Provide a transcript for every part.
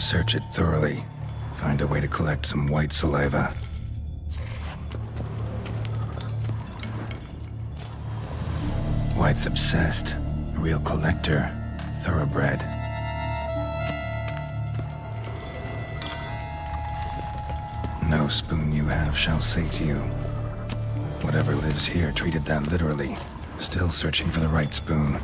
search it thoroughly. Find a way to collect some white saliva. White's obsessed. A real collector. Thoroughbred. No spoon you have shall sate you. Whatever lives here treated that literally. Still searching for the right spoon.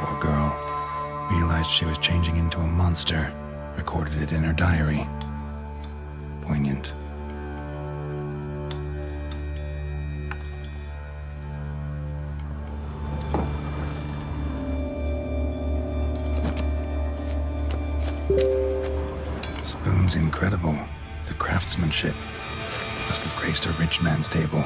Poor girl. Realized she was changing into a monster. Recorded it in her diary. Poignant. Spoon's incredible. The craftsmanship must have graced a rich man's table.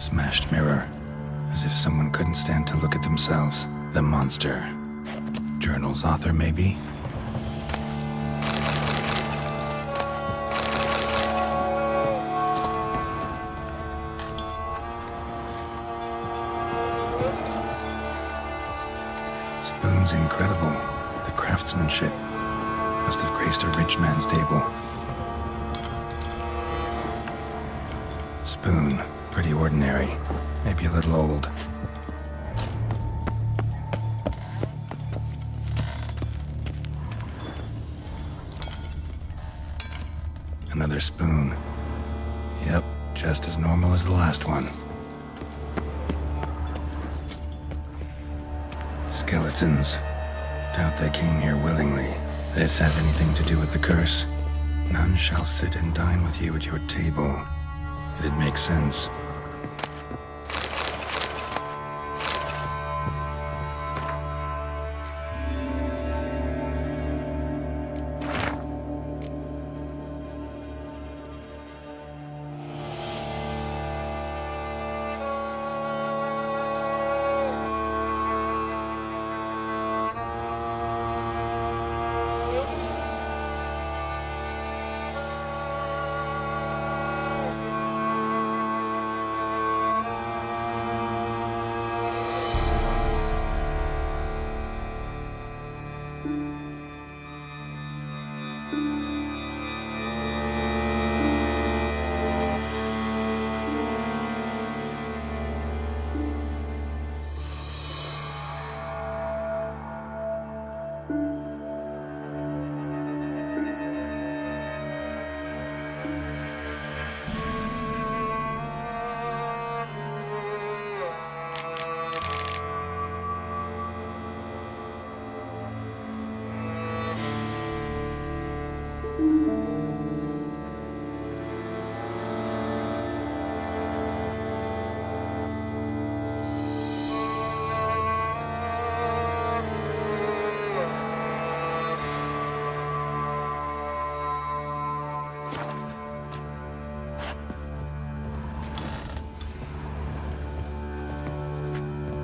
Smashed mirror. As if someone couldn't stand to look at themselves. The monster. Journal's author, maybe? Spoon's incredible. The craftsmanship must have graced a rich man's table. Spoon, pretty ordinary. Maybe a little old. Another spoon. Yep, just as normal as the last one. Skeletons. Doubt they came here willingly. This have anything to do with the curse? None shall sit and dine with you at your table. It'd make sense.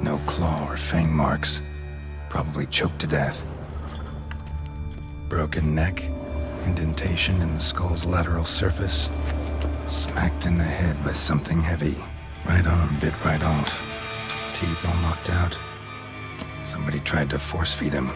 No claw or fang marks. Probably choked to death. Broken neck, indentation in the skull's lateral surface. Smacked in the head with something heavy. Right arm bit right off. Teeth all knocked out. Somebody tried to force feed him.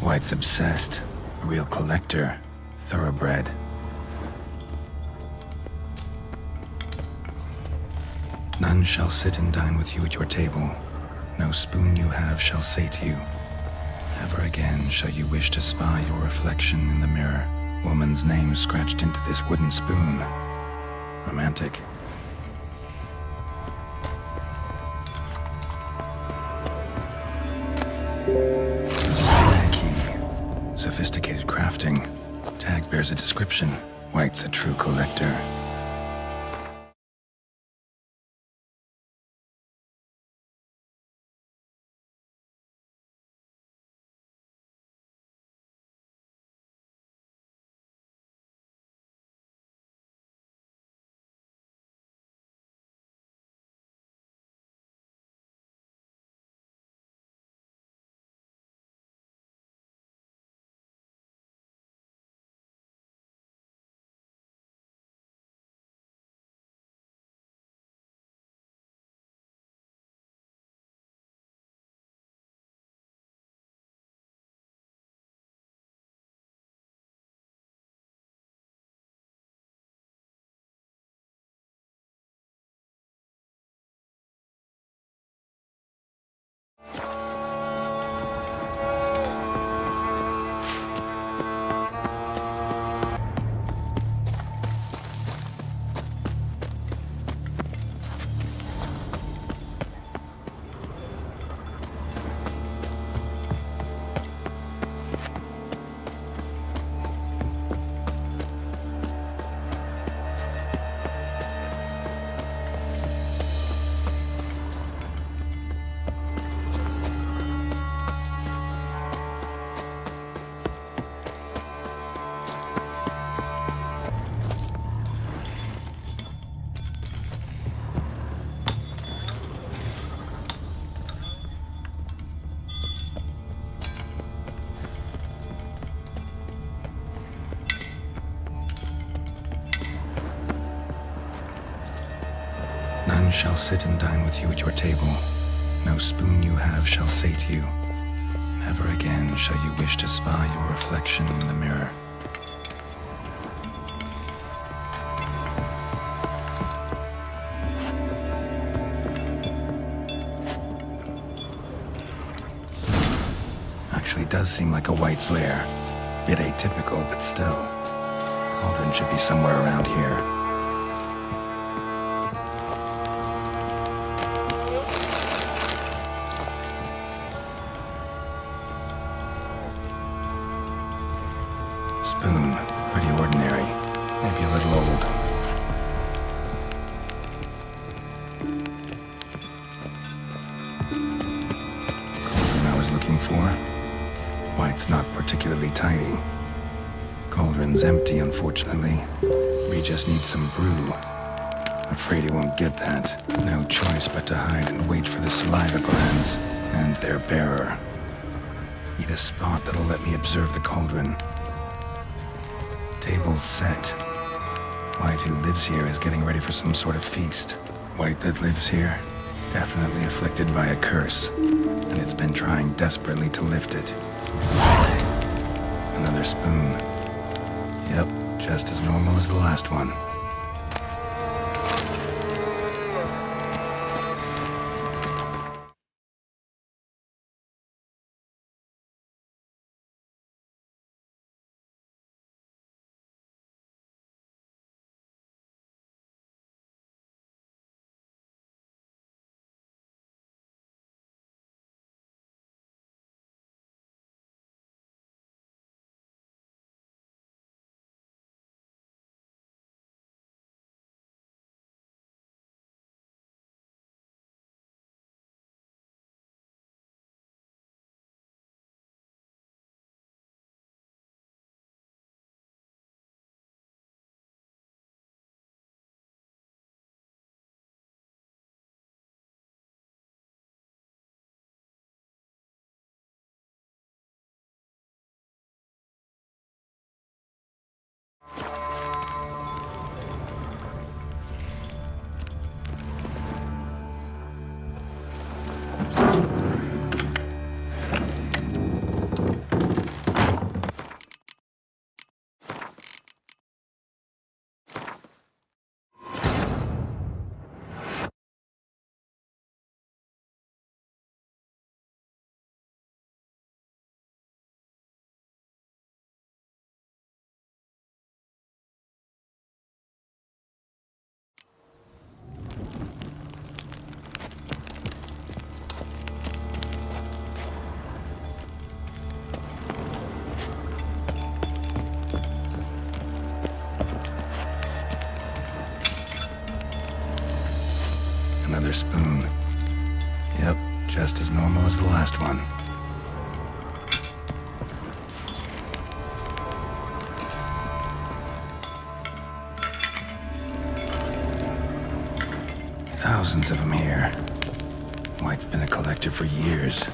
White's obsessed. A real collector. Thoroughbred. None shall sit and dine with you at your table. No spoon you have shall say to you. Never again shall you wish to spy your reflection in the mirror. Woman's name scratched into this wooden spoon. Romantic. The spoon key. Sophisticated crafting. Tag bears a description. White's a true collector. None shall sit and dine with you at your table. No spoon you have shall sate you. Never again shall you wish to spy your reflection in the mirror. Actually does seem like a White's lair. Bit atypical, but still. Cauldron should be somewhere around here. Spoon, pretty ordinary, maybe a little old. Cauldron I was looking for. White's not particularly tidy. Cauldron's empty, unfortunately. We just need some brew. Afraid he won't get that. No choice but to hide and wait for the saliva glands and their bearer. Need a spot that'll let me observe the cauldron. Table set. White who lives here is getting ready for some sort of feast. White that lives here, definitely afflicted by a curse, and it's been trying desperately to lift it. Another spoon. Yep, just as normal as the last one. silver spoon. Yep, just as normal as the last one. Thousands of them here. White's been a collector for years.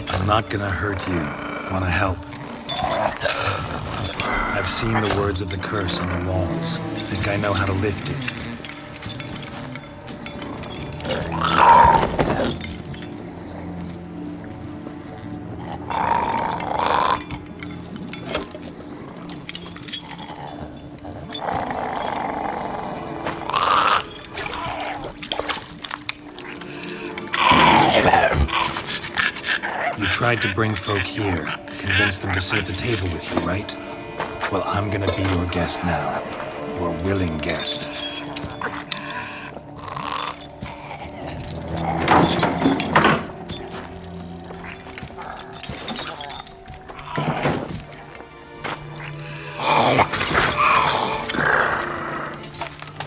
I'm not gonna hurt you. Wanna help? I've seen the words of the curse on the walls. Think I know how to lift it. You tried to bring folk here, convince them to sit at the table with you, right? Well, I'm gonna be your guest now. Your willing guest.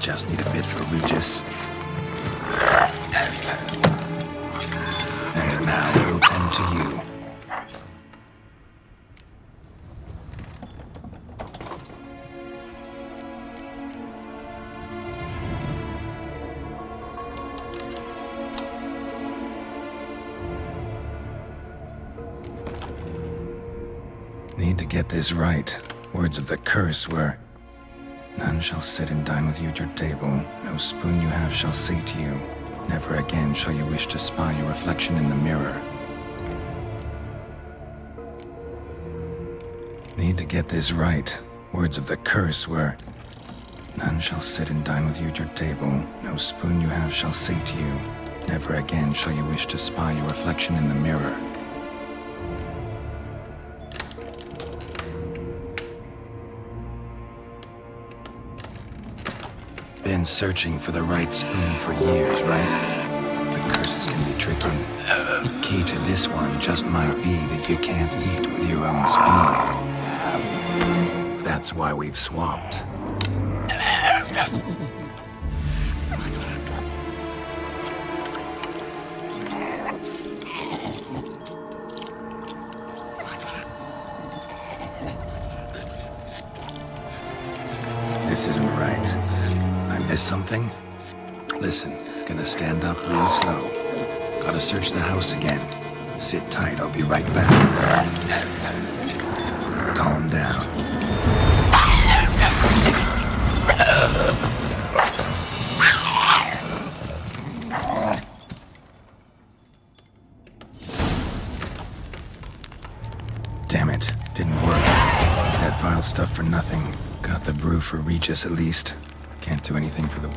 Just need a bit for Regis. And now we'll tend to you. get this right. Words of the curse were, "None shall sit and dine with you at your table. No spoon you have shall say to you, never again shall you wish to spy your reflection in the mirror." Need to get this right. Words of the curse were, "None shall sit and dine with you at your table. No spoon you have shall say to you, never again shall you wish to spy your reflection in the mirror." Been searching for the right spoon for years, right? The curses can be tricky. Key to this one just might be that you can't eat with your own spoon. That's why we've swapped. This isn't right. I missed something? Listen, gonna stand up real slow. Gotta search the house again. Sit tight, I'll be right back. Calm down. Damn it, didn't work. That vile stuff for nothing. Got the brew for Regis at least. Can't do anything for the...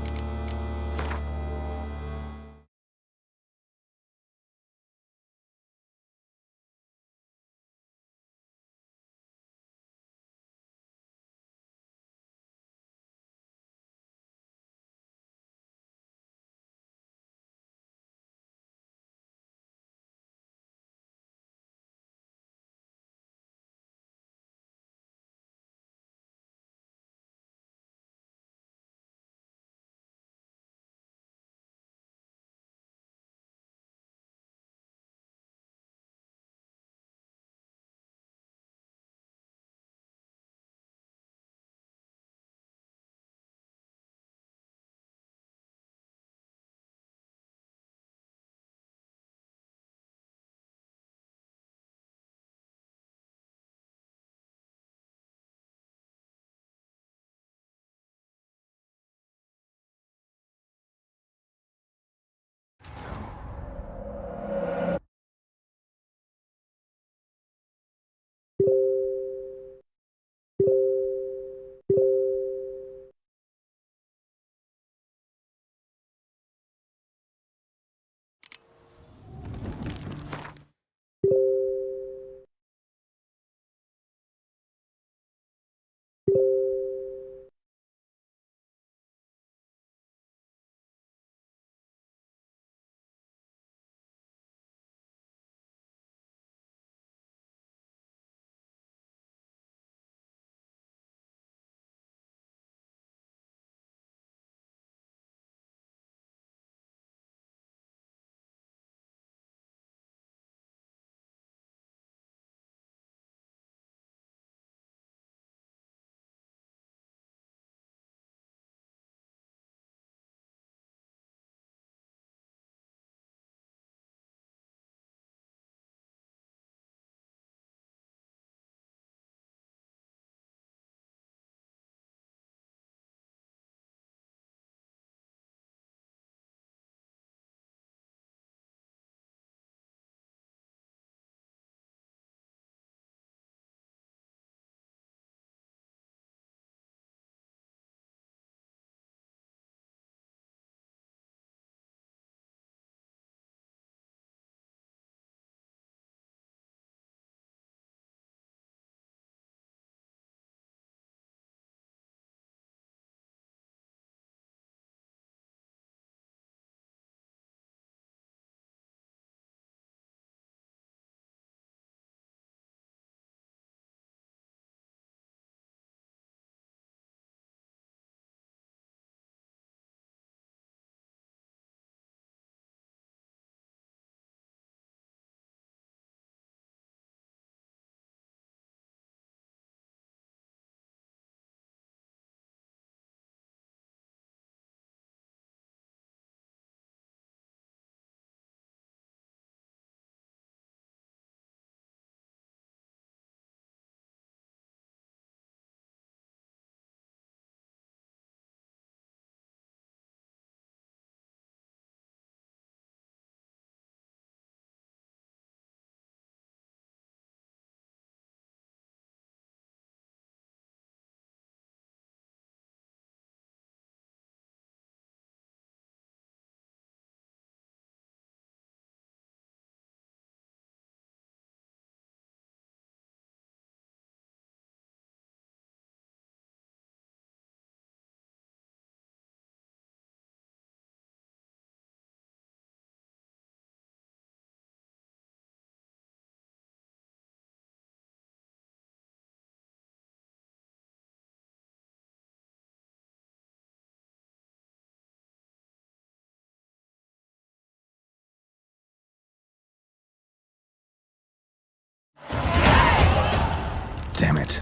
Damn it.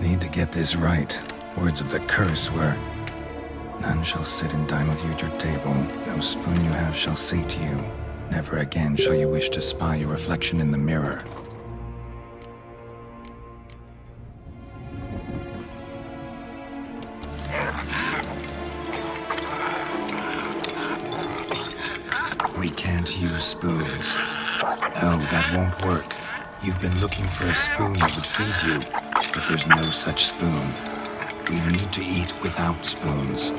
Need to get this right. Words of the curse were, "None shall sit and dine with you at your table. No spoon you have shall say to you, never again shall you wish to spy your reflection in the mirror." We can't use spoons. No, that won't work. You've been looking for a spoon that would feed you, but there's no such spoon. We need to eat without spoons.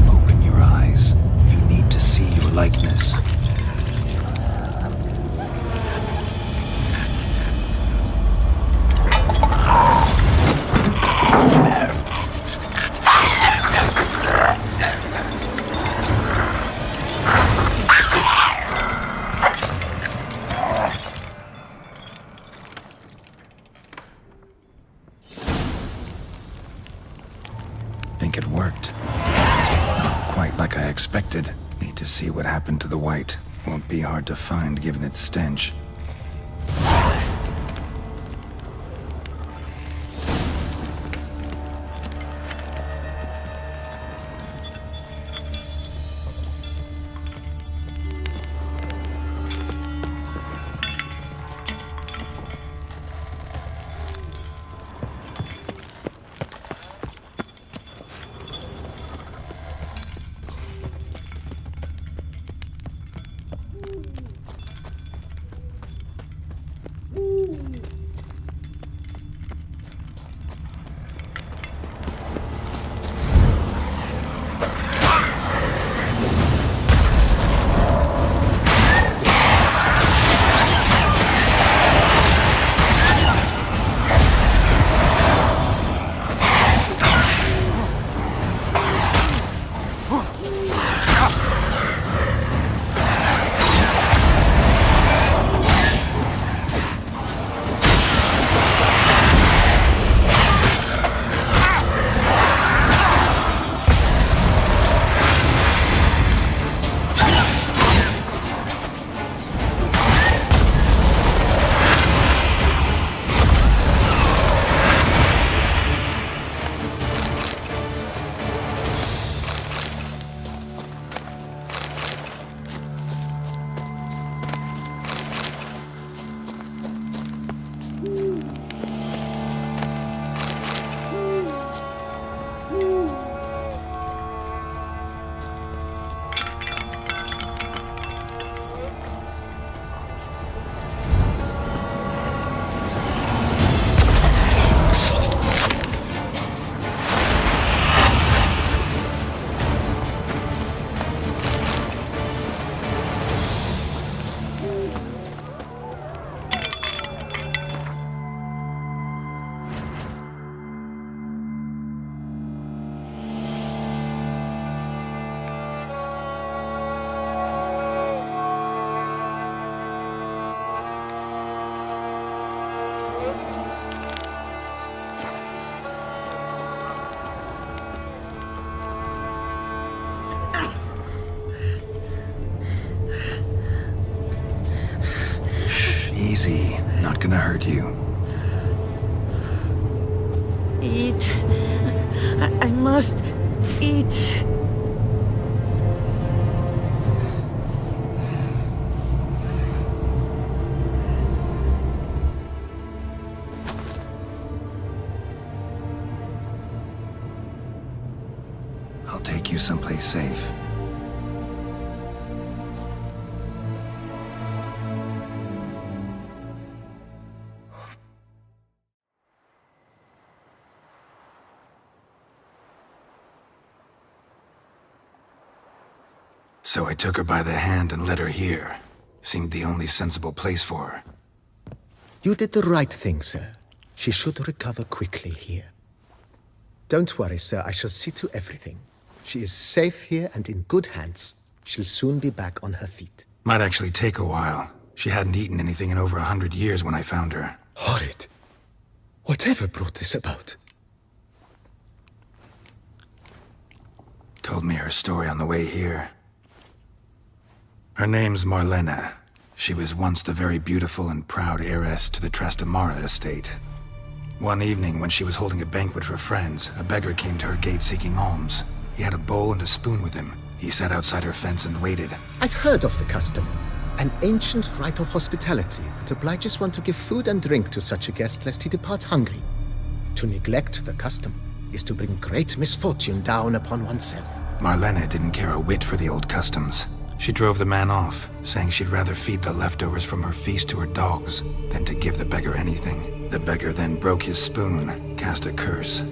Open your eyes. You need to see your likeness. Think it worked. Not quite like I expected. Need to see what happened to the white. Won't be hard to find given its stench. not gonna hurt you. Eat. I must eat. I'll take you someplace safe. So I took her by the hand and led her here. Seemed the only sensible place for her. You did the right thing, sir. She should recover quickly here. Don't worry, sir. I shall see to everything. She is safe here and in good hands. She'll soon be back on her feet. Might actually take a while. She hadn't eaten anything in over 100 years when I found her. Horrid. Whatever brought this about? Told me her story on the way here. Her name's Marlena. She was once the very beautiful and proud heiress to the Trastamara estate. One evening, when she was holding a banquet for friends, a beggar came to her gate seeking alms. He had a bowl and a spoon with him. He sat outside her fence and waited. I've heard of the custom. An ancient rite of hospitality that obliges one to give food and drink to such a guest lest he depart hungry. To neglect the custom is to bring great misfortune down upon oneself. Marlena didn't care a whit for the old customs. She drove the man off, saying she'd rather feed the leftovers from her feast to her dogs than to give the beggar anything. The beggar then broke his spoon, cast a curse.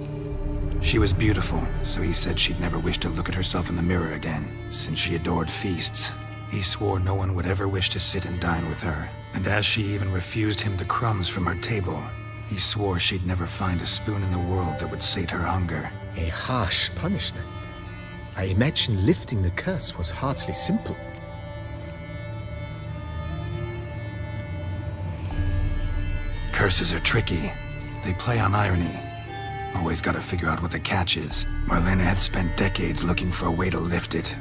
She was beautiful, so he said she'd never wish to look at herself in the mirror again. Since she adored feasts, he swore no one would ever wish to sit and dine with her. And as she even refused him the crumbs from her table, he swore she'd never find a spoon in the world that would sate her hunger. A harsh punishment. I imagine lifting the curse was hardly simple. Curses are tricky. They play on irony. Always gotta figure out what the catch is. Marlena had spent decades looking for a way to lift it.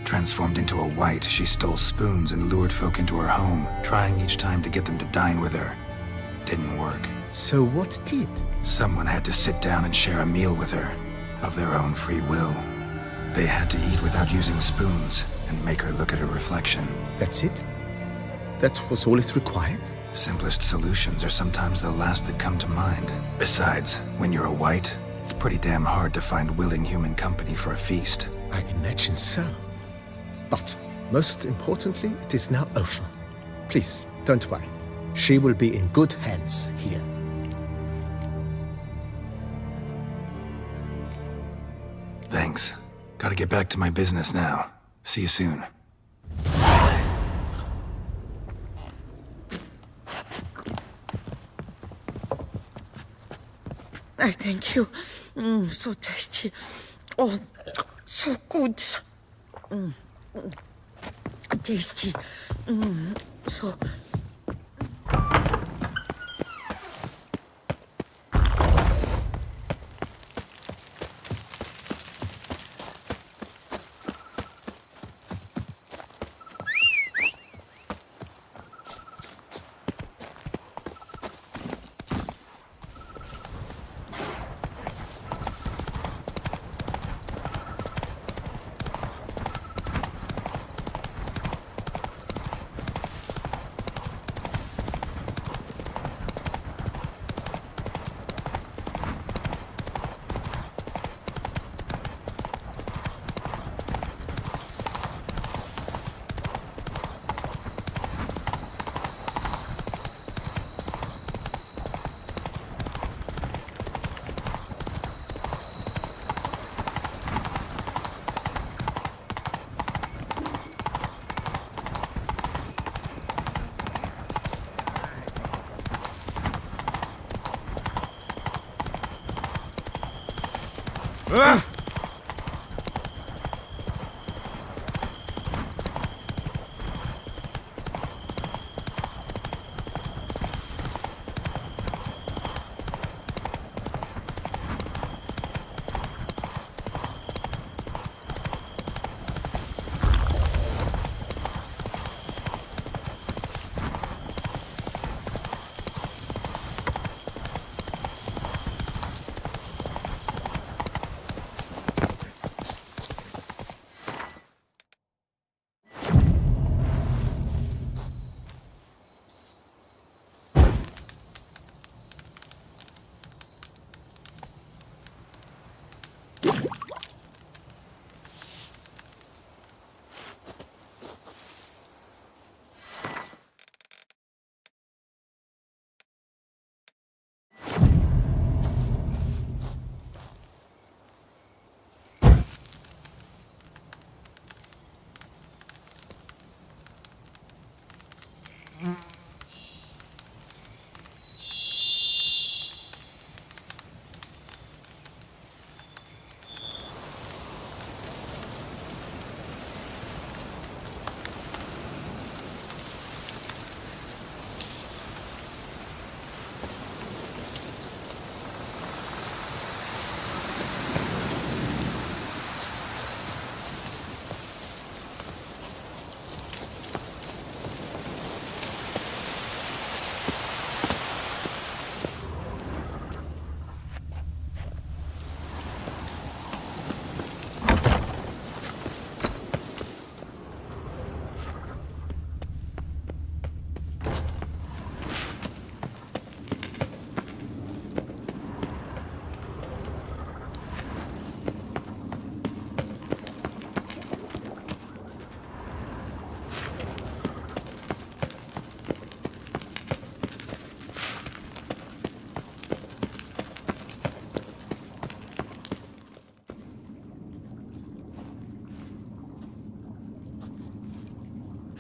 Transformed into a wight, she stole spoons and lured folk into her home, trying each time to get them to dine with her. Didn't work. So what did? Someone had to sit down and share a meal with her, of their own free will. They had to eat without using spoons, and make her look at her reflection. That's it? That was all it required? Simplest solutions are sometimes the last that come to mind. Besides, when you're a wight, it's pretty damn hard to find willing human company for a feast. I imagine so. But, most importantly, it is now over. Please, don't worry. She will be in good hands here. Thanks. Gotta get back to my business now. See you soon. I thank you. So tasty. Oh, so good. Tasty. So...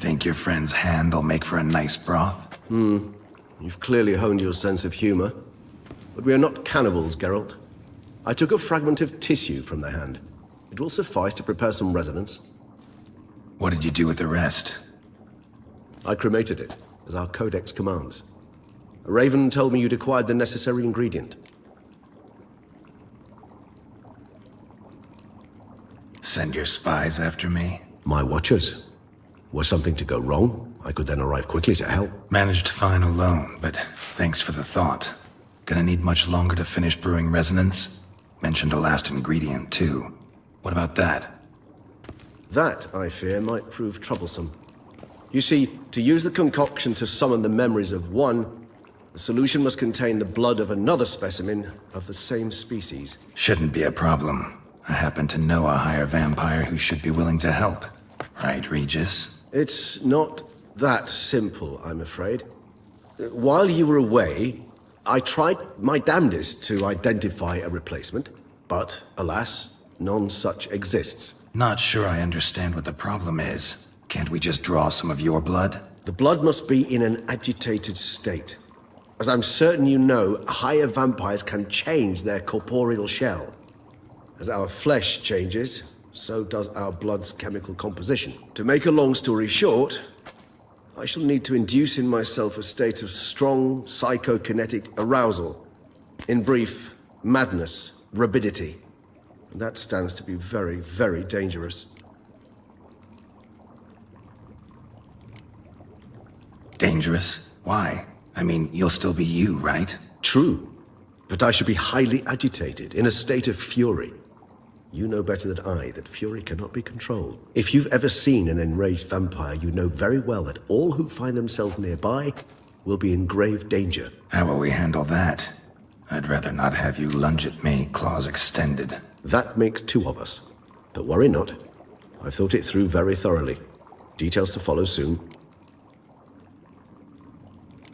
Think your friend's hand'll make for a nice broth? You've clearly honed your sense of humor. But we are not cannibals, Geralt. I took a fragment of tissue from the hand. It will suffice to prepare some resonance. What did you do with the rest? I cremated it, as our codex commands. Raven told me you'd acquired the necessary ingredient. Send your spies after me? My watchers. Were something to go wrong, I could then arrive quickly to help. Managed fine alone, but thanks for the thought. Gonna need much longer to finish brewing resonance? Mentioned a last ingredient, too. What about that? That, I fear, might prove troublesome. You see, to use the concoction to summon the memories of one, the solution must contain the blood of another specimen of the same species. Shouldn't be a problem. I happen to know a higher vampire who should be willing to help. Right, Regis? It's not that simple, I'm afraid. While you were away, I tried my damnedest to identify a replacement, but alas, none such exists. Not sure I understand what the problem is. Can't we just draw some of your blood? The blood must be in an agitated state. As I'm certain you know, higher vampires can change their corporeal shell. As our flesh changes, so does our blood's chemical composition. To make a long story short, I shall need to induce in myself a state of strong psychokinetic arousal. In brief, madness, rabidity. And that stands to be very, very dangerous. Dangerous? Why? I mean, you'll still be you, right? True, but I should be highly agitated, in a state of fury. You know better than I that fury cannot be controlled. If you've ever seen an enraged vampire, you know very well that all who find themselves nearby will be in grave danger. How will we handle that? I'd rather not have you lunge at me, claws extended. That makes two of us. But worry not. I've thought it through very thoroughly. Details to follow soon.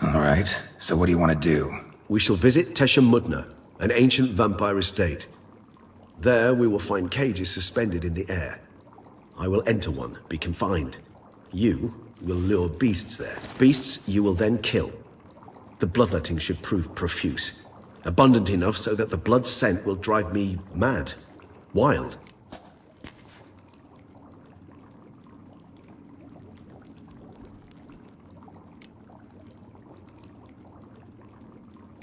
All right, so what do you want to do? We shall visit Tesha Mudna, an ancient vampire estate. There we will find cages suspended in the air. I will enter one, be confined. You will lure beasts there. Beasts you will then kill. The bloodletting should prove profuse. Abundant enough so that the blood scent will drive me mad. Wild.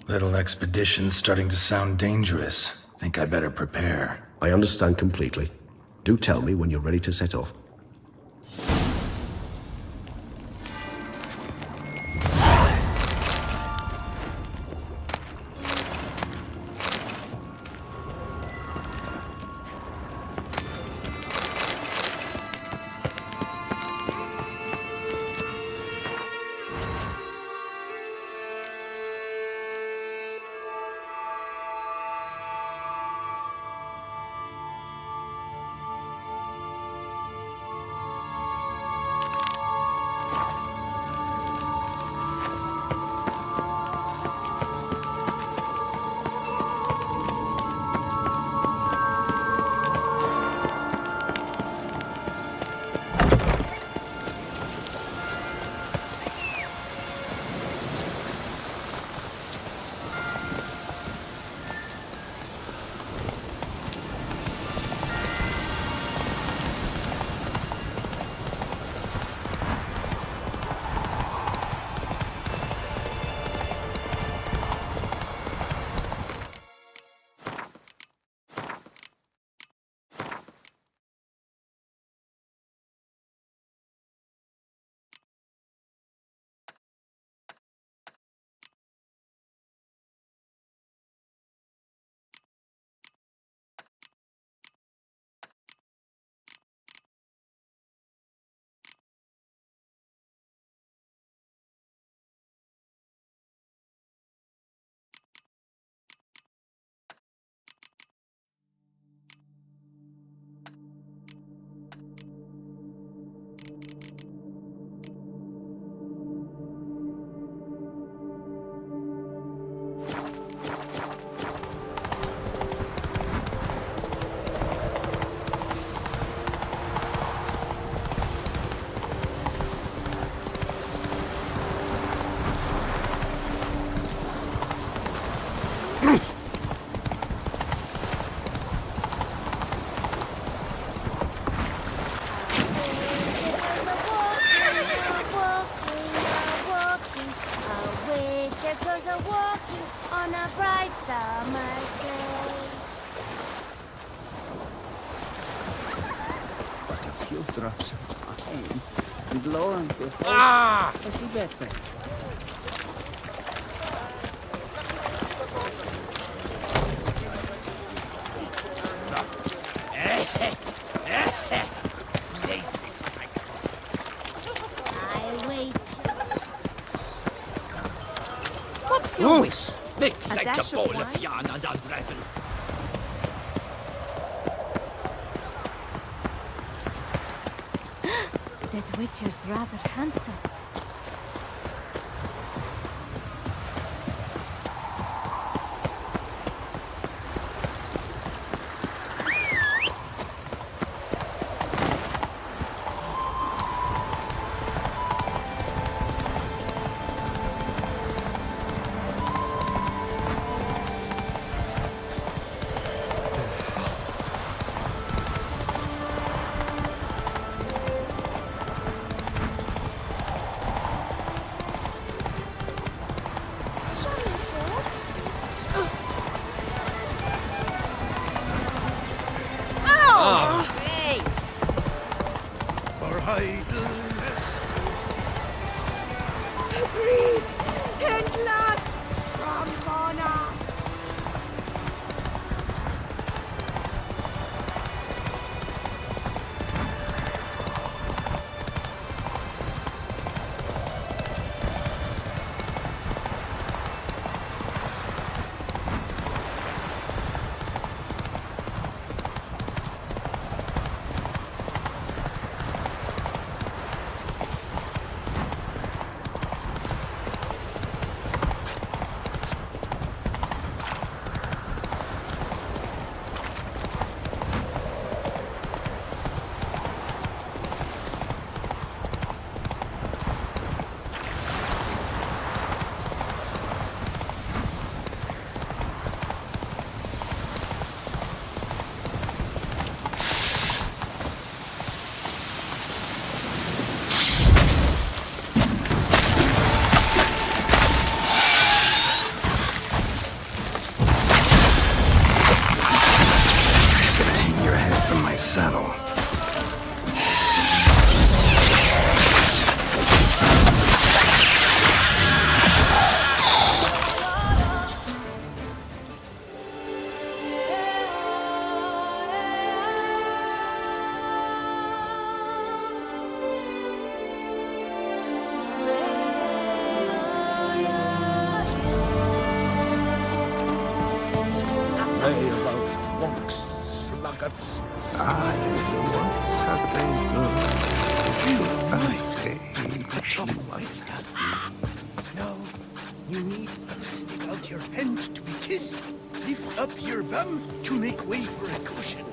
Little expedition's starting to sound dangerous. Think I better prepare. I understand completely. Do tell me when you're ready to set off. Workers are walking on a bright summer's day. But a few drops of wine, and lo and behold, I see better. I wait. What's your wish? Niks A like dash a of bowl wine? of yarn and undressing. That Witcher's rather handsome. Hey! For idleness. Breed! And last! Shambhala! Hang your head from my saddle. Lay about monks, sluggards, Once had they good. I say she was Now, you need but stick out your hand to be kissed. Lift up your bum to make way for a cushion.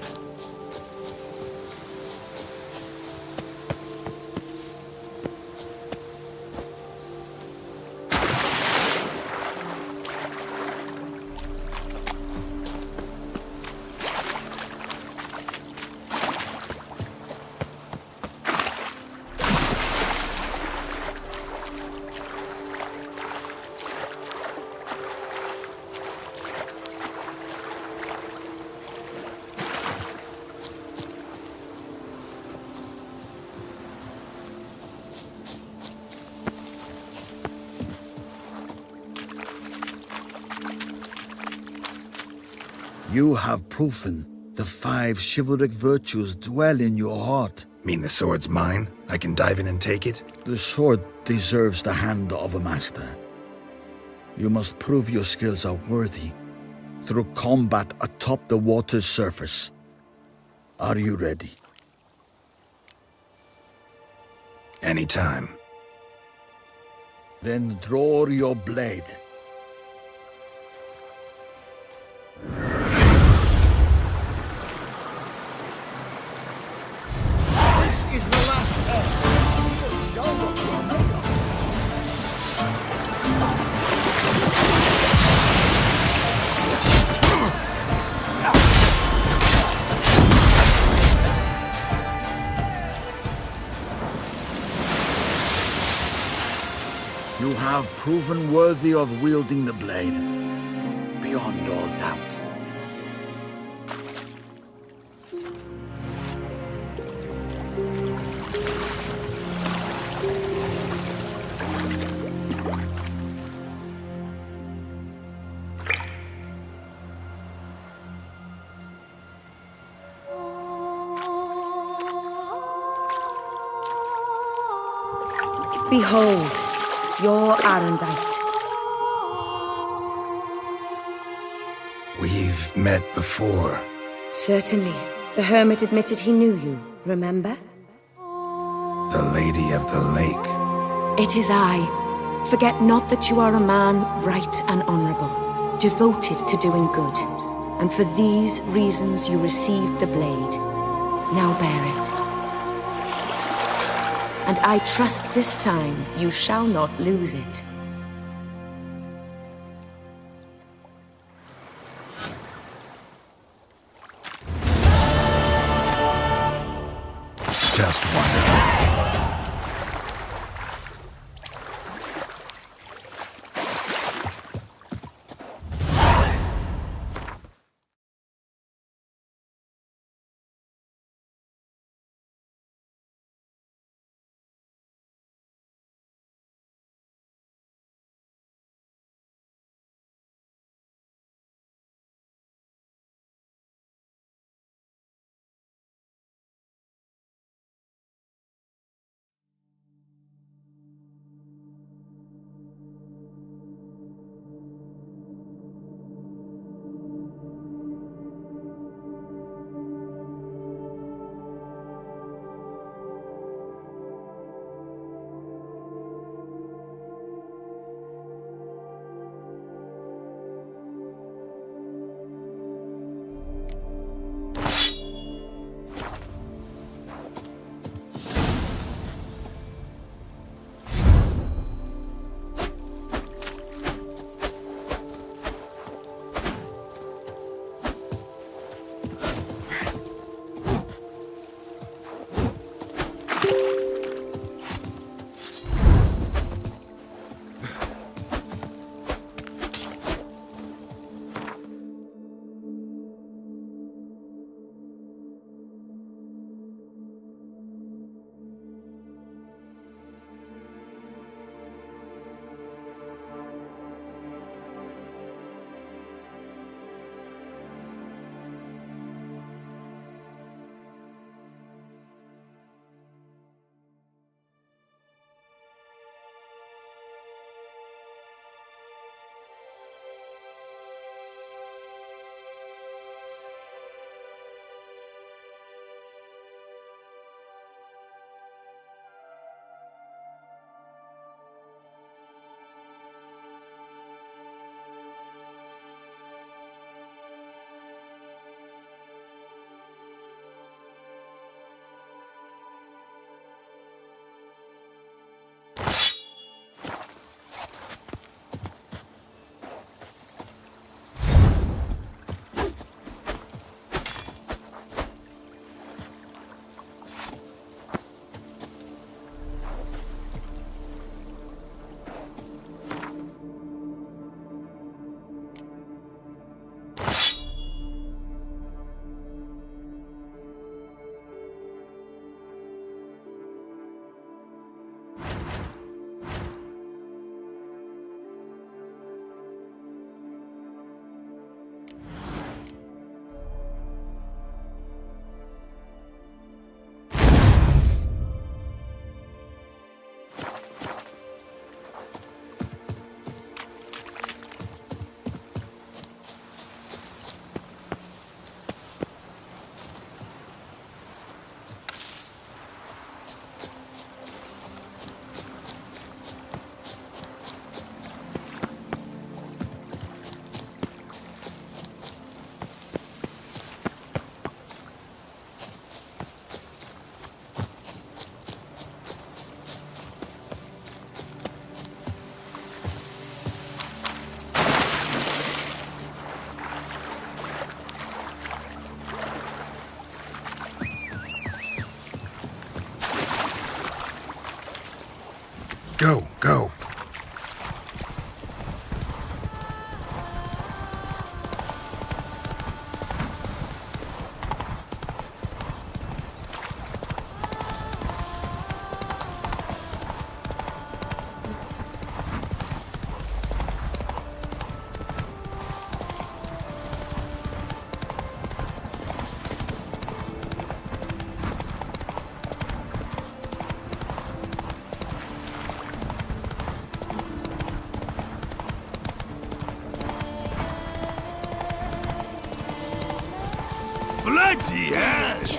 You have proven the 5 chivalric virtues dwell in your heart. Mean the sword's mine? I can dive in and take it? The sword deserves the hand of a master. You must prove your skills are worthy through combat atop the water's surface. Are you ready? Anytime. Then draw your blade. This is the last test. You shall not be made of. You You have proven worthy of wielding the blade, beyond all doubt. Behold, your Arendite. We've met before. Certainly. The hermit admitted he knew you, remember? The Lady of the Lake. It is I. Forget not that you are a man right and honorable, devoted to doing good. And for these reasons you received the blade. Now bear it. And I trust this time you shall not lose it. Just wonderful. Go, go. Creatures.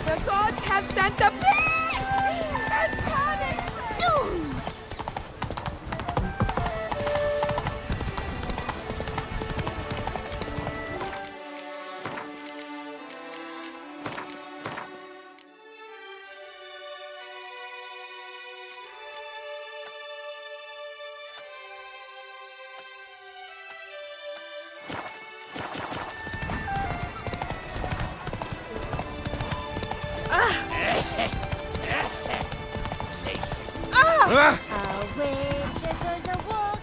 The gods have sent the beast as punishment! Zoom! A witch goes a walk.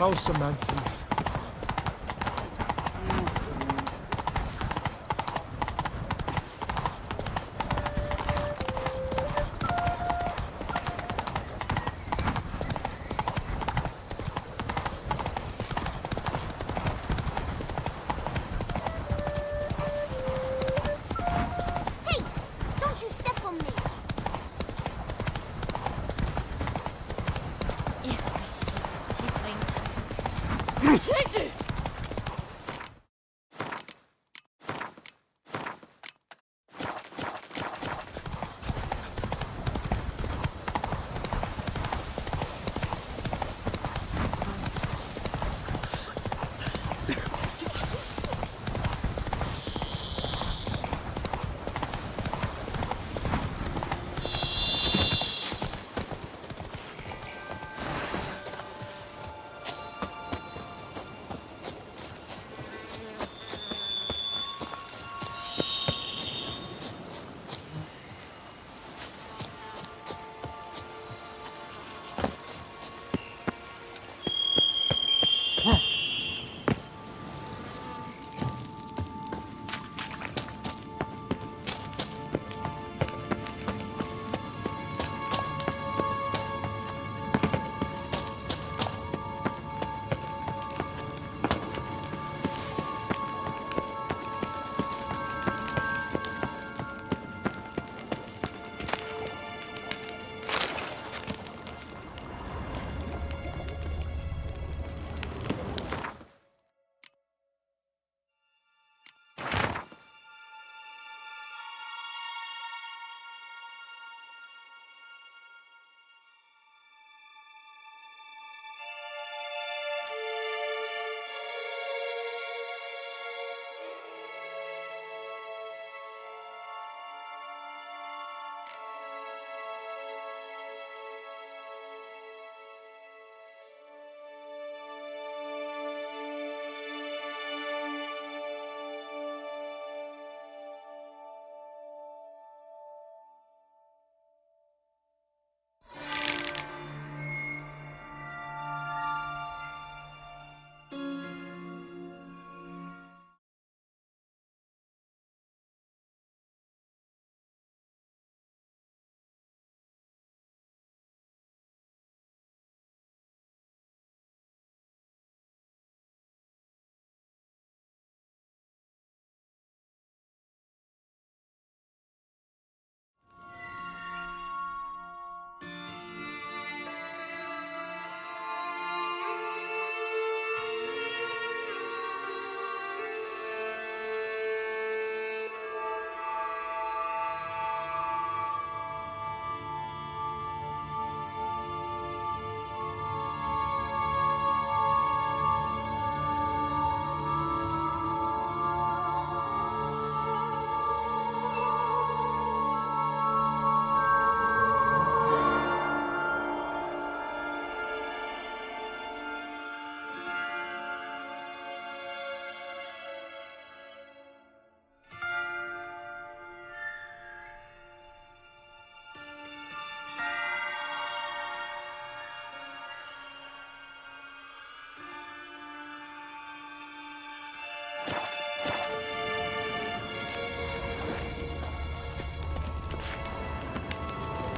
Awesome, man. Hey, don't you step on me.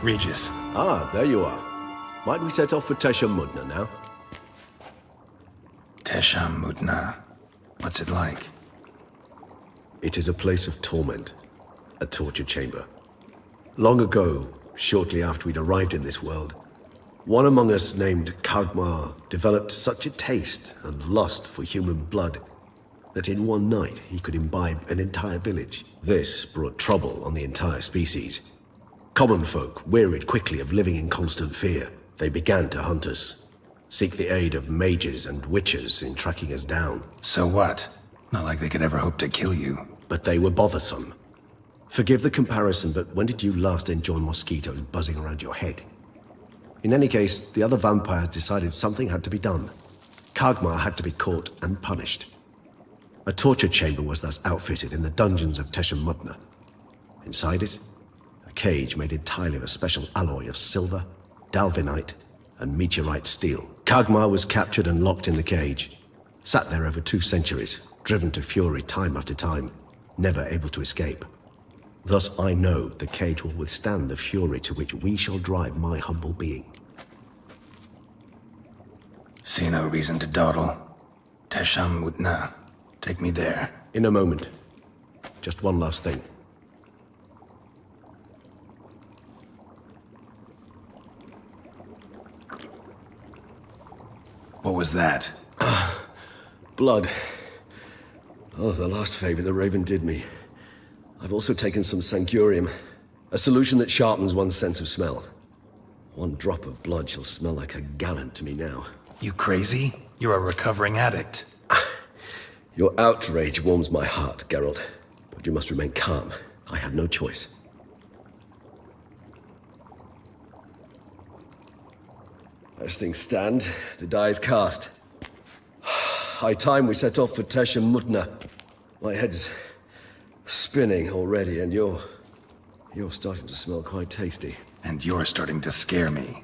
Regis. Ah, there you are. Might we set off for Tesha Mudna now? Tesham Mutna. What's it like? It is a place of torment, a torture chamber. Long ago, shortly after we'd arrived in this world, one among us named Kagmar developed such a taste and lust for human blood that in one night he could imbibe an entire village. This brought trouble on the entire species. Common folk wearied quickly of living in constant fear. They began to hunt us, seek the aid of mages and witches in tracking us down. So what? Not like they could ever hope to kill you. But they were bothersome. Forgive the comparison, but when did you last enjoy mosquitoes buzzing around your head? In any case, the other vampires decided something had to be done. Kagmar had to be caught and punished. A torture chamber was thus outfitted in the dungeons of Tesha Mutna. Inside it, a cage made entirely of a special alloy of silver, dalvinite, and meteorite steel. Kagmar was captured and locked in the cage. Sat there over 2 centuries, driven to fury time after time, never able to escape. Thus I know the cage will withstand the fury to which we shall drive my humble being. See no reason to dawdle. Tesham Mutna. Take me there. In a moment. Just one last thing. What was that? Blood. Oh, the last favor the Raven did me. I've also taken some Sancurium, a solution that sharpens one's sense of smell. 1 drop of blood shall smell like a gallon to me now. You crazy? You're a recovering addict. Your outrage warms my heart, Geralt. But you must remain calm. I had no choice. As things stand, the die is cast. High time we set off for Tesha Mutna. My head's spinning already, and you're starting to smell quite tasty. And you're starting to scare me.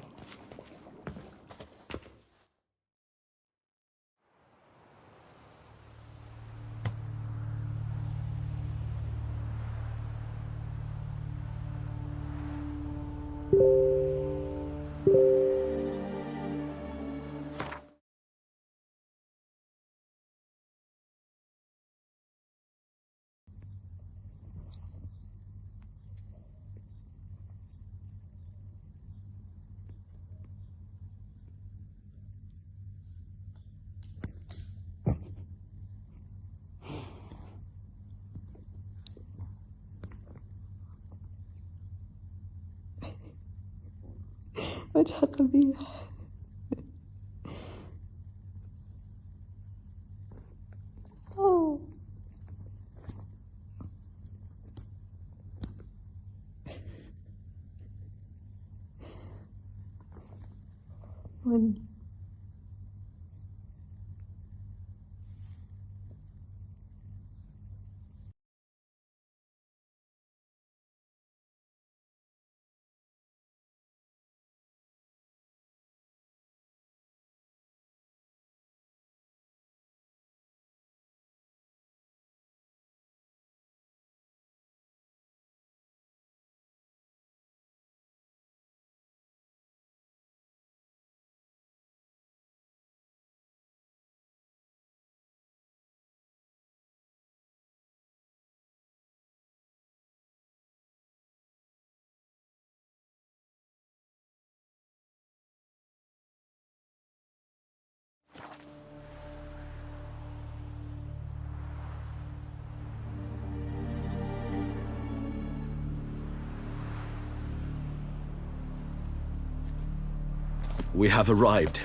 وجه قبيح. We have arrived.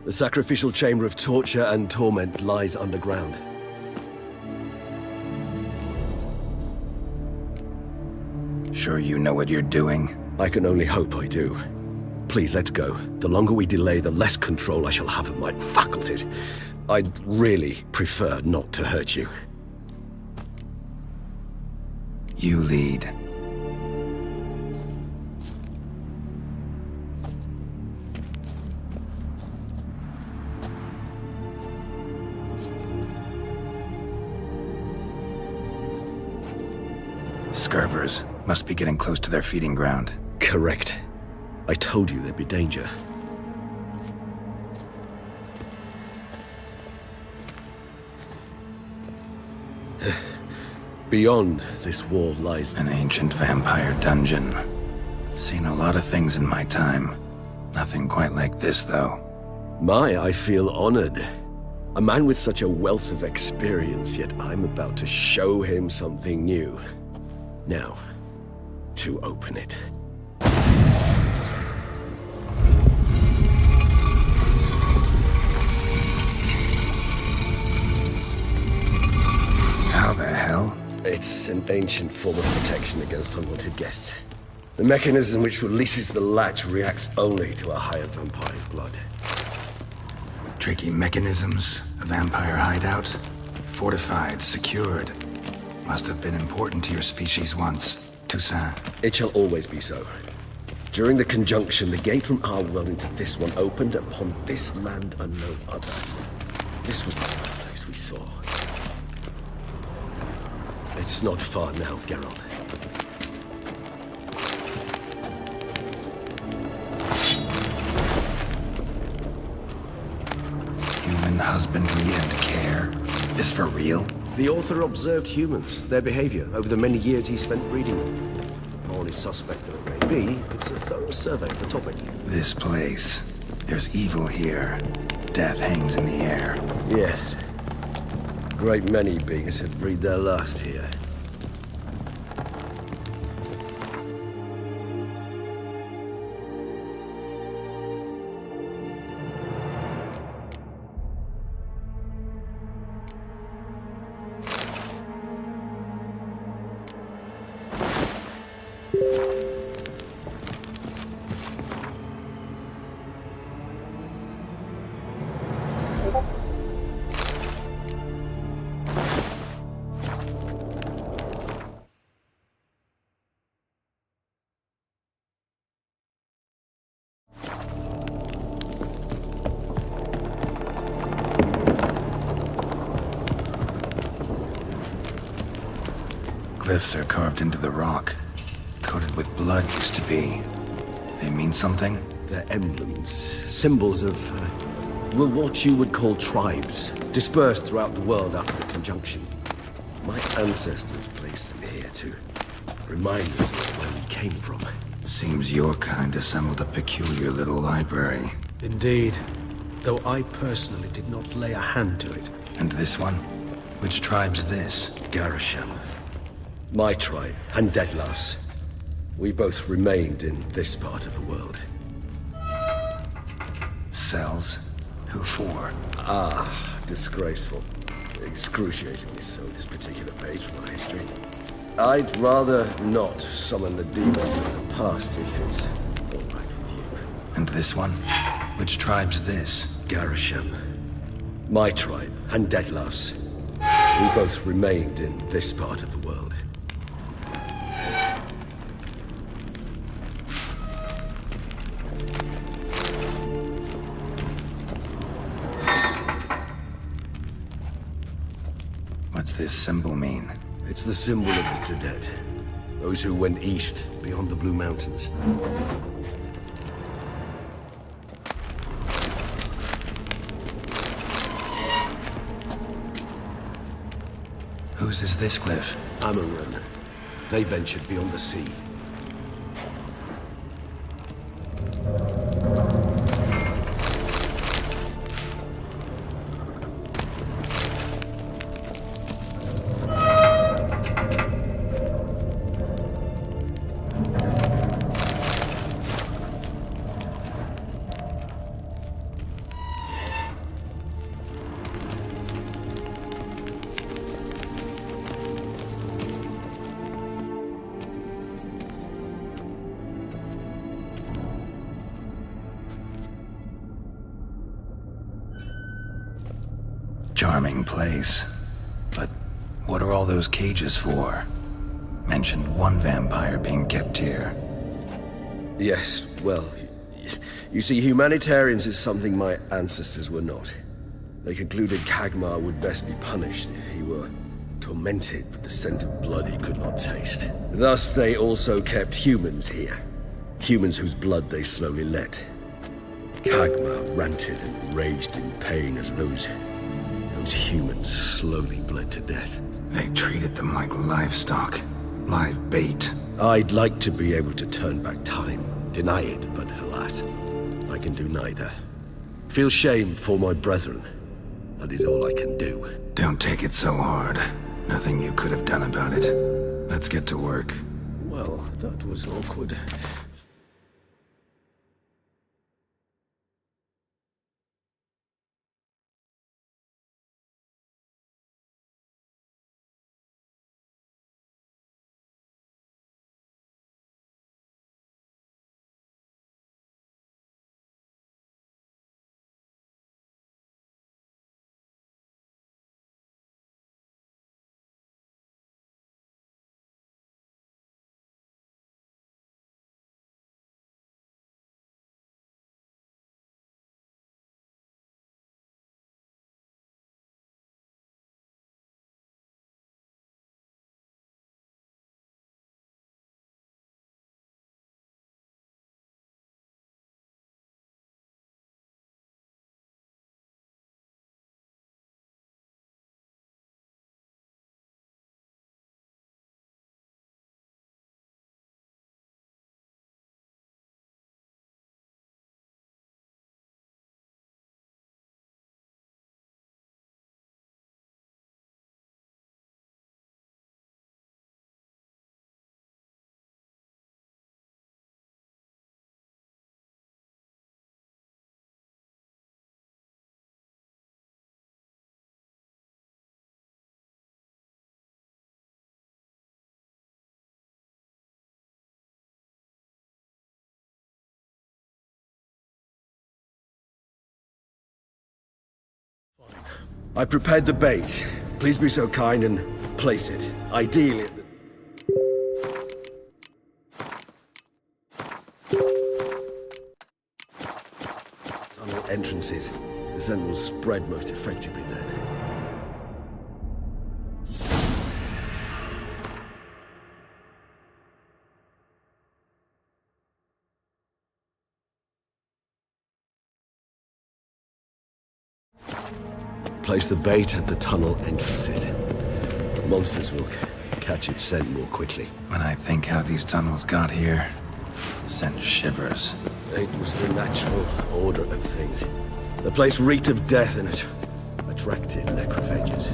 The sacrificial chamber of torture and torment lies underground. Sure you know what you're doing? I can only hope I do. Please, let's go. The longer we delay, the less control I shall have of my faculties. I'd really prefer not to hurt you. You lead. Scurvers must be getting close to their feeding ground. Correct. I told you there'd be danger. Beyond this wall lies An ancient vampire dungeon. Seen a lot of things in my time. Nothing quite like this, though. I feel honored. A man with such a wealth of experience, yet I'm about to show him something new. Now, to open it. How the hell? It's an ancient form of protection against unwanted guests. The mechanism which releases the latch reacts only to a higher vampire's blood. Tricky mechanisms, a vampire hideout. Fortified, secured. Must have been important to your species once, Toussaint. It shall always be so. During the conjunction, the gate from our world into this one opened upon this land and no other. This was the first place we saw. It's not far now, Geralt. Human husbandry and care. This for real? The author observed humans, their behavior, over the many years he spent reading them. Morally suspect though it may be, it's a thorough survey of the topic. This place. There's evil here. Death hangs in the air. Yes. Great many beings have breathed their last here. Glyphs are carved into the rock. Coated with blood used to be. They mean something? They're emblems, symbols of, well, what you would call tribes, dispersed throughout the world after the conjunction. My ancestors placed them here to remind us of where we came from. Seems your kind assembled a peculiar little library. Indeed, though I personally did not lay a hand to it. And this one? Which tribe's this? Garasham. My tribe, and Deadlouse. We both remained in this part of the world. Cells? Who for? Disgraceful. Excruciatingly so, this particular page from our history. I'd rather not summon the demons of the past if it's all right with you. And this one? Which tribe's this? Garasham. My tribe, and Deadlouse. We both remained in this part of the world. What's this symbol mean? It's the symbol of the Tedet. Those who went east, beyond the Blue Mountains. Whose is this glyph? Amarun. They ventured beyond the sea. Charming place. But what are all those cages for? Mentioned one vampire being kept here. Yes, well, you see, humanitarians is something my ancestors were not. They concluded Kagmar would best be punished if he were tormented with the scent of blood he could not taste. Thus, they also kept humans here. Humans whose blood they slowly let. Kagma ranted and raged in pain as those humans slowly bled to death. They treated them like livestock, live bait. I'd like to be able to turn back time, deny it, but alas, I can do neither. Feel shame for my brethren. That is all I can do. Don't take it so hard. Nothing you could have done about it. Let's get to work. Well, that was awkward. I prepared the bait. Please be so kind and place it. Ideally at the... tunnel entrances. The scent will spread most effectively then. Place the bait at the tunnel entrances. Monsters will catch its scent more quickly. When I think how these tunnels got here, send shivers. It was the natural order of things. The place reeked of death and it attracted necrophages.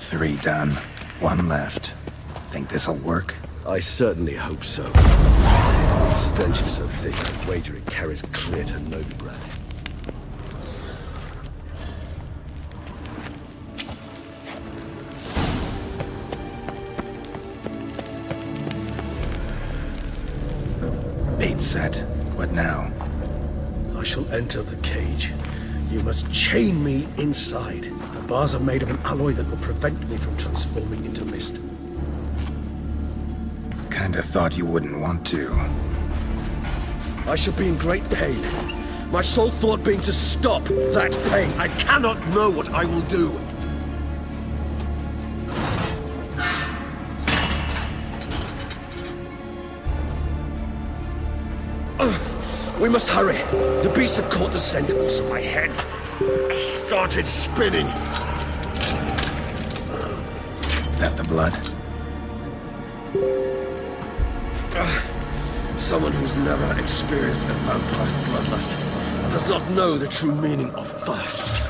Three done. One left. Think this'll work? I certainly hope so. The stench is so thick, I wager it carries clear to Novigrad. Bait set. What now? I shall enter the cage. You must chain me inside. The bars are made of an alloy that will prevent me from transforming into mist. Kinda thought you wouldn't want to. I shall be in great pain. My sole thought being to stop that pain. I cannot know what I will do. We must hurry. The beasts have caught the scent, also my head started spinning. That the blood? Someone who's never experienced a vampire's bloodlust does not know the true meaning of thirst.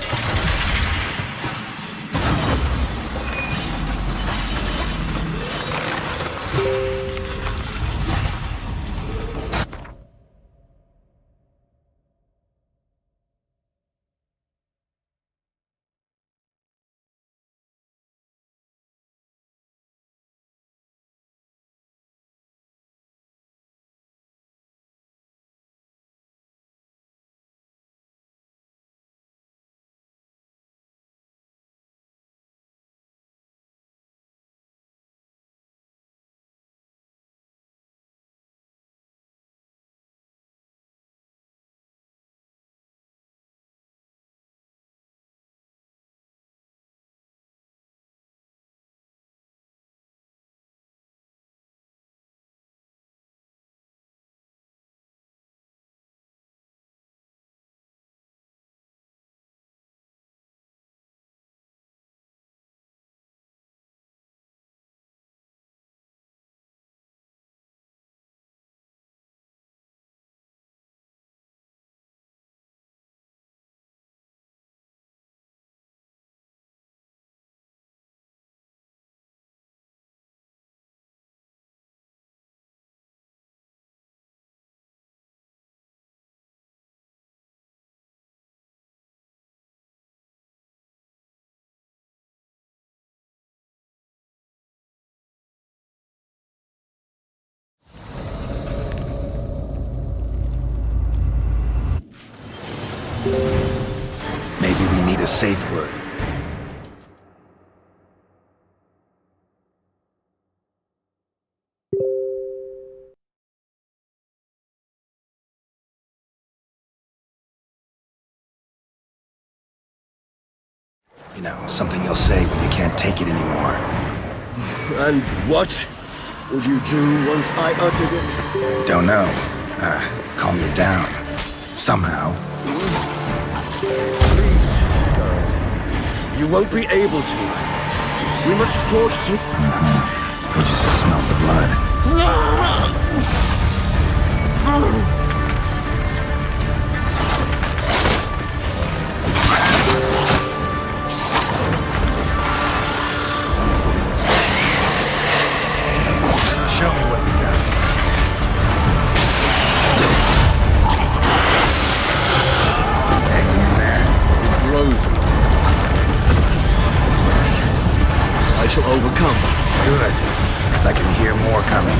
safe word. You know, something you'll say when you can't take it anymore. And what would you do once I uttered it? Don't know. Calm you down. Somehow. Please, Geralt. You won't be able to. We must forge through. We just smell the blood. Show me what you got. Hang in there. It grows. I shall overcome. Good. Because I can hear more coming.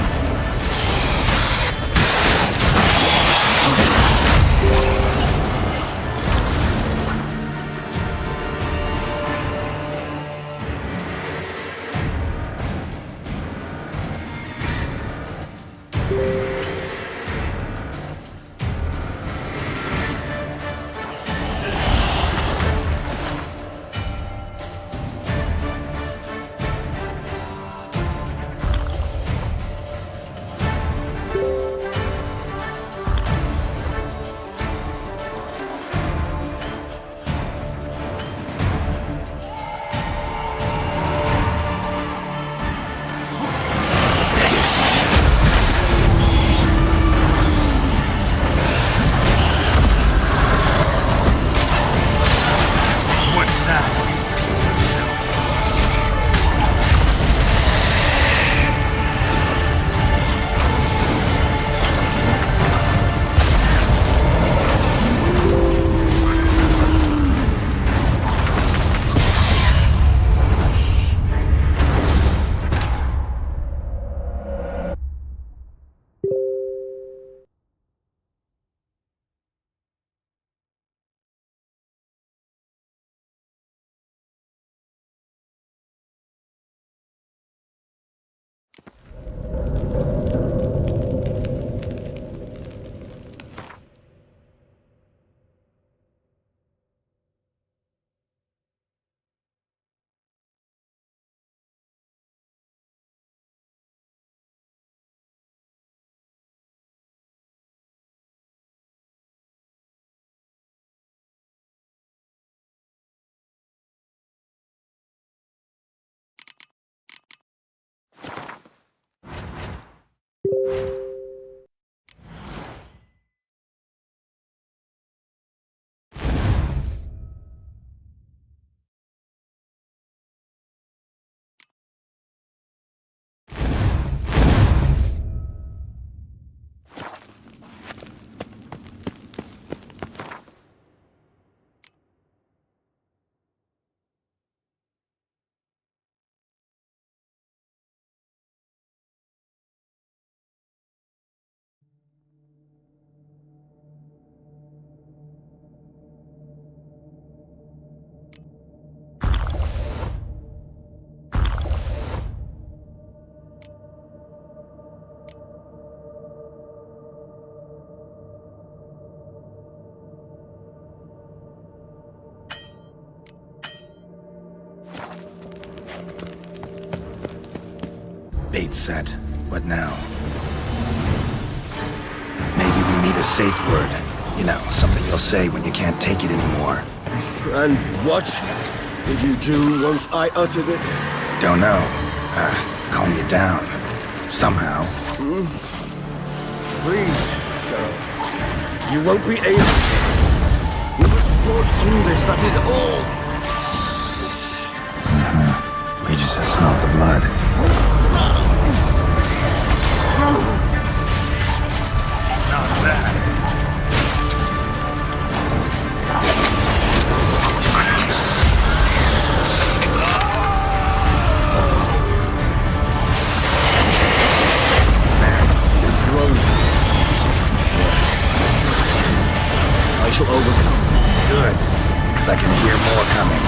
Bait set. What now? Maybe we need a safe word. You know, something you'll say when you can't take it anymore. And what did you do once I uttered it? Don't know. Calm you down. Somehow. Please, Geralt. You won't be able to. We must forge through this, that is all. We just smelled the blood. Not bad. I shall overcome. Good. Because I can hear more coming.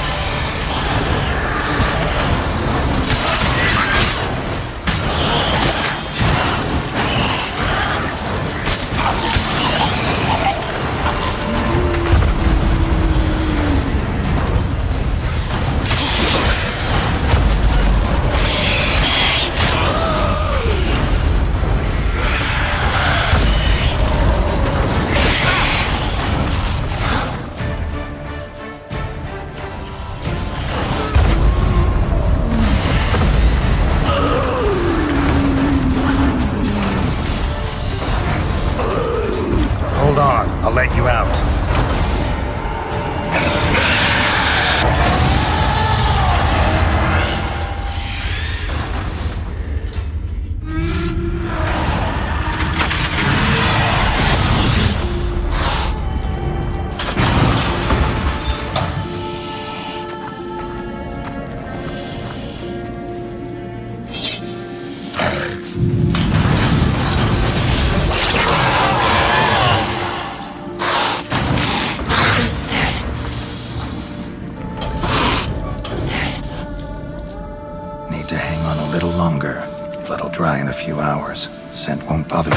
Hold on, I'll let you out. Need to hang on a little longer. Blood'll dry in a few hours. Scent won't bother you.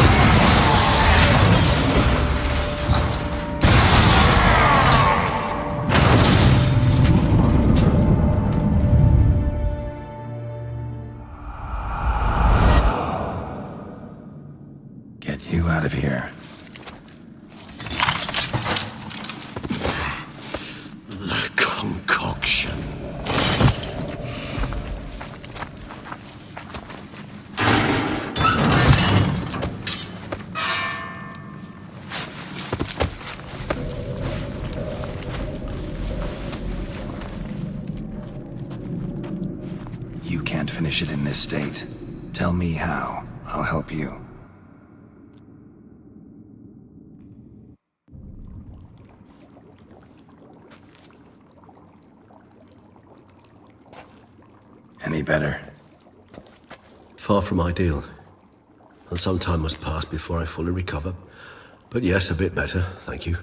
Get you out of here. The concoction. You can't finish it in this state. Tell me how. I'll help you. Any better? Far from ideal. And some time must pass before I fully recover. But yes, a bit better, thank you.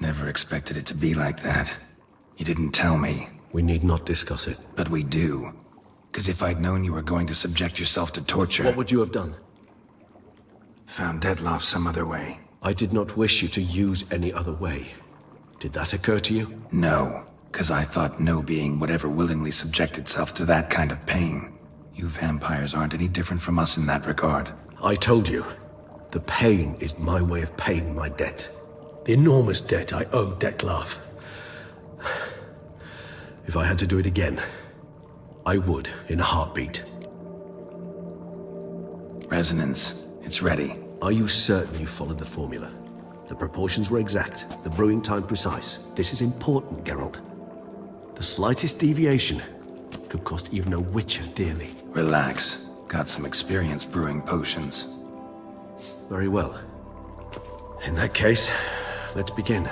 Never expected it to be like that. You didn't tell me. We need not discuss it. But we do. Because if I'd known you were going to subject yourself to torture... What would you have done? Found Detloff some other way. I did not wish you to use any other way. Did that occur to you? No, because I thought no being would ever willingly subject itself to that kind of pain. You vampires aren't any different from us in that regard. I told you, the pain is my way of paying my debt. The enormous debt I owe Detlaff. If I had to do it again, I would in a heartbeat. Resonance, it's ready. Are you certain you followed the formula? The proportions were exact, the brewing time precise. This is important, Geralt. The slightest deviation could cost even a witcher dearly. Relax. Got some experience brewing potions. Very well. In that case, let's begin.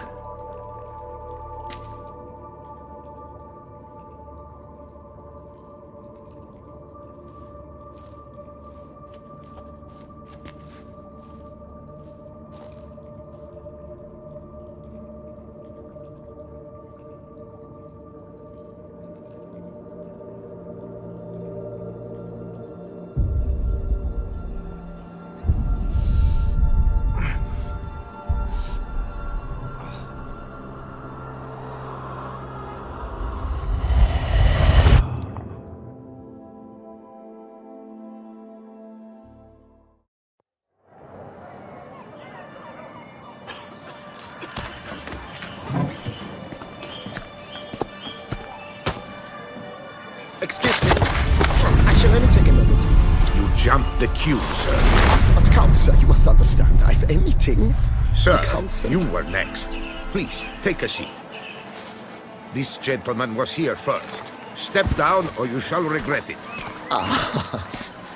Excuse me. Actually, only take a moment. You jumped the queue, sir. But Count, sir, you must understand. I've a meeting. Sir, Count, sir. you were next. Please, take a seat. This gentleman was here first. Step down or you shall regret it.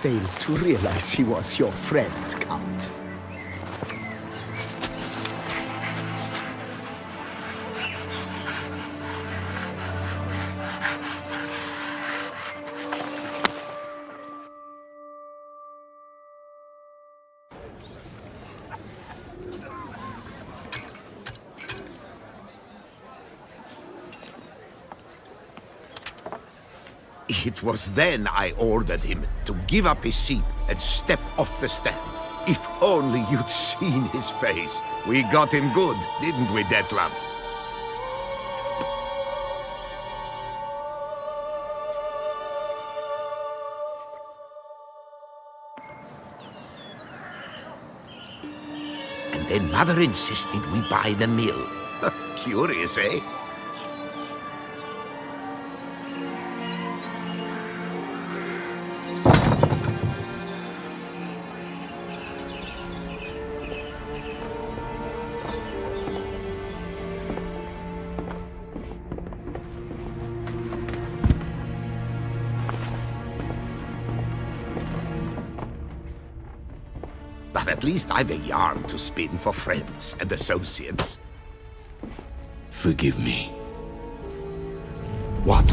Fails to realize he was your friend, Count. It was then I ordered him to give up his seat and step off the stand. If only you'd seen his face. We got him good, didn't we, Detlef? And then Mother insisted we buy the mill. Curious, eh? But at least I've a yarn to spin for friends and associates. Forgive me. What?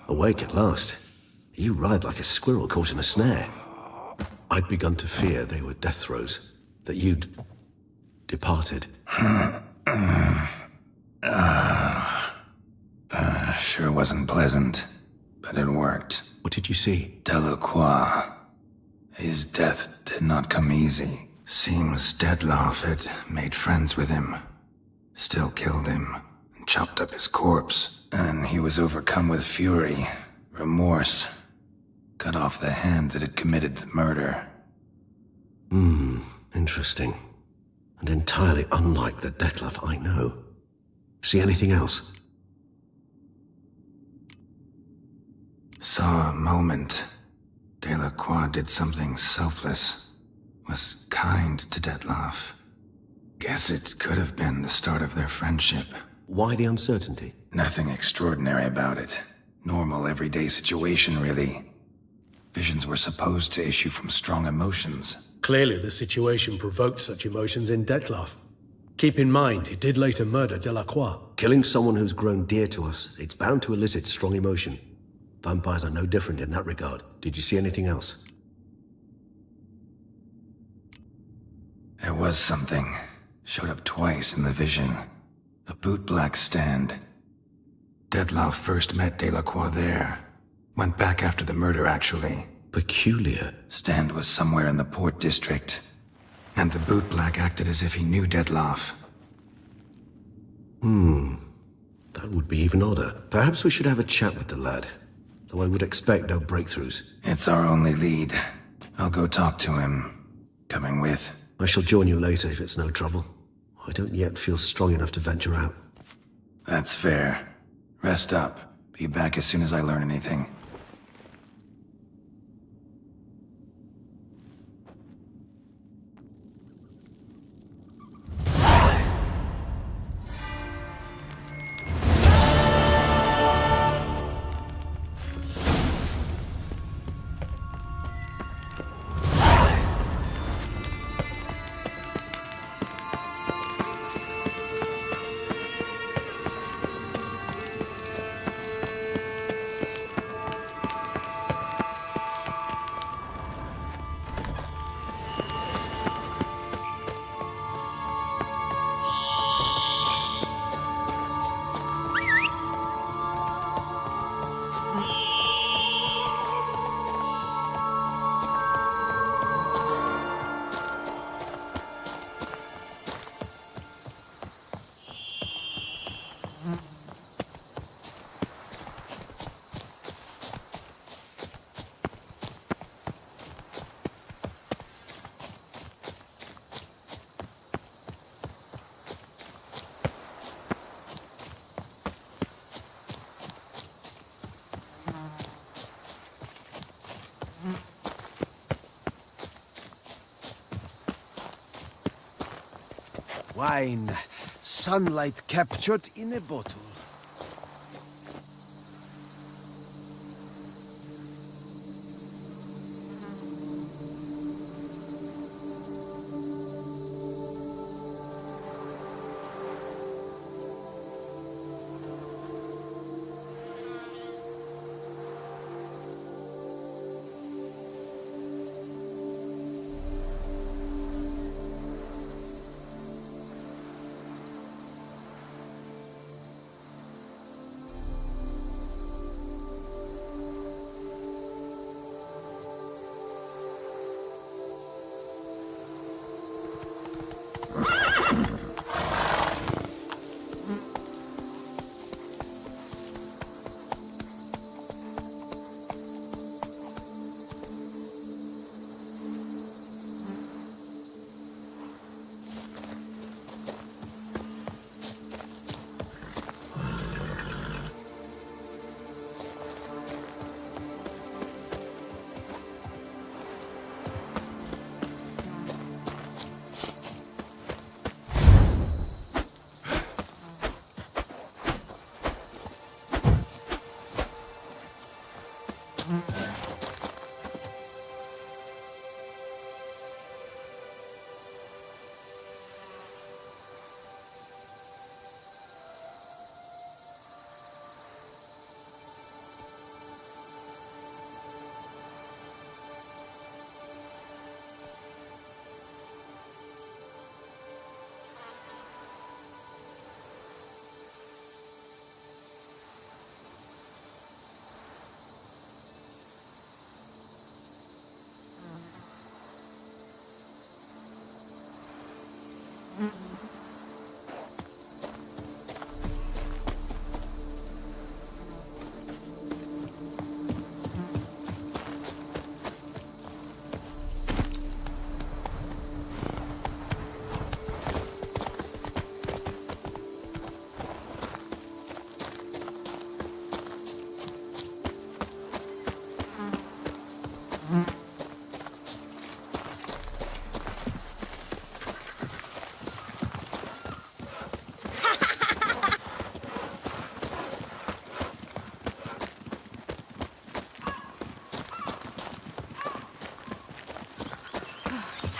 Awake at last. You ride like a squirrel caught in a snare. I'd begun to fear they were death throes, that you'd departed. Sure wasn't pleasant, but it worked. What did you see? Delacroix. His death did not come easy. Seems Detlef had made friends with him. Still killed him, and chopped up his corpse. And he was overcome with fury, remorse. Cut off the hand that had committed the murder. Interesting. And entirely unlike the Detlef I know. See anything else? Saw a moment. Delacroix did something selfless. Was kind to Detlef. Guess it could have been the start of their friendship. Why the uncertainty? Nothing extraordinary about it. Normal, everyday situation, really. Visions were supposed to issue from strong emotions. Clearly, the situation provoked such emotions in Detlef. Keep in mind, he did later murder Delacroix. Killing someone who's grown dear to us, it's bound to elicit strong emotion. Vampires are no different in that regard. Did you see anything else? There was something. Showed up twice in the vision. A bootblack stand. Detlef first met Delacroix there. Went back after the murder, actually. Peculiar. Stand was somewhere in the Port District. And the bootblack acted as if he knew Detlef. That would be even odder. Perhaps we should have a chat with the lad. Though I would expect no breakthroughs. It's our only lead. I'll go talk to him. Coming with? I shall join you later if it's no trouble. I don't yet feel strong enough to venture out. That's fair. Rest up. Be back as soon as I learn anything. wine. Sunlight captured in a bottle.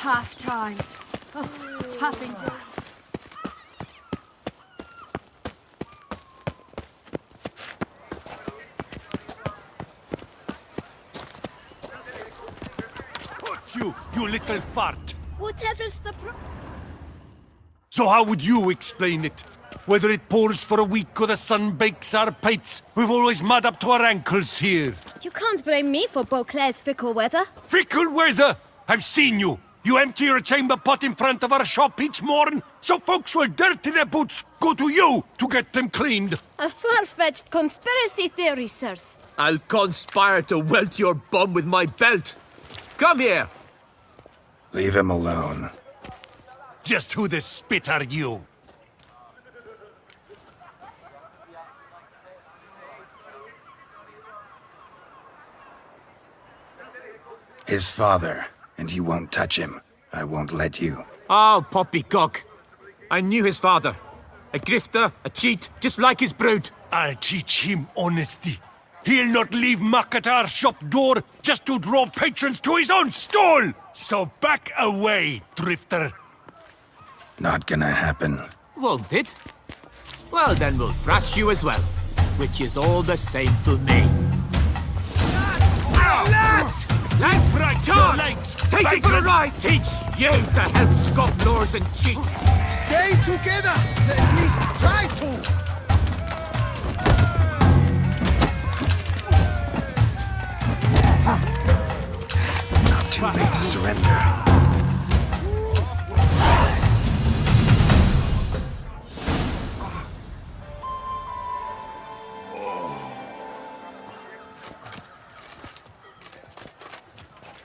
Tough times. Oh, toughing. You little fart. Whatever's the So how would you explain it? Whether it pours for a week or the sun bakes our pates, we've always mud up to our ankles here. You can't blame me for Beauclair's fickle weather. Fickle weather! I've seen you. You empty your chamber pot in front of our shop each morn, so folks will dirty their boots go to you to get them cleaned. A far-fetched conspiracy theory, sirs. I'll conspire to welt your bum with my belt. Come here. Leave him alone. Just who the spit are you? His father, and you won't touch him. I won't let you. Oh, poppycock. I knew his father. A grifter, a cheat, just like his brood. I'll teach him honesty. He'll not leave muck at our shop door just to draw patrons to his own stall! So back away, drifter. Not gonna happen. Won't it? Well, then we'll thrash you as well. Which is all the same to me. Lads! Lads, Right, charge! legs! Take it for a ride! Teach you to help scofflaws and cheats! Stay together! At least try to! Not too late to surrender.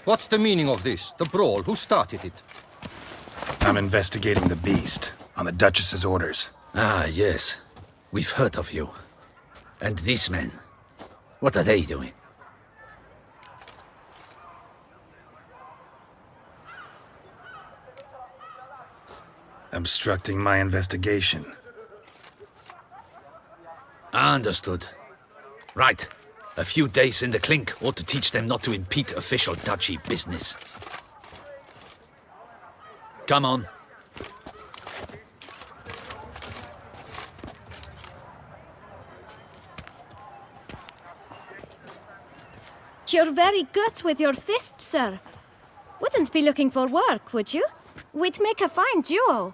What's the meaning of this? The brawl? Who started it? I'm investigating the beast, on the Duchess's orders. Ah, yes. We've heard of you. And these men, what are they doing? Obstructing my investigation. Understood. Right. A few days in the clink ought to teach them not to impede official duchy business. Come on. You're very good with your fists, sir. Wouldn't be looking for work, would you? We'd make a fine duo.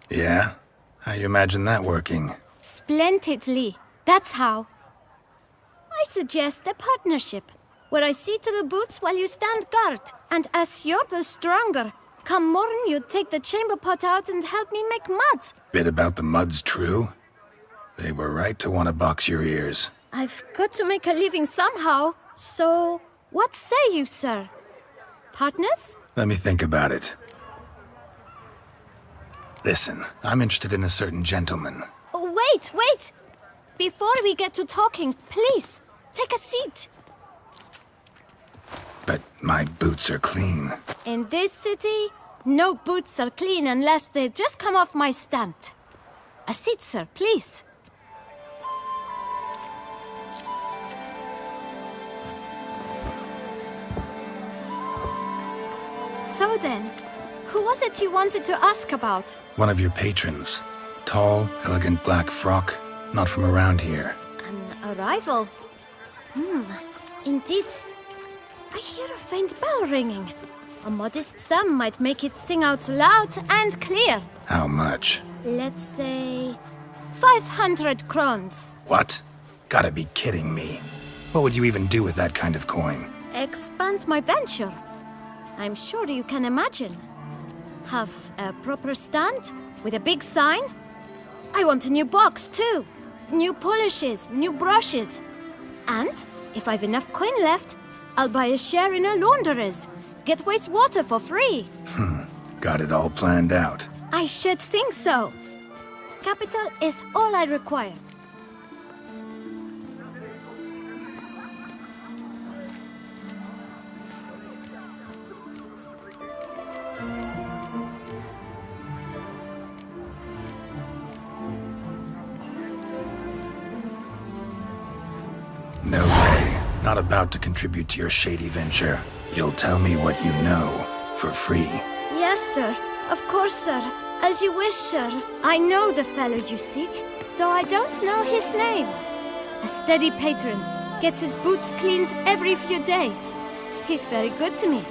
Yeah? How you imagine that working? Splendidly. That's how. I suggest a partnership, where I see to the boots while you stand guard. And as you're the stronger, come morn you take the chamber pot out and help me make mud. Bit about the mud's true? They were right to want to box your ears. I've got to make a living somehow, so what say you, sir? Partners? Let me think about it. Listen, I'm interested in a certain gentleman. Oh, wait! Before we get to talking, please, take a seat. But my boots are clean. In this city, no boots are clean unless they just come off my stand. A seat, sir, please. So then, who was it you wanted to ask about? One of your patrons. Tall, elegant black frock. Not from around here. An arrival? Indeed. I hear a faint bell ringing. A modest sum might make it sing out loud and clear. How much? Let's say 500 crowns. What? Gotta be kidding me. What would you even do with that kind of coin? Expand my venture. I'm sure you can imagine. Have a proper stand with a big sign. I want a new box too. New polishes, new brushes. And if I've enough coin left, I'll buy a share in a launderer's. Get wastewater for free. Got it all planned out. I should think so. Capital is all I require. No way. Not about to contribute to your shady venture. You'll tell me what you know, for free. Yes, sir. Of course, sir. As you wish, sir. I know the fellow you seek, though I don't know his name. A steady patron. Gets his boots cleaned every few days. He's very good to me.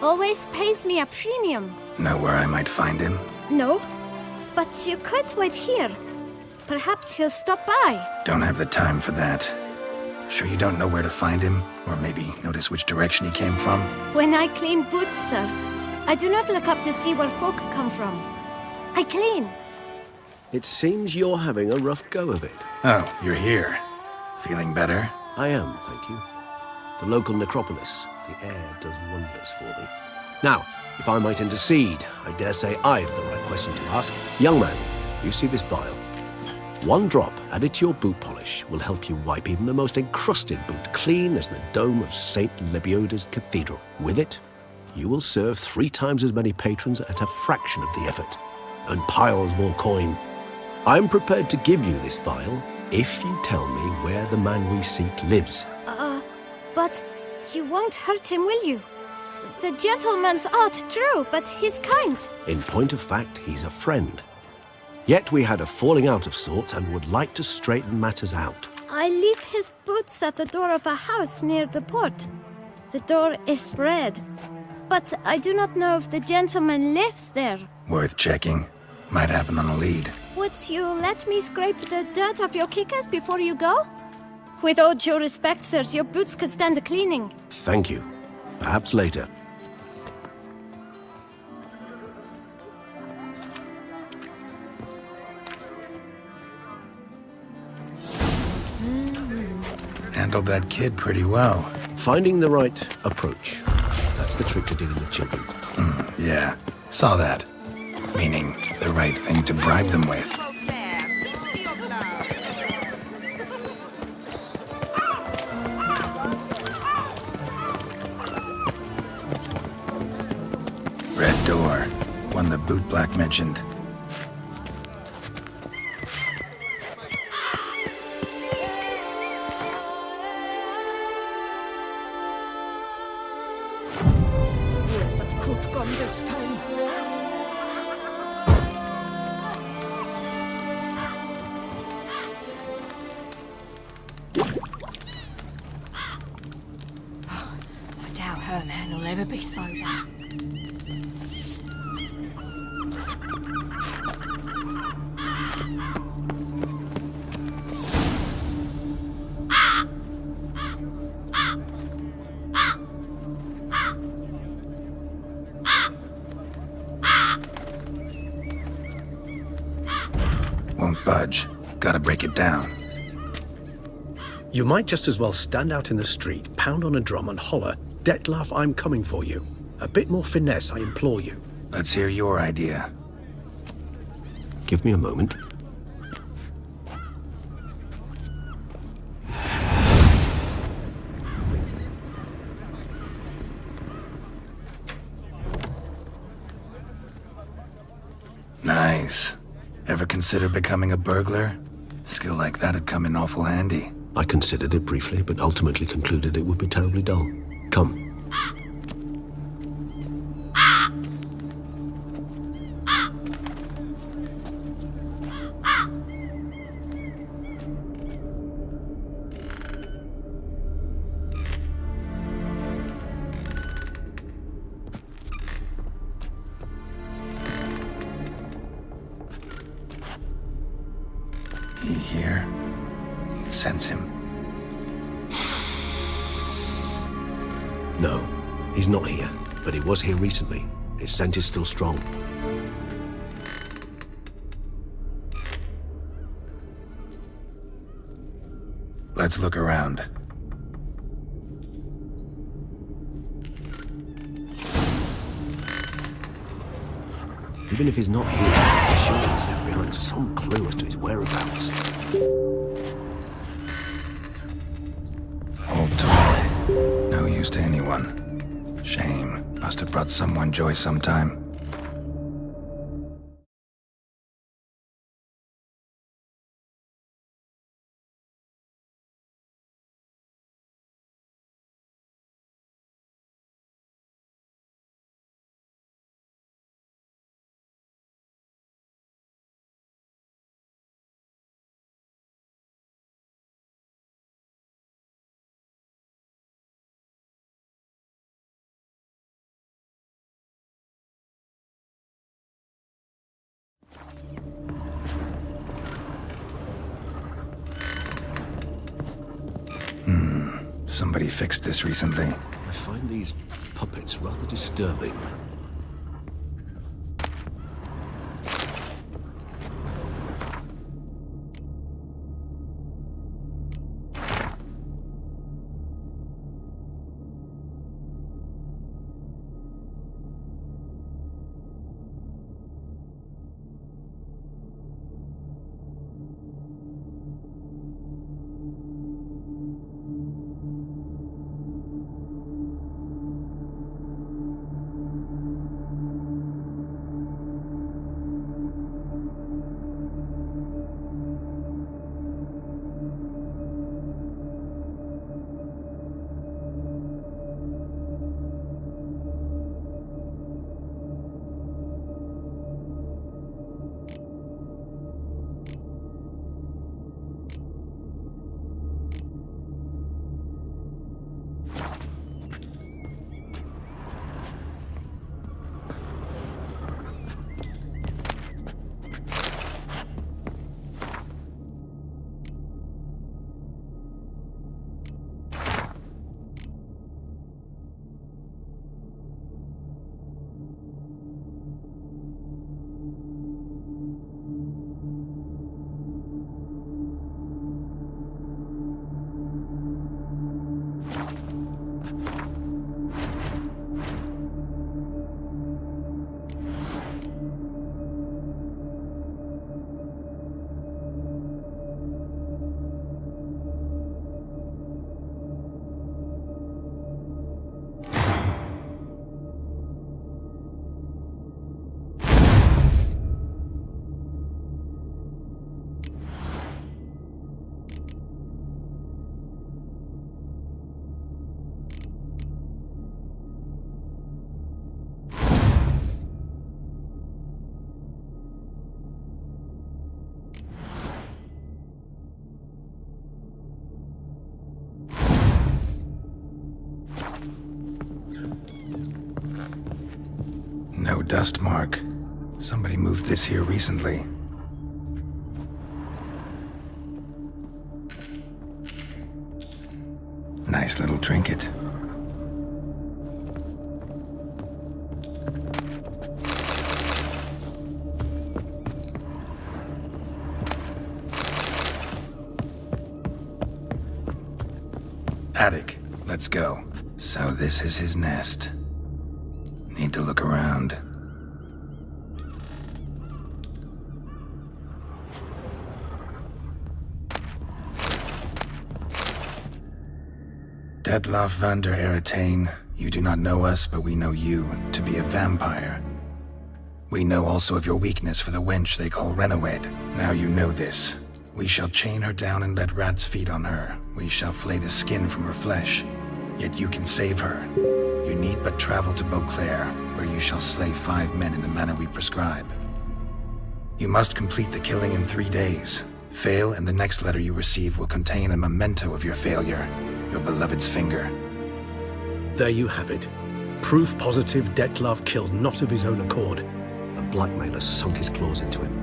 Always pays me a premium. Know where I might find him? No, but you could wait here. Perhaps he'll stop by. Don't have the time for that. Sure you don't know where to find him? Or maybe notice which direction he came from? When I clean boots, sir, I do not look up to see where folk come from. I clean. It seems you're having a rough go of it. Oh, you're here. Feeling better? I am, thank you. The local necropolis. The air does wonders for me. Now, if I might intercede, I dare say I have the right question to ask. Young man, you see this vial? One drop added to your boot polish will help you wipe even the most encrusted boot clean as the dome of St. Lebioda's Cathedral. With it, you will serve 3 times as many patrons at a fraction of the effort. Earn piles more coin. I'm prepared to give you this vial if you tell me where the man we seek lives. But you won't hurt him, will you? The gentleman's art, true, but he's kind. In point of fact, he's a friend. Yet we had a falling out of sorts and would like to straighten matters out. I leave his boots at the door of a house near the port. The door is red, but I do not know if the gentleman lives there. Worth checking. Might happen on a lead. Would you let me scrape the dirt off your kickers before you go? With all due respect, sirs, your boots could stand a cleaning. Thank you. Perhaps later. Handled that kid pretty well. Finding the right approach. That's the trick to dealing with children. Yeah, saw that. Meaning, the right thing to bribe them with. door. One the bootblack mentioned. Where's that coot gone this time? I doubt her man will ever be sober. Won't budge. Gotta break it down. You might just as well stand out in the street, pound on a drum and holler, "Dettlaff, I'm coming for you." A bit more finesse, I implore you. Let's hear your idea. Give me a moment. Nice. Ever consider becoming a burglar? Skill like that'd come in awful handy. I considered it briefly, but ultimately concluded it would be terribly dull. Come. He here? Sense him. No, he's not here, but he was here recently. His scent is still strong. Let's look around. Even if he's not here, surely he's left behind some clue as to his whereabouts. Old toy. No use to anyone. Shame. Must have brought someone joy sometime. Somebody fixed this recently. I find these puppets rather disturbing. No dust mark. Somebody moved this here recently. Nice little trinket. Attic, let's go. So this is his nest. Need to look around. Detloff van der Eretain, you do not know us, but we know you to be a vampire. We know also of your weakness for the wench they call Renawed. Now you know this. We shall chain her down and let rats feed on her. We shall flay the skin from her flesh. Yet you can save her. You need but travel to Beauclair, where you shall slay 5 men in the manner we prescribe. You must complete the killing in 3 days. Fail, and the next letter you receive will contain a memento of your failure. Your beloved's finger. There you have it. Proof positive Detlav killed not of his own accord. A blackmailer sunk his claws into him.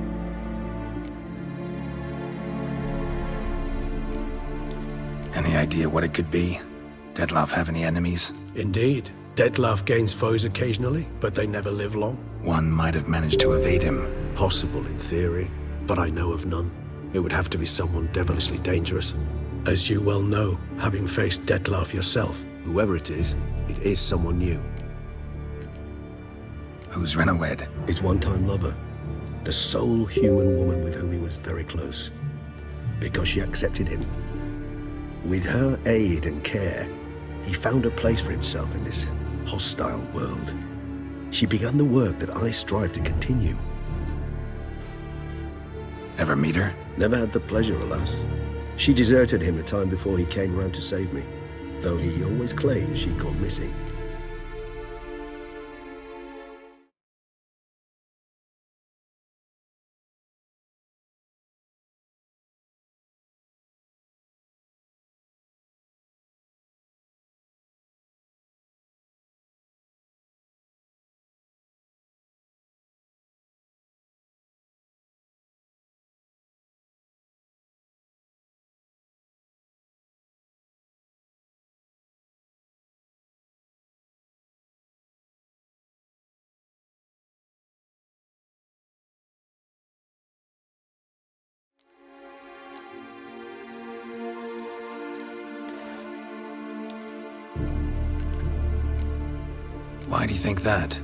Any idea what it could be? Detlav have any enemies? Indeed. Detlav gains foes occasionally, but they never live long. One might have managed to evade him. Possible in theory, but I know of none. It would have to be someone devilishly dangerous. As you well know, having faced Detlav yourself. Whoever it is someone new. Who's Renawed? His one-time lover. The sole human woman with whom he was very close. Because she accepted him. With her aid and care, he found a place for himself in this hostile world. She began the work that I strive to continue. Ever meet her? Never had the pleasure, alas. She deserted him a time before he came round to save me, though he always claimed she'd gone missing. Why do you think that?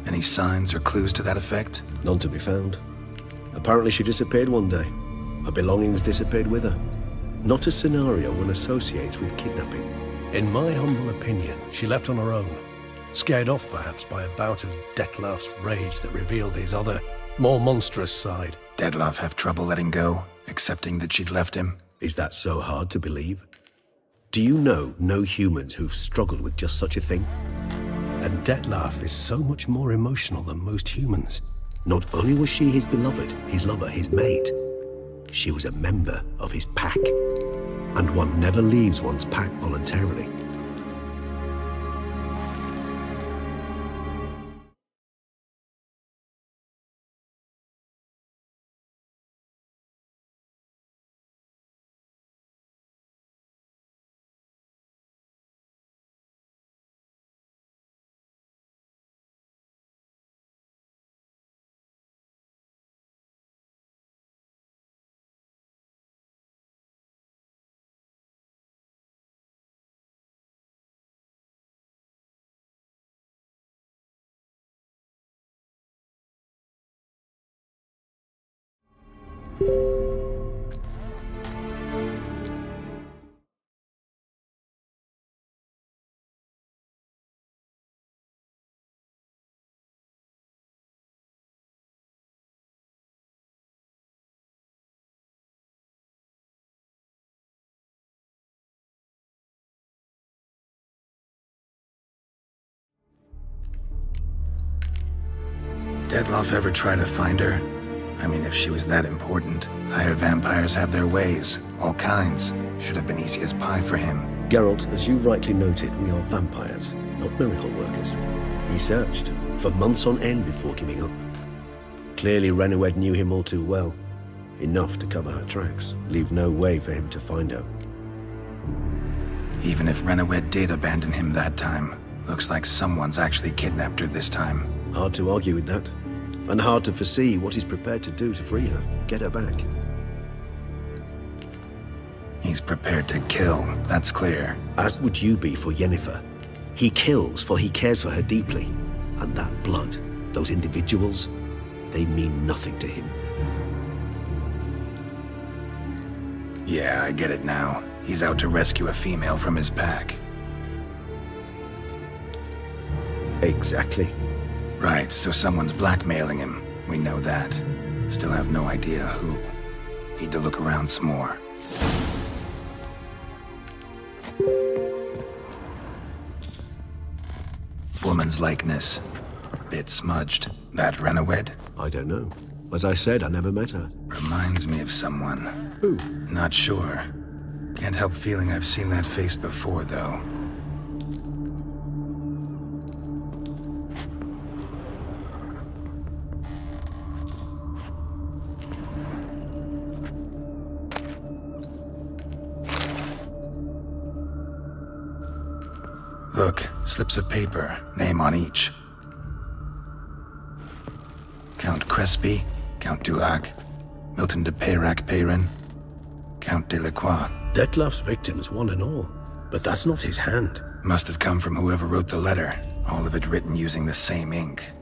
Any signs or clues to that effect? None to be found. Apparently she disappeared one day. Her belongings disappeared with her. Not a scenario one associates with kidnapping. In my humble opinion, she left on her own. Scared off perhaps by a bout of Detlav's rage that revealed his other, more monstrous side. Detlav have trouble letting go, accepting that she'd left him? Is that so hard to believe? Do you know no humans who've struggled with just such a thing? And Detlav is so much more emotional than most humans. Not only was she his beloved, his lover, his mate, she was a member of his pack. And one never leaves one's pack voluntarily. Detlav ever try to find her? I mean, if she was that important. Higher vampires have their ways, all kinds. Should have been easy as pie for him. Geralt, as you rightly noted, we are vampires. not miracle workers. He searched for months on end before giving up. Clearly, Renoued knew him all too well. Enough to cover her tracks, leave no way for him to find her. Even if Renoued did abandon him that time, looks like someone's actually kidnapped her this time. Hard to argue with that. And hard to foresee what he's prepared to do to free her, get her back. He's prepared to kill, that's clear. As would you be for Yennefer. He kills for he cares for her deeply. And that blood, those individuals, they mean nothing to him. Yeah, I get it now. He's out to rescue a female from his pack. Exactly. Right, so someone's blackmailing him. We know that. Still have no idea who. Need to look around some more. Woman's likeness. Bit smudged. That Renoued? I don't know. As I said, I never met her. Reminds me of someone. Who? Not sure. Can't help feeling I've seen that face before, though. Look, slips of paper, name on each. Count Crespi, Count Dulac, Milton de Peyrac-Peyrin, Count Delacroix. Detlef's victims, one and all. But that's not his hand. Must have come from whoever wrote the letter, all of it written using the same ink.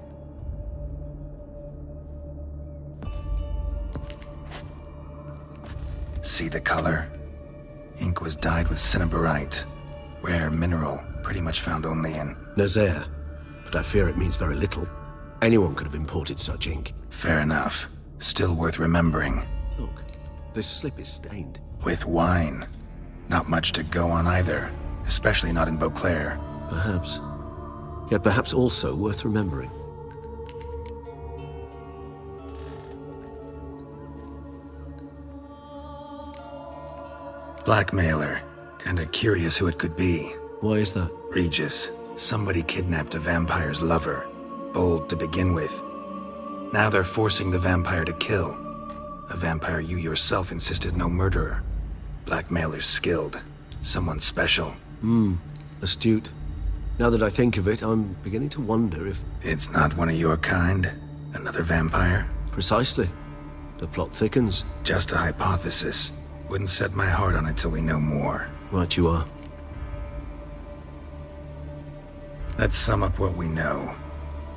See the color? Ink was dyed with cinnabarite, rare mineral, pretty much found only in Nazaire, but I fear it means very little. Anyone could have imported such ink. Fair enough. Still worth remembering. Look, this slip is stained. With wine. Not much to go on either, especially not in Beauclair. Perhaps. Yet perhaps also worth remembering. Blackmailer. Kinda curious who it could be. Why is that? Regis. Somebody kidnapped a vampire's lover. Bold to begin with. Now they're forcing the vampire to kill. A vampire you yourself insisted no murderer. Blackmailer's skilled. Someone special. Astute. Now that I think of it, I'm beginning to wonder if... It's not one of your kind? Another vampire? Precisely. The plot thickens. Just a hypothesis. Wouldn't set my heart on it till we know more. Right you are. Let's sum up what we know.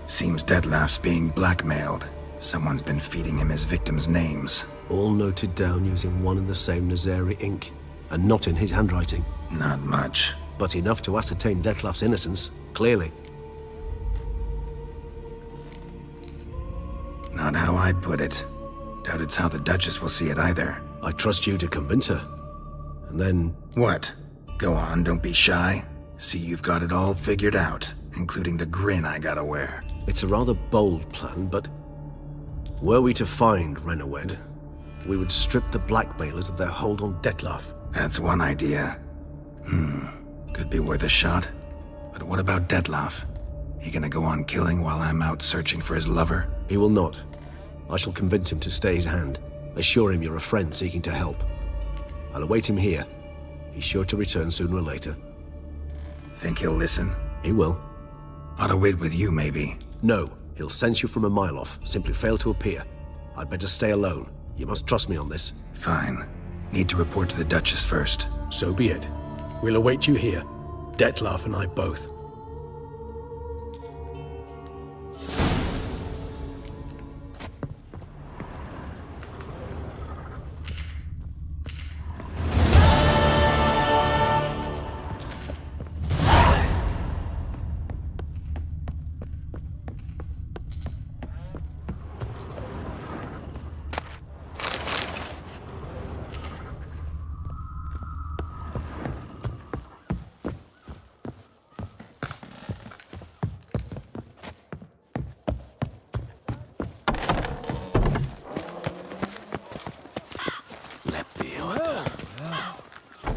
Seems Detlef's being blackmailed. Someone's been feeding him his victims' names. All noted down using one and the same Nazari ink, and not in his handwriting. Not much. But enough to ascertain Detlef's innocence, clearly. Not how I'd put it. Doubt it's how the Duchess will see it either. I trust you to convince her. And then... What? Go on, don't be shy. See you've got it all figured out, including the grin I gotta wear. It's a rather bold plan, but... Were we to find Renoued, we would strip the blackmailers of their hold on Detlef. That's one idea. Could be worth a shot. But what about Detlef? He gonna go on killing while I'm out searching for his lover? He will not. I shall convince him to stay his hand. Assure him you're a friend seeking to help. I'll await him here. He's sure to return sooner or later. Think he'll listen? He will. Ought to wait with you, maybe. No, he'll sense you from a mile off. Simply fail to appear. I'd better stay alone. You must trust me on this. Fine. Need to report to the Duchess first. So be it. We'll await you here. Detlef and I both.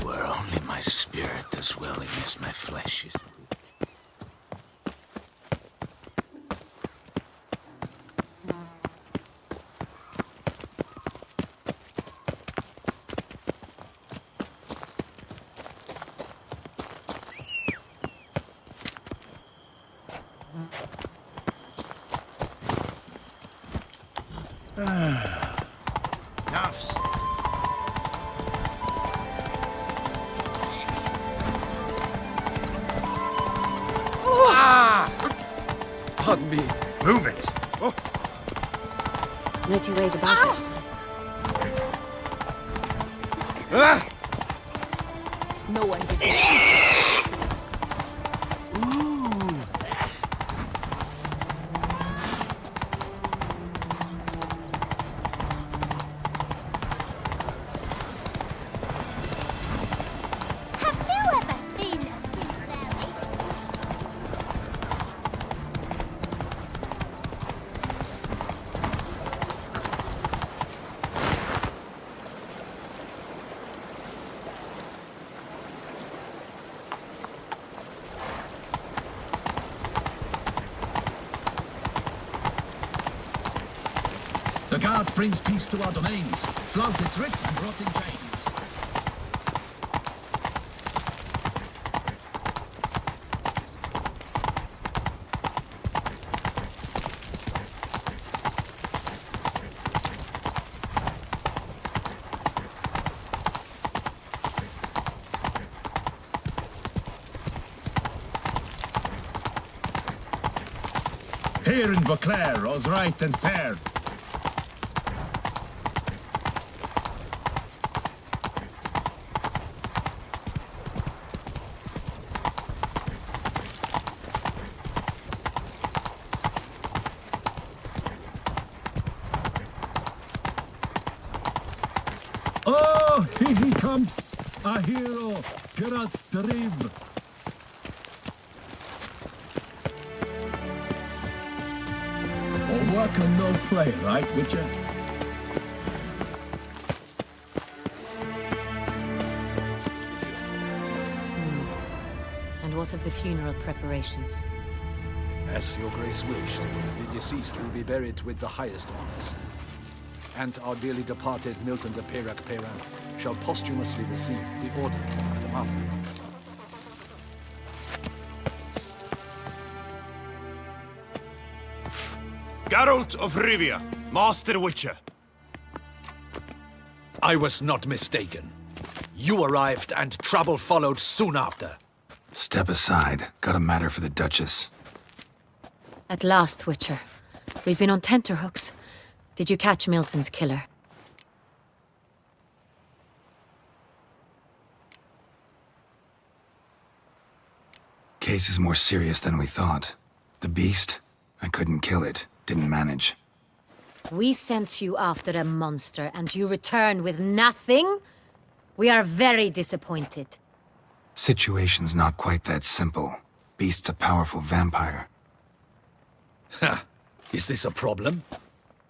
Were only my spirit as willing as my flesh is. Nafs. Pardon me. Move it! No two ways about it. No one gives it. Have you ever been a Blueberry? The guard brings peace to our domains. Flout its writ and rot in chains. Here in Beauclair, all's right and fair. Oh, here he comes, a hero, Geralt's Driv. All work and no play, right, Witcher? And what of the funeral preparations? As your grace wished, the deceased will be buried with the highest honors. And our dearly departed Milton de Peyrac Peyran shall posthumously receive the Order of Matamata. Geralt of Rivia, Master Witcher. I was not mistaken. You arrived and trouble followed soon after. Step aside. Got a matter for the Duchess. At last, Witcher. We've been on tenterhooks. Did you catch Milton's killer? Case is more serious than we thought. The beast? I couldn't kill it. Didn't manage. We sent you after a monster, and you return with nothing? We are very disappointed. Situation's not quite that simple. Beast's a powerful vampire. Ha! Is this a problem?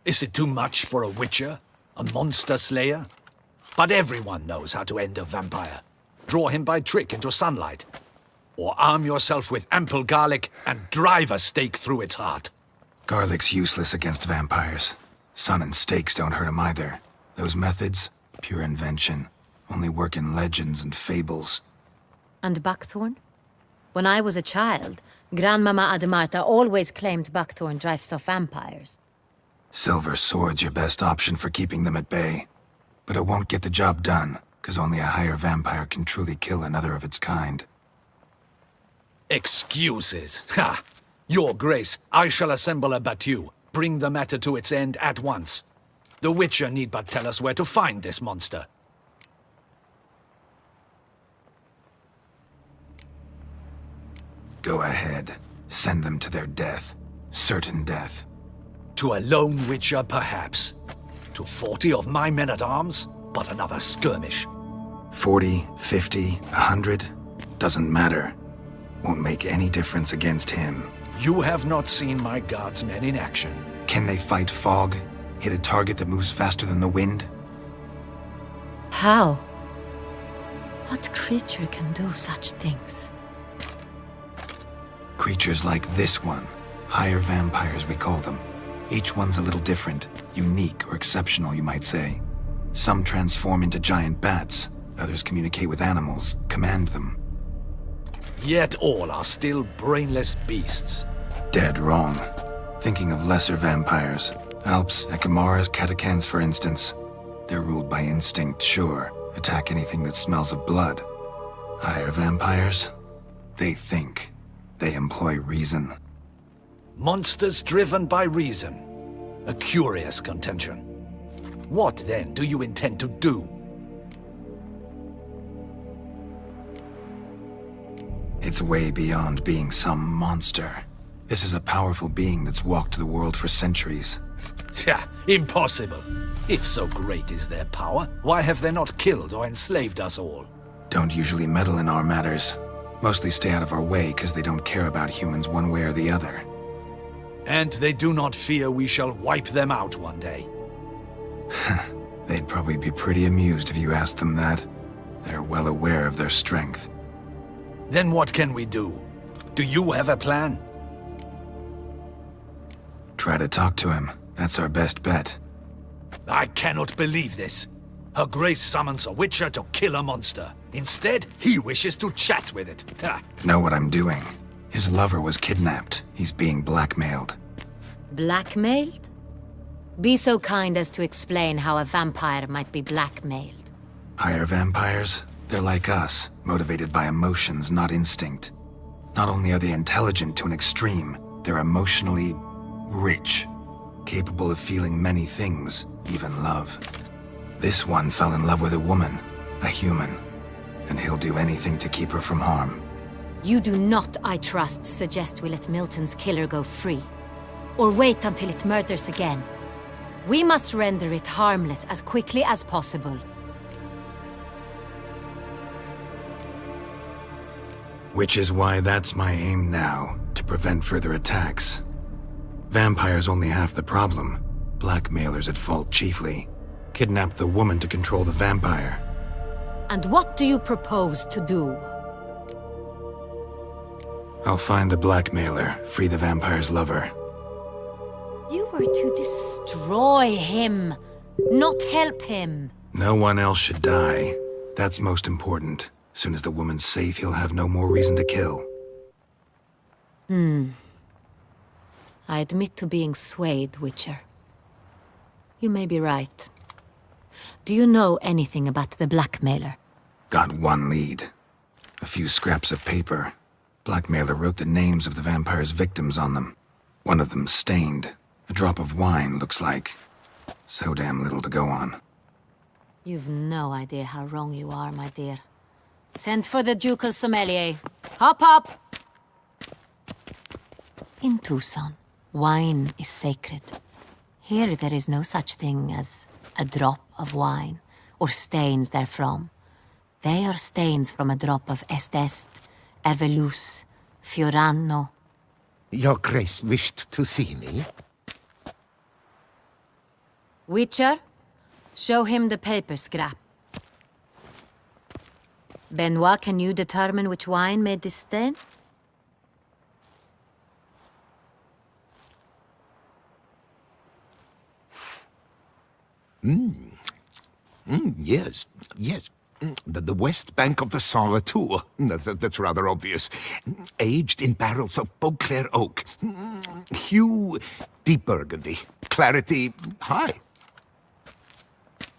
Is it too much for a witcher? A monster slayer? But everyone knows how to end a vampire. Draw him by trick into sunlight. Or arm yourself with ample garlic and drive a stake through its heart. Garlic's useless against vampires. Sun and stakes don't hurt him either. Those methods, pure invention. Only work in legends and fables. And Buckthorn? When I was a child, Grandmama Ademarta always claimed Buckthorn drives off vampires. Silver sword's your best option for keeping them at bay. But it won't get the job done, because only a higher vampire can truly kill another of its kind. Excuses. Ha! Your Grace, I shall assemble a battue. Bring the matter to its end at once. The Witcher need but tell us where to find this monster. Go ahead. Send them to their death. Certain death. To a lone Witcher, perhaps. To 40 of my men-at-arms, but another skirmish. 40, 50, 100? Doesn't matter. Won't make any difference against him. You have not seen my guardsmen in action. Can they fight fog? Hit a target that moves faster than the wind? How? What creature can do such things? Creatures like this one. Higher vampires, we call them. Each one's a little different. Unique or exceptional, you might say. Some transform into giant bats. Others communicate with animals, command them. Yet all are still brainless beasts. Dead wrong. Thinking of lesser vampires. Alps, Ekamaras, Catacans, for instance. They're ruled by instinct, sure. Attack anything that smells of blood. Higher vampires? They think. They employ reason. Monsters driven by reason. A curious contention. What, then, do you intend to do? It's way beyond being some monster. This is a powerful being that's walked the world for centuries. Yeah, impossible. If so great is their power, why have they not killed or enslaved us all? Don't usually meddle in our matters. Mostly stay out of our way because they don't care about humans one way or the other. And they do not fear we shall wipe them out one day. They'd probably be pretty amused if you asked them that. They're well aware of their strength. Then what can we do? Do you have a plan? Try to talk to him. That's our best bet. I cannot believe this. Her Grace summons a witcher to kill a monster. Instead, he wishes to chat with it. Ha. Know what I'm doing. His lover was kidnapped. He's being blackmailed. Blackmailed? Be so kind as to explain how a vampire might be blackmailed. Higher vampires? They're like us, motivated by emotions, not instinct. Not only are they intelligent to an extreme, they're emotionally rich, capable of feeling many things, even love. This one fell in love with a woman, a human, and he'll do anything to keep her from harm. You do not, I trust, suggest we let Milton's killer go free. Or wait until it murders again. We must render it harmless as quickly as possible. Which is why that's my aim now, to prevent further attacks. Vampires only half the problem. Blackmailers at fault chiefly. Kidnapped the woman to control the vampire. And what do you propose to do? I'll find the blackmailer, free the vampire's lover. You were to destroy him, not help him. No one else should die. That's most important. Soon as the woman's safe, he'll have no more reason to kill. I admit to being swayed, Witcher. You may be right. Do you know anything about the blackmailer? Got one lead. A few scraps of paper. Blackmailer wrote the names of the vampire's victims on them. One of them stained. A drop of wine, looks like. So damn little to go on. You've no idea how wrong you are, my dear. Send for the ducal sommelier. Hop, hop! In Tucson, wine is sacred. Here there is no such thing as a drop of wine, or stains therefrom. They are stains from a drop of Est, Ervelus, Fiorano. Your Grace wished to see me? Witcher, show him the paper scrap. Benoit, can you determine which wine made this stain? Yes, yes. The west bank of the Saar too. That's rather obvious. Aged in barrels of Beauclair oak. Hue, deep burgundy. Clarity, high.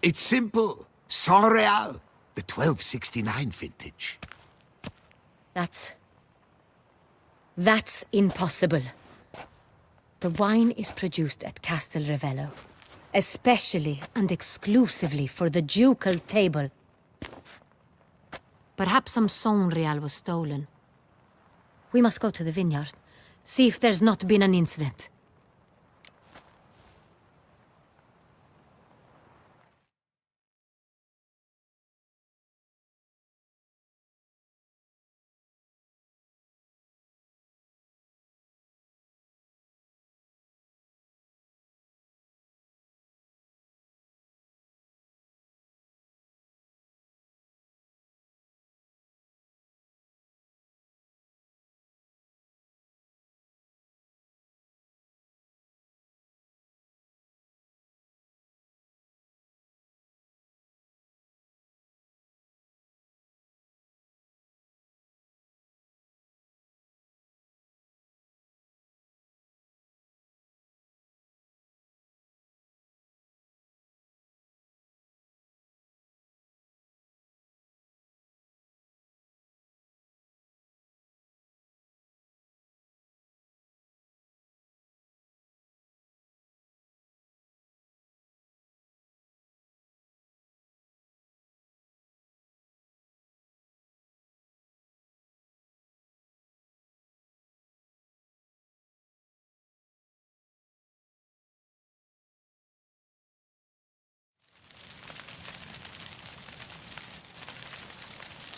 It's simple. Saint Real, the 1269 vintage. That's impossible. The wine is produced at Castel Ravello, especially and exclusively for the ducal table. Perhaps some Saint Real was stolen. We must go to the vineyard, see if there's not been an incident.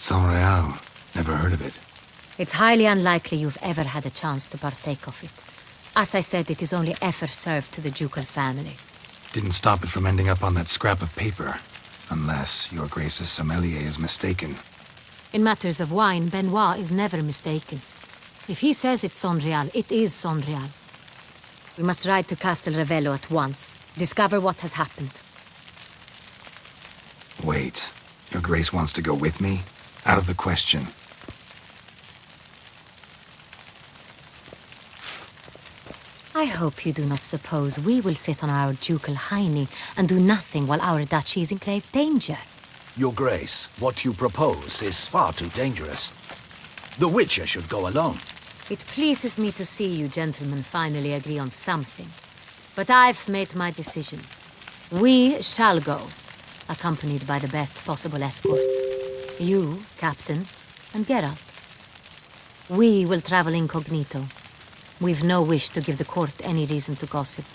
San Real. Never heard of it. It's highly unlikely you've ever had a chance to partake of it. As I said, it is only ever served to the ducal family. Didn't stop it from ending up on that scrap of paper. Unless your Grace's sommelier is mistaken. In matters of wine, Benoit is never mistaken. If he says it's Sonreal, it is Sonreal. We must ride to Castel Revello at once. Discover what has happened. Wait. Your Grace wants to go with me? Out of the question. I hope you do not suppose we will sit on our ducal hiney and do nothing while our duchy is in grave danger. Your Grace, what you propose is far too dangerous. The Witcher should go alone. It pleases me to see you gentlemen finally agree on something. But I've made my decision. We shall go, accompanied by the best possible escorts. You, Captain, and Geralt. We will travel incognito. We've no wish to give the court any reason to gossip.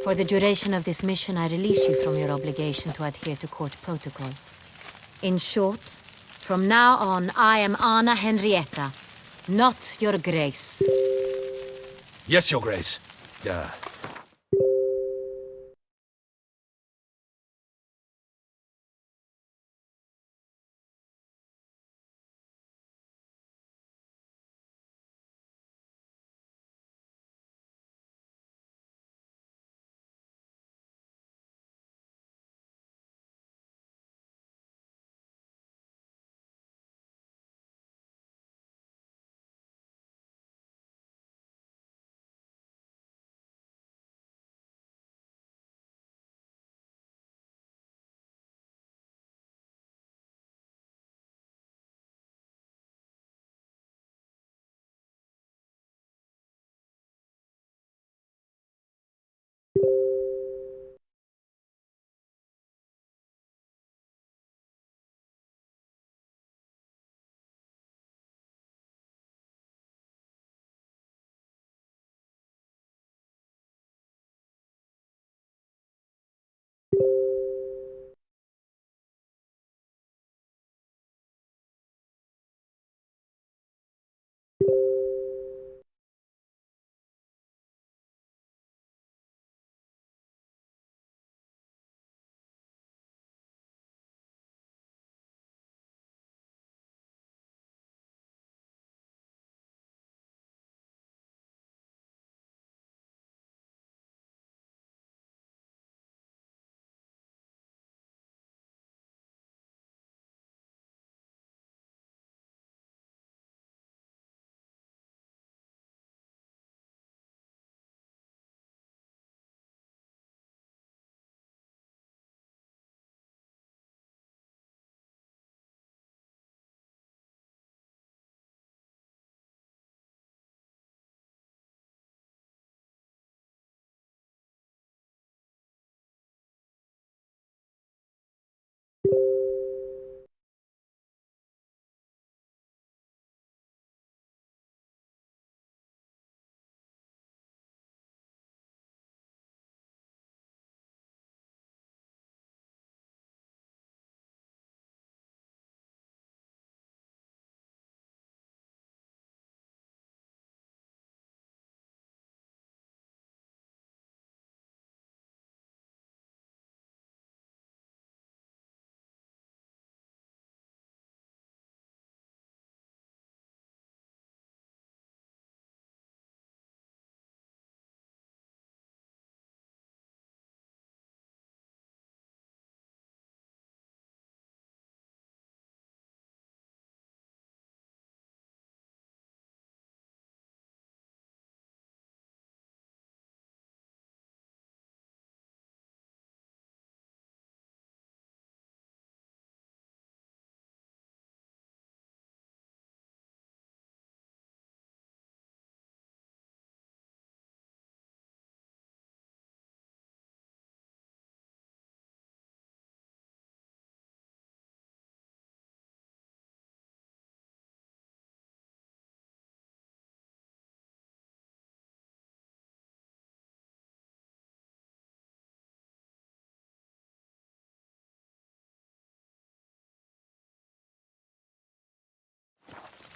For the duration of this mission, I release you from your obligation to adhere to court protocol. In short, from now on, I am Anna Henrietta, not your Grace. Yes, Your Grace.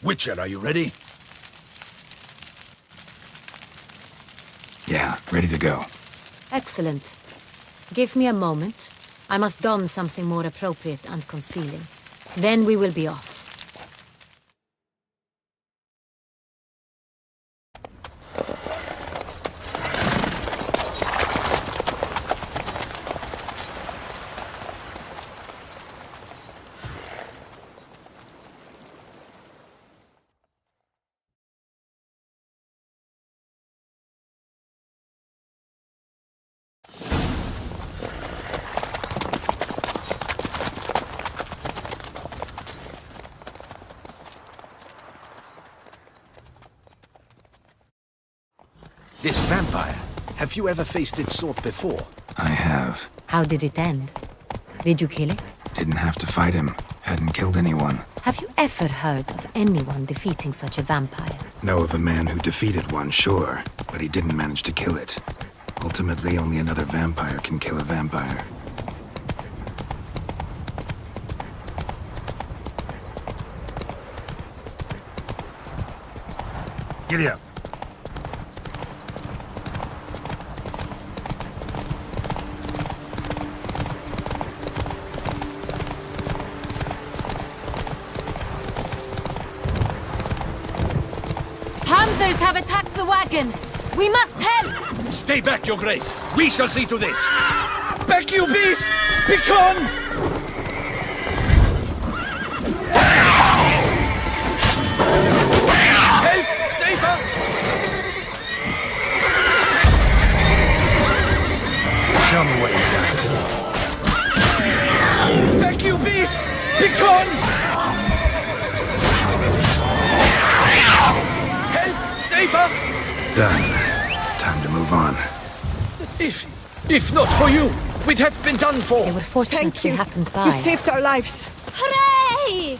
Witcher, are you ready? Yeah, ready to go. Excellent. Give me a moment. I must don something more appropriate and concealing. Then we will be off. This vampire, have you ever faced its sort before? I have. How did it end? Did you kill it? Didn't have to fight him. Hadn't killed anyone. Have you ever heard of anyone defeating such a vampire? Know of a man who defeated one, sure, but he didn't manage to kill it. Ultimately, only another vampire can kill a vampire. Giddy up. Panthers have attacked the wagon! We must help! Stay back, Your Grace. We shall see to this. Back, you beast! Begone! Help! Save us! Show me what you got. Back, you beast! Begone! Help! Save us! Done. Time to move on. If not for you, we'd have been done for. They were fortunately happened by. You saved our lives. Hooray!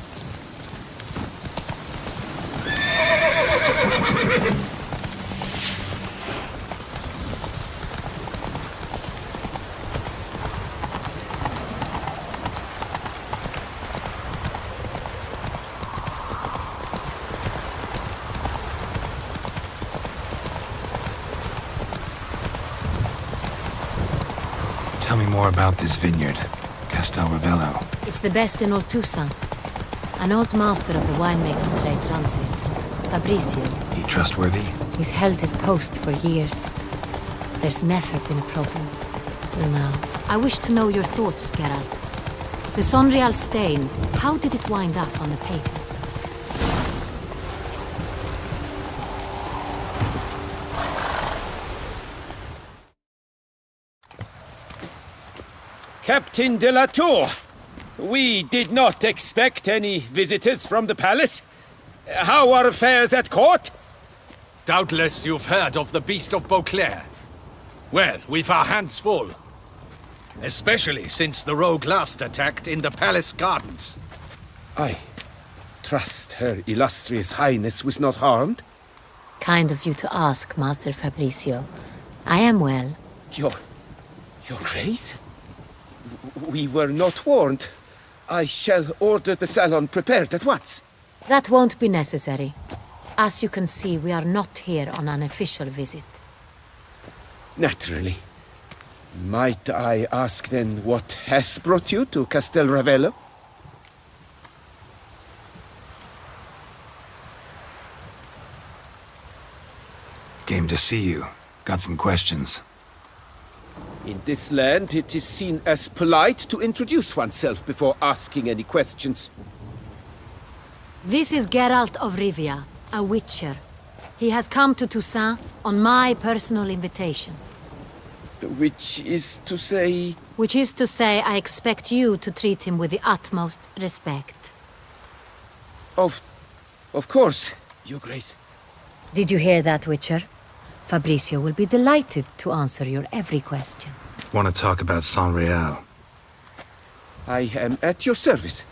Tell me more about this vineyard, Castel Ravello. It's the best in all Toussaint. An old master of the winemaking trade runs it. Fabricio. He trustworthy? He's held his post for years. There's never been a problem. Now, I wish to know your thoughts, Geralt. The Sonreal stain, how did it wind up on the paper? Captain de la Tour, we did not expect any visitors from the palace. How are affairs at court? Doubtless you've heard of the Beast of Beauclair. Well, we've our hands full. especially since the rogue last attacked in the palace gardens. I trust Her Illustrious Highness was not harmed. Kind of you to ask, Master Fabricio. I am well. Your Grace? We were not warned. I shall order the salon prepared at once. That won't be necessary. As you can see, we are not here on an official visit. Naturally. Might I ask then what has brought you to Castel Ravello? Came to see you. Got some questions. In this land, it is seen as polite to introduce oneself before asking any questions. This is Geralt of Rivia, a witcher. He has come to Toussaint on my personal invitation. Which is to say... Which is to say, I expect you to treat him with the utmost respect. Of course, Your Grace. Did you hear that, Witcher? Fabricio will be delighted to answer your every question. Want to talk about San Real? I am at your service.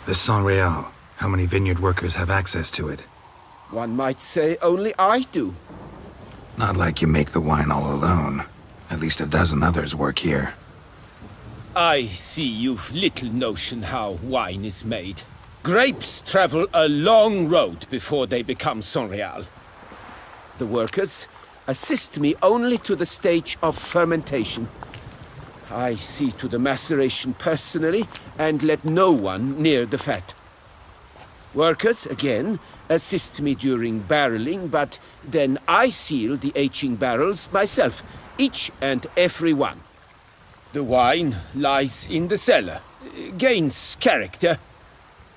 The San Real. How many vineyard workers have access to it? One might say only I do. Not like you make the wine all alone. At least a dozen others work here. I see you've little notion how wine is made. Grapes travel a long road before they become Sonreal. The workers assist me only to the stage of fermentation. I see to the maceration personally and let no one near the fat. Workers, again, assist me during barreling, but then I seal the aging barrels myself, each and every one. The wine lies in the cellar, gains character.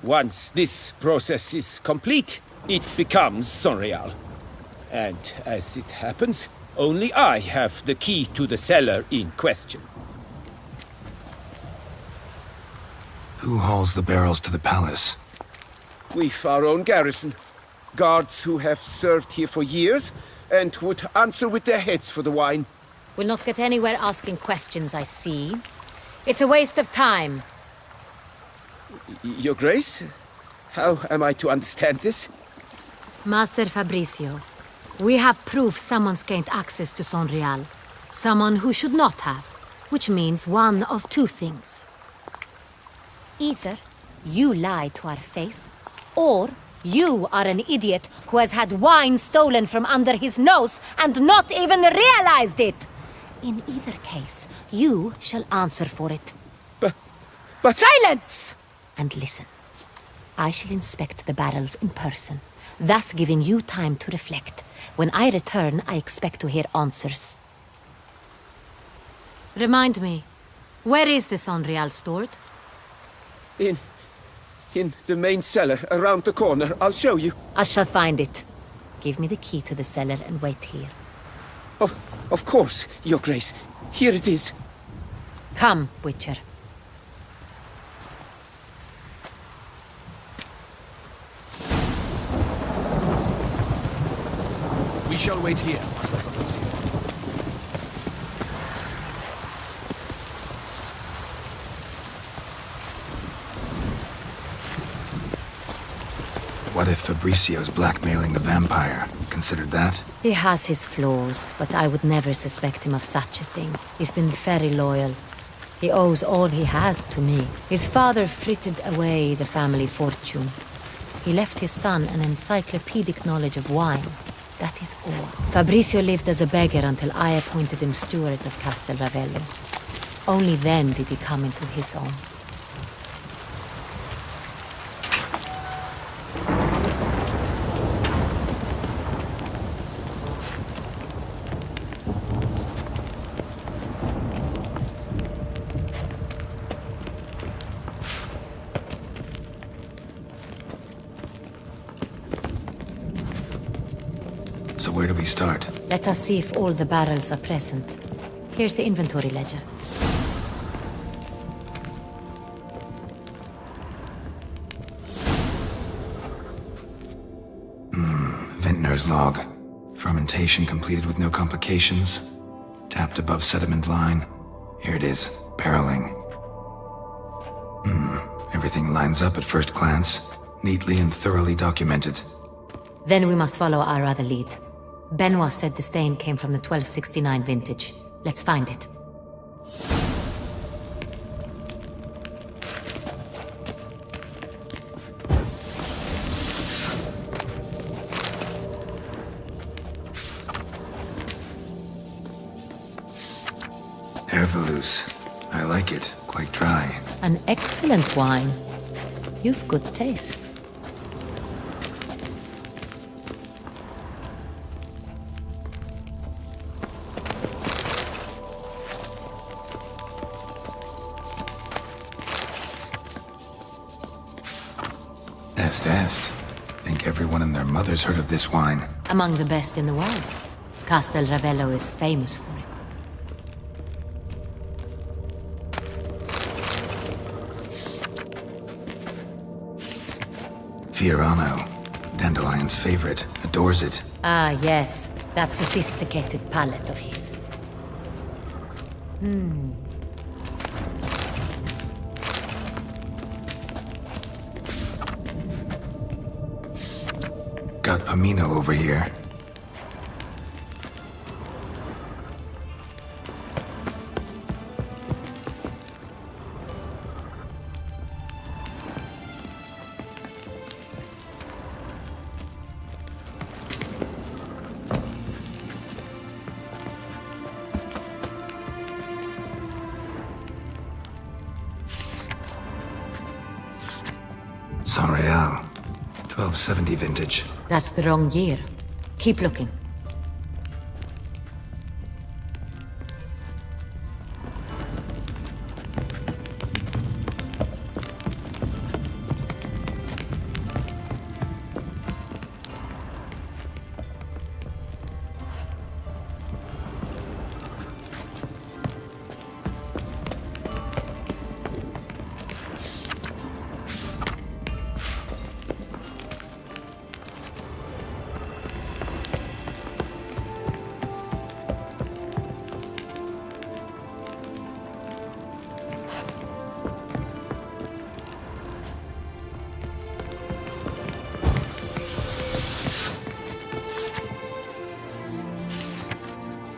Once this process is complete, it becomes Sonreal. And as it happens, only I have the key to the cellar in question. Who hauls the barrels to the palace? We've our own garrison. Guards who have served here for years and would answer with their heads for the wine. We'll not get anywhere asking questions, I see. It's a waste of time. Your Grace? How am I to understand this? Master Fabricio, we have proof someone's gained access to Sonreal. Someone who should not have, which means one of two things. Either you lie to our face, or you are an idiot who has had wine stolen from under his nose and not even realized it. In either case, you shall answer for it. But... Silence! And listen. I shall inspect the barrels in person, thus giving you time to reflect. When I return, I expect to hear answers. Remind me, where is the Sonreal stored? In the main cellar, around the corner. I'll show you. I shall find it. Give me the key to the cellar and wait here. Of course, Your Grace. Here it is. Come, Witcher. We shall wait here, Master Fabricio. What if Fabricio's blackmailing the vampire? Considered that? He has his flaws, but I would never suspect him of such a thing. He's been very loyal. He owes all he has to me. His father frittered away the family fortune. He left his son an encyclopedic knowledge of wine. That is all. Fabricio lived as a beggar until I appointed him steward of Castel Ravello. Only then did he come into his own. So where do we start? Let us see if all the barrels are present. Here's the inventory ledger. Vintner's log. Fermentation completed with no complications. capped above sediment line. Here it is, barreling. Everything lines up at first glance, neatly and thoroughly documented. Then we must follow our other lead. Benoit said the stain came from the 1269 vintage. Let's find it. Herveloos. I like it. Quite dry. An excellent wine. You've good taste. Est. Think everyone and their mother's heard of this wine. Among the best in the world. Castel Ravello is famous for it. Fiorano. Dandelion's favorite. Adores it. Ah, yes. That sophisticated palate of his. Got Pomino over here. Saint-Réal. 1270 vintage. That's the wrong year. Keep looking.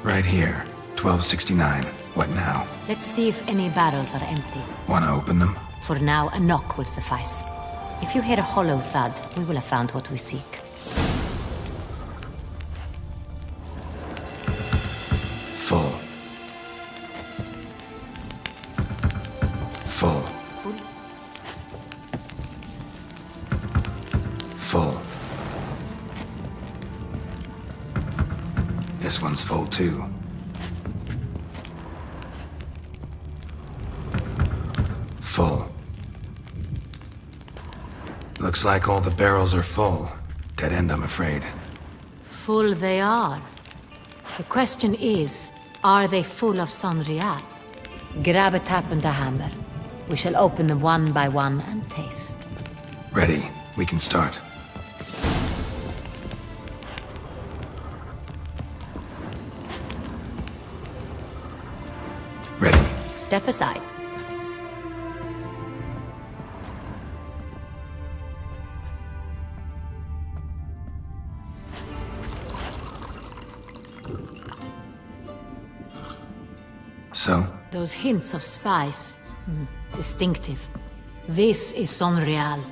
Right here. 1269. What now? Let's see if any barrels are empty. Wanna open them? For now, a knock will suffice. If you hear a hollow thud, we will have found what we seek. Full. Full. Full? Full. This one's full too. Full. Looks like all the barrels are full. Dead end, I'm afraid. Full they are. The question is, are they full of Saint-Réal? Grab a tap and a hammer. We shall open them one by one and taste. Ready. We can start. Ready. Step aside. So? Those hints of spice. Distinctive. This is Saint-Réal.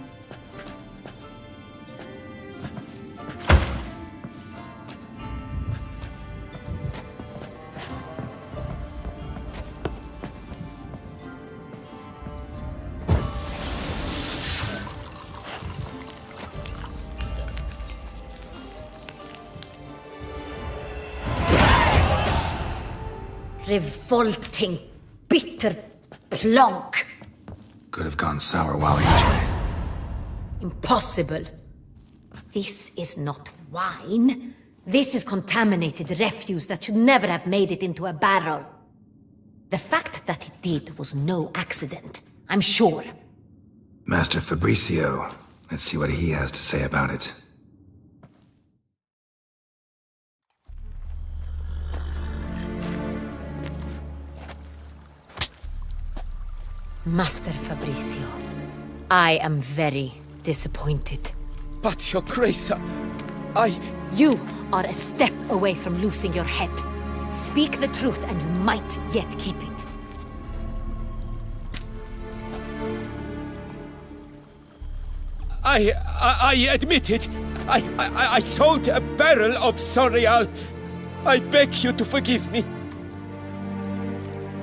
Revolting, bitter plonk. Could have gone sour while aging. Impossible. This is not wine. This is contaminated refuse that should never have made it into a barrel. The fact that it did was no accident, I'm sure. Master Fabricio. Let's see what he has to say about it. Master Fabrizio, I am very disappointed. But, Your Grace, You are a step away from losing your head. Speak the truth and you might yet keep it. I admit it. I sold a barrel of Sonreal. I beg you to forgive me.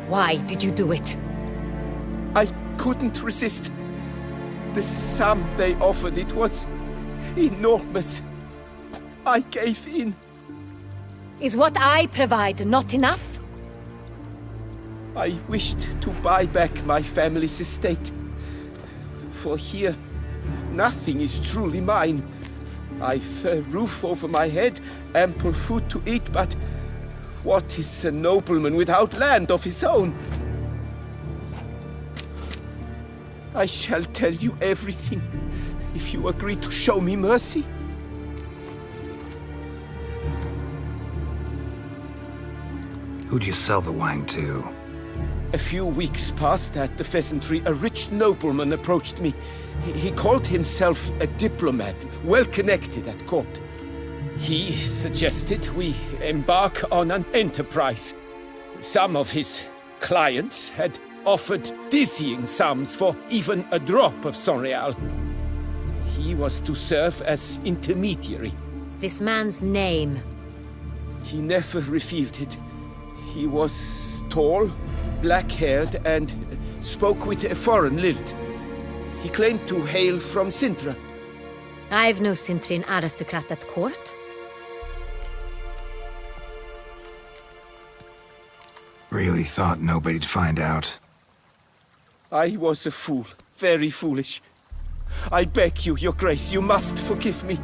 Why did you do it? I couldn't resist. The sum they offered, it was enormous. I gave in. Is what I provide not enough? I wished to buy back my family's estate. For here, nothing is truly mine. I've a roof over my head, ample food to eat, but what is a nobleman without land of his own? I shall tell you everything, if you agree to show me mercy. Who'd you sell the wine to? A few weeks past at the pheasantry, a rich nobleman approached me. He called himself a diplomat, well connected at court. He suggested we embark on an enterprise. Some of his clients had offered dizzying sums for even a drop of Sonreal. He was to serve as intermediary. This man's name? He never revealed it. He was tall, black-haired, and spoke with a foreign lilt. He claimed to hail from Sintra. I've no Sintrian aristocrat at court. Really thought nobody'd find out. I was a fool, very foolish. I beg you, Your Grace, you must forgive me.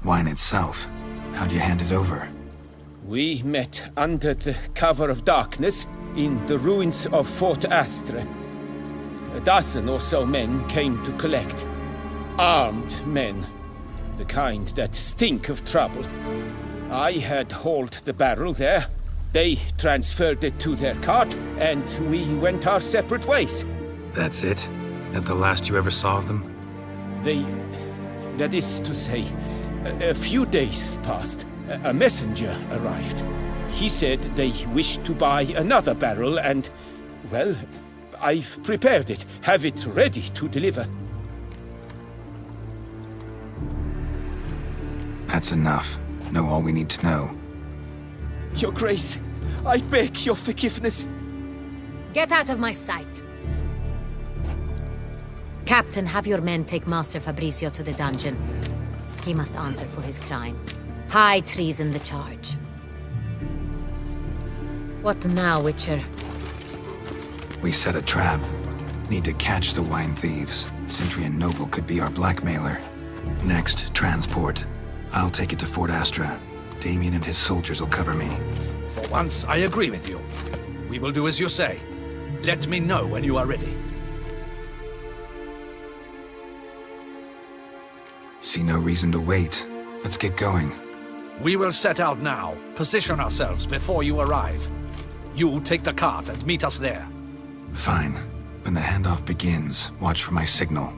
Wine itself, how'd you hand it over? We met under the cover of darkness in the ruins of Fort Astre. A dozen or so men came to collect. Armed men. The kind that stink of trouble. I had hauled the barrel there. They transferred it to their cart, and we went our separate ways. That's it? That the last you ever saw of them? That is to say, a few days passed. A messenger arrived. He said they wished to buy another barrel and, well, I've prepared it, have it ready to deliver. That's enough. Know all we need to know. Your Grace, I beg your forgiveness. Get out of my sight. Captain, have your men take Master Fabrizio to the dungeon. He must answer for his crime. High treason the charge. What now, Witcher? We set a trap. Need to catch the wine thieves. Sintrian Noble could be our blackmailer. Next, transport. I'll take it to Fort Astra. Damien and his soldiers will cover me. For once, I agree with you. We will do as you say. Let me know when you are ready. See no reason to wait. Let's get going. We will set out now. Position ourselves before you arrive. You take the cart and meet us there. Fine. When the handoff begins, watch for my signal.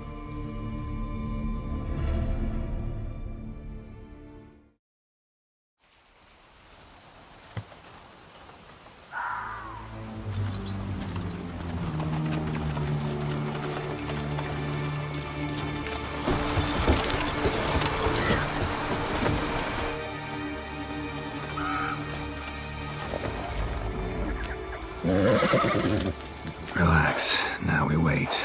Relax. Now we wait.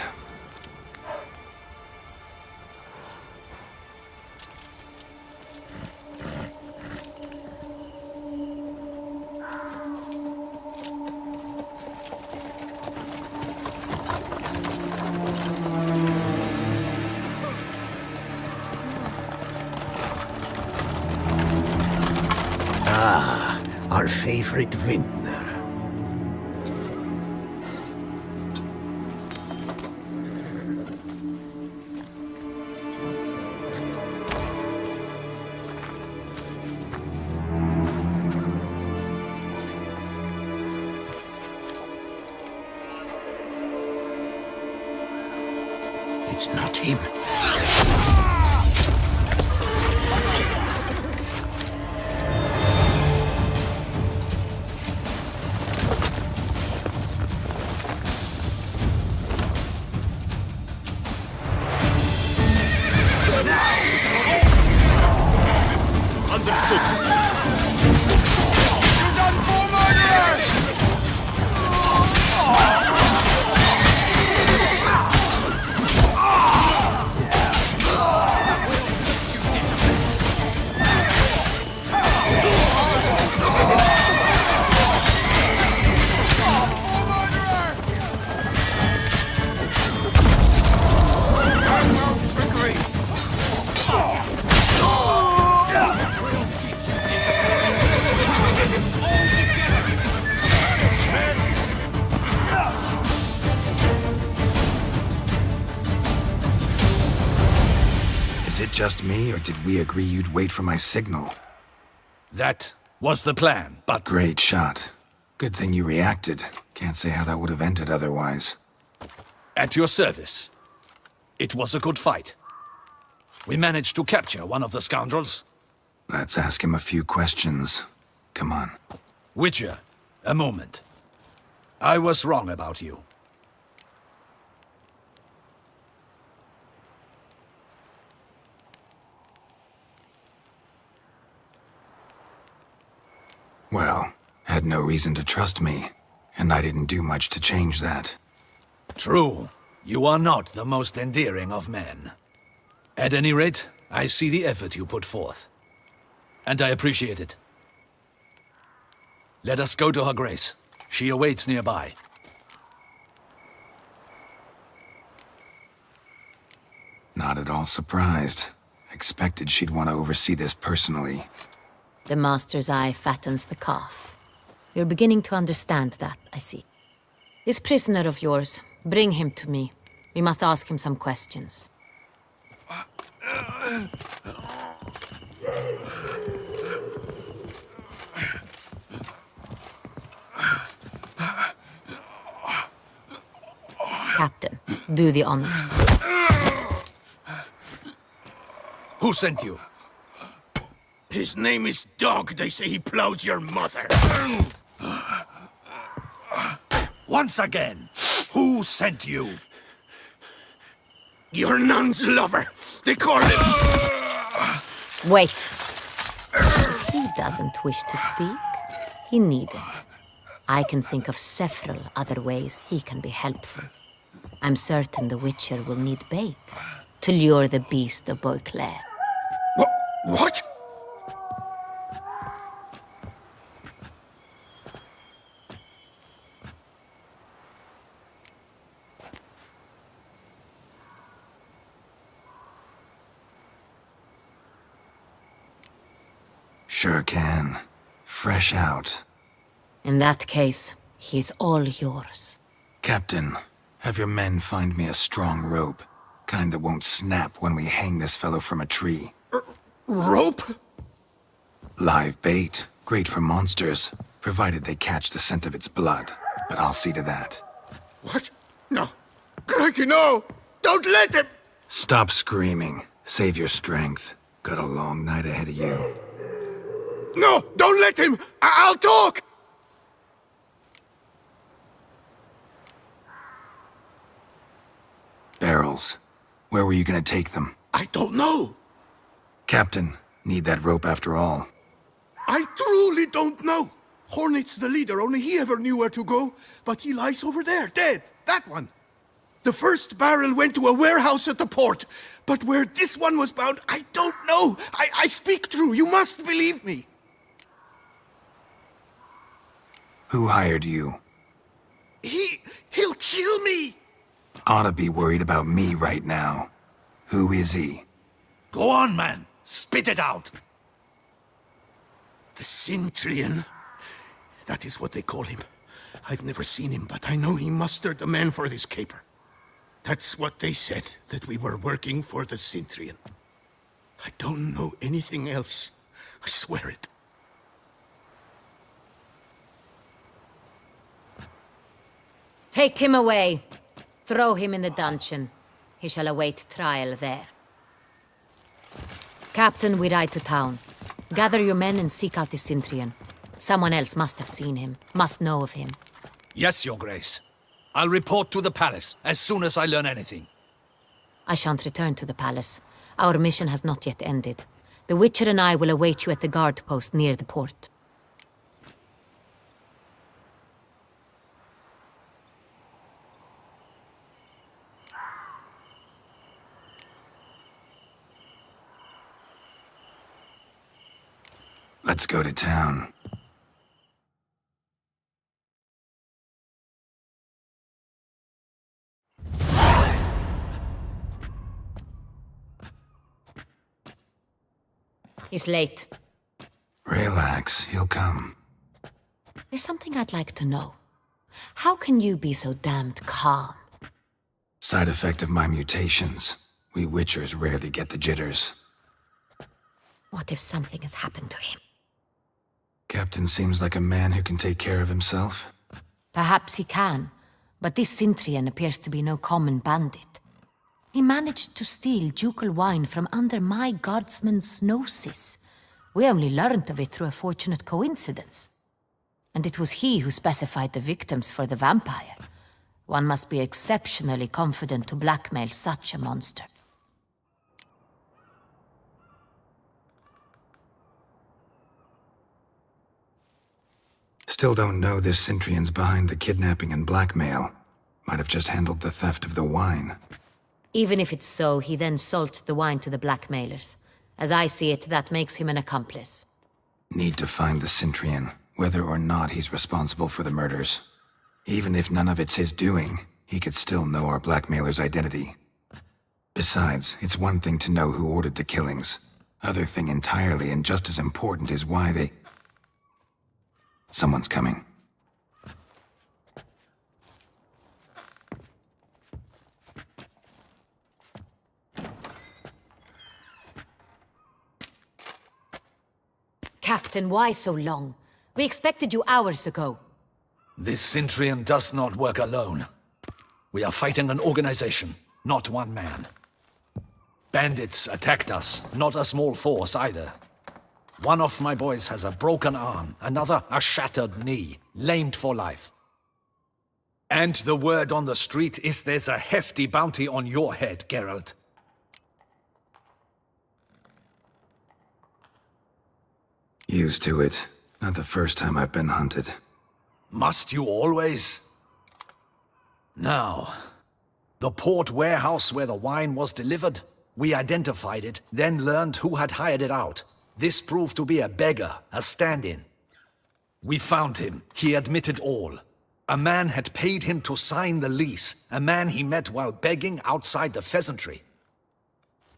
Ah, our favorite vintner. It's not him. Understood. You're done for, murderer! Is it just me, or did we agree you'd wait for my signal? That was the plan, but... Great shot. Good thing you reacted. Can't say how that would have ended otherwise. At your service. It was a good fight. We managed to capture one of the scoundrels. Let's ask him a few questions. Come on. Witcher, a moment. I was wrong about you. Well, had no reason to trust me, and I didn't do much to change that. True. You are not the most endearing of men. At any rate, I see the effort you put forth. And I appreciate it. Let us go to her grace. She awaits nearby. Not at all surprised. Expected she'd want to oversee this personally. The master's eye fattens the calf. You're beginning to understand that, I see. This prisoner of yours, bring him to me. We must ask him some questions. Captain, do the honors. Who sent you? His name is Dog. They say he plowed your mother. Once again, who sent you? Your nun's lover. They call him... Wait. He doesn't wish to speak. He needn't. I can think of several other ways he can be helpful. I'm certain the Witcher will need bait to lure the beast of Beauclair. What? Sure can. Fresh out. In that case, he's all yours. Captain, have your men find me a strong rope. Kind that won't snap when we hang this fellow from a tree. Rope? Live bait. Great for monsters, provided they catch the scent of its blood. But I'll see to that. What? No. Crikey, no! Don't let him! Stop screaming. Save your strength. Got a long night ahead of you. No! Don't let him! I'll talk! Barrels. Where were you gonna take them? I don't know. Captain, need that rope after all. I truly don't know. Hornet's the leader, only he ever knew where to go. But he lies over there, dead. That one. The first barrel went to a warehouse at the port. But where this one was bound, I don't know. I speak true. You must believe me. Who hired you? He'll kill me. Ought to be worried about me right now. Who is he? Go on, man. Spit it out. The Cintrian. That is what they call him. I've never seen him, but I know he mustered the men for this caper. That's what they said, that we were working for the Cintrian. I don't know anything else. I swear it. Take him away. Throw him in the dungeon. He shall await trial there. Captain, we ride to town. Gather your men and seek out the Cintrian. Someone else must have seen him, must know of him. Yes, Your Grace. I'll report to the palace as soon as I learn anything. I shan't return to the palace. Our mission has not yet ended. The Witcher and I will await you at the guard post near the port. Let's go to town. He's late. Relax, he'll come. There's something I'd like to know. How can you be so damned calm? Side effect of my mutations. We Witchers rarely get the jitters. What if something has happened to him? Captain seems like a man who can take care of himself. Perhaps he can, but this Cintrian appears to be no common bandit. He managed to steal ducal wine from under my guardsman's noses. We only learned of it through a fortunate coincidence. And it was he who specified the victims for the vampire. One must be exceptionally confident to blackmail such a monster. Still don't know this Cintrian's behind the kidnapping and blackmail. Might have just handled the theft of the wine. Even if it's so, he then sold the wine to the blackmailers. As I see it, that makes him an accomplice. Need to find the Cintrian, whether or not he's responsible for the murders. Even if none of it's his doing, he could still know our blackmailer's identity. Besides, it's one thing to know who ordered the killings. Other thing entirely, and just as important, is why they... Someone's coming. Captain, why so long? We expected you hours ago. This Cintrian does not work alone. We are fighting an organization, not one man. Bandits attacked us, not a small force either. One of my boys has a broken arm, another a shattered knee, lamed for life. And the word on the street is there's a hefty bounty on your head, Geralt. Used to it. Not the first time I've been hunted. Must you always? Now, the port warehouse where the wine was delivered, we identified it, then learned who had hired it out. This proved to be a beggar, a stand-in. We found him. He admitted all. A man had paid him to sign the lease, a man he met while begging outside the pheasantry.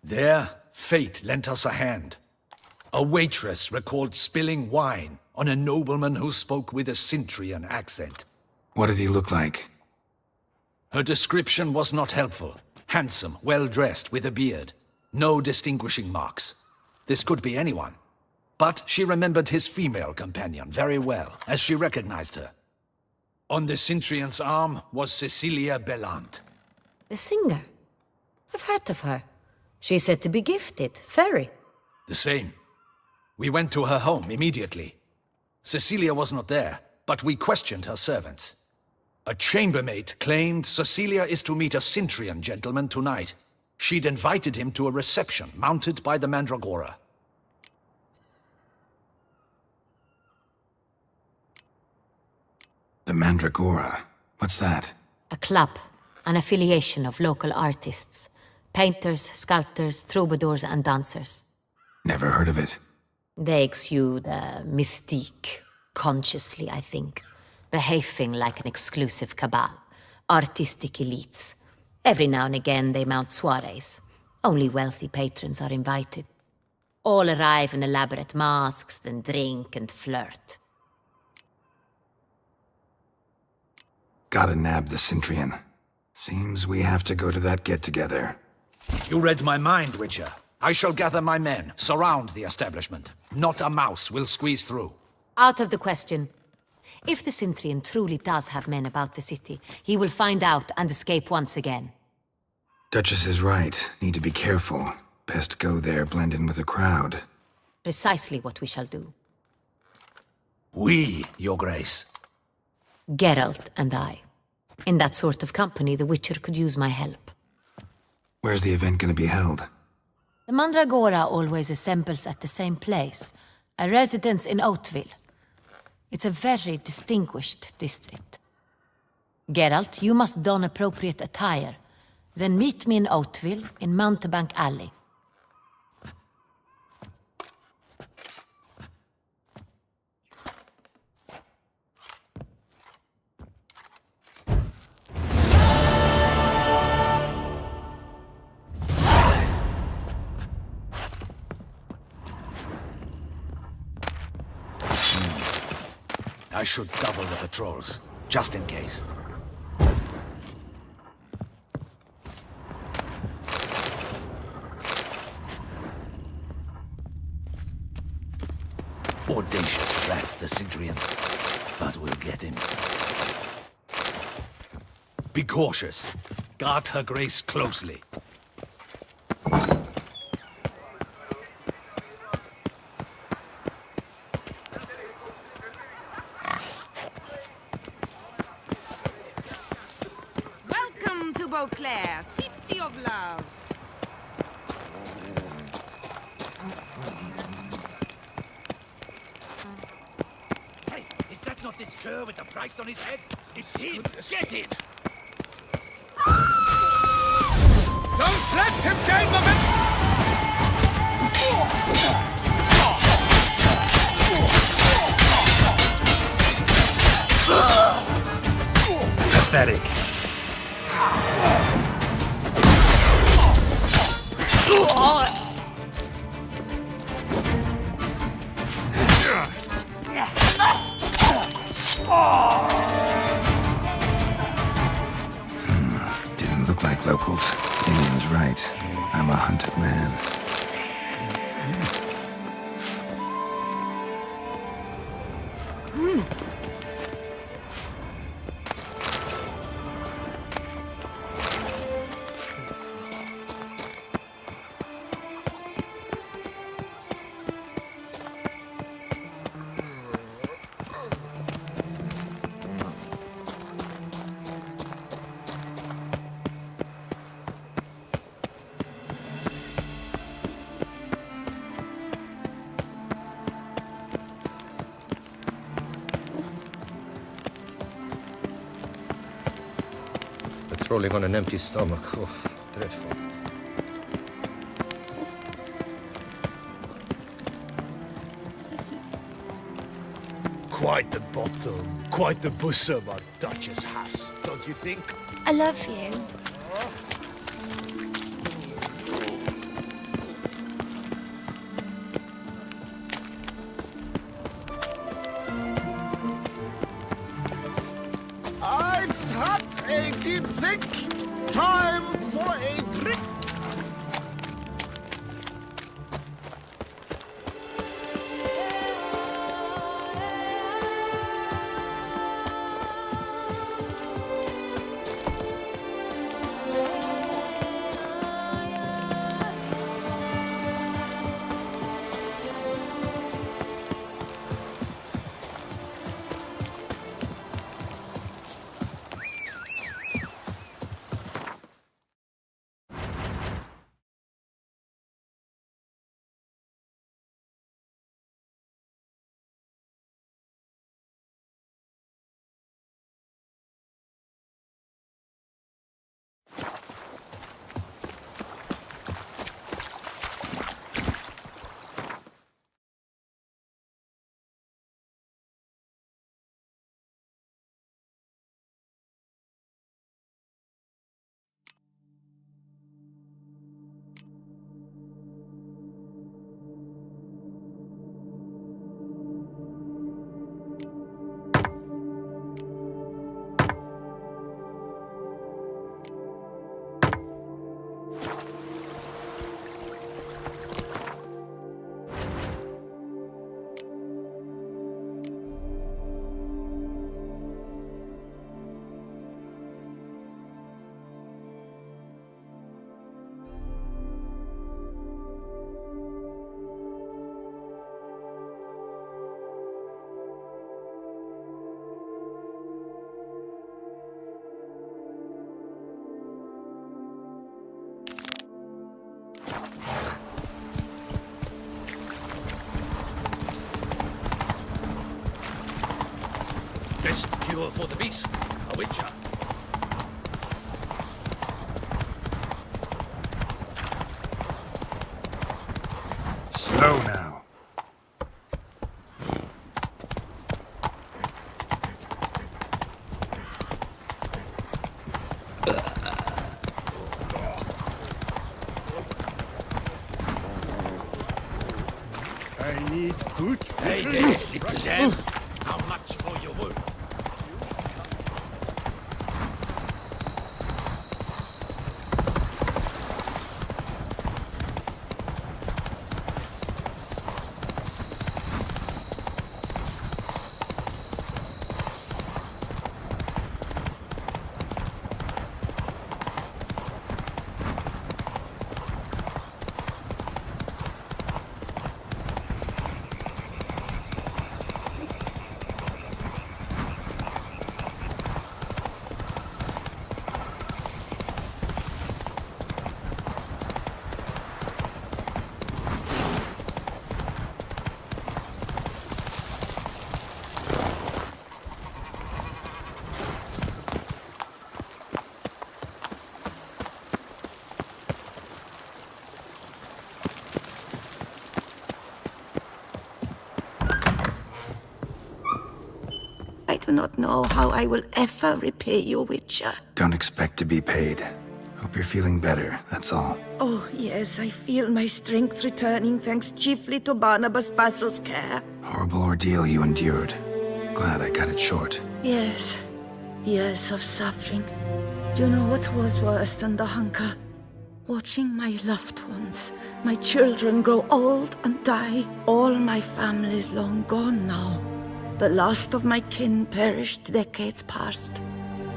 There, fate lent us a hand. A waitress recalled spilling wine on a nobleman who spoke with a Cintrian accent. What did he look like? Her description was not helpful. Handsome, well-dressed, with a beard. No distinguishing marks. This could be anyone. But she remembered his female companion very well, as she recognized her. On the Cintrian's arm was Cecilia Bellant. The singer? I've heard of her. She's said to be gifted, fairy. The same. We went to her home immediately. Cecilia was not there, but we questioned her servants. A chambermaid claimed Cecilia is to meet a Cintrian gentleman tonight. She'd invited him to a reception mounted by the Mandragora. The Mandragora? What's that? A club, an affiliation of local artists. Painters, sculptors, troubadours and dancers. Never heard of it. They exude mystique, consciously, I think. Behaving like an exclusive cabal. Artistic elites. Every now and again they mount soirees. Only wealthy patrons are invited. All arrive in elaborate masks, then drink and flirt. Gotta nab the Cintrian. Seems we have to go to that get-together. You read my mind, Witcher. I shall gather my men, surround the establishment. Not a mouse will squeeze through. Out of the question. If the Cintrian truly does have men about the city, he will find out and escape once again. Duchess is right. Need to be careful. Best go there, blend in with the crowd. Precisely what we shall do. We, Your Grace. Geralt and I. In that sort of company, the Witcher could use my help. Where's the event gonna be held? The Mandragora always assembles at the same place, a residence in Oatville. It's a very distinguished district. Geralt, you must don appropriate attire. Then meet me in Oatville, in Mountebank Alley. I should double the patrols, just in case. Audacious rat, the Sidrian. But we'll get him. Be cautious. Guard her grace closely. Welcome to Beauclair, city of love. Hey, is that not this cur with the price on his head? It's him! Get it! Don't let him gain momentum! Pathetic. Didn't look like locals. Indian's right. I'm a hunted man. Patrolling on an empty stomach. Oh, dreadful. Quite the bottom, quite the bosom our Duchess has, don't you think? I love you. I've had a deep think. Time for a drink. fuel for the beast. A witcher. Slow now. I need good Hey there, little Jan. How much for your work? I do not know how I will ever repay you, Witcher. Don't expect to be paid. Hope you're feeling better, that's all. Oh, yes, I feel my strength returning thanks chiefly to Barnabas Basil's care. Horrible ordeal you endured. Glad I cut it short. Yes, years of suffering. You know what was worse than the hunger? Watching my loved ones, my children grow old and die. All my family's long gone now. The last of my kin perished decades past.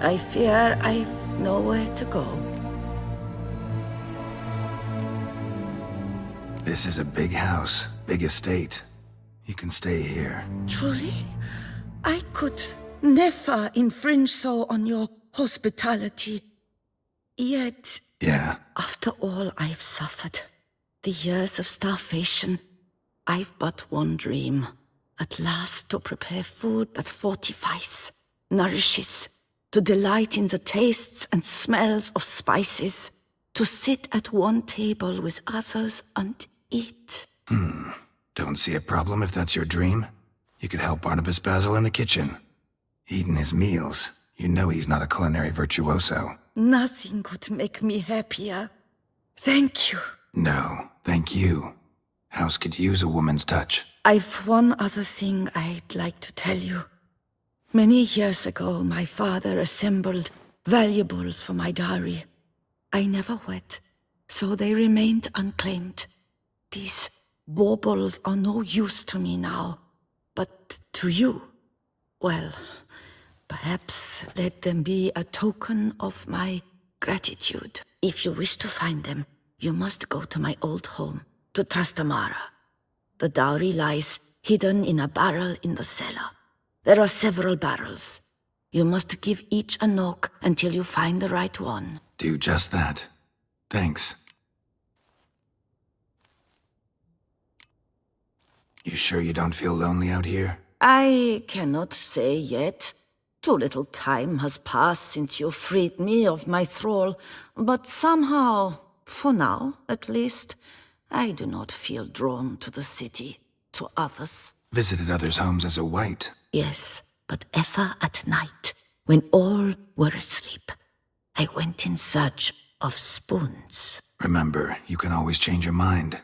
I fear I've nowhere to go. This is a big house, big estate. You can stay here. Truly? I could never infringe so on your hospitality. Yet, Yeah, after all I've suffered, the years of starvation, I've but one dream. At last to prepare food that fortifies, nourishes, to delight in the tastes and smells of spices, to sit at one table with others and eat. Don't see a problem if that's your dream. You could help Barnabas Basil in the kitchen. Eating his meals. You know he's not a culinary virtuoso. Nothing could make me happier. Thank you. No, thank you. House could use a woman's touch. I've one other thing I'd like to tell you. Many years ago, my father assembled valuables for my dowry. I never wed, so they remained unclaimed. These baubles are no use to me now, but to you, well, perhaps let them be a token of my gratitude. If you wish to find them, you must go to my old home, to Trastamara. The dowry lies hidden in a barrel in the cellar. There are several barrels. You must give each a knock until you find the right one. Do just that. Thanks. You sure you don't feel lonely out here? I cannot say yet. Too little time has passed since you freed me of my thrall, but somehow, for now at least, I do not feel drawn to the city, to others. Visited others' homes as a white. Yes, but ever at night, when all were asleep, I went in search of spoons. Remember, you can always change your mind.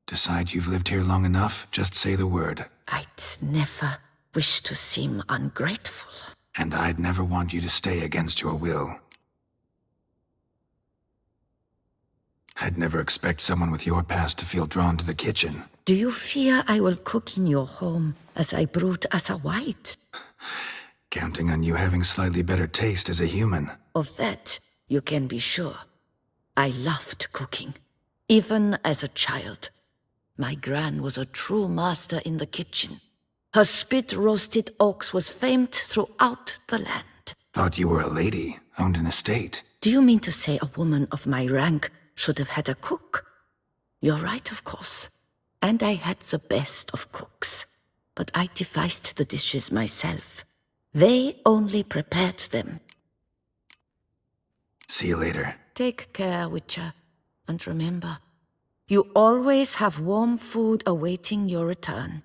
Decide you've lived here long enough, just say the word. I'd never wish to seem ungrateful. And I'd never want you to stay against your will. I'd never expect someone with your past to feel drawn to the kitchen. Do you fear I will cook in your home as I brewed as a white? Counting on you having slightly better taste as a human. Of that, you can be sure. I loved cooking, even as a child. My gran was a true master in the kitchen. Her spit-roasted ox was famed throughout the land. Thought you were a lady, owned an estate. Do you mean to say a woman of my rank should have had a cook? You're right, of course. And I had the best of cooks. But I devised the dishes myself. They only prepared them. See you later. Take care, Witcher. And remember, you always have warm food awaiting your return.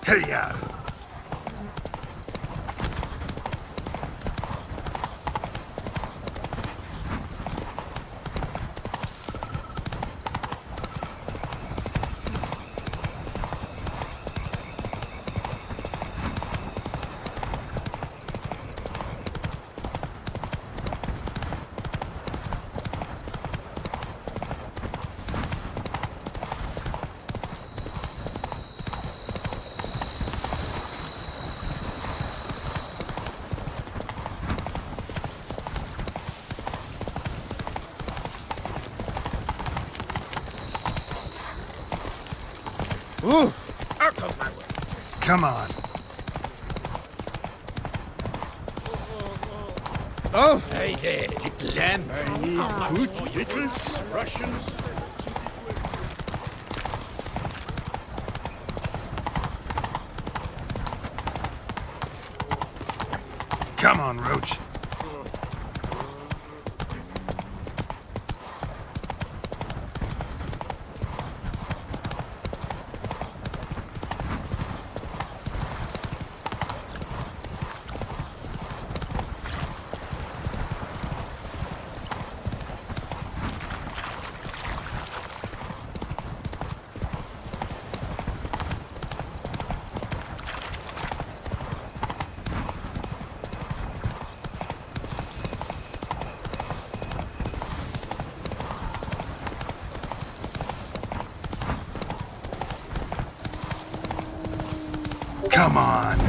Hey-ya! Ooh! Out of my way! Come on. Oh, hey there, little lamb. Good victuals, Russians. Come on, Roach. Come on.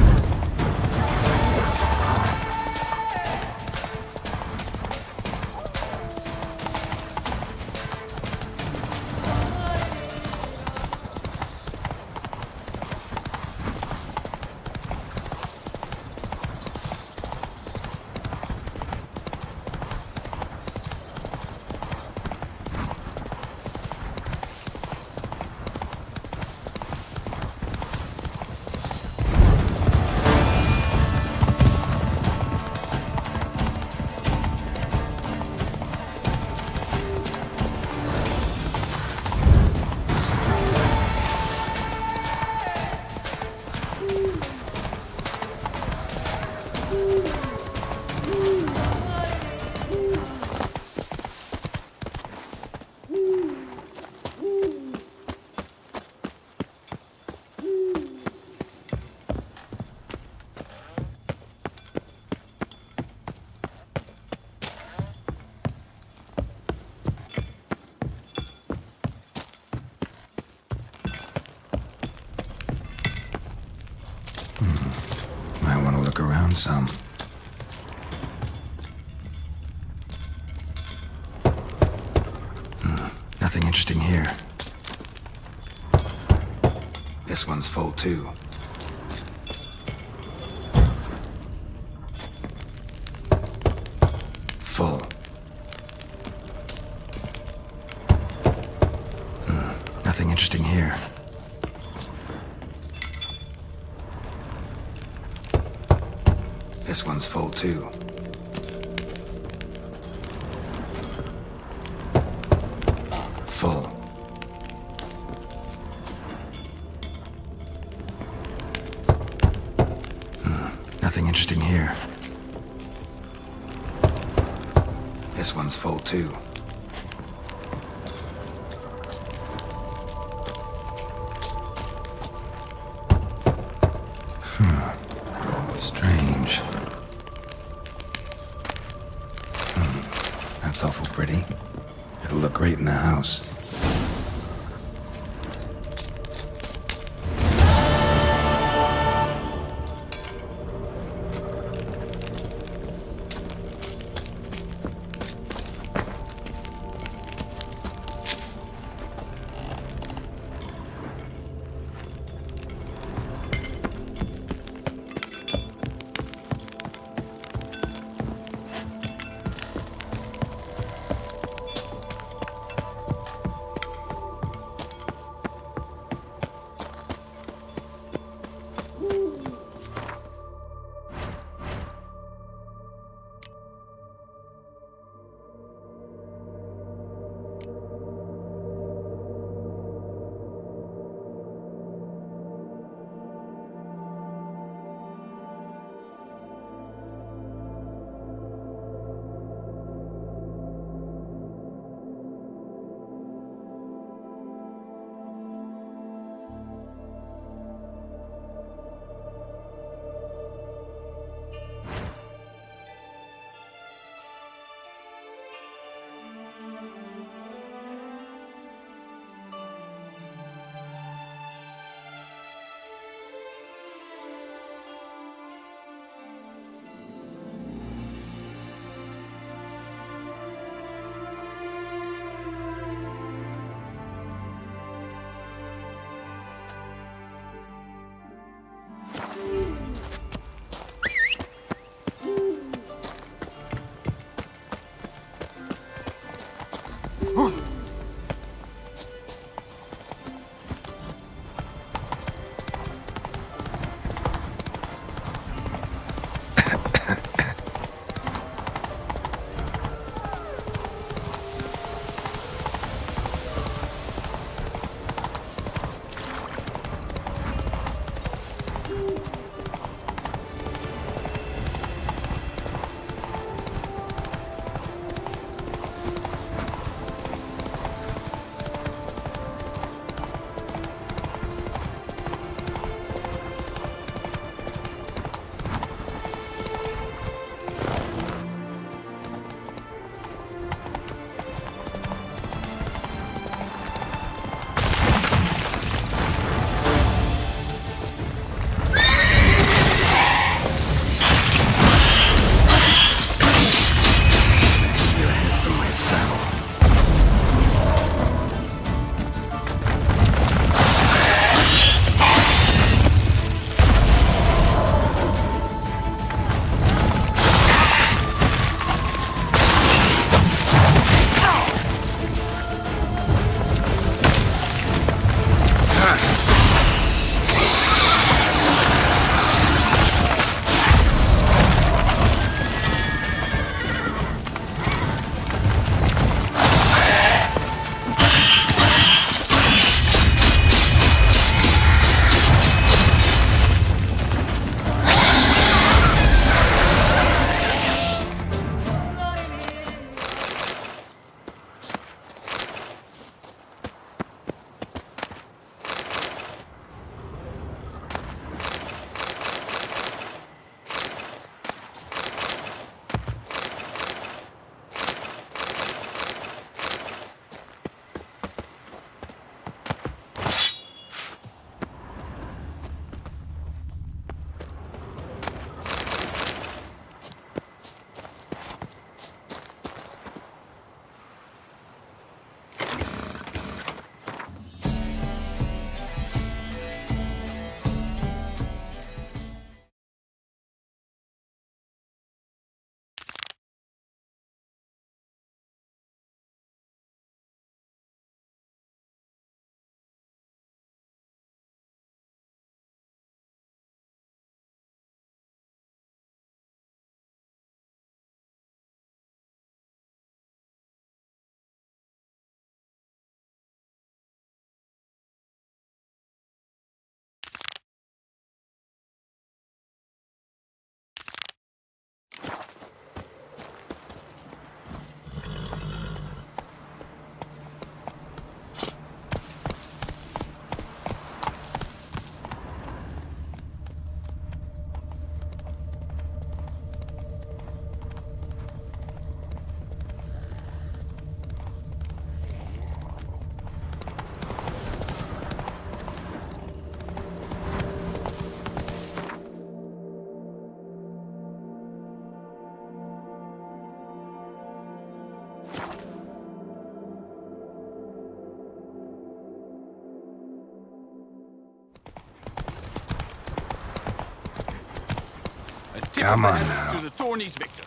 Might want to look around some. Nothing interesting here. This one's full too. Full. Nothing interesting here. This one's full too. Full. Nothing interesting here. This one's full too. Strange. That's awful pretty. It'll look great in the house. Come on now. To the tourney's victor.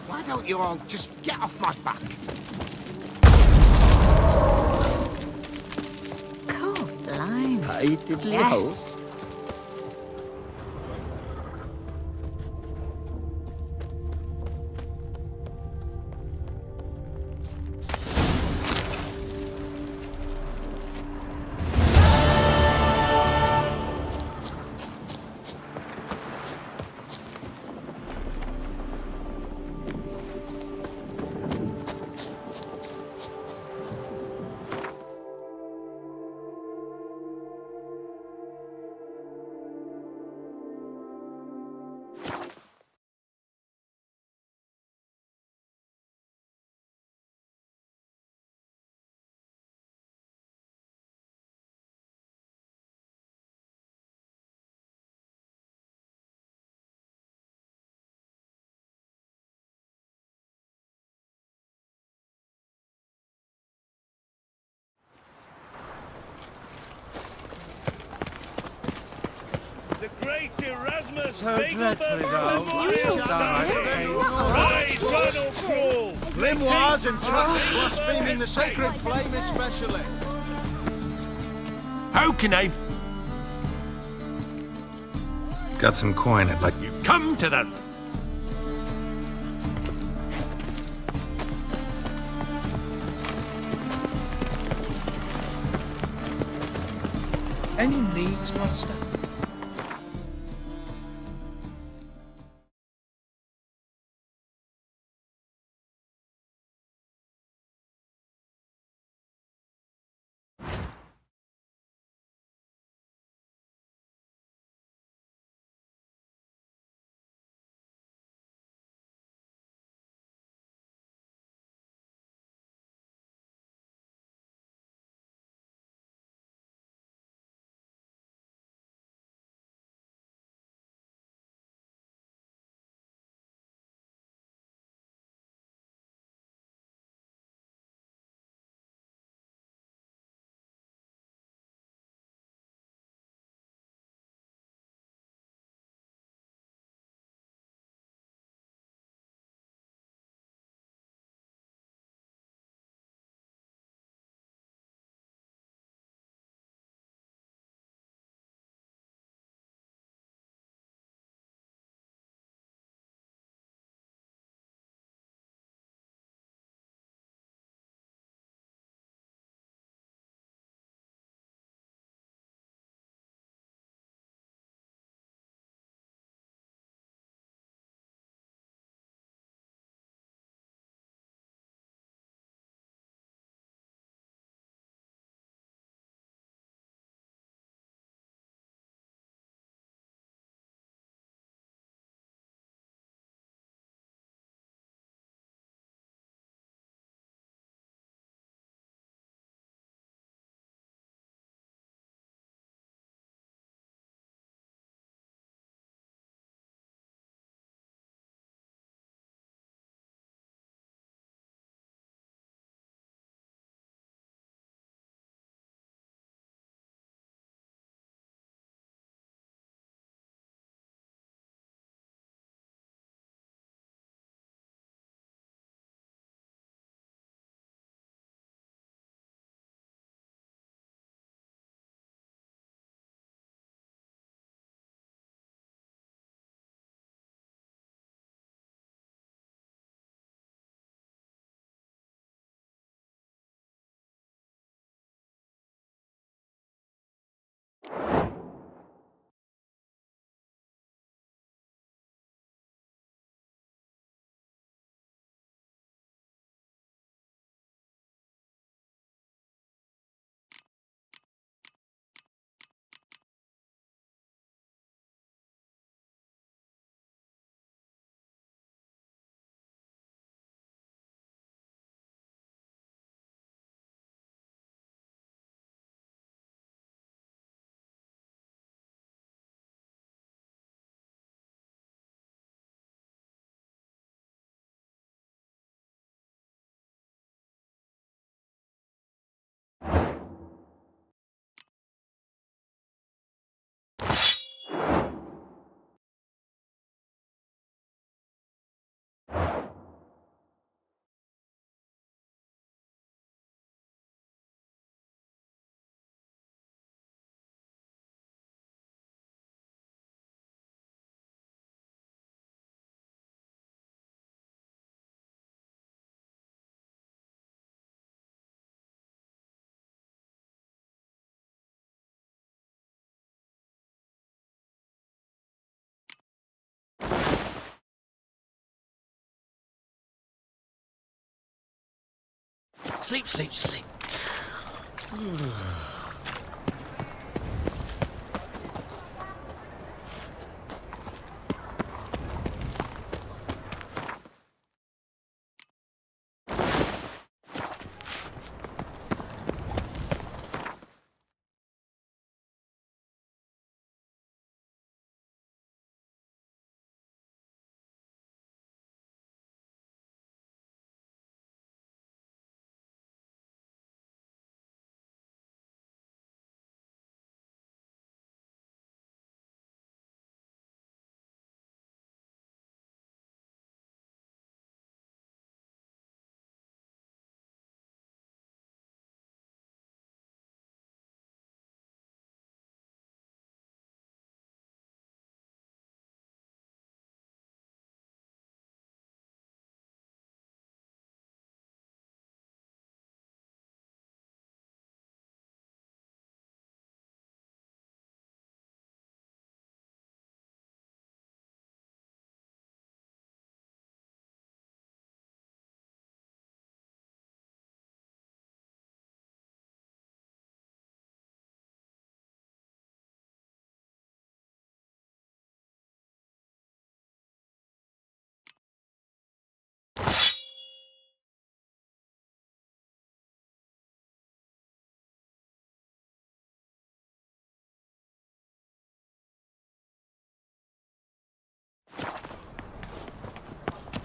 Why don't you all just get off my back? God, blimey. Hi, diddly Yes. The great Erasmus So dreadfully dull. Right, Ronald Crawl! Grimoires and tracts blaspheming the sacred flame especially. How can I... Got some coin I'd like... You come to the... Any needs, monster? Sleep, sleep, sleep.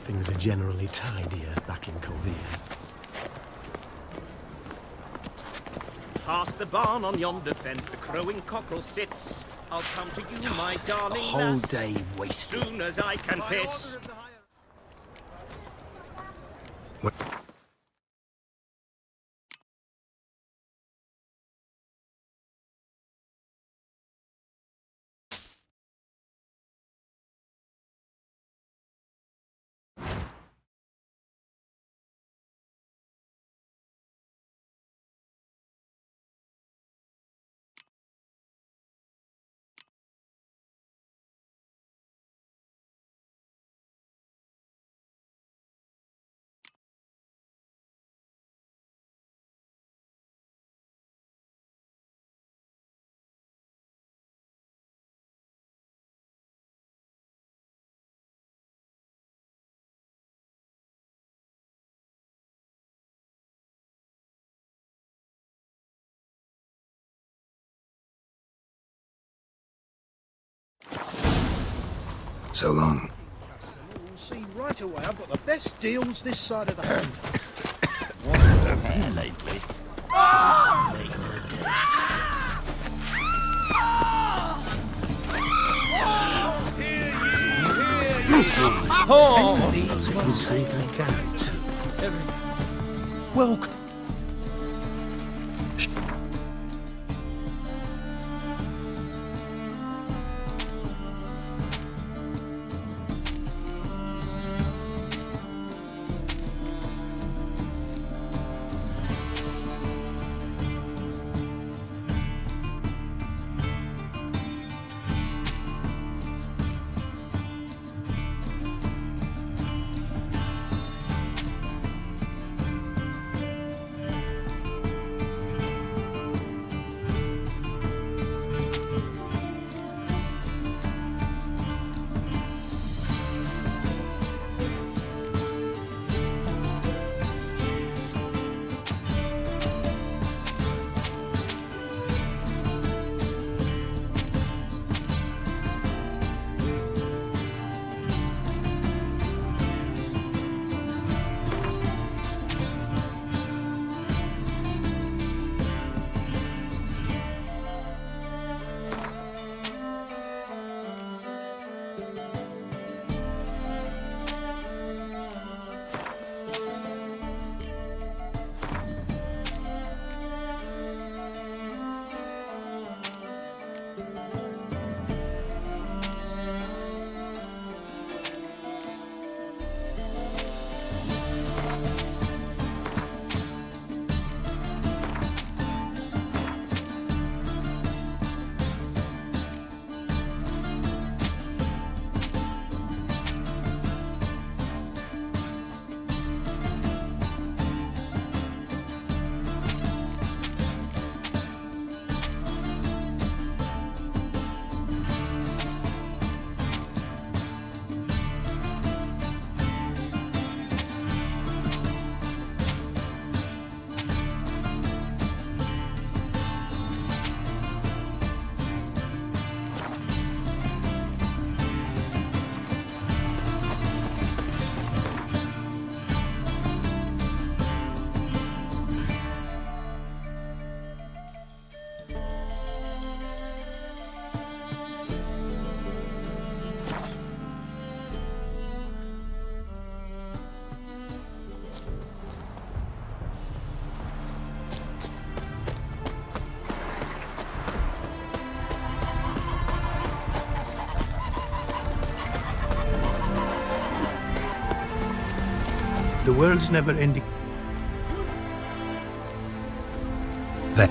Things are generally tidier back in Calvia. Past the barn on yonder fence, the crowing cockerel sits. I'll come to you, my darling The whole lass, day wasted. soon as I can piss. What? So long. You'll see right away I've got the best deals this side of the hand. What's the hair lately? Any leaves will take a gout. Welcome. world's never ending. That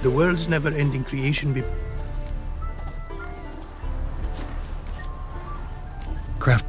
The world's never-ending creation craft.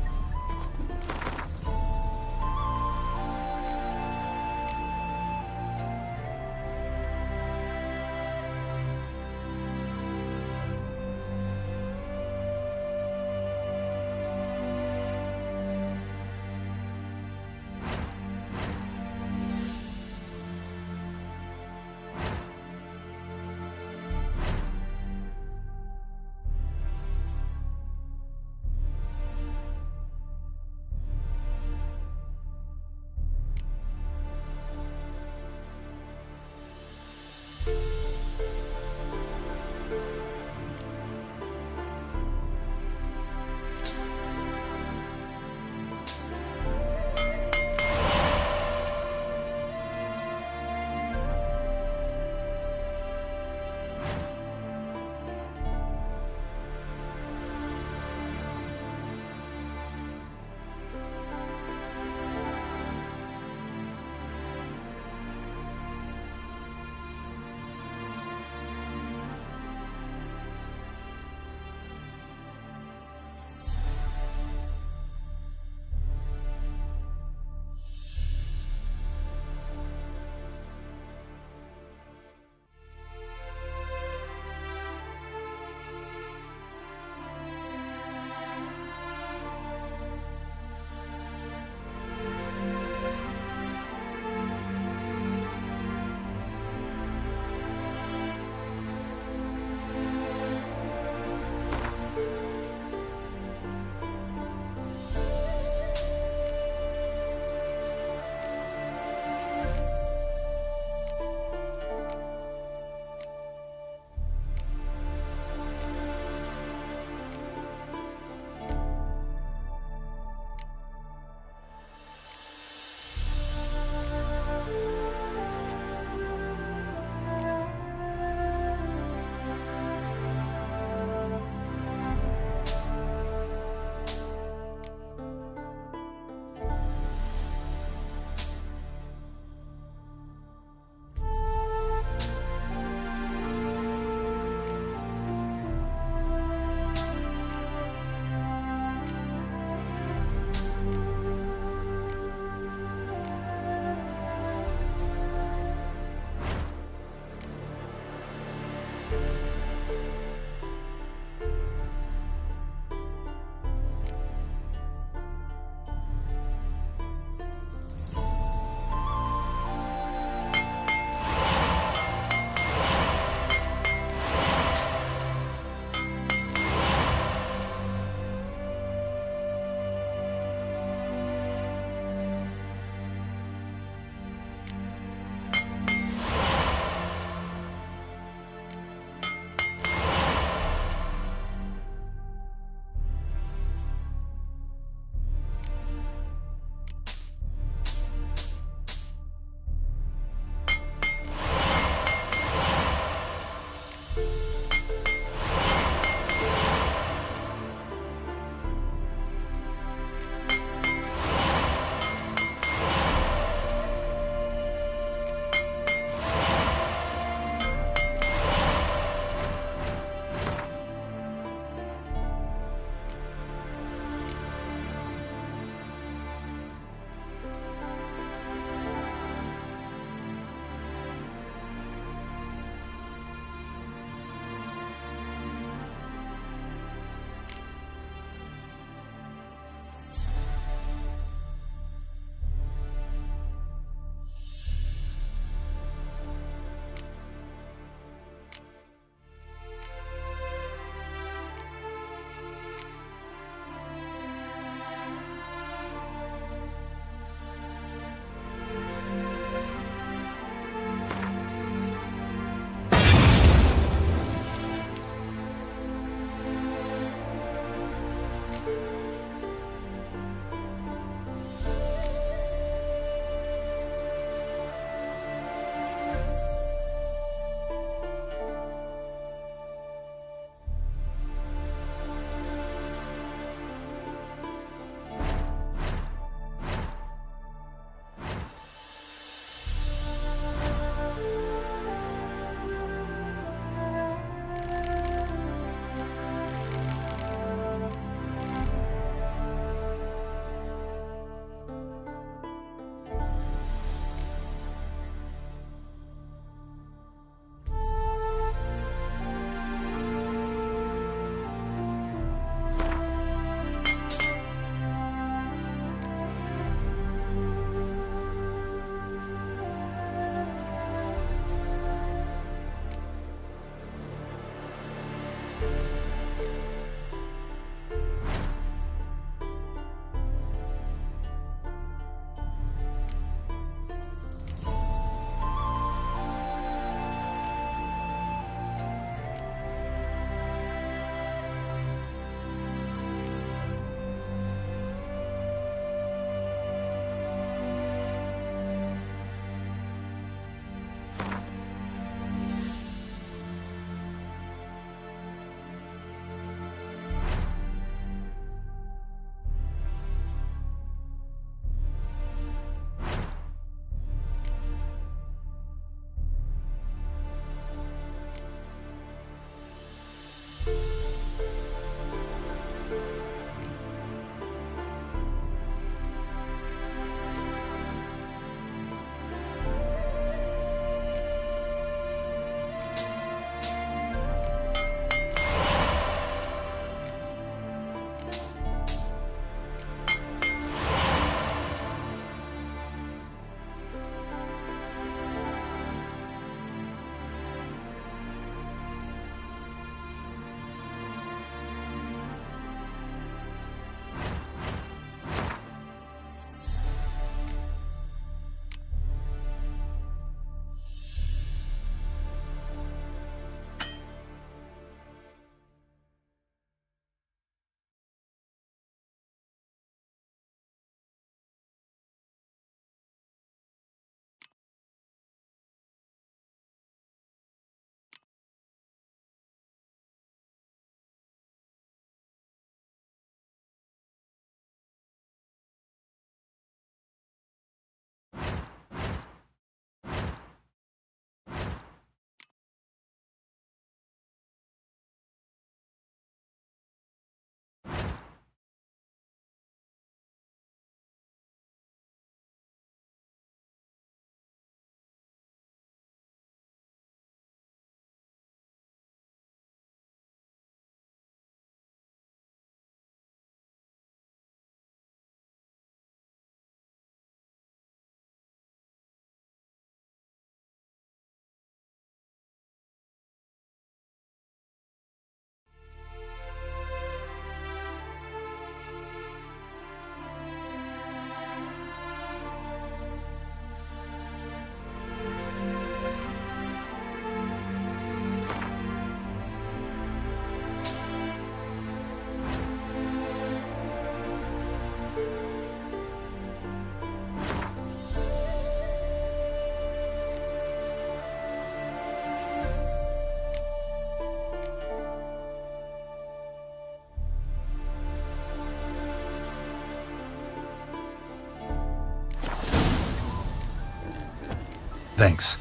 Thanks.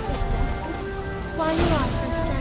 Mister, why you are so strange?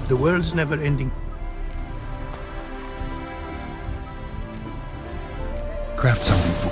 The world's never ending. Craft something for...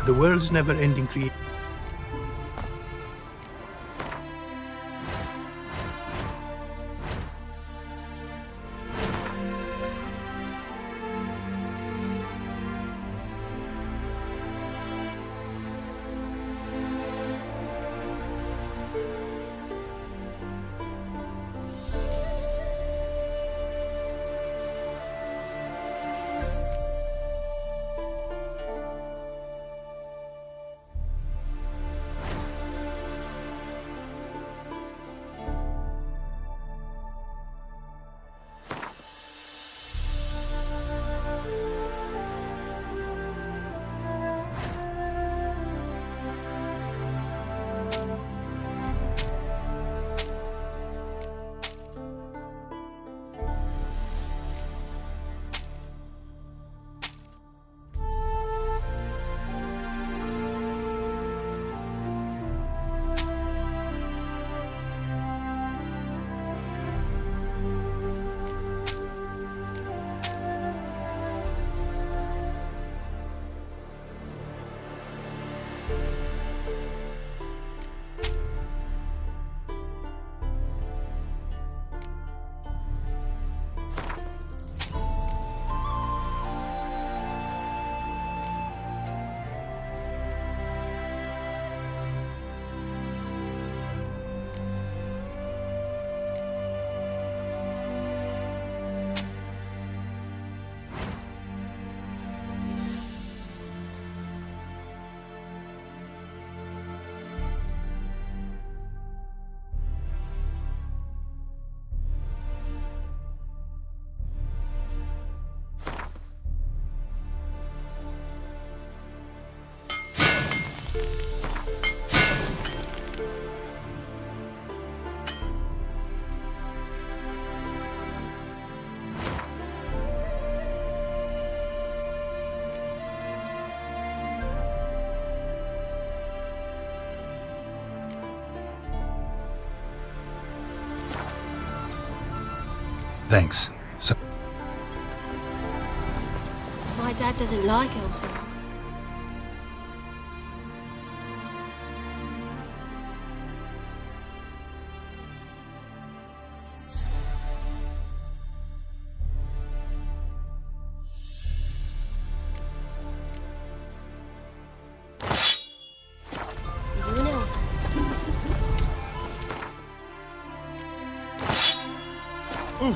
The world's never ending creation. Thanks. So... My dad doesn't like Elsewhere. Hooray!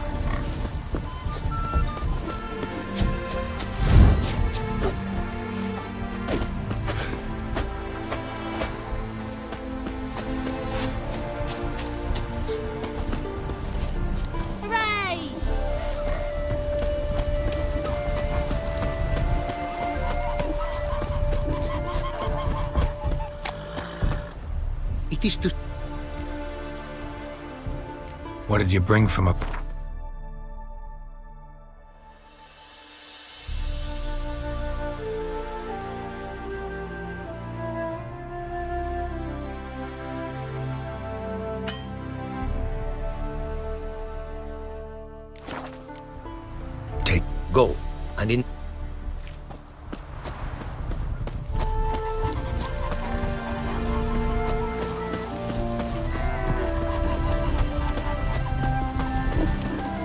It is to... What did you bring from a... Take, go, and in...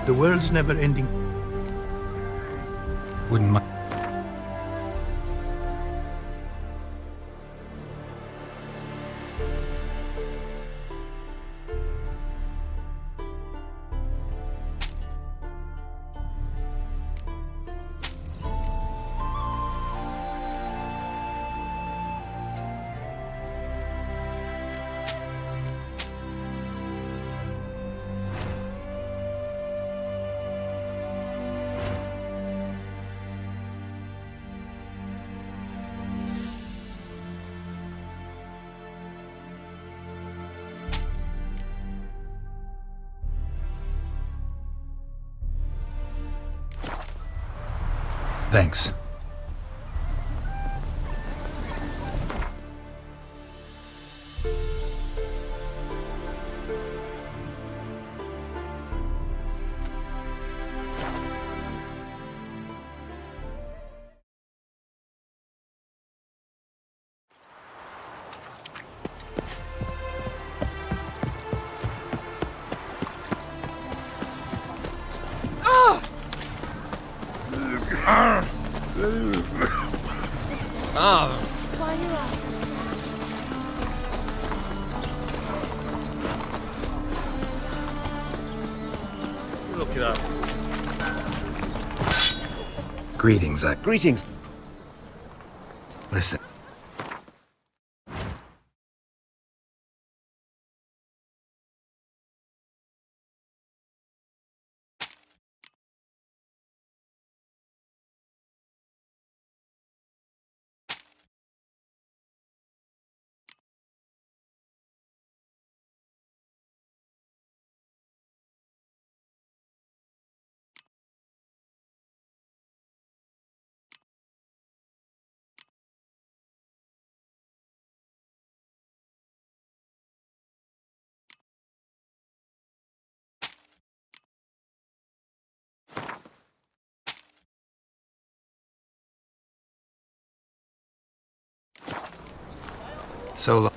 The world's never ending. Wouldn't mind. Thanks. Why you are so strange? Look it up. Greetings, Zach. Greetings. Listen. So long.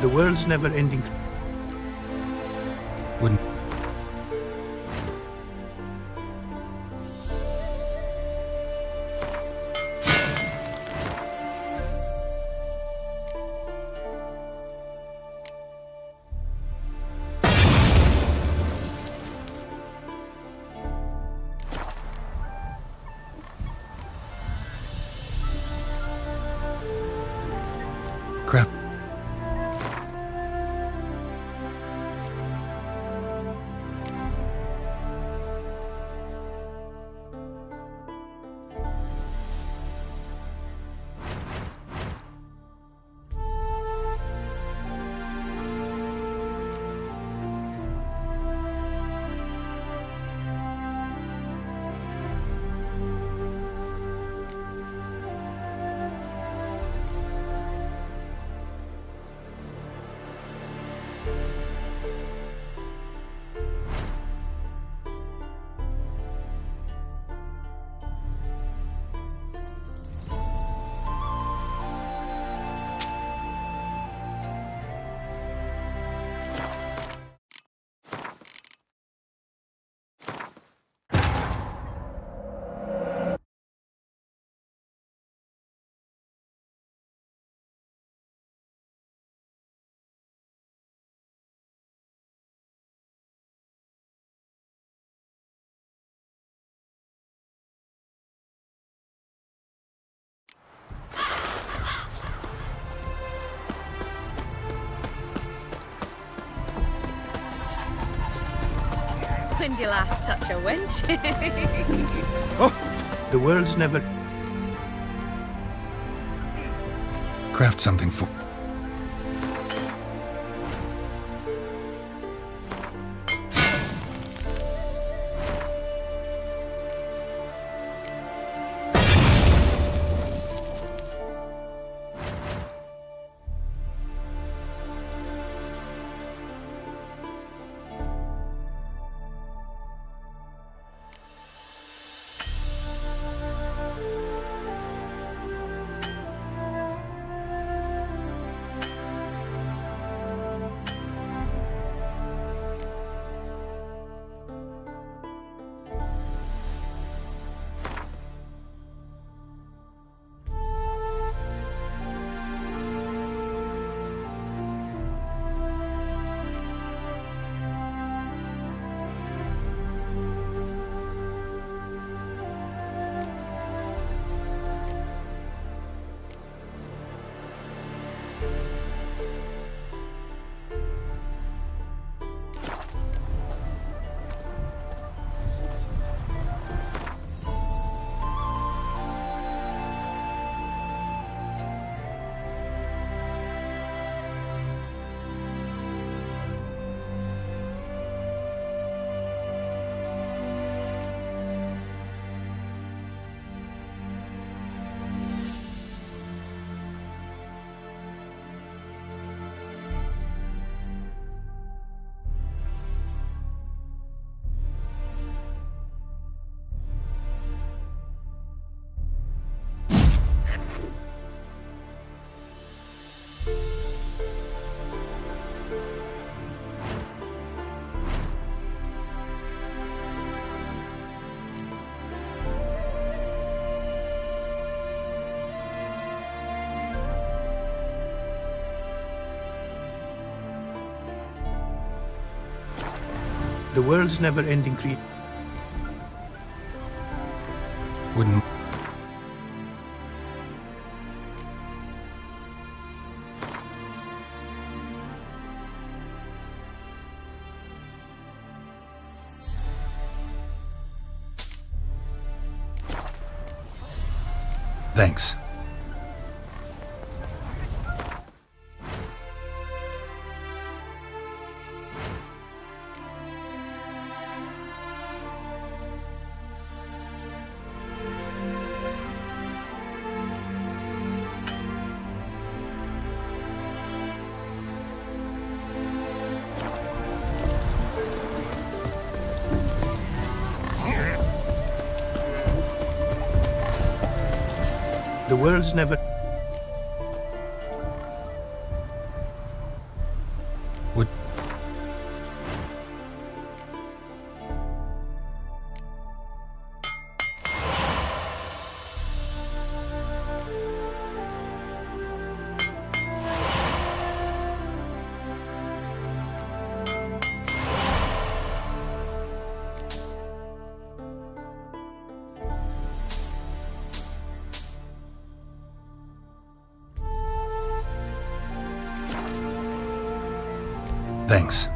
The world's never ending. Wouldn't... Crap. When'd you last touch a wench? The world's never... Craft something for... The world's never-ending creed. Wouldn't... Thanks. The world's never... Would... Thanks.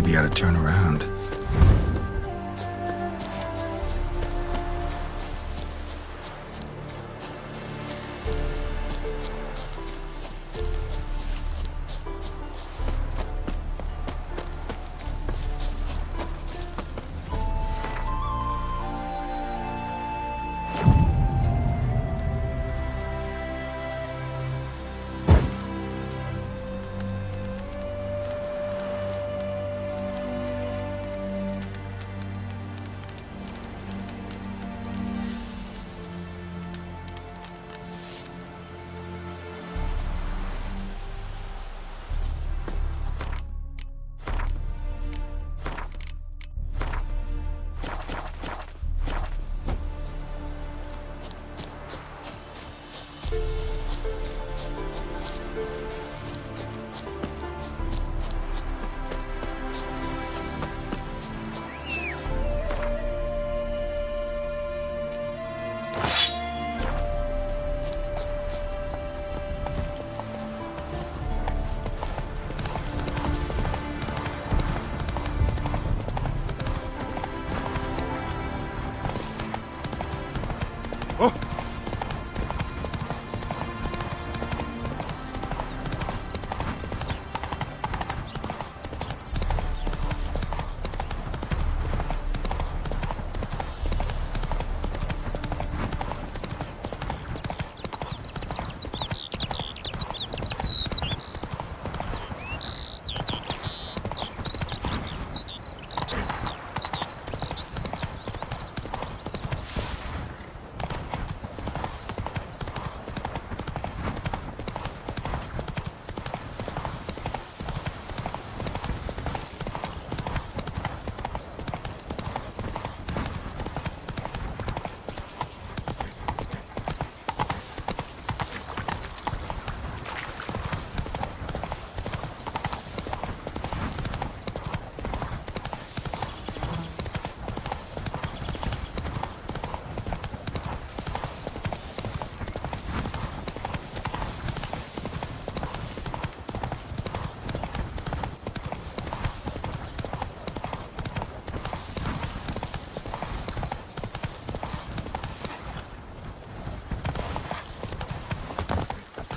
Maybe I ought to turn around.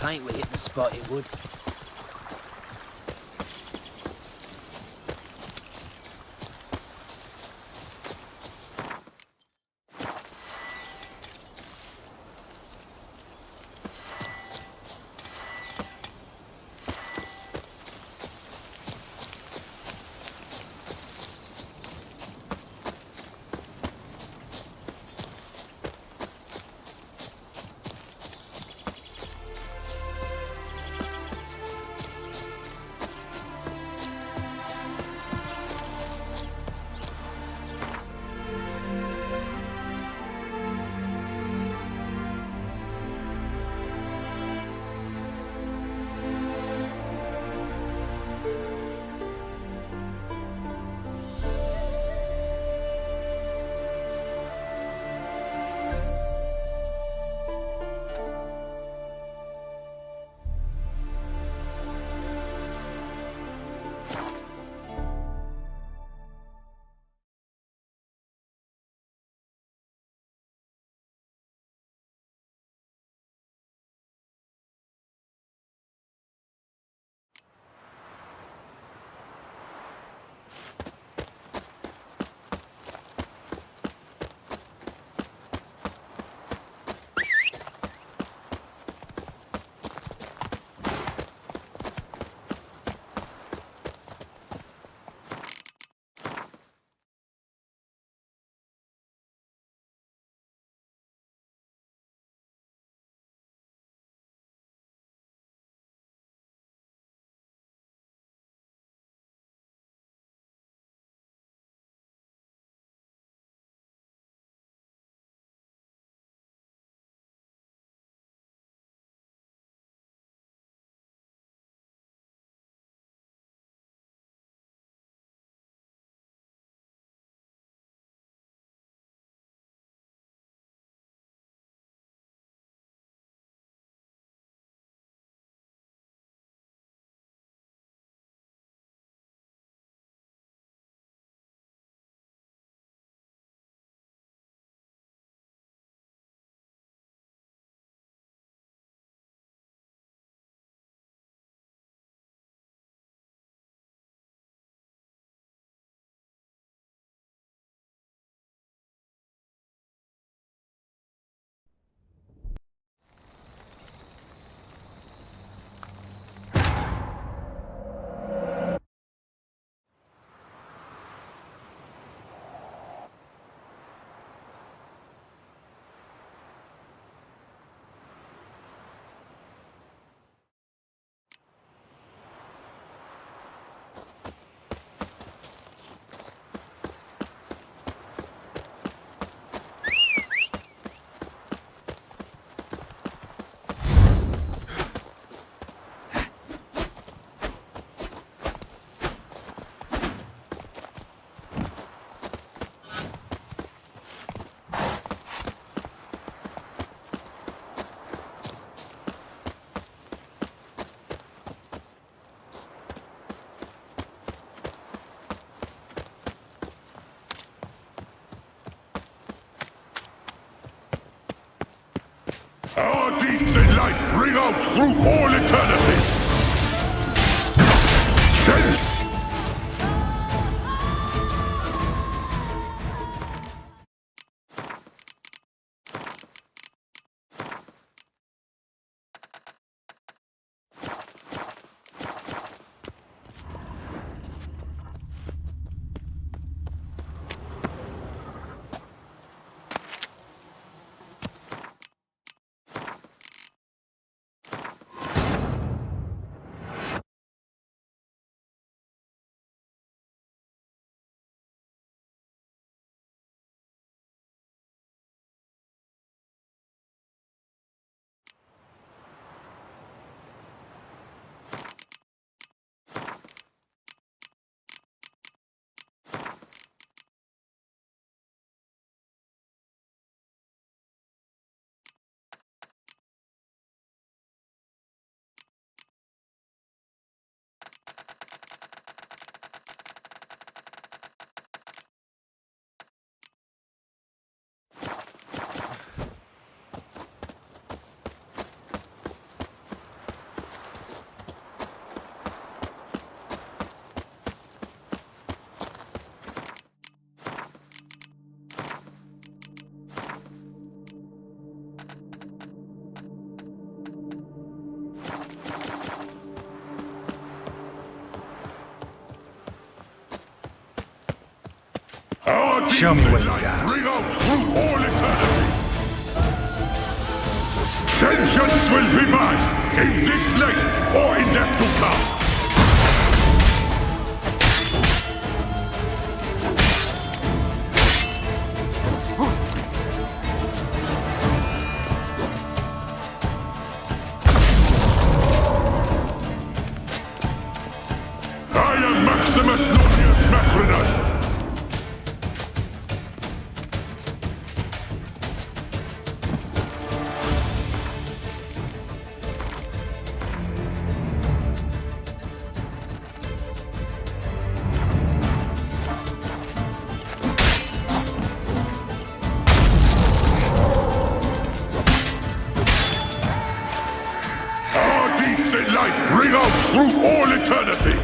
Pint would hit the spot, it would. ring out through all eternity! Send Show me what you got. ring out through all eternity! Vengeance will be mine, in this life or in death to come! I am Maximus Nonius Macrinus! Our deeds in life ring out through all eternity!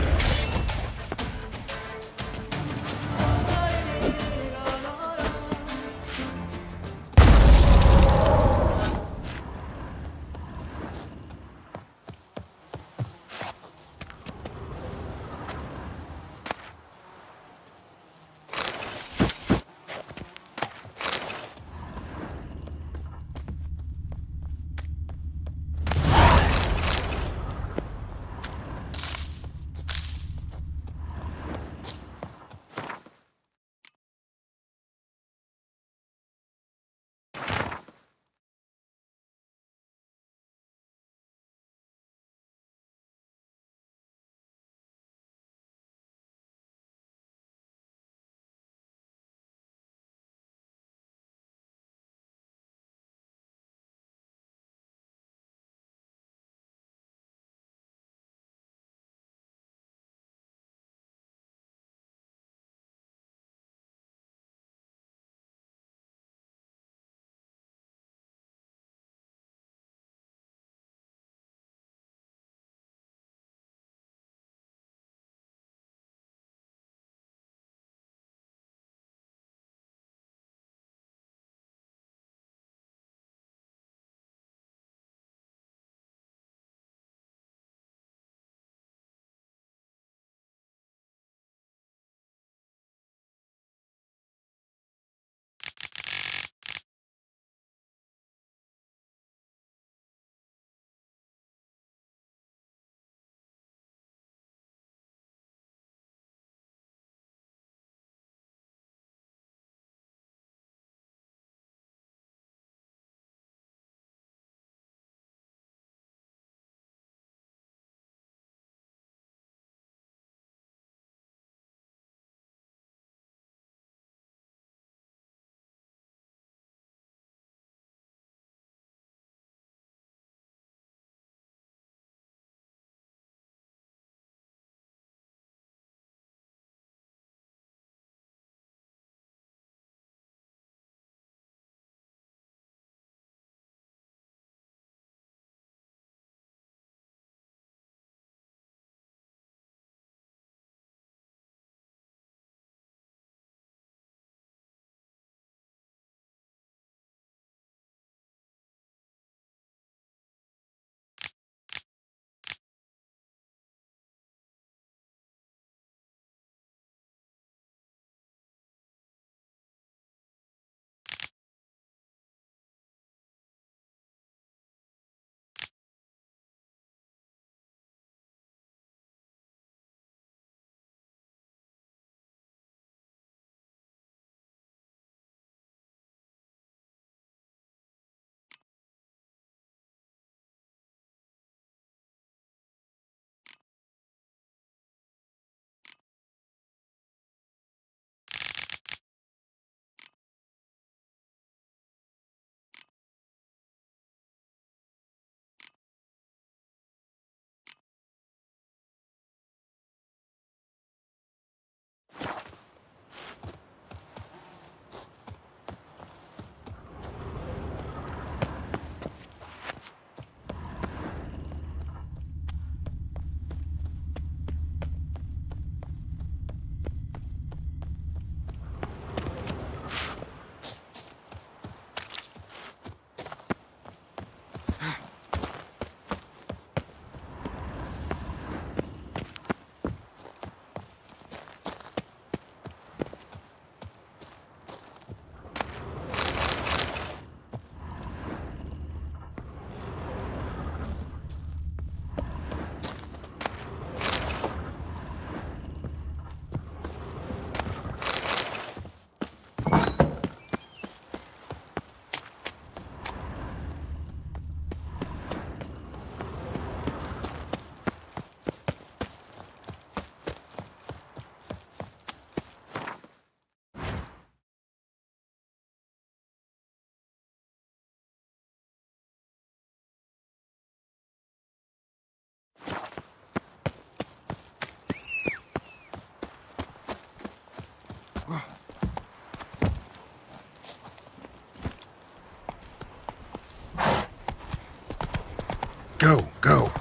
Go, go.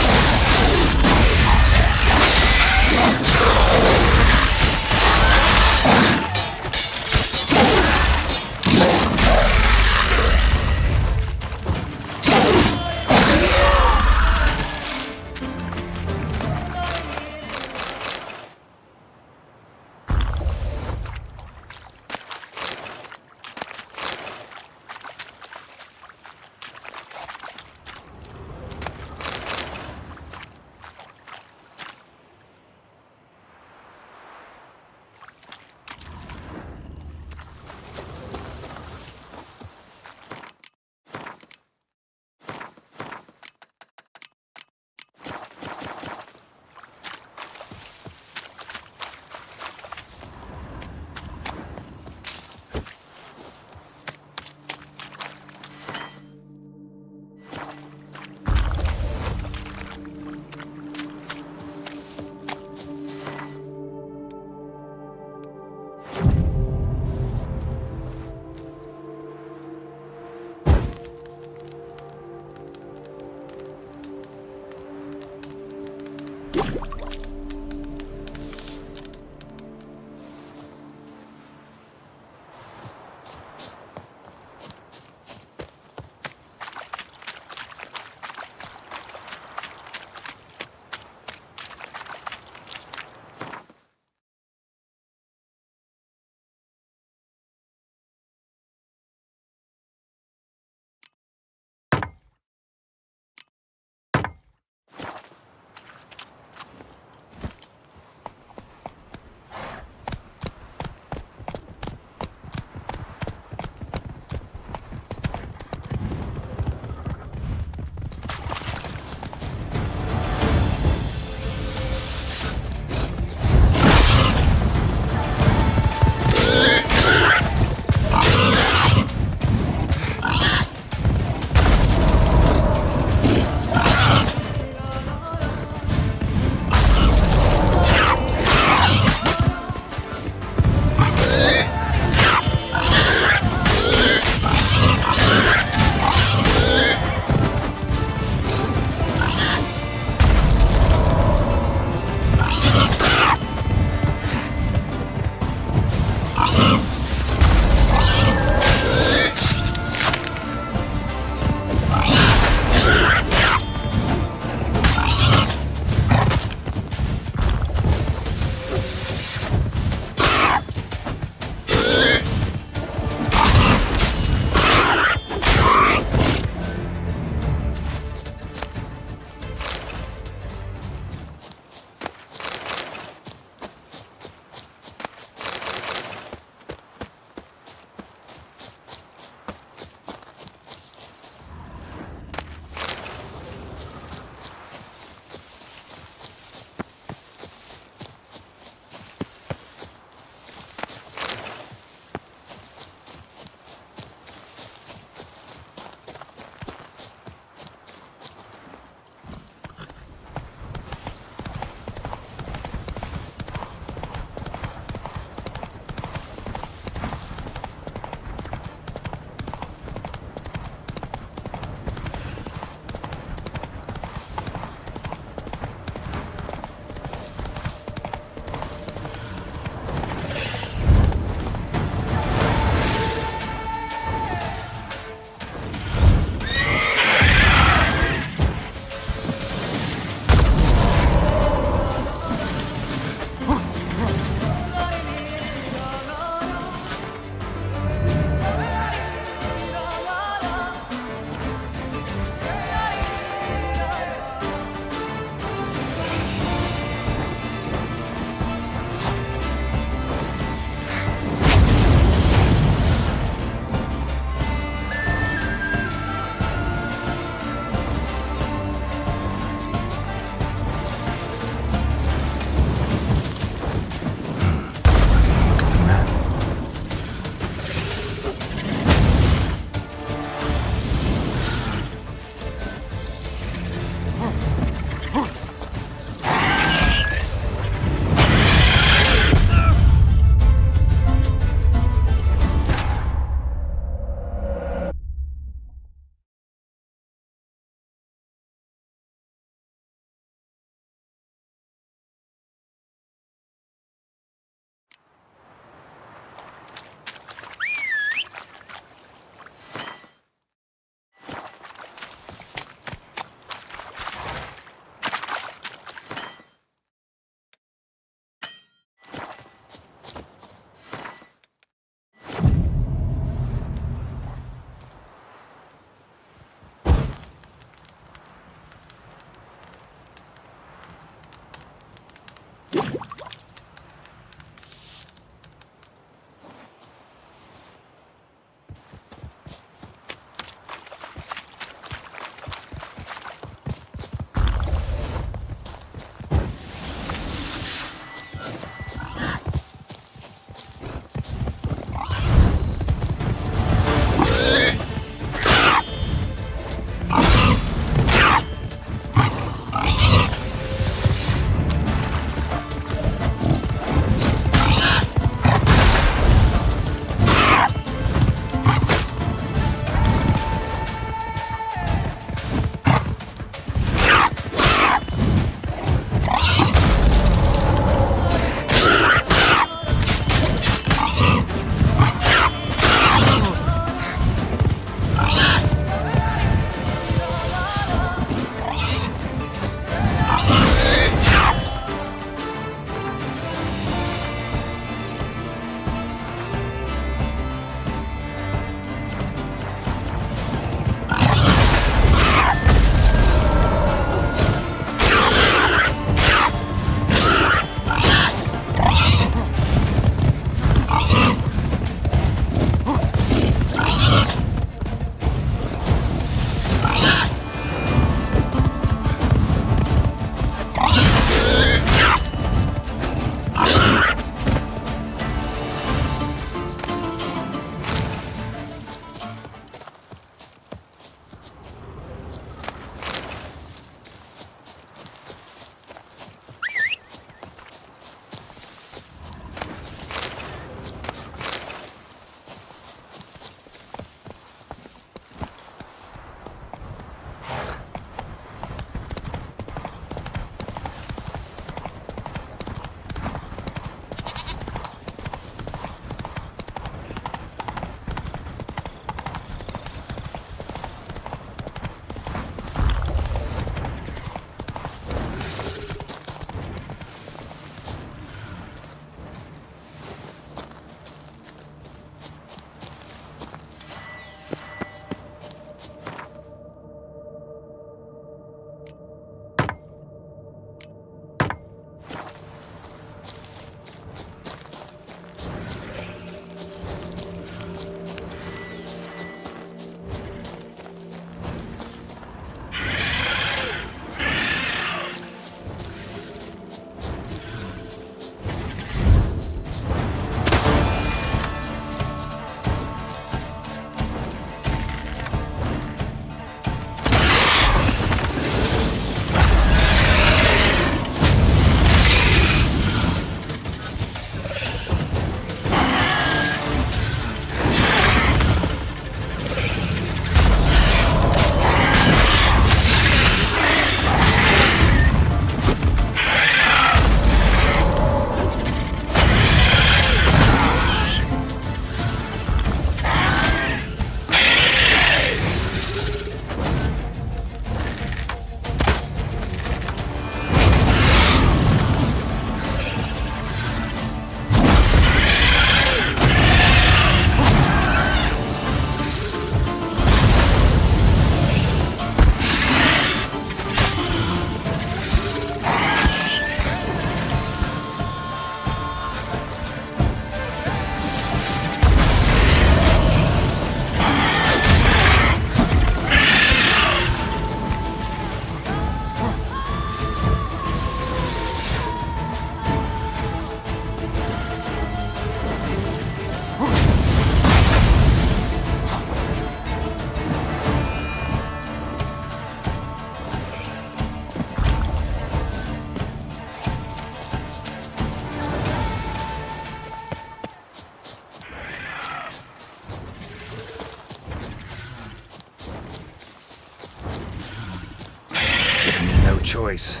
choice.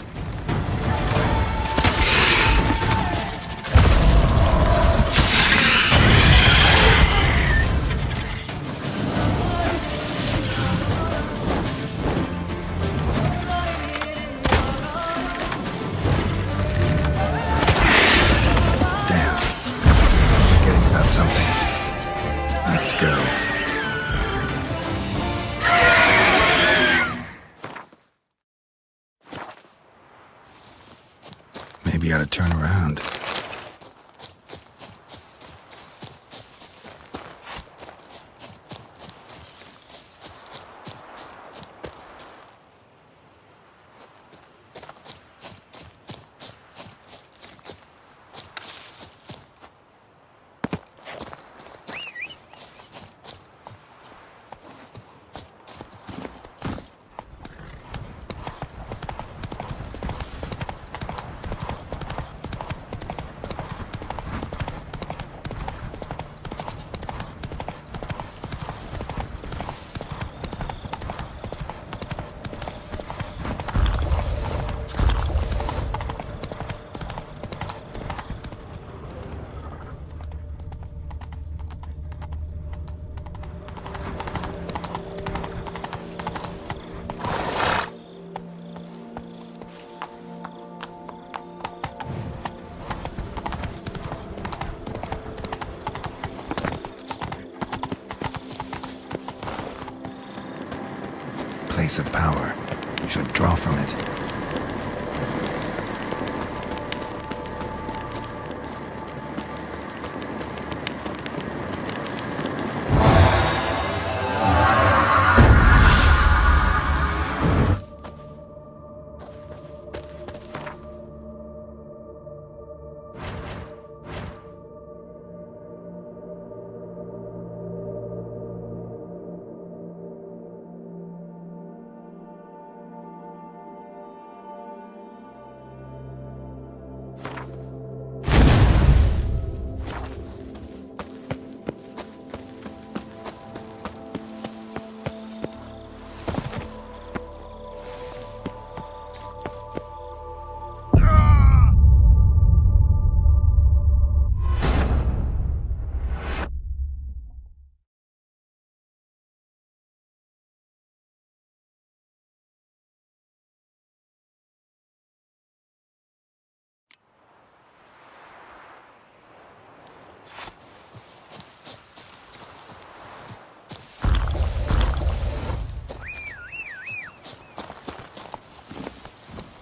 Something. Let's go. Maybe I ought to turn around. Place of power. Should draw from it.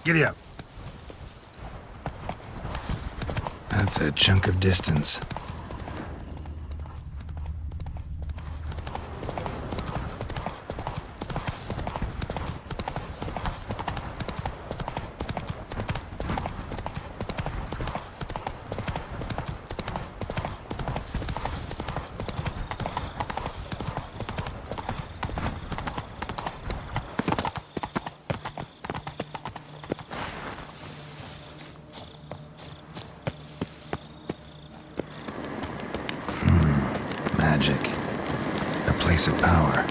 Giddy up. That's a chunk of distance. Magic. A place of power.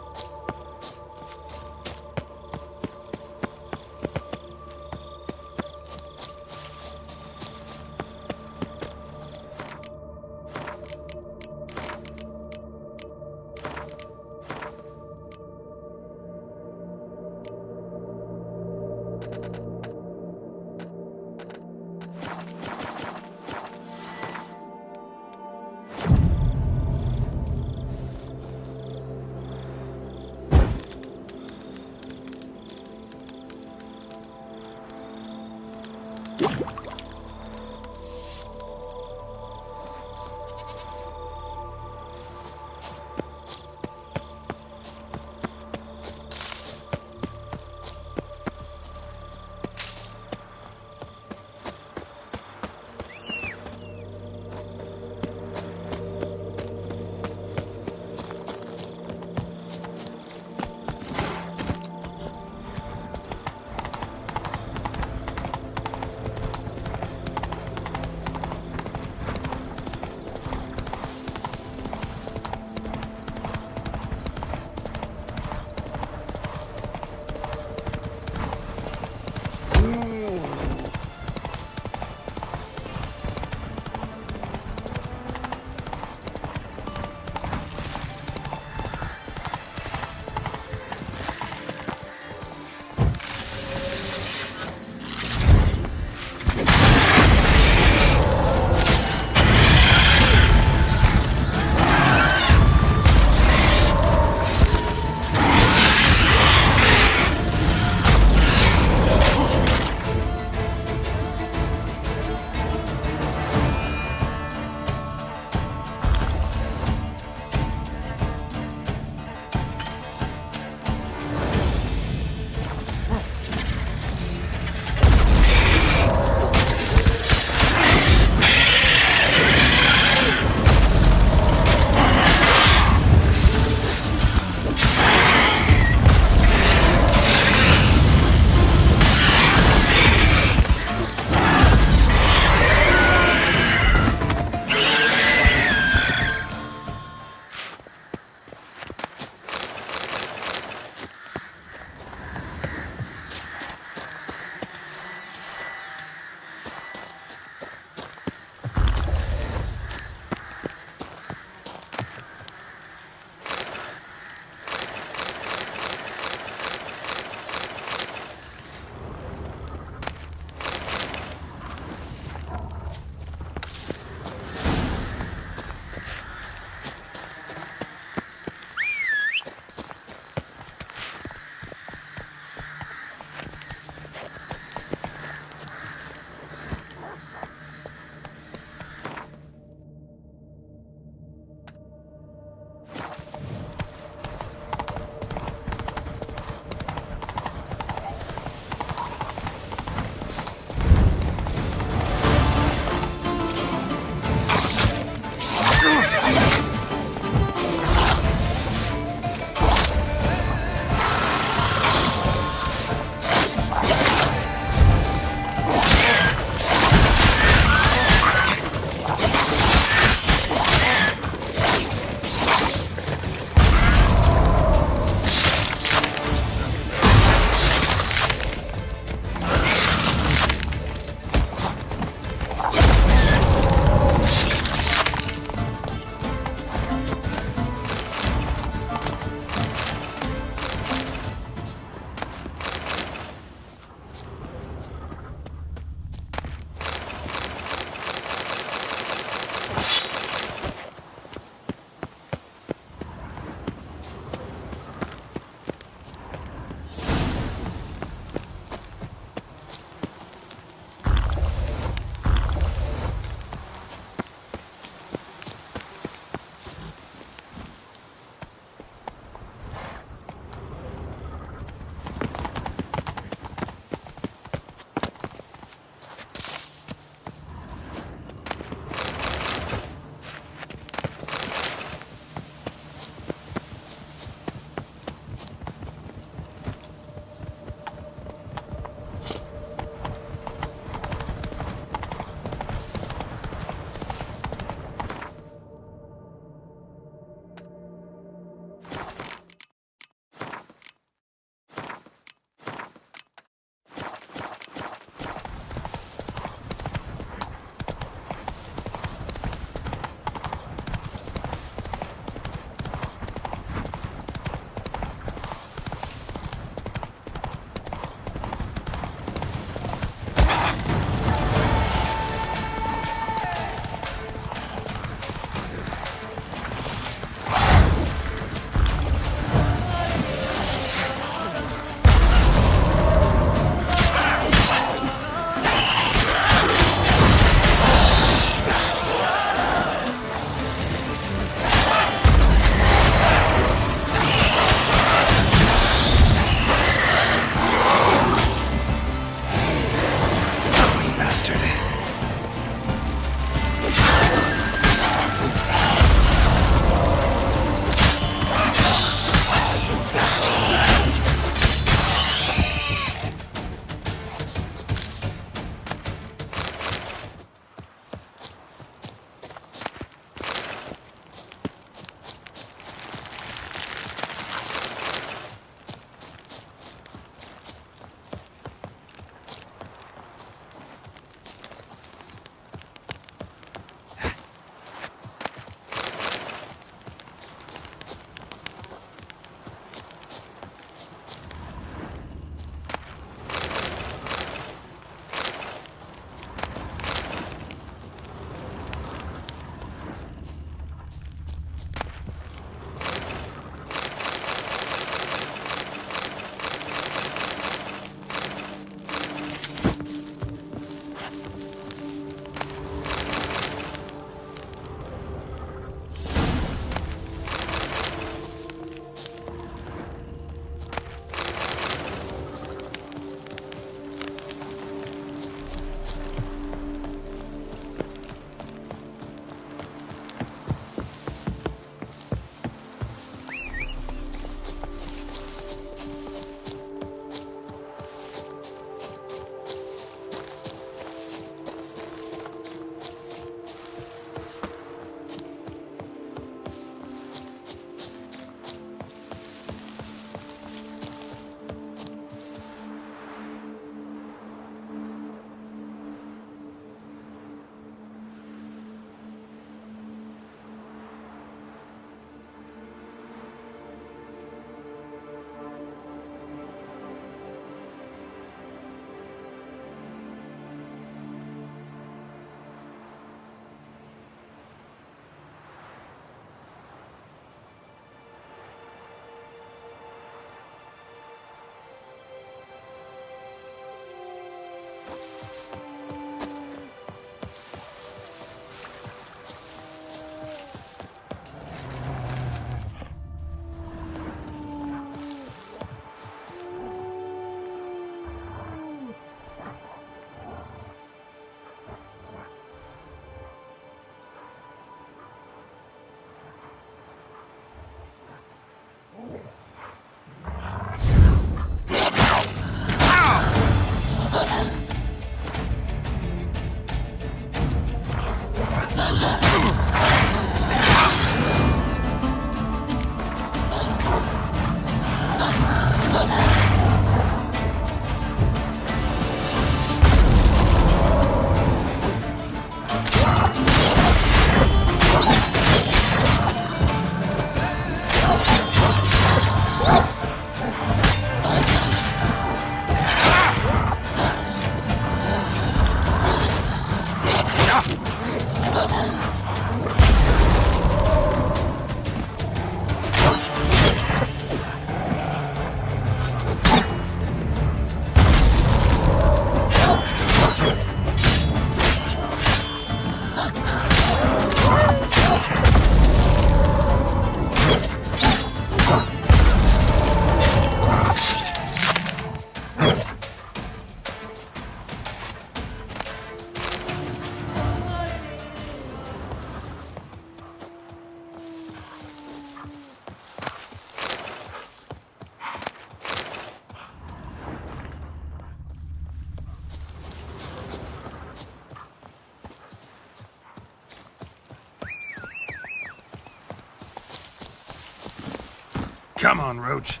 Come on, Roach.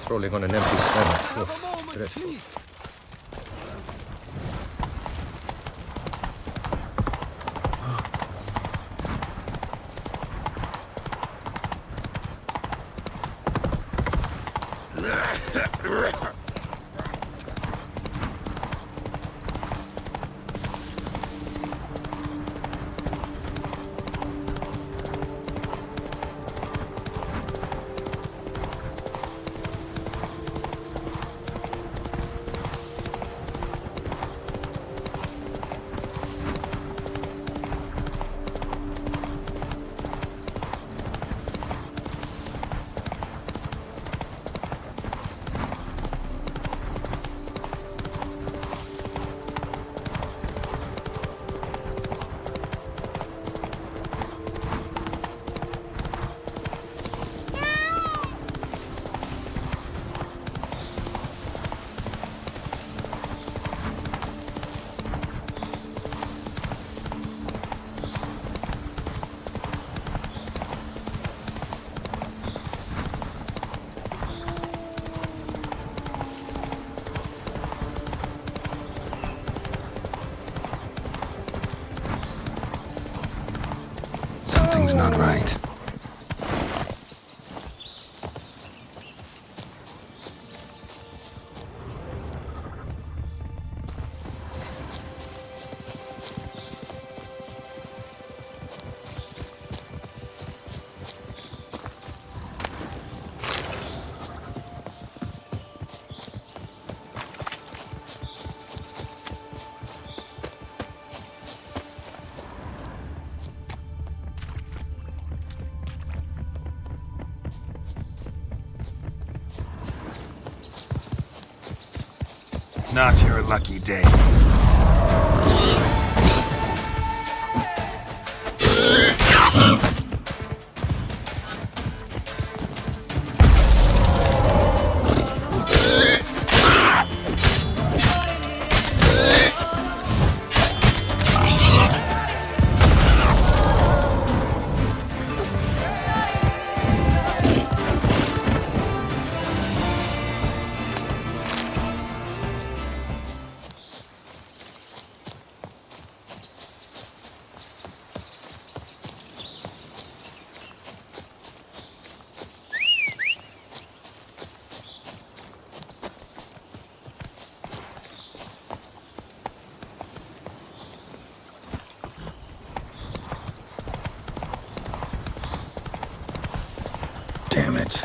Patrolling on an empty stomach. Oof, dreadful. about right. Not your lucky day. Damn it.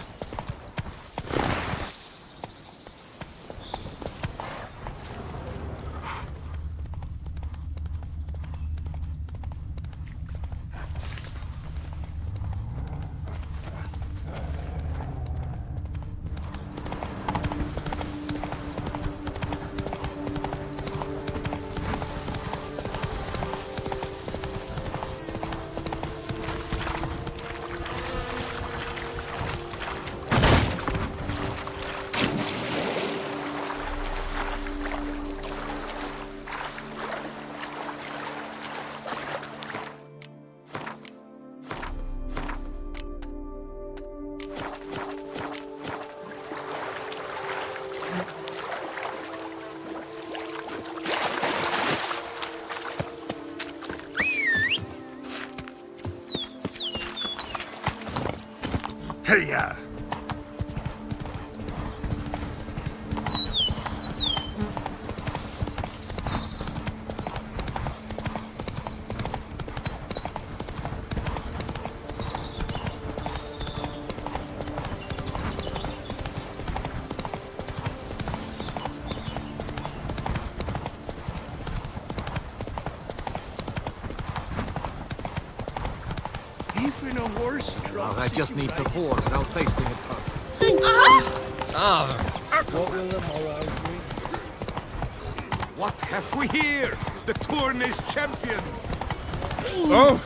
Hey-ya! Even a horse drops. I just need to pour without tasting it first. What will the morrow bring? What have we here? The Tourney's champion! Oh!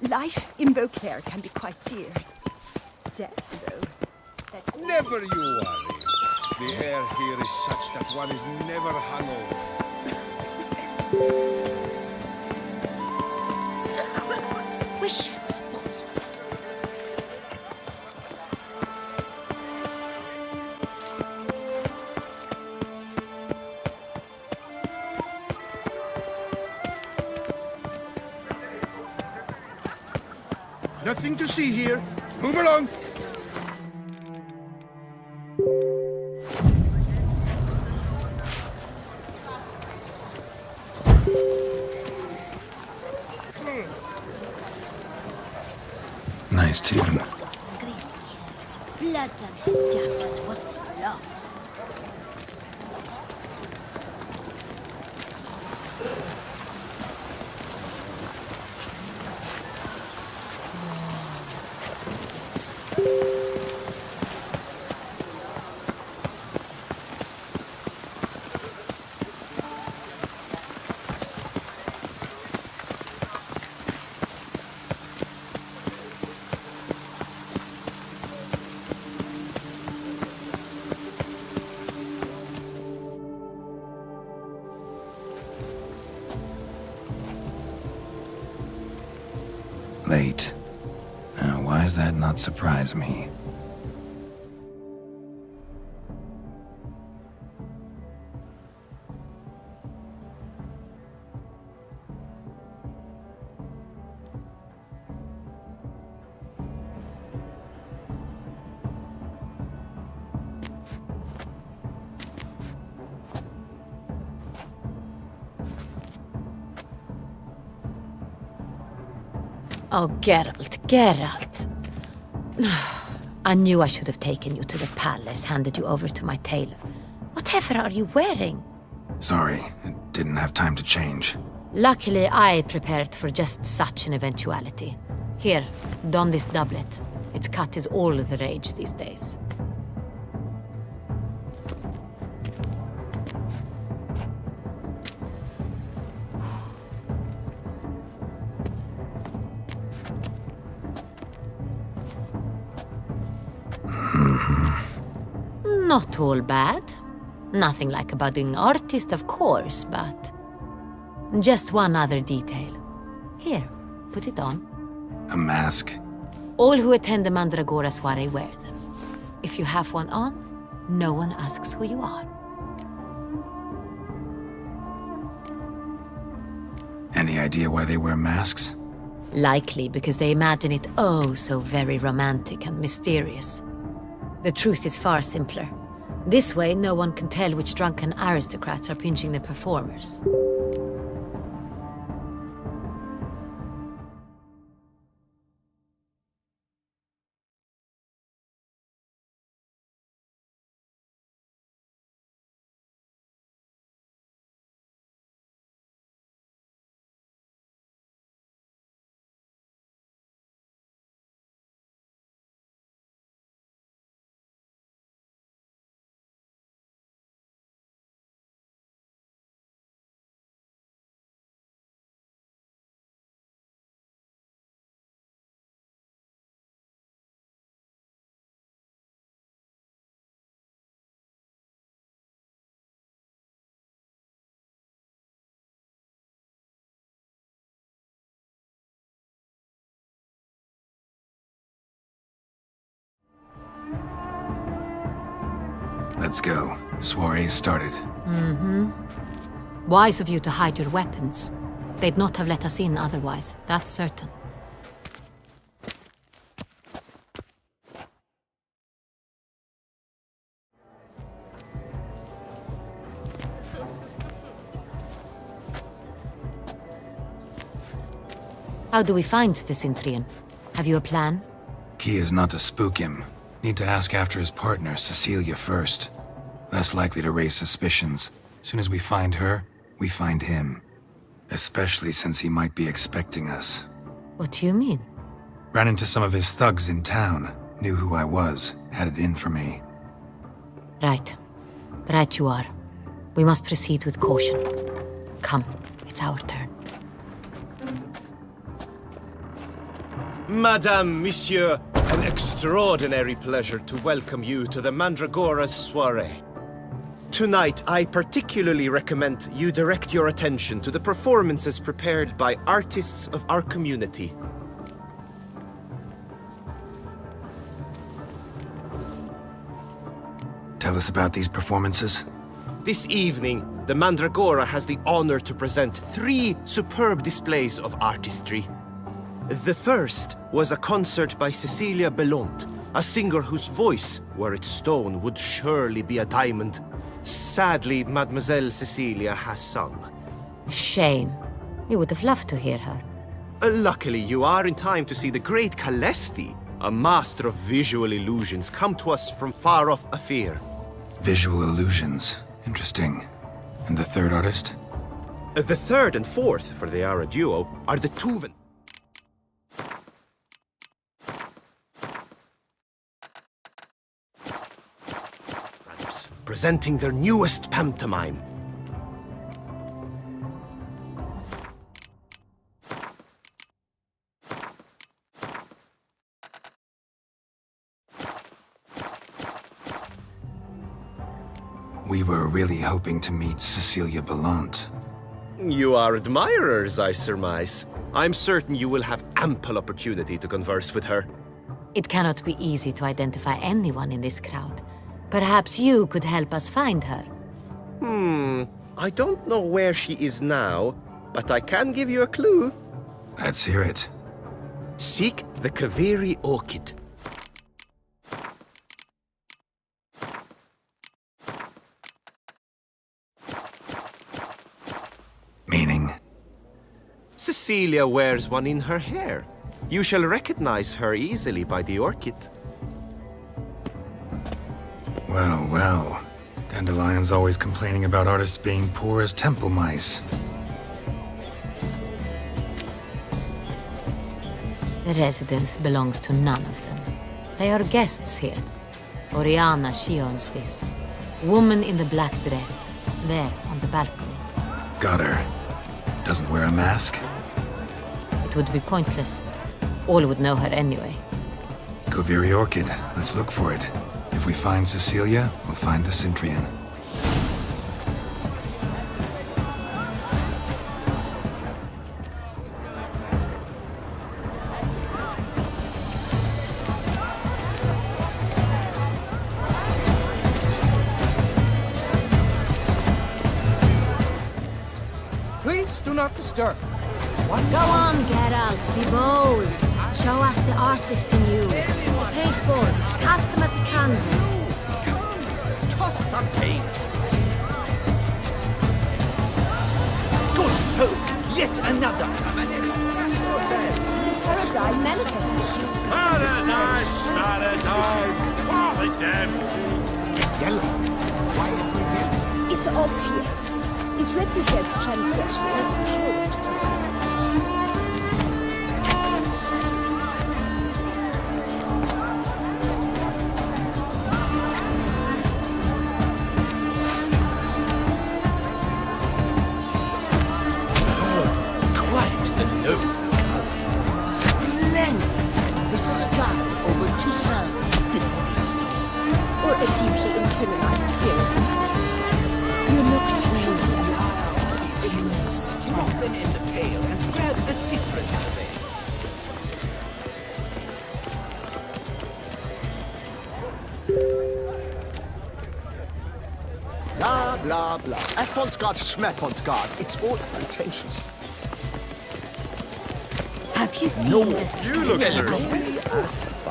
Life in Beauclair can be quite dear. Death, though, that's... Never you worry. The air here is such that one is never hungover. wish I was a boy. Nothing to see here. Move along. Nice tune. It's greasy. Blood on his jacket. What's love? Late. Now, why does that not surprise me? Oh, Geralt, Geralt. I knew I should have taken you to the palace, handed you over to my tailor. Whatever are you wearing? Sorry, I didn't have time to change. Luckily, I prepared for just such an eventuality. Here, don this doublet. Its cut is all the rage these days. Not all bad. Nothing like a budding artist, of course, but... just one other detail. Here, put it on. A mask? All who attend the Mandragora soiree wear them. If you have one on, no one asks who you are. Any idea why they wear masks? Likely because they imagine it oh so very romantic and mysterious. The truth is far simpler. This way, no one can tell which drunken aristocrats are pinching the performers. Let's go. Soiree's started. Mm-hmm. Wise of you to hide your weapons. They'd not have let us in otherwise, that's certain. How do we find the Cintrian? Have you a plan? Key is not to spook him. Need to ask after his partner, Cecilia, first. Less likely to raise suspicions. Soon as we find her, we find him. Especially since he might be expecting us. What do you mean? Ran into some of his thugs in town. Knew who I was. Had it in for me. Right. Right you are. We must proceed with caution. Come, it's our turn. Madame, Monsieur, an extraordinary pleasure to welcome you to the Mandragora's soiree. Tonight, I particularly recommend you direct your attention to the performances prepared by artists of our community. Tell us about these performances. This evening, the Mandragora has the honor to present 3 superb displays of artistry. The first was a concert by Cecilia Belont, a singer whose voice, were it stone, would surely be a diamond. Sadly, Mademoiselle Cecilia has sung. Shame. We would have loved to hear her. Luckily, you are in time to see the great Calesti, a master of visual illusions, come to us from far off Afir. Visual illusions. Interesting. And the third artist? The third and fourth, for they are a duo, are the Tuvan. Brothers, presenting their newest pantomime. We were really hoping to meet Cecilia Belont. You are admirers, I surmise. I'm certain you will have ample opportunity to converse with her. It cannot be easy to identify anyone in this crowd. Perhaps you could help us find her. I don't know where she is now, but I can give you a clue. Let's hear it. Seek the Kaveri Orchid. Meaning? Cecilia wears one in her hair. You shall recognize her easily by the orchid. Well, well. Dandelion's always complaining about artists being poor as temple mice. The residence belongs to none of them. They are guests here. Oriana, she owns this. Woman in the black dress, there on the balcony. Got her. Doesn't wear a mask? It would be pointless. All would know her anyway. Kaveri Orchid. Let's look for it. If we find Cecilia, we'll find the Cintrian. Please do not disturb. Go on, Geralt, be bold. Show us the artist in you. The paintballs, cast them at the canvas. Toss some paint. Good folk, yet another. Express yourselves. Paradigm manifested. Paradise, paradise. Oh, the damn. Yellow. Why have we yellow? It's obvious. It represents transgression in its purest form. Quite the noble color. Splendid! The sky over Toussaint before the storm. Or a deeply internalized fear of interest. You look to me at artists. Drop Vanessa Pale and grab a different array. Blah, blah, blah. Avant-garde, schmavant-garde. It's all pretentious. Have you seen this? You look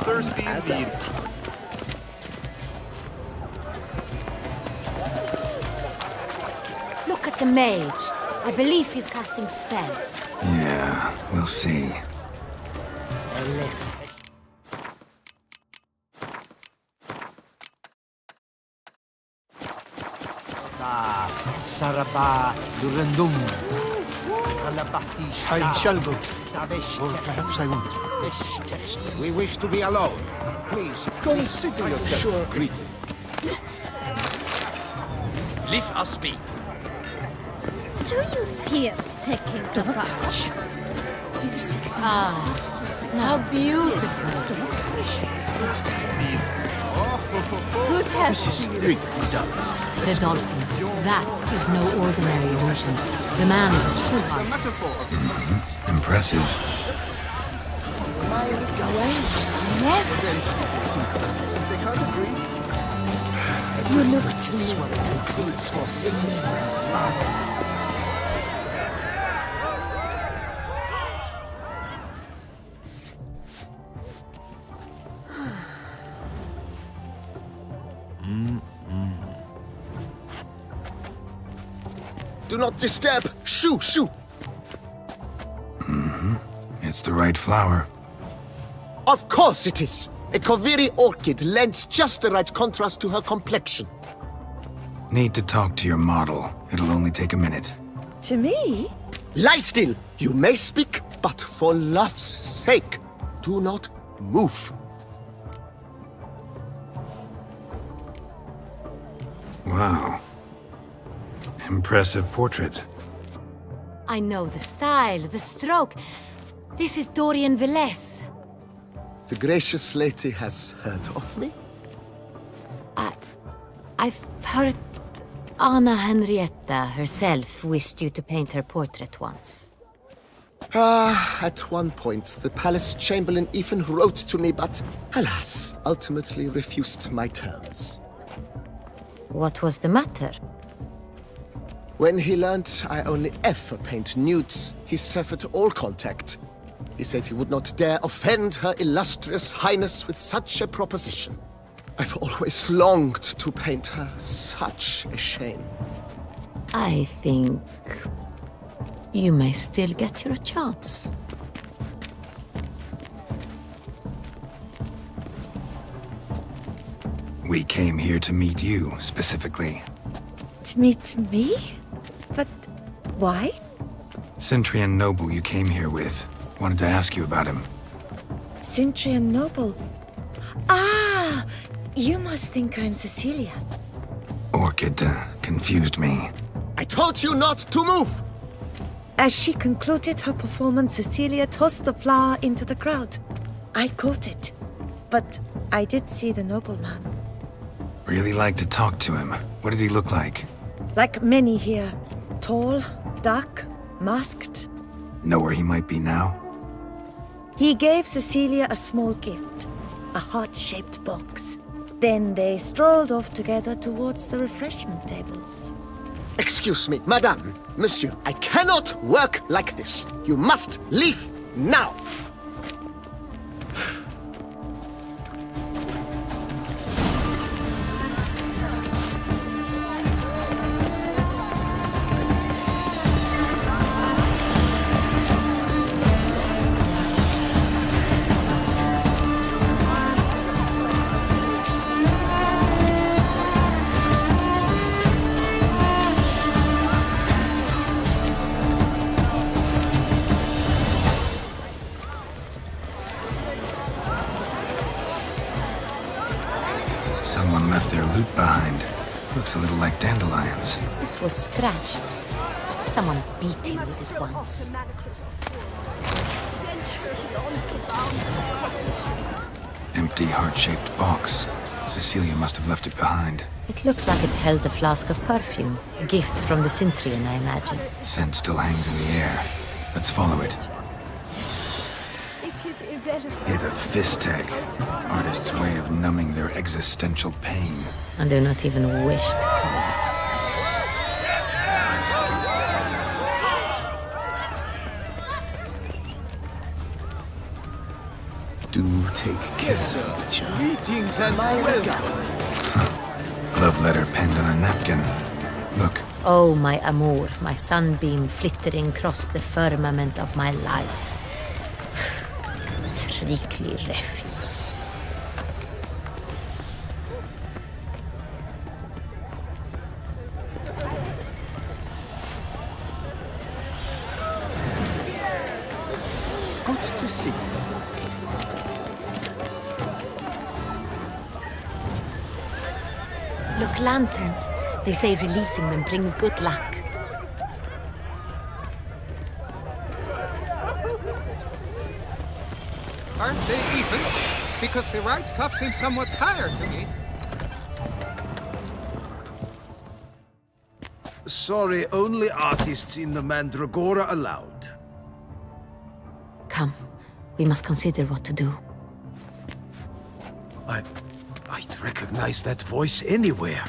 Thirsty indeed. Look at the mage. I believe he's casting spells. Yeah, we'll see. Saraba Durandum. I shall go. Or perhaps I won't. We wish to be alone. Please, Go and sit to yourself. Greeting. Leave us be. Do you fear taking the touch? Do you seek some How beautiful. good health to you? The dolphins. That is no ordinary illusion. The man is a true artist. Impressive. You look to me. Do not disturb! Shoo! Shoo! It's the right flower. Of course it is! A Koviri orchid lends just the right contrast to her complexion. Need to talk to your model. It'll only take a minute. To me? Lie still! You may speak, but for love's sake, do not move. Wow. Impressive portrait. I know the style, the stroke. This is Dorian Velez. The gracious lady has heard of me? I've heard Anna Henrietta herself wished you to paint her portrait once. At one point, the palace chamberlain even wrote to me, but alas, ultimately refused my terms. What was the matter? When he learned I only ever paint nudes, he severed all contact. He said he would not dare offend Her Illustrious Highness with such a proposition. I've always longed to paint her. Such a shame. I think you may still get your chance. We came here to meet you, specifically. To meet me? But why? Centrian Noble you came here with. Wanted to ask you about him. Centrian Noble. Ah! You must think I'm Cecilia. Orchid confused me. I told you not to move! As she concluded her performance, Cecilia tossed the flower into the crowd. I caught it, but I did see the nobleman. Really like to talk to him. What did he look like? Like many here. Tall, dark, masked. Know where he might be now? He gave Cecilia a small gift, a heart-shaped box. Then they strolled off together towards the refreshment tables. Excuse me, madame, monsieur, I cannot work like this. You must leave now. Someone left their loot behind. Looks a little like dandelions. This was scratched. Someone beat him with it once. Empty heart-shaped box. Cecilia must have left it behind. It looks like it held a flask of perfume. A gift from the Cintrian, I imagine. Scent still hangs in the air. Let's follow it. Hit of Fistech. Artist's way of numbing their existential pain. I do not even wish to call it. Do take care. Greetings and my regards. Love letter penned on a napkin. Look. Oh, my amour, my sunbeam flittering across the firmament of my life. Trickly refuse. Good to see you. Look, lanterns. They say releasing them brings good luck. Aren't they even? Because the right cuff seems somewhat higher to me. Sorry, only artists in the Mandragora allowed. Come, we must consider what to do. I'd recognize that voice anywhere.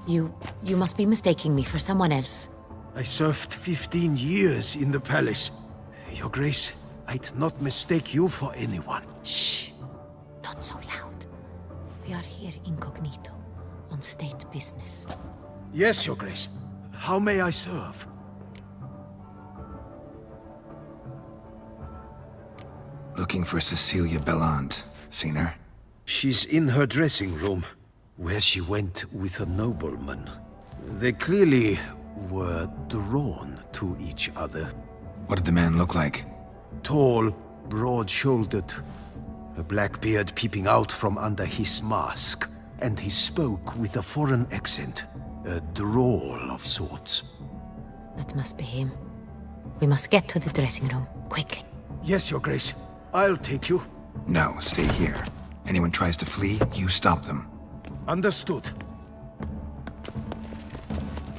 You must be mistaking me for someone else. I served 15 years in the palace. Your Grace, I'd not mistake you for anyone. Shh! Not so loud. We are here incognito, on state business. Yes, Your Grace. How may I serve? Looking for Cecilia Bellant. Seen her? She's in her dressing room, where she went with a nobleman. They clearly were drawn to each other. What did the man look like? Tall, broad-shouldered, a black beard peeping out from under his mask, and he spoke with a foreign accent, a drawl of sorts. That must be him. We must get to the dressing room, quickly. Yes, Your Grace. I'll take you. No, stay here. Anyone tries to flee, you stop them. Understood.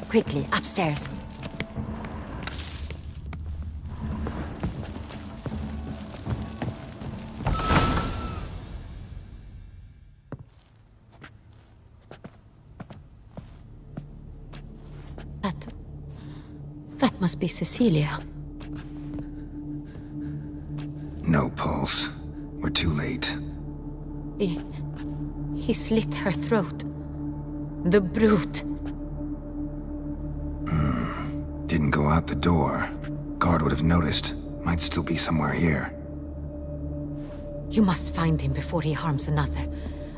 Quickly, upstairs. That must be Cecilia. No pulse. We're too late. He slit her throat. The brute. Didn't go out the door. Guard would have noticed. Might still be somewhere here. You must find him before he harms another.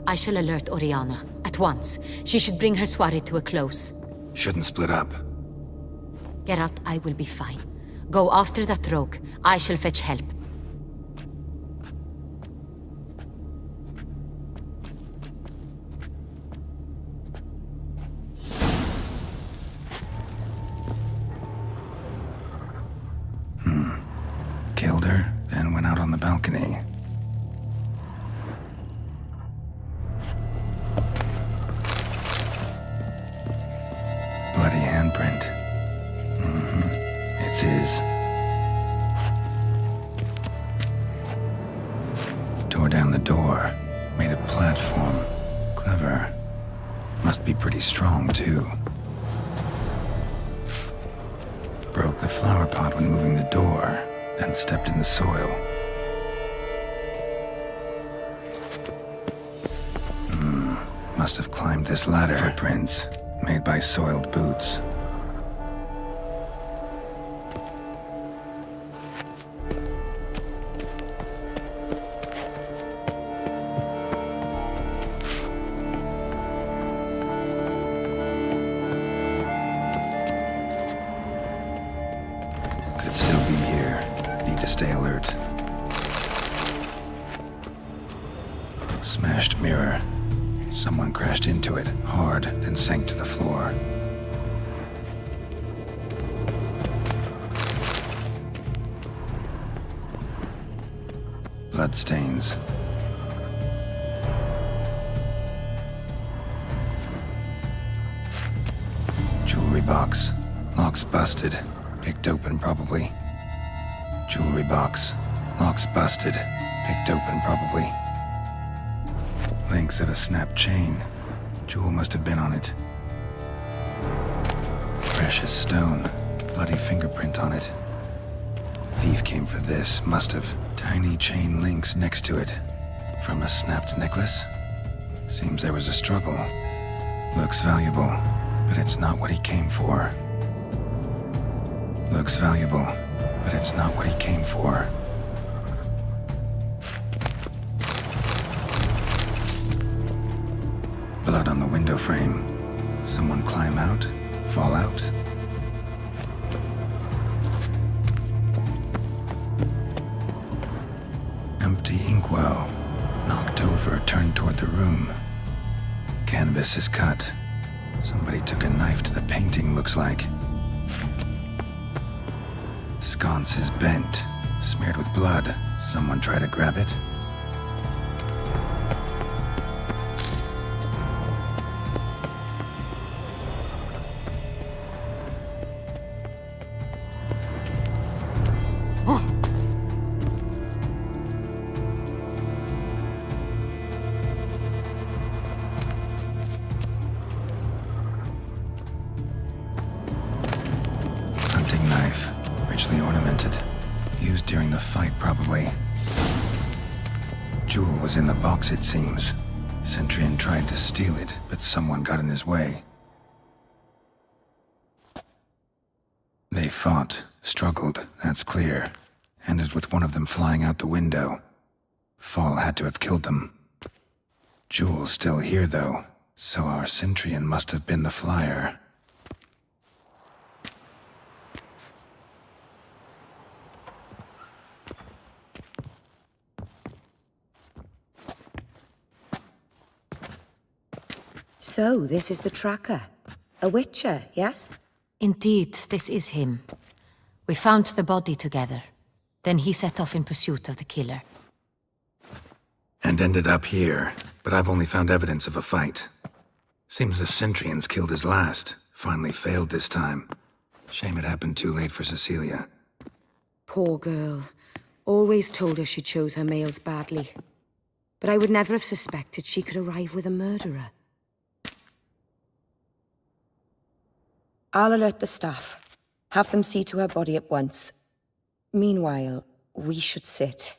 I shall alert Oriana. At once. She should bring her soirée to a close. Shouldn't split up. Geralt, I will be fine. Go after that rogue. I shall fetch help. Killed her, then went out on the balcony. Bloody handprint. It's his. Tore down the door. Made a platform. Clever. Must be pretty strong, too. Broke the flower pot when moving the door, then stepped in the soil. Must have climbed this ladder. Footprints, made by soiled boots. Could still be here. Need to stay alert. Smashed mirror. Someone crashed into it, hard, then sank to the floor. Bloodstains. Jewelry box. Lock's busted. Picked open, probably. Jewelry box. Lock's busted. Picked open, probably. Links at a snapped chain. Jewel must have been on it. Precious stone. Bloody fingerprint on it. Thief came for this. Must have. Tiny chain links next to it. From a snapped necklace? Seems there was a struggle. Looks valuable, but it's not what he came for. Looks valuable, but it's not what he came for. Blood on the window frame. Someone climb out? Fall out? Empty inkwell. Knocked over, turned toward the room. Canvas is cut. Somebody took a knife to the painting, looks like. Sconce is bent, smeared with blood. Someone try to grab it? Jewel was in the box, it seems. Centurion tried to steal it, but someone got in his way. They fought, struggled, that's clear. Ended with one of them flying out the window. Fall had to have killed them. Jewel's still here, though, so our Centurion must have been the flyer. So, this is the tracker. A witcher, yes? Indeed, this is him. We found the body together. Then he set off in pursuit of the killer. And ended up here, but I've only found evidence of a fight. Seems the Centurions killed his last. Finally failed this time. Shame it happened too late for Cecilia. Poor girl. Always told her she chose her males badly. But I would never have suspected she could arrive with a murderer. I'll alert the staff. Have them see to her body at once. Meanwhile, we should sit.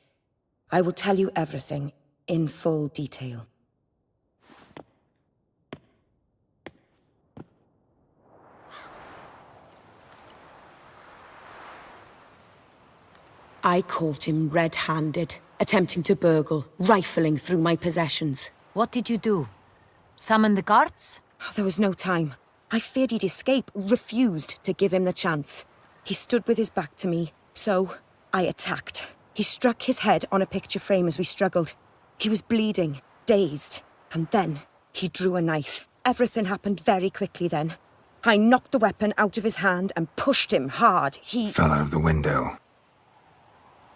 I will tell you everything, in full detail. I caught him red-handed, attempting to burgle, rifling through my possessions. What did you do? Summon the guards? There was no time. I feared he'd escape, refused to give him the chance. He stood with his back to me, so I attacked. He struck his head on a picture frame as we struggled. He was bleeding, dazed, and then he drew a knife. Everything happened very quickly then. I knocked the weapon out of his hand and pushed him hard. He fell out of the window.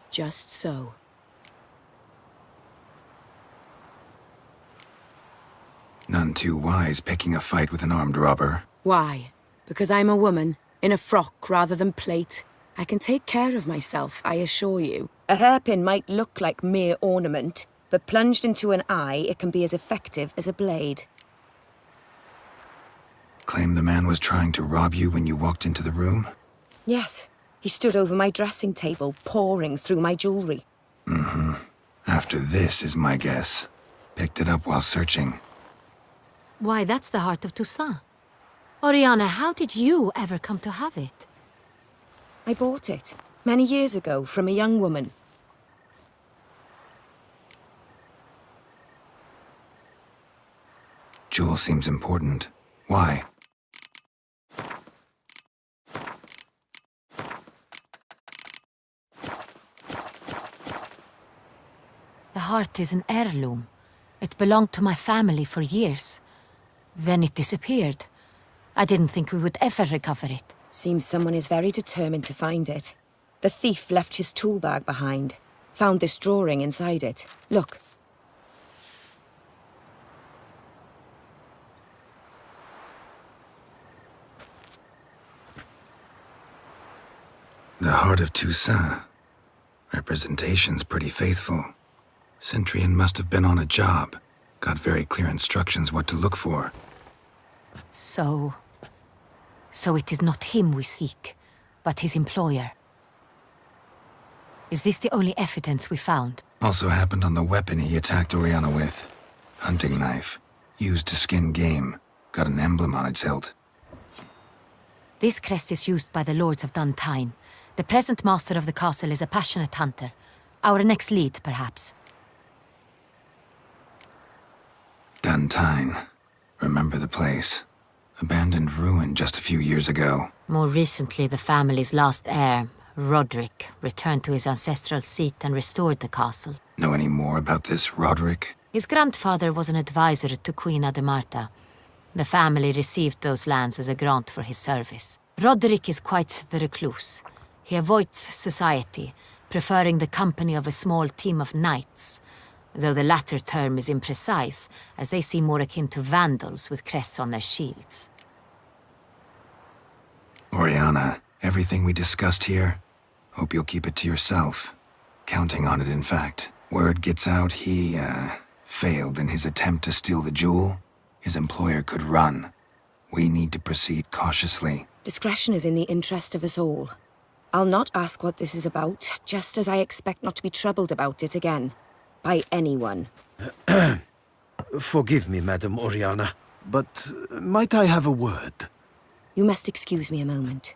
Just so. None too wise picking a fight with an armed robber. Why? Because I'm a woman, in a frock rather than plate. I can take care of myself, I assure you. A hairpin might look like mere ornament, but plunged into an eye, it can be as effective as a blade. Claim the man was trying to rob you when you walked into the room? Yes. He stood over my dressing table, pouring through my jewelry. Mm-hmm. After this is my guess. Picked it up while searching. Why, that's the heart of Toussaint. Oriana, how did you ever come to have it? I bought it, many years ago, from a young woman. Jewel seems important. Why? The heart is an heirloom. It belonged to my family for years. Then it disappeared. I didn't think we would ever recover it. Seems someone is very determined to find it. The thief left his tool bag behind. Found this drawing inside it. Look. The heart of Toussaint. Representation's pretty faithful. Centurion must have been on a job. Got very clear instructions what to look for. So it is not him we seek, but his employer. Is this the only evidence we found? Also happened on the weapon he attacked Oriana with. Hunting knife. Used to skin game. Got an emblem on its hilt. This crest is used by the Lords of Duntine. The present master of the castle is a passionate hunter. Our next lead, perhaps. Duntine. Remember the place. Abandoned ruin just a few years ago. More recently, the family's last heir, Roderick, returned to his ancestral seat and restored the castle. Know any more about this Roderick? His grandfather was an advisor to Queen Ademarta. The family received those lands as a grant for his service. Roderick is quite the recluse. He avoids society, preferring the company of a small team of knights, though the latter term is imprecise, as they seem more akin to vandals with crests on their shields. Oriana, everything we discussed here, hope you'll keep it to yourself. Counting on it, in fact. Word gets out he, failed in his attempt to steal the jewel. His employer could run. We need to proceed cautiously. Discretion is in the interest of us all. I'll not ask what this is about, just as I expect not to be troubled about it again. by anyone. Forgive me, Madam Oriana, but might I have a word? You must excuse me a moment.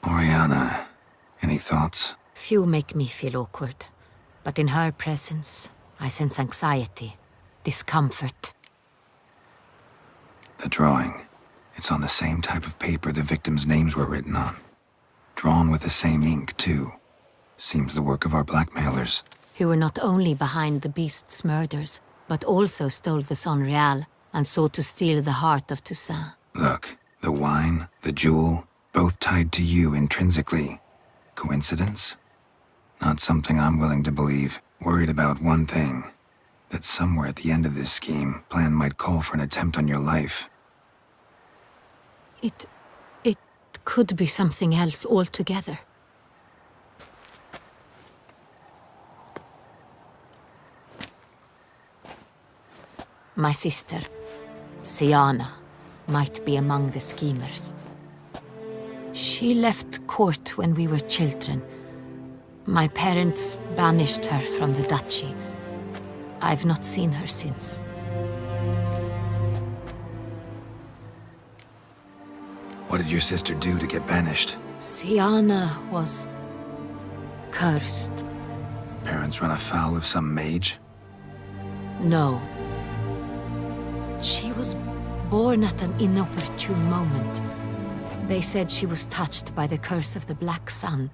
Oriana, any thoughts? Few make me feel awkward, but in her presence, I sense anxiety, discomfort. The drawing. It's on the same type of paper the victims' names were written on. Drawn with the same ink, too. Seems the work of our blackmailers. Who were not only behind the beast's murders, but also stole the Son Real and sought to steal the heart of Toussaint. Look, the wine, the jewel, both tied to you intrinsically. Coincidence? Not something I'm willing to believe. Worried about one thing. That somewhere at the end of this scheme, plan might call for an attempt on your life. It could be something else altogether. My sister, Siana, might be among the schemers. She left court when we were children. My parents banished her from the duchy. I've not seen her since. What did your sister do to get banished? Siana was cursed. Parents run afoul of some mage? No. She was born at an inopportune moment. They said she was touched by the curse of the Black Sun.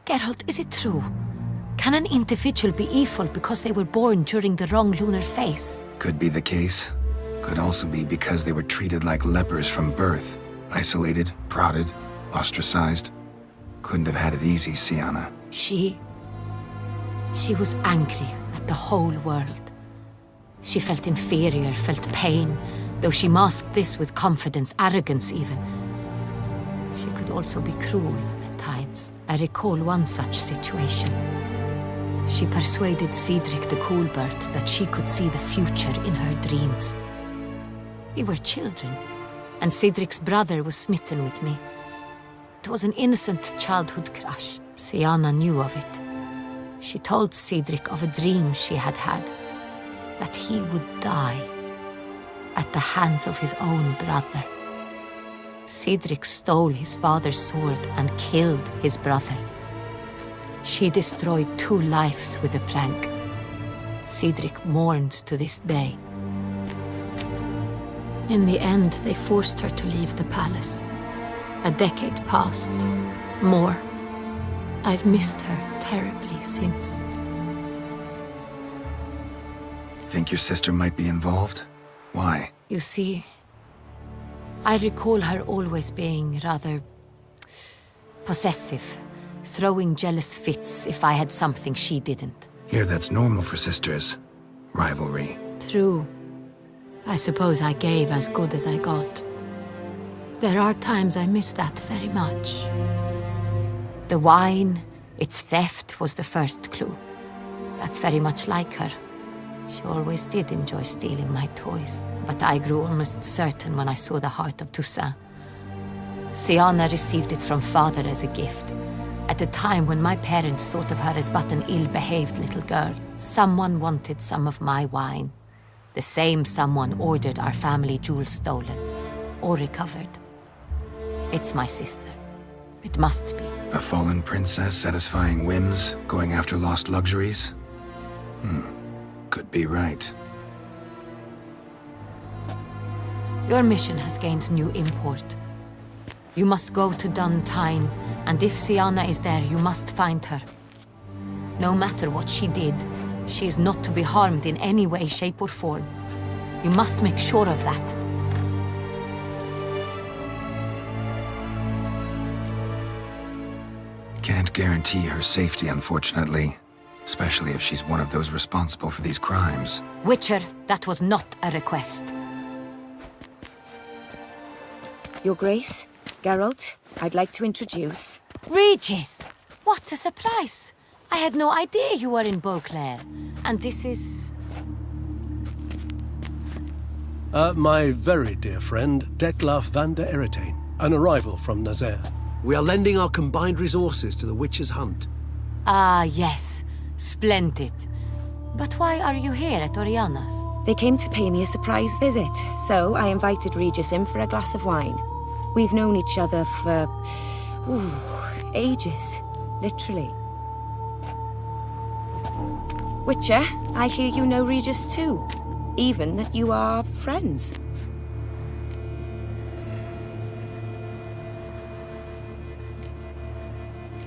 Geralt, is it true? Can an individual be evil because they were born during the wrong lunar phase? Could be the case. Could also be because they were treated like lepers from birth. Isolated, prodded, ostracized. Couldn't have had it easy, Siana. She was angry at the whole world. She felt inferior, felt pain, though she masked this with confidence, arrogance even. She could also be cruel at times. I recall one such situation. She persuaded Cedric the Coolbert that she could see the future in her dreams. We were children, and Cedric's brother was smitten with me. It was an innocent childhood crush. Siana knew of it. She told Cedric of a dream she had had, that he would die at the hands of his own brother. Cedric stole his father's sword and killed his brother. She destroyed 2 lives with a prank. Cedric mourns to this day. In the end, they forced her to leave the palace. A decade passed. More. I've missed her terribly since. Think your sister might be involved? Why? You see, I recall her always being rather possessive, throwing jealous fits if I had something she didn't. Here, that's normal for sisters. Rivalry. True. I suppose I gave as good as I got. There are times I miss that very much. The wine, its theft, was the first clue. That's very much like her. She always did enjoy stealing my toys, but I grew almost certain when I saw the heart of Toussaint. Siana received it from father as a gift. At a time when my parents thought of her as but an ill-behaved little girl, someone wanted some of my wine. The same someone ordered our family jewels stolen, or recovered. It's my sister. It must be. A fallen princess satisfying whims, going after lost luxuries? Could be right. Your mission has gained new import. You must go to Dun Tine, and if Siana is there, you must find her. No matter what she did, she is not to be harmed in any way, shape, or form. You must make sure of that. Can't guarantee her safety, unfortunately. Especially if she's one of those responsible for these crimes. Witcher, that was not a request. Your Grace, Geralt, I'd like to introduce... Regis! What a surprise! I had no idea you were in Beauclair. And this is... My very dear friend, Detlaf van der Eretain, an arrival from Nazaire. We are lending our combined resources to the Witch's Hunt. Ah, yes. Splendid. But why are you here at Oriana's? They came to pay me a surprise visit, so I invited Regis in for a glass of wine. We've known each other for... ages. Literally. Witcher, I hear you know Regis too. Even that you are friends.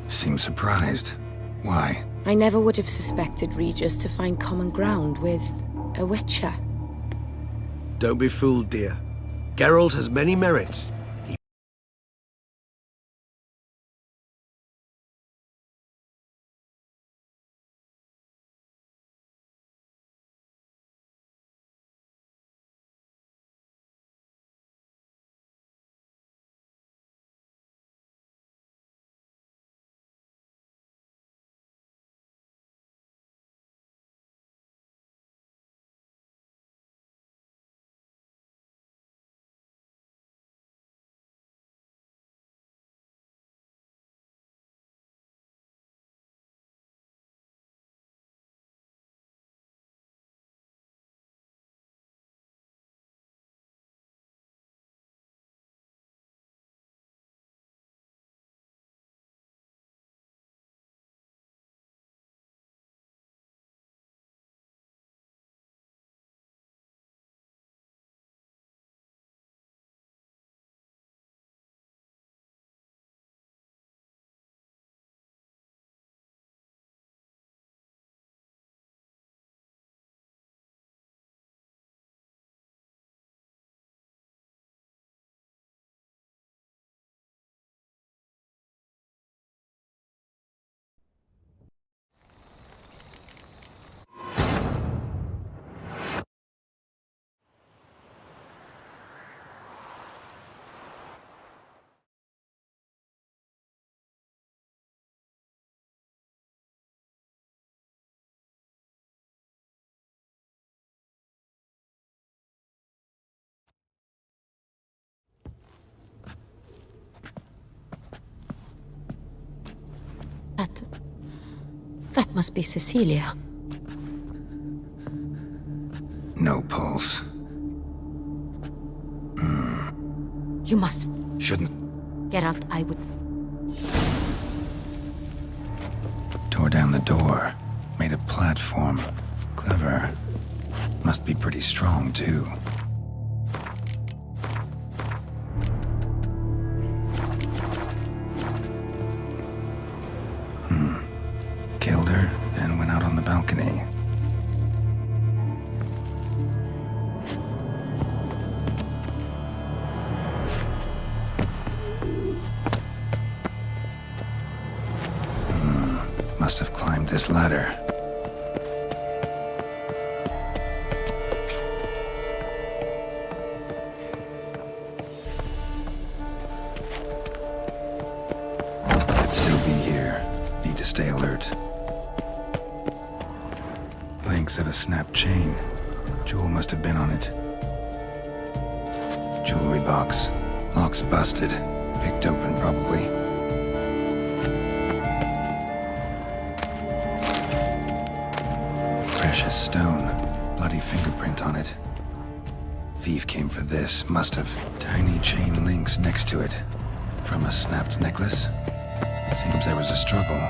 Seem surprised. Why? I never would have suspected Regis to find common ground with a Witcher. Don't be fooled, dear. Geralt has many merits. That must be Cecilia. No pulse. You must... Shouldn't... Geralt, I would... Tore down the door. Made a platform. Clever. Must be pretty strong, too. Killed her, and went out on the balcony. Must have climbed this ladder. Could still be here. Need to stay alert. Links of a snapped chain. Jewel must have been on it. Jewelry box. Lock's busted. Picked open, probably. Precious stone. Bloody fingerprint on it. Thief came for this. Must have. Tiny chain links next to it. From a snapped necklace. Seems there was a struggle.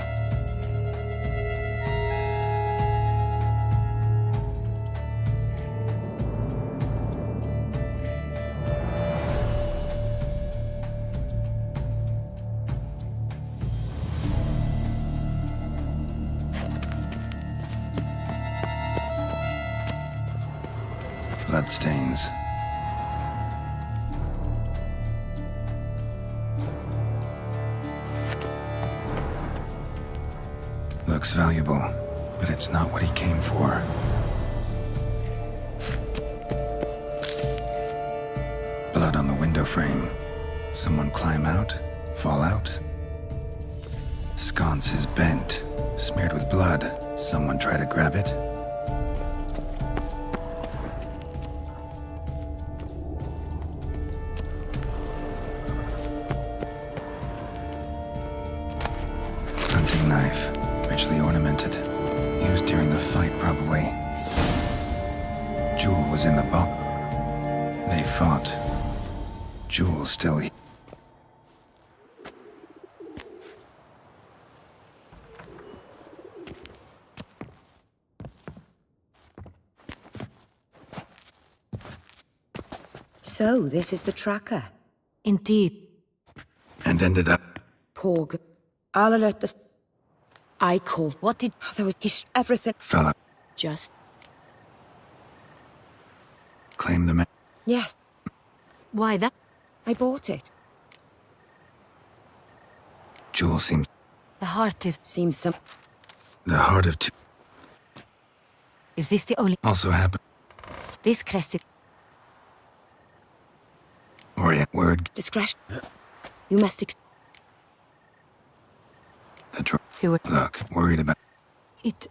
Bloodstains. Looks valuable, but it's not what he came for. Blood on the window frame. Someone climb out? Fall out? Sconce is bent, smeared with blood. Someone try to grab it? planted. Used during the fight, probably. Jewel was in the box. They fought. Jewel's still here. So, this is the tracker. Indeed. And ended up... Porg. I'll alert the... I called. What did... There was... everything... Fella. Just... Claim the man. Yes. Why that? I bought it. Jewel seems... The heart is... Seems some... The heart of two... Is this the only... Also happened. This crested... Orient word. Discretion. You must The Who were... Look, worried about... It...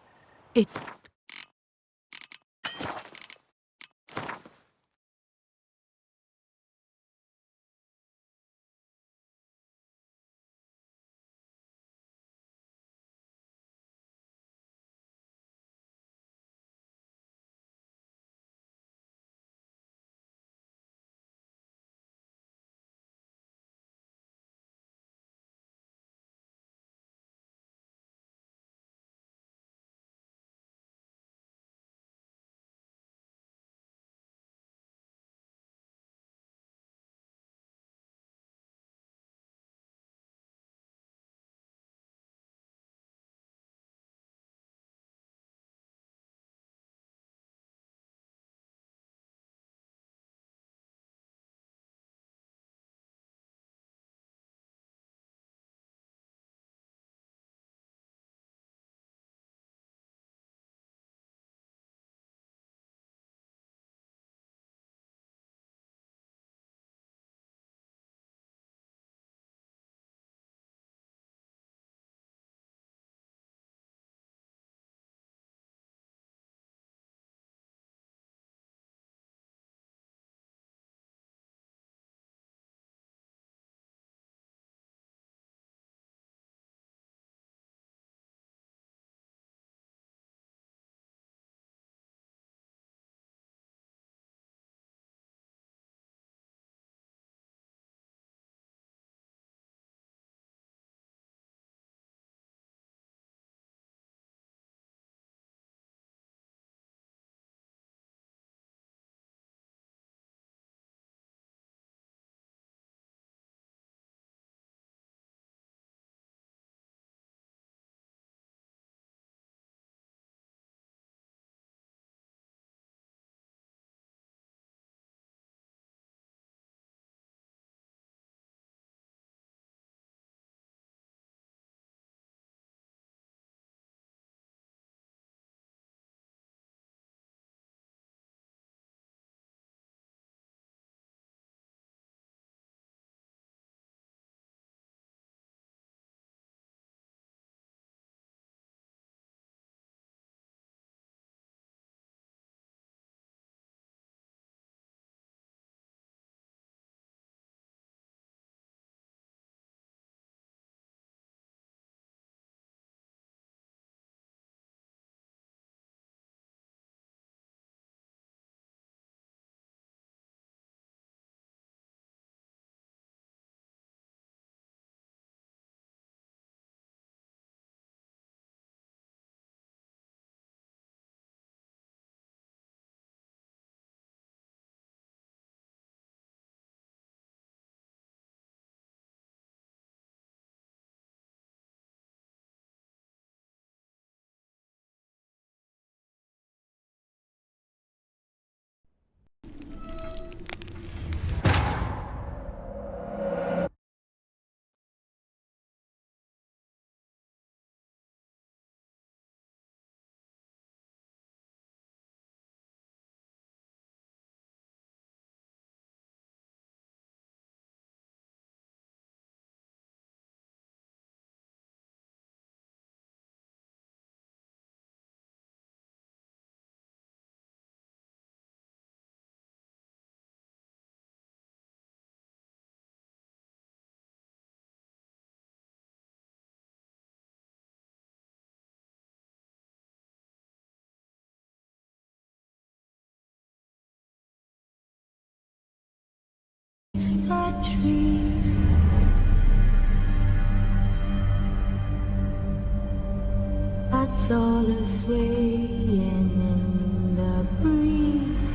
It's all a swaying in the breeze.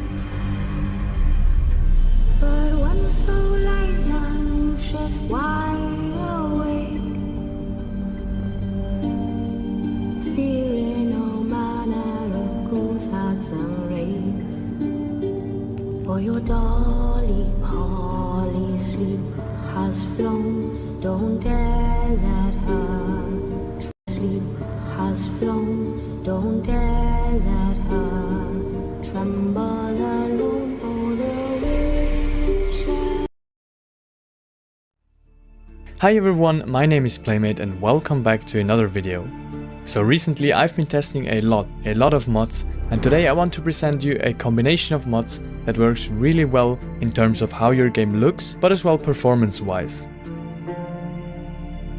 But one soul lies anxious, wide awake, fearing all manner of ghouls, hags, and wraiths. For your dolly Polly sleep has flown, don't dare let her sleep has flown, don't dare let her tremble alone for the witch. Hi everyone, my name is Playmate and welcome back to another video. So recently I've been testing a lot of mods, and today I want to present you a combination of mods that works really well in terms of how your game looks, but as well performance wise.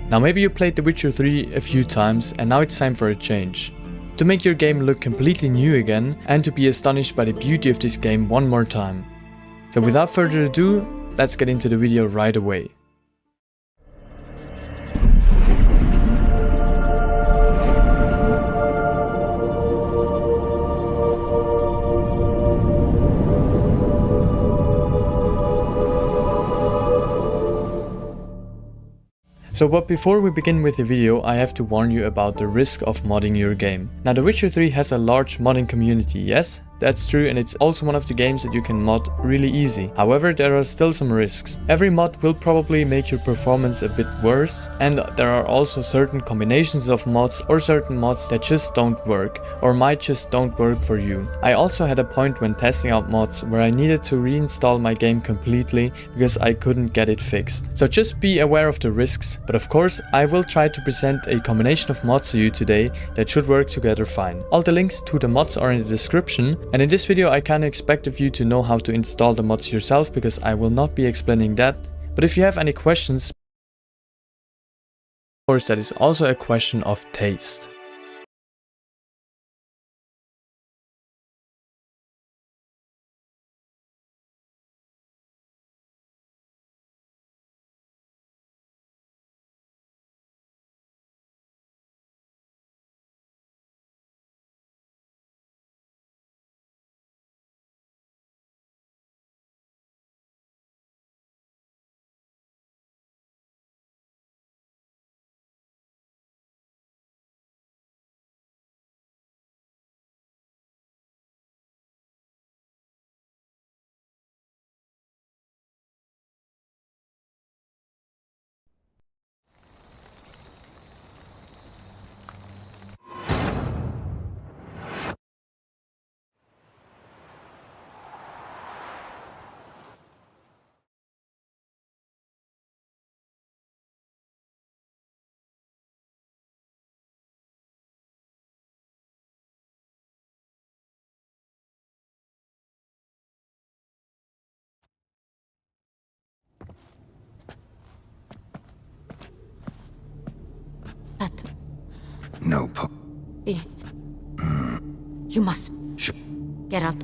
Now maybe you played The Witcher 3 a few times and now it's time for a change. To make your game look completely new again and to be astonished by the beauty of this game one more time. So without further ado, let's get into the video right away. But before we begin with the video, I have to warn you about the risk of modding your game. Now The Witcher 3 has a large modding community, yes? That's true, and it's also one of the games that you can mod really easy. However, there are still some risks. Every mod will probably make your performance a bit worse, and there are also certain combinations of mods or certain mods that just don't work, or might just don't work for you. I also had a point when testing out mods where I needed to reinstall my game completely because I couldn't get it fixed. So just be aware of the risks, but of course I will try to present a combination of mods to you today that should work together fine. All the links to the mods are in the description. And in this video I kinda expect of you to know how to install the mods yourself because I will not be explaining that. But if you have any questions, of course that is also a question of taste. No, You must get out.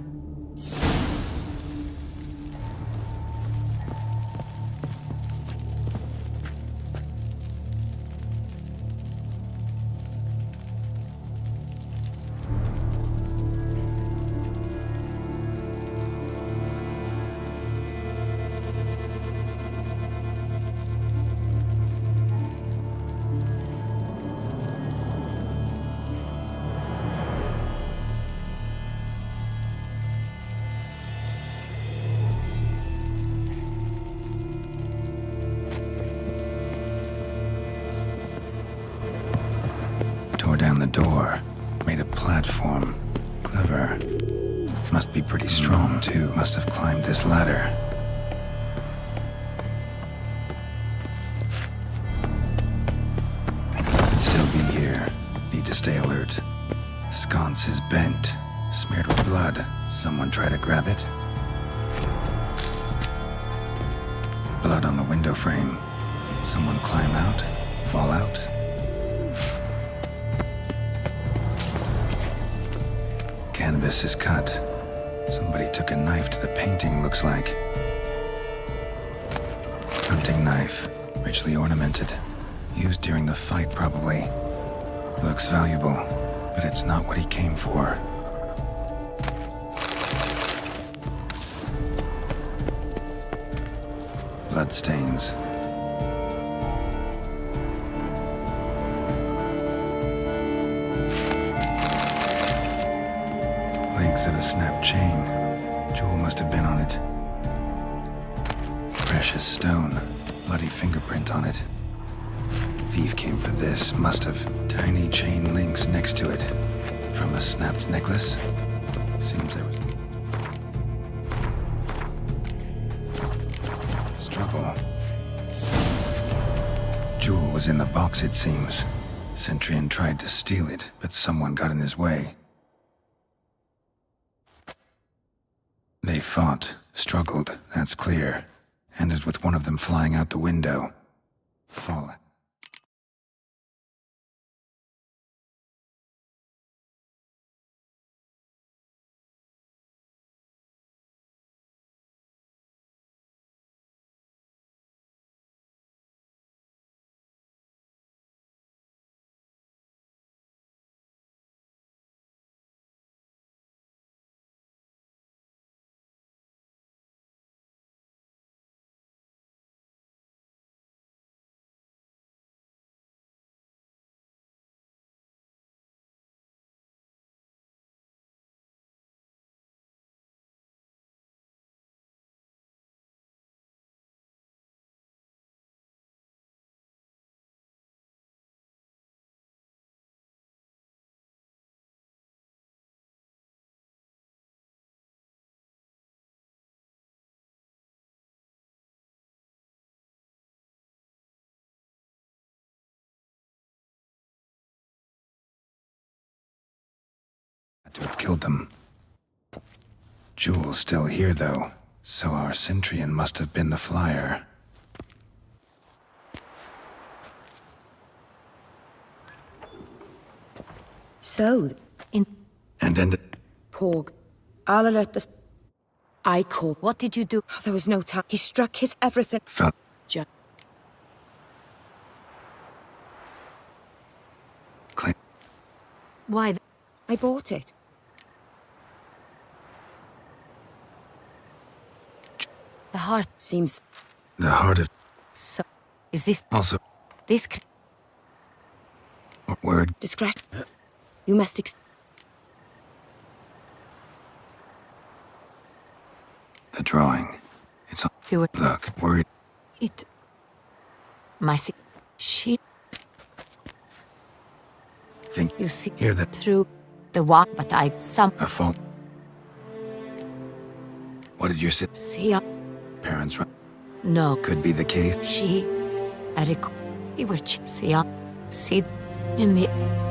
Down the door, made a platform. Clever. Must be pretty strong too. Must have climbed this ladder. Could still be here. Need to stay alert. Sconce is bent, smeared with blood. Someone try to grab it. Blood on the window frame. Someone climb out, fall out. Canvas is cut. Somebody took a knife to the painting, looks like. Hunting knife, richly ornamented. Used during the fight, probably. Looks valuable, but it's not what he came for. Bloodstains. Links of a snapped chain. Jewel must have been on it. Precious stone. Bloody fingerprint on it. Thief came for this. Must have. Tiny chain links next to it. From a snapped necklace. Seems there was... Struggle. Jewel was in the box, it seems. Centurion tried to steal it, but someone got in his way. They fought, struggled, that's clear. Ended with one of them flying out the window. Fallen. To have killed them. Jewel's still here, though, so our Centurion must have been the flyer. So, And ended... Porg. I'll alert the... I called. What did you do? Oh, there was no time. He struck his everything. Felt... Why? I bought it. The heart seems... The heart of... So, is this... Also... This... What word? Discretion. You must The drawing. It's on... You were... Look, worried... It... She... Think... You see... Hear that... Through... The walk, but I... A fault... What did you say? See... Parents... No. Could be the case. She... Eric... You were... See... See... In the...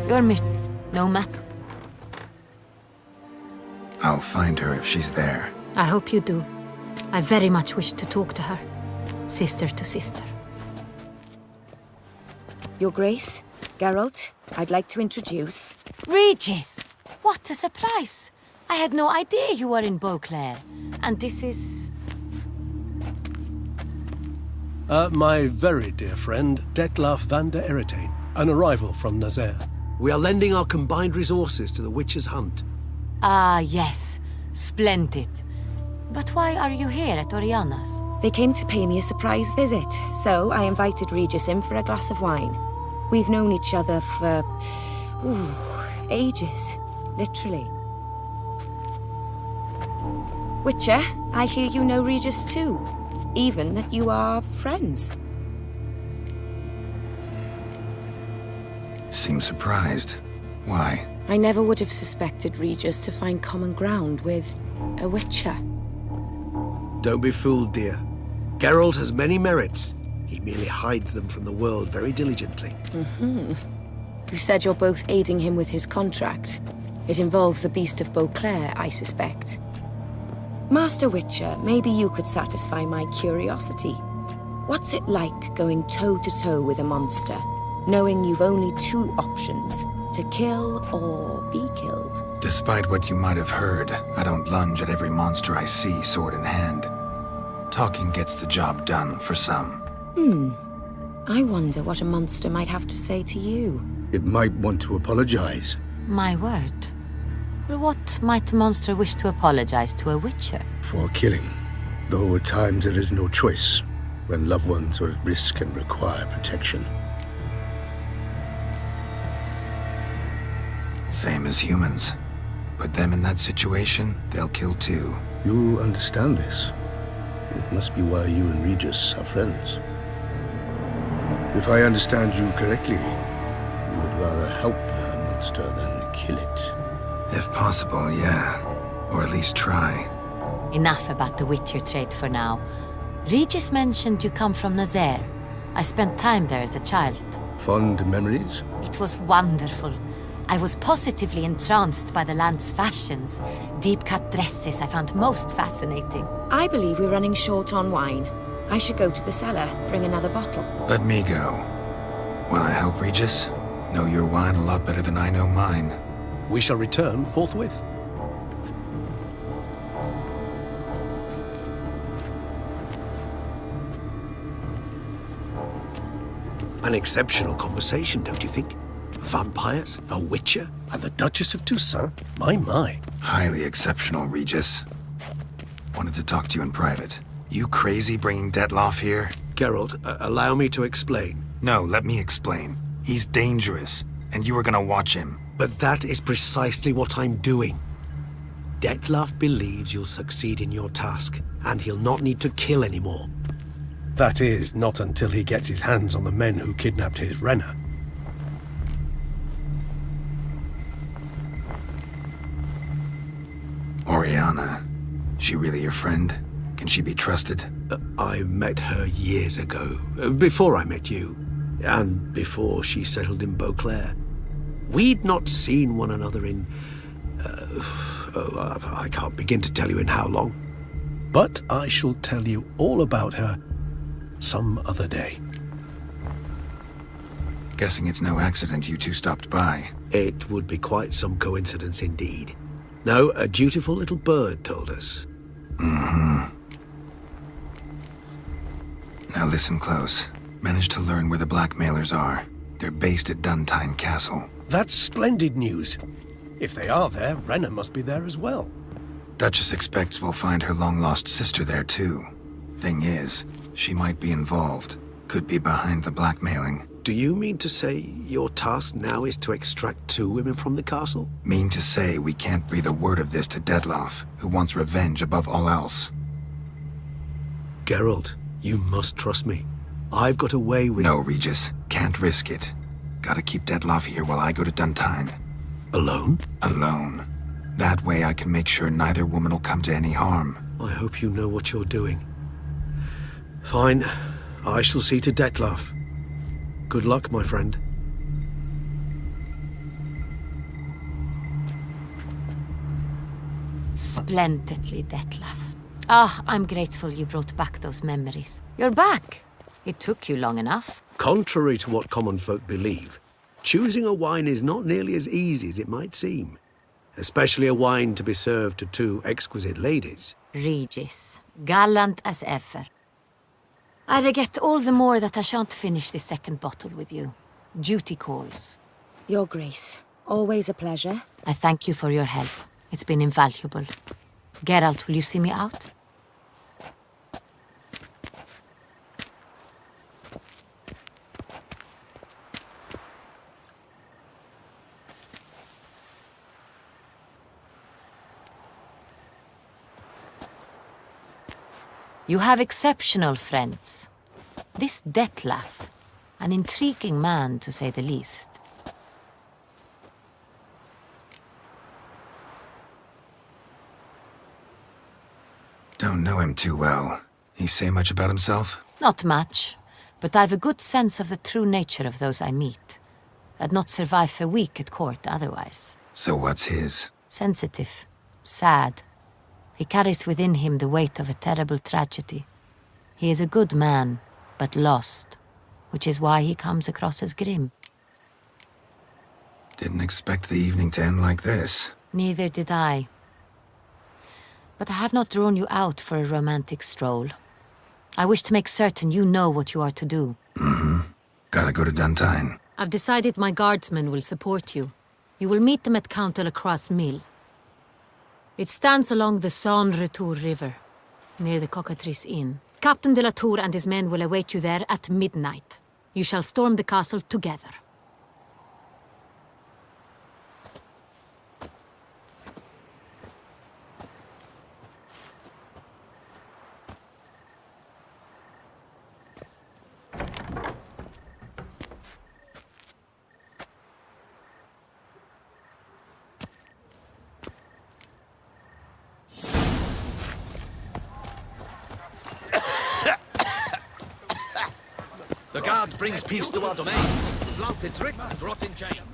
Your mission... No matter... I'll find her if she's there. I hope you do. I very much wish to talk to her. Sister to sister. Your Grace, Geralt, I'd like to introduce... Regis! What a surprise! I had no idea you were in Beauclair. And this is... My very dear friend, Detlaf van der Eretain, an arrival from Nazaire. We are lending our combined resources to the witch's hunt. Ah, yes. Splendid. But why are you here at Oriana's? They came to pay me a surprise visit, so I invited Regis in for a glass of wine. We've known each other for... ages. Literally. Witcher, I hear you know Regis too. Even that you are friends. Seem surprised. Why? I never would have suspected Regis to find common ground with a Witcher. Don't be fooled, dear. Geralt has many merits. He merely hides them from the world very diligently. You said you're both aiding him with his contract. It involves the Beast of Beauclair, I suspect. Master Witcher, maybe you could satisfy my curiosity. What's it like going toe-to-toe with a monster, knowing you've only two options, to kill or be killed? Despite what you might have heard, I don't lunge at every monster I see sword in hand. Talking gets the job done for some. I wonder what a monster might have to say to you. It might want to apologize. My word. For what might the monster wish to apologize to a witcher? For killing. Though at times there is no choice, when loved ones are at risk and require protection. Same as humans. Put them in that situation, they'll kill too. You understand this. It must be why you and Regis are friends. If I understand you correctly, you would rather help a monster than kill it. If possible, yeah. Or at least try. Enough about the witcher trade for now. Regis mentioned you come from Nazaire. I spent time there as a child. Fond memories? It was wonderful. I was positively entranced by the land's fashions. Deep-cut dresses I found most fascinating. I believe we're running short on wine. I should go to the cellar, bring another bottle. Let me go. Wanna help, Regis? Know your wine a lot better than I know mine. We shall return forthwith. An exceptional conversation, don't you think? Vampires, a witcher, and the Duchess of Toussaint? My. Highly exceptional, Regis. Wanted to talk to you in private. You crazy bringing Detloff here? Geralt, allow me to explain. No, let me explain. He's dangerous, and you were gonna watch him. But that is precisely what I'm doing. Detloff believes you'll succeed in your task, and he'll not need to kill anymore. That is, not until he gets his hands on the men who kidnapped his Renna. Oriana. She really your friend? Can she be trusted? I met her years ago, before I met you, and before she settled in Beauclair. We'd not seen one another in... I can't begin to tell you in how long. But I shall tell you all about her some other day. Guessing it's no accident you two stopped by. It would be quite some coincidence indeed. No, a dutiful little bird told us. Mm-hmm. Now listen close. Managed to learn where the blackmailers are. They're based at Duntine Castle. That's splendid news. If they are there, Renna must be there as well. Duchess expects we'll find her long-lost sister there too. Thing is, she might be involved. Could be behind the blackmailing. Do you mean to say your task now is to extract 2 women from the castle? Mean to say we can't breathe a word of this to Detloff, who wants revenge above all else. Geralt, you must trust me. I've got a way with... No, Regis. Can't risk it. Gotta keep Detloff here while I go to Duntine. Alone? Alone. That way I can make sure neither woman will come to any harm. I hope you know what you're doing. Fine. I shall see to Detloff. Good luck, my friend. Splendidly, Detlaff. Ah, I'm grateful you brought back those memories. You're back. It took you long enough. Contrary to what common folk believe, choosing a wine is not nearly as easy as it might seem. Especially a wine to be served to 2 exquisite ladies. Regis, gallant as ever. I regret all the more that I shan't finish this second bottle with you. Duty calls. Your Grace, always a pleasure. I thank you for your help. It's been invaluable. Geralt, will you see me out? You have exceptional friends. This Detlaff, an intriguing man to say the least. Don't know him too well. He say much about himself? Not much, but I've a good sense of the true nature of those I meet. I'd not survive a week at court otherwise. So what's his? Sensitive, sad. He carries within him the weight of a terrible tragedy. He is a good man, but lost, which is why he comes across as grim. Didn't expect the evening to end like this. Neither did I. But I have not drawn you out for a romantic stroll. I wish to make certain you know what you are to do. Mm-hmm. Gotta go to Duntine. I've decided my guardsmen will support you. You will meet them at Count de la Croix Mill. It stands along the Saône-Retour River, near the Cockatrice Inn. Captain de la Tour and his men will await you there at midnight. You shall storm the castle together. The guard brings peace to our domains. Flout its writ and rot in chains.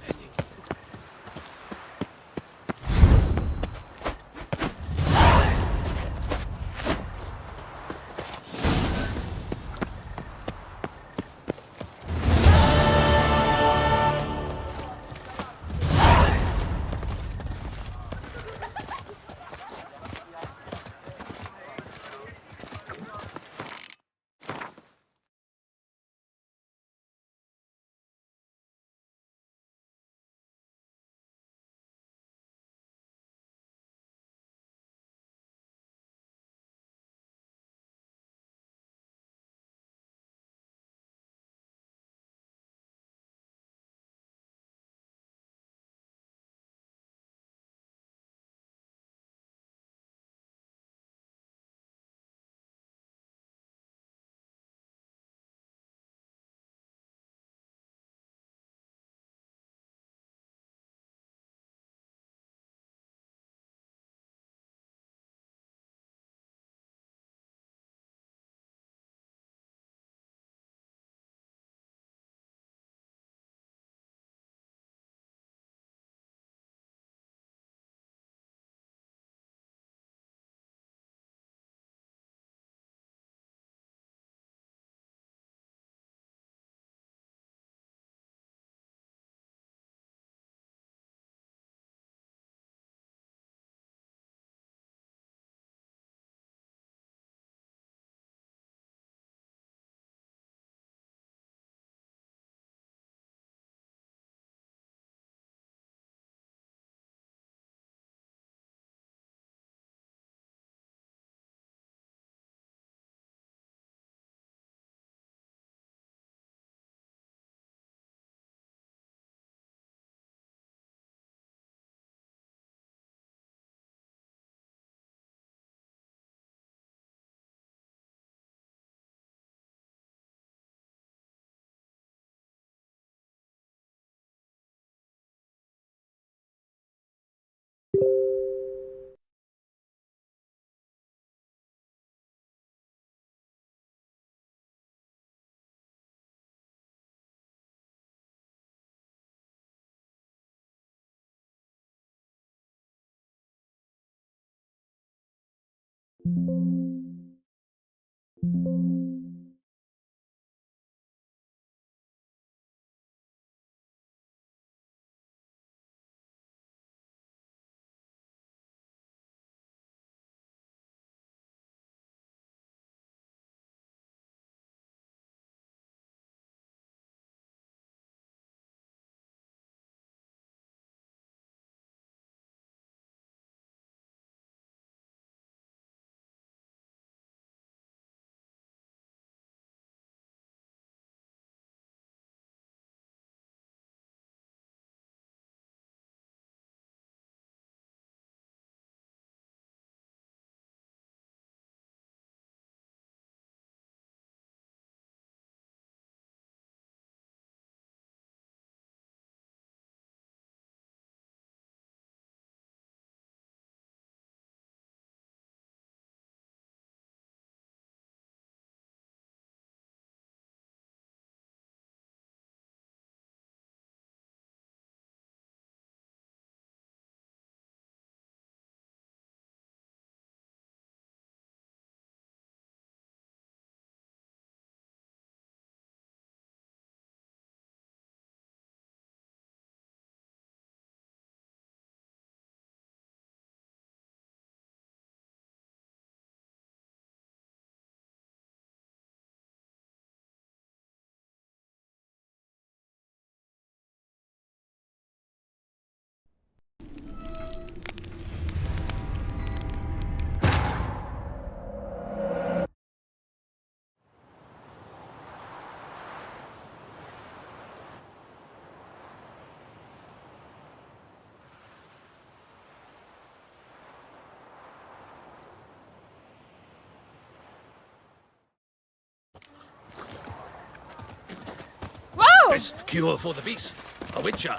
Best cure for the beast. A witcher.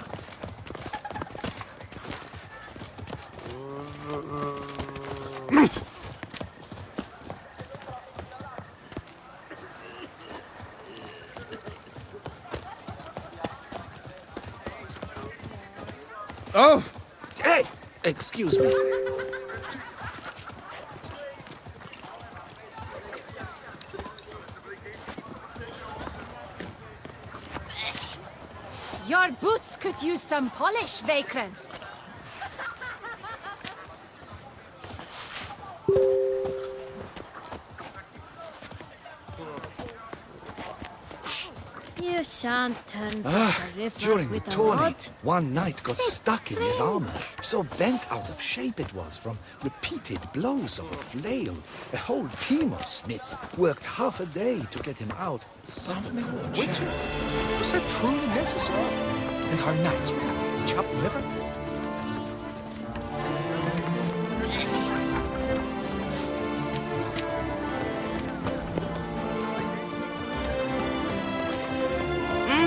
Oh! Hey! Excuse me. Your boots could use some polish, Vagrant. You shan't turn back the river During the with a tourney, rod. one knight got Sit stuck in his still. armor. So bent out of shape it was from repeated blows of a flail. A whole team of smiths worked half a day to get him out. Summoning the witcher? Was that truly necessary? And our knights will have to chop liver?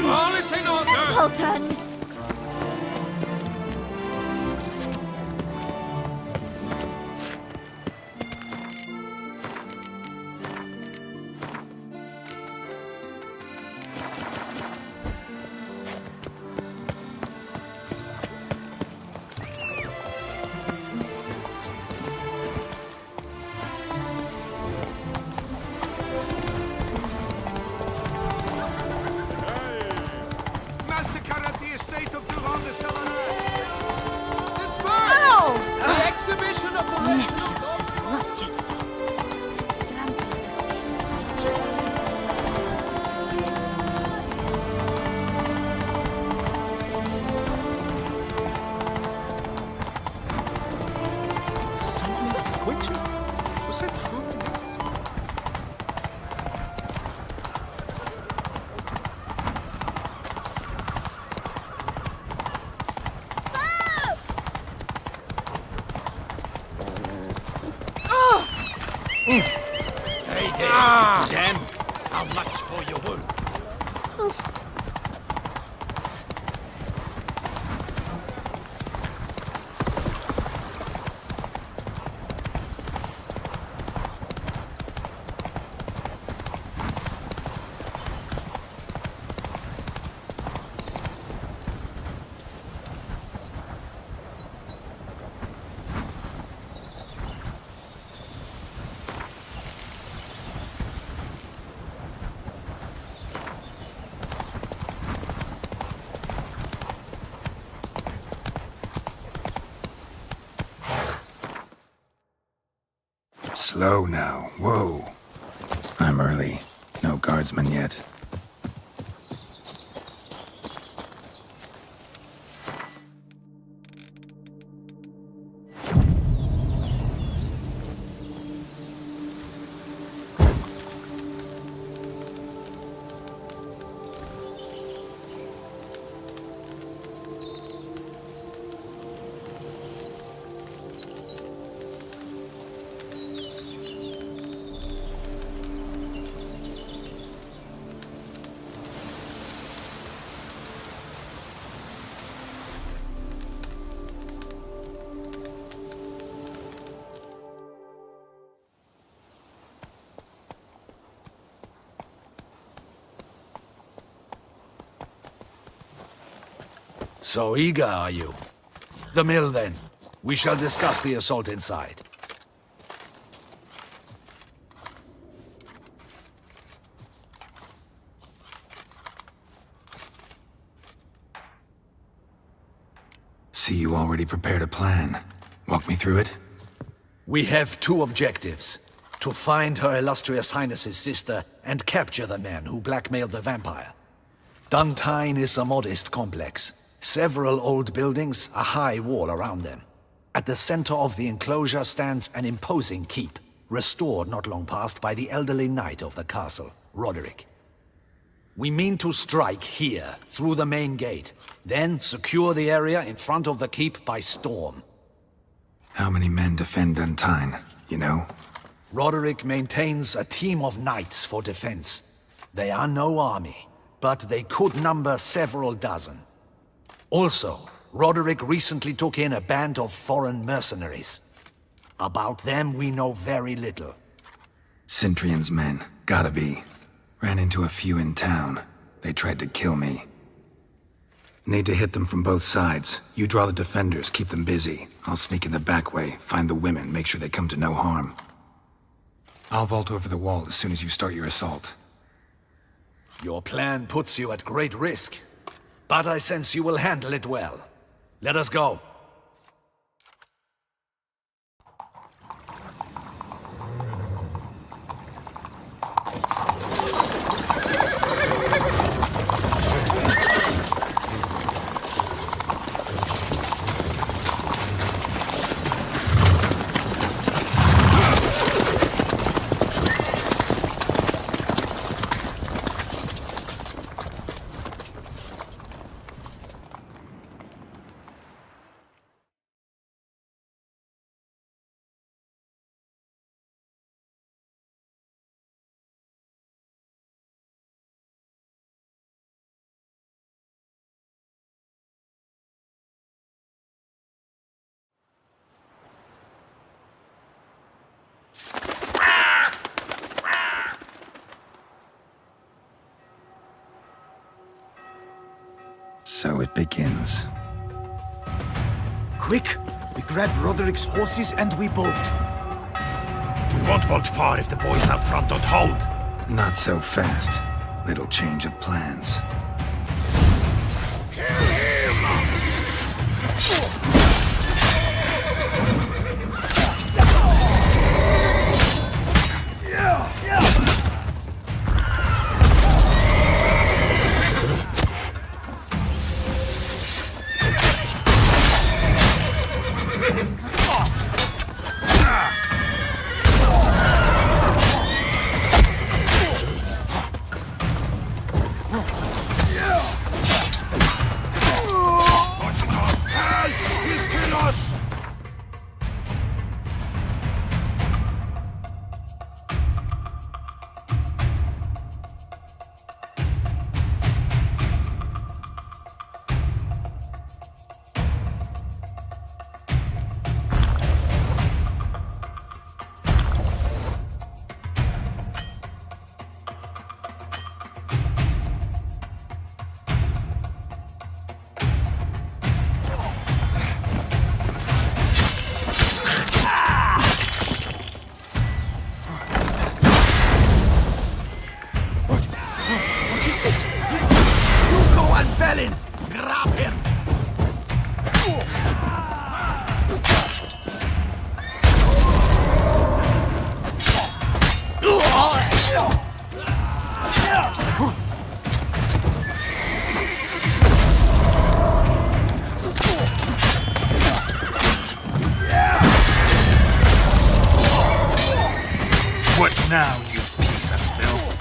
All is in order! Simpleton! Massacre at the estate of Durand de Salaret! Disperse! The exhibition of the regional Summoning the witcher? Was that truly necessary? Hey there, damn. How much for your wool? Slow now. Whoa. I'm early. No guardsmen yet. So eager, are you? The mill, then. We shall discuss the assault inside. See, you already prepared a plan. Walk me through it. We have two objectives. To find Her Illustrious Highness's sister and capture the man who blackmailed the vampire. Duntine is a modest complex. Several old buildings, a high wall around them. At the center of the enclosure stands an imposing keep, restored not long past by the elderly knight of the castle, Roderick. We mean to strike here, through the main gate, then secure the area in front of the keep by storm. How many men defend Duntine, you know? Roderick maintains a team of knights for defense. They are no army. but they could number several dozen. Also, Roderick recently took in a band of foreign mercenaries. About them, we know very little. Cintrian's men, gotta be. Ran into a few in town. They tried to kill me. Need to hit them from both sides. You draw the defenders, keep them busy. I'll sneak in the back way, find the women, make sure they come to no harm. I'll vault over the wall as soon as you start your assault. Your plan puts you at great risk, but I sense you will handle it well. Let us go. So it begins. Quick! We grab Roderick's horses and we bolt. We won't vault far if the boys out front don't hold. Not so fast. Little change of plans. What now, you piece of filth?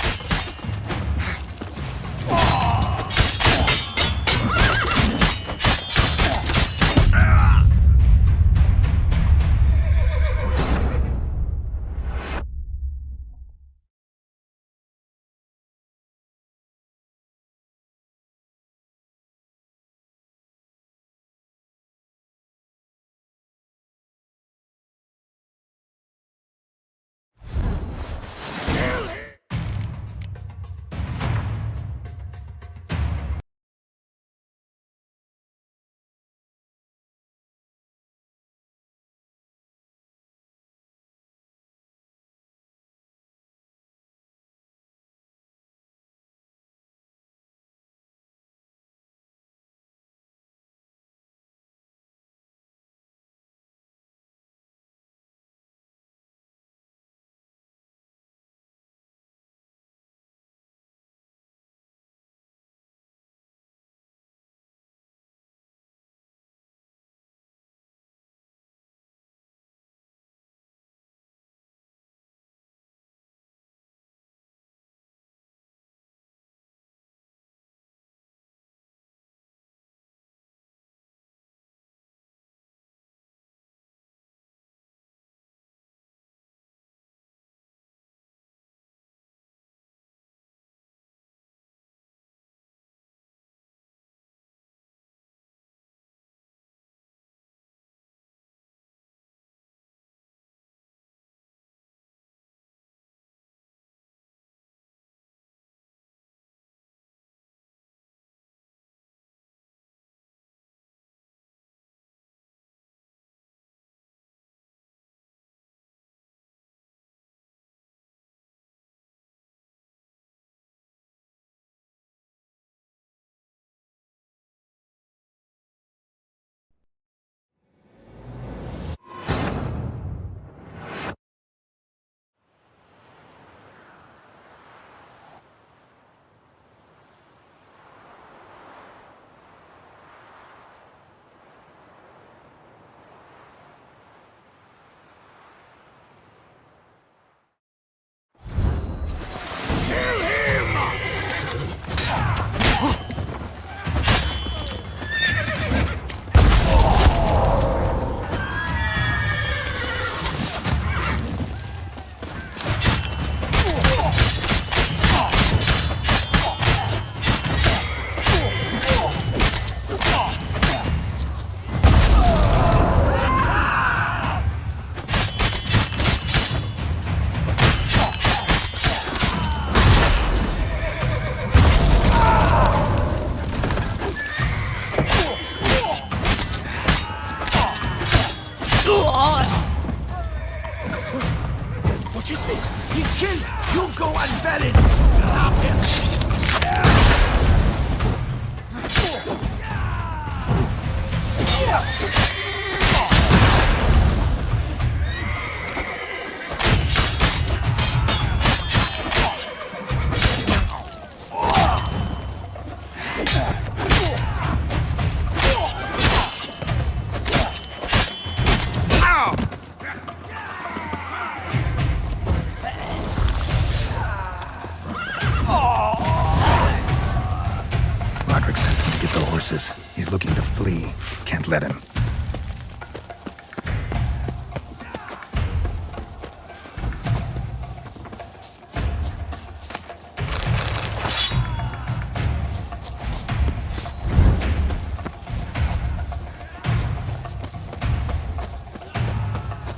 sent him to get the horses. He's looking to flee. Can't let him.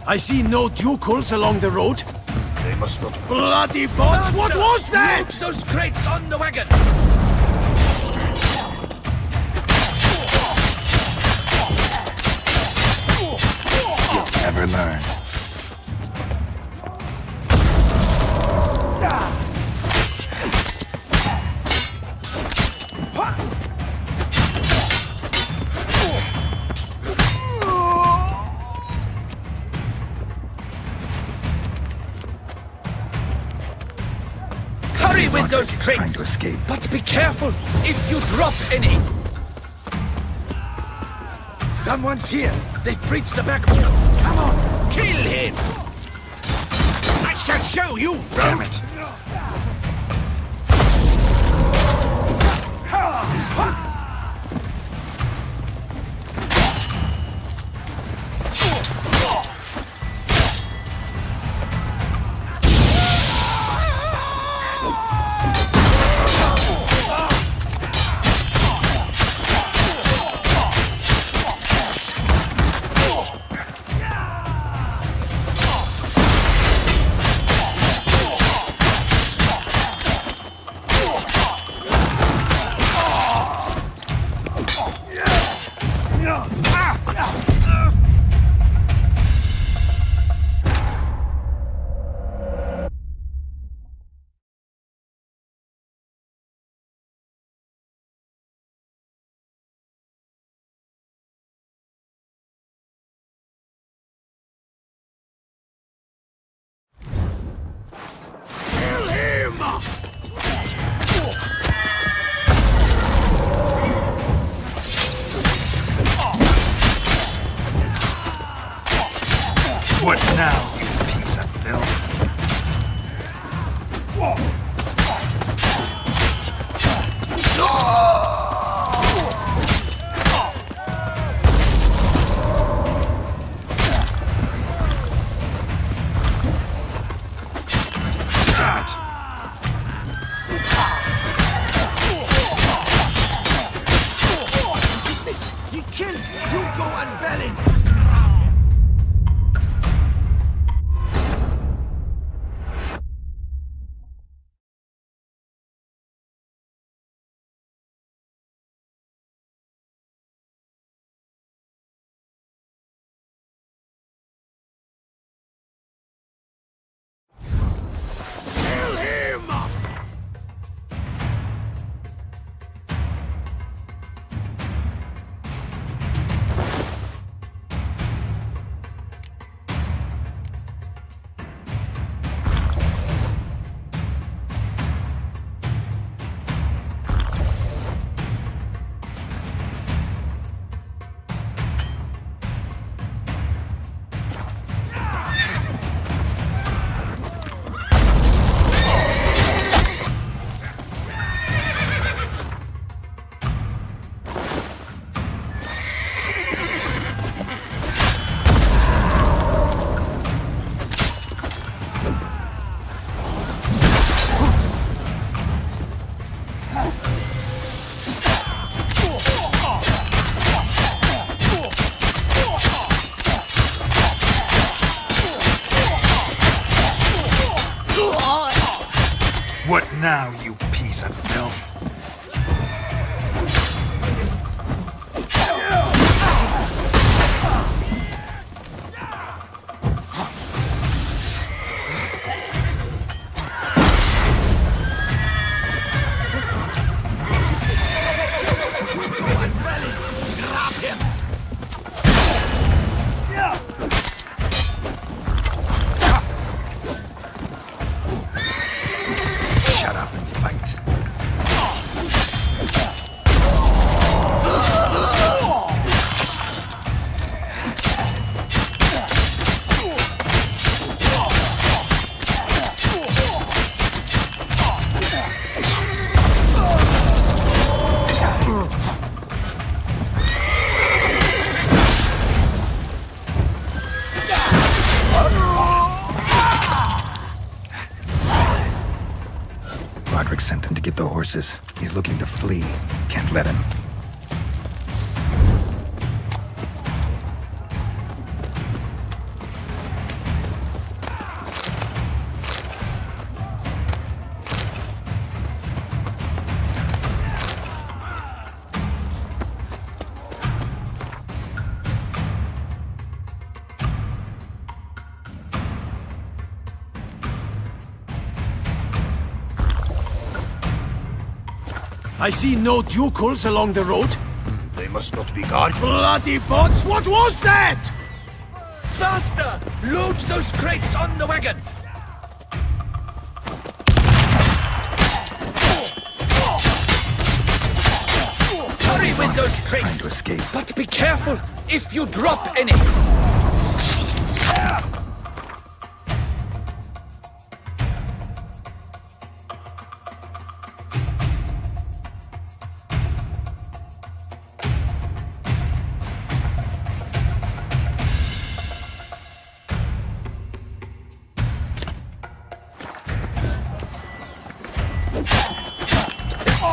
I see no ducals along the road. They must not... Bloody bots! What was that? Load those crates on the wagon! You'll never learn. Hurry with those Trying crates! to escape. But be careful if you drop any! Someone's here! They've breached the back wall! Come on! Kill him! I shall show you, bro! Damn it. What now, you piece of filth? Damn it. What is this? He killed Hugo and Belin! What now, you piece of filth? Shut up and fight. sent them to get the horses. He's looking to flee. Can't let him. I see no ducals along the road. They must not be guarded. Bloody bots! What was that? Faster! Load those crates on the wagon! Hurry with those crates! Trying to escape. But be careful if you drop any!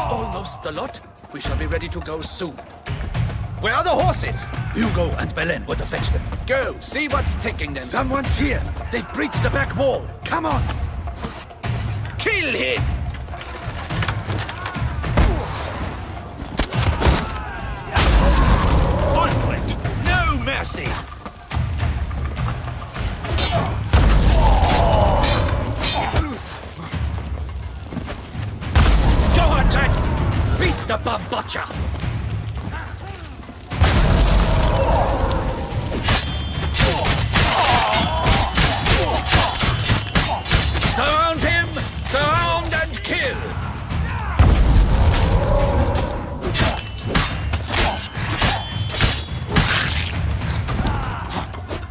Almost a lot. We shall be ready to go soon. Where are the horses? Hugo and Belen were to fetch them. Go, see what's taking them. Someone's here. They've breached the back wall. Come on. Kill him! Onward! No mercy! Go on, lads! Beat the Bambacha! Surround him! Surround and kill!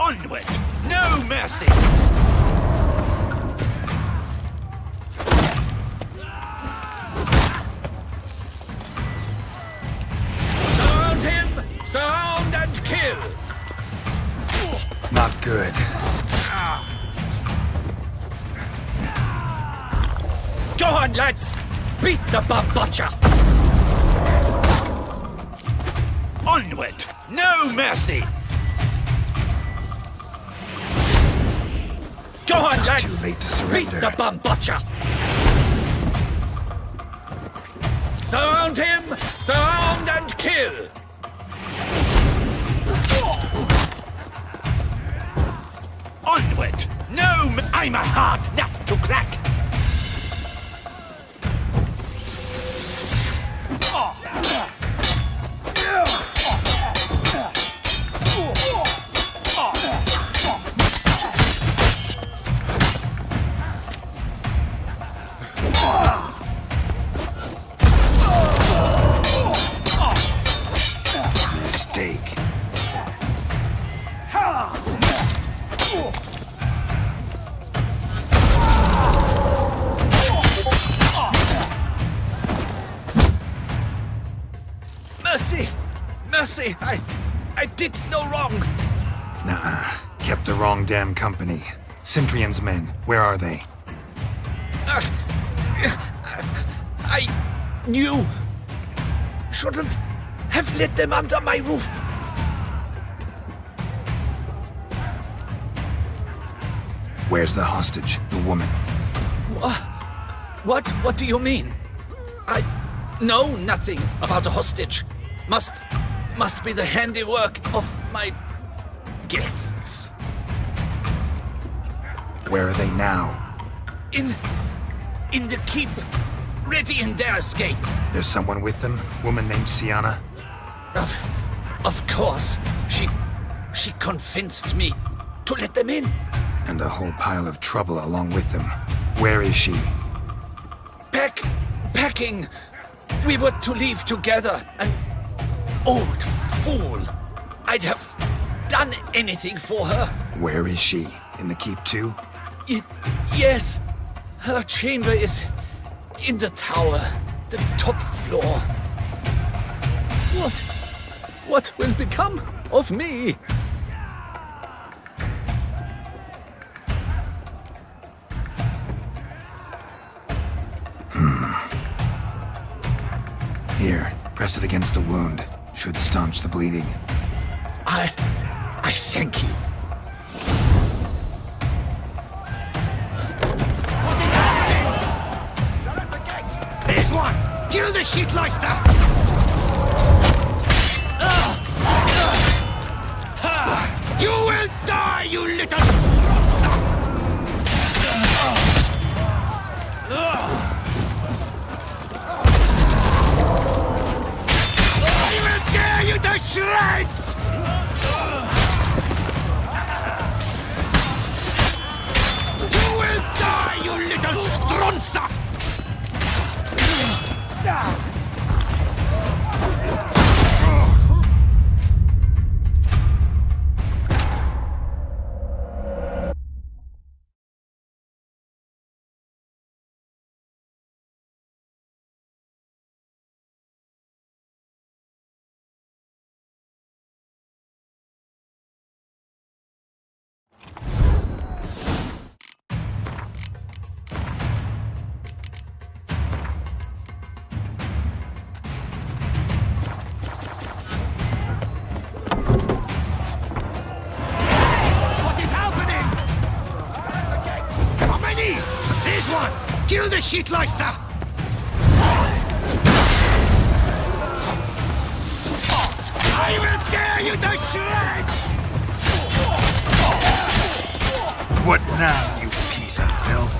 Onward! No mercy! Surround him! Surround and kill! Not good. Go on, lads! Beat the Bambacha! Onward! No mercy! Go on, lads! Too late to surrender. Beat the Bambacha! Surround him! Surround and kill! Onward! No, I'm a hard nut to crack! Mistake. Mercy! Mercy! I did no wrong! Nuh-uh. Kept the wrong damn company. Centrion's men, where are they? I knew. Shouldn't have let them under my roof. Where's the hostage, the woman? What do you mean? I know nothing about a hostage. Must be the handiwork of my guests. Where are they now? In the keep, ready in their escape. There's someone with them? Woman named Sienna? Of course. She convinced me to let them in. And a whole pile of trouble along with them. Where is she? Packing. We were to leave together. An old fool. I'd have done anything for her. Where is she? In the keep too? Yes. Her chamber is in the tower, the top floor. What will become of me? Here, press it against the wound. Should staunch the bleeding. I thank you. There's one! Kill the shitleister! You will die, you little I will tear you to shreds! You will die, you little stronza! Kill the shitleister! I will tear you to shreds! What now, you piece of filth?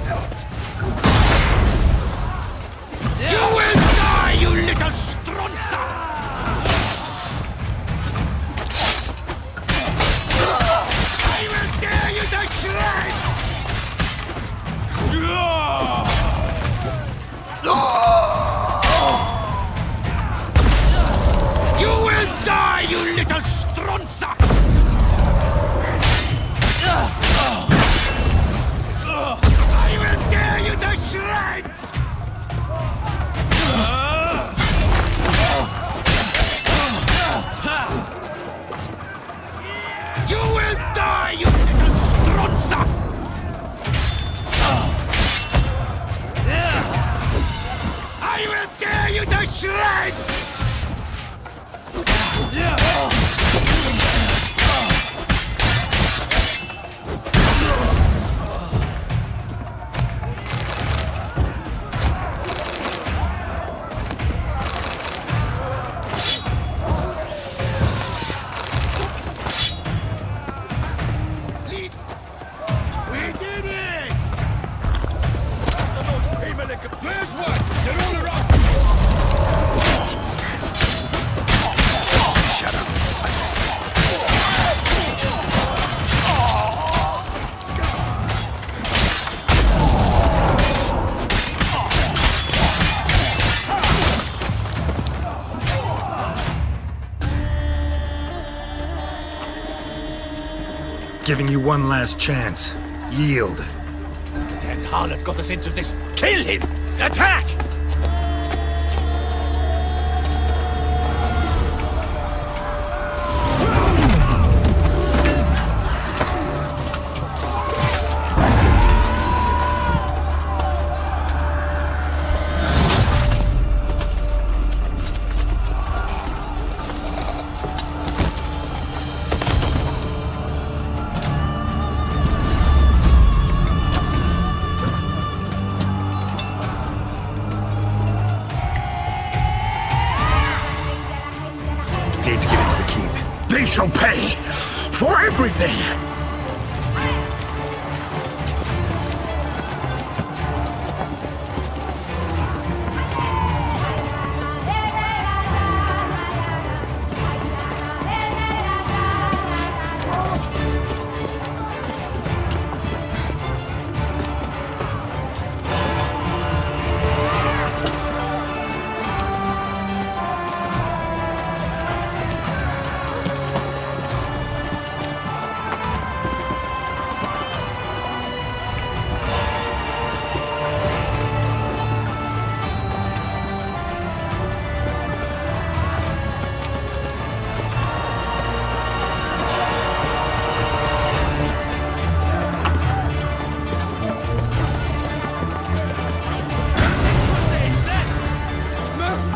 You will die, you little stronza! I will tear you to shreds! You will die, you little stronza! I will tear you to shreds! You will die, you little stronza! I will tear you to shreds! Giving you one last chance. Yield. The dead harlot got us into this. Kill him! Attack! They shall pay for everything!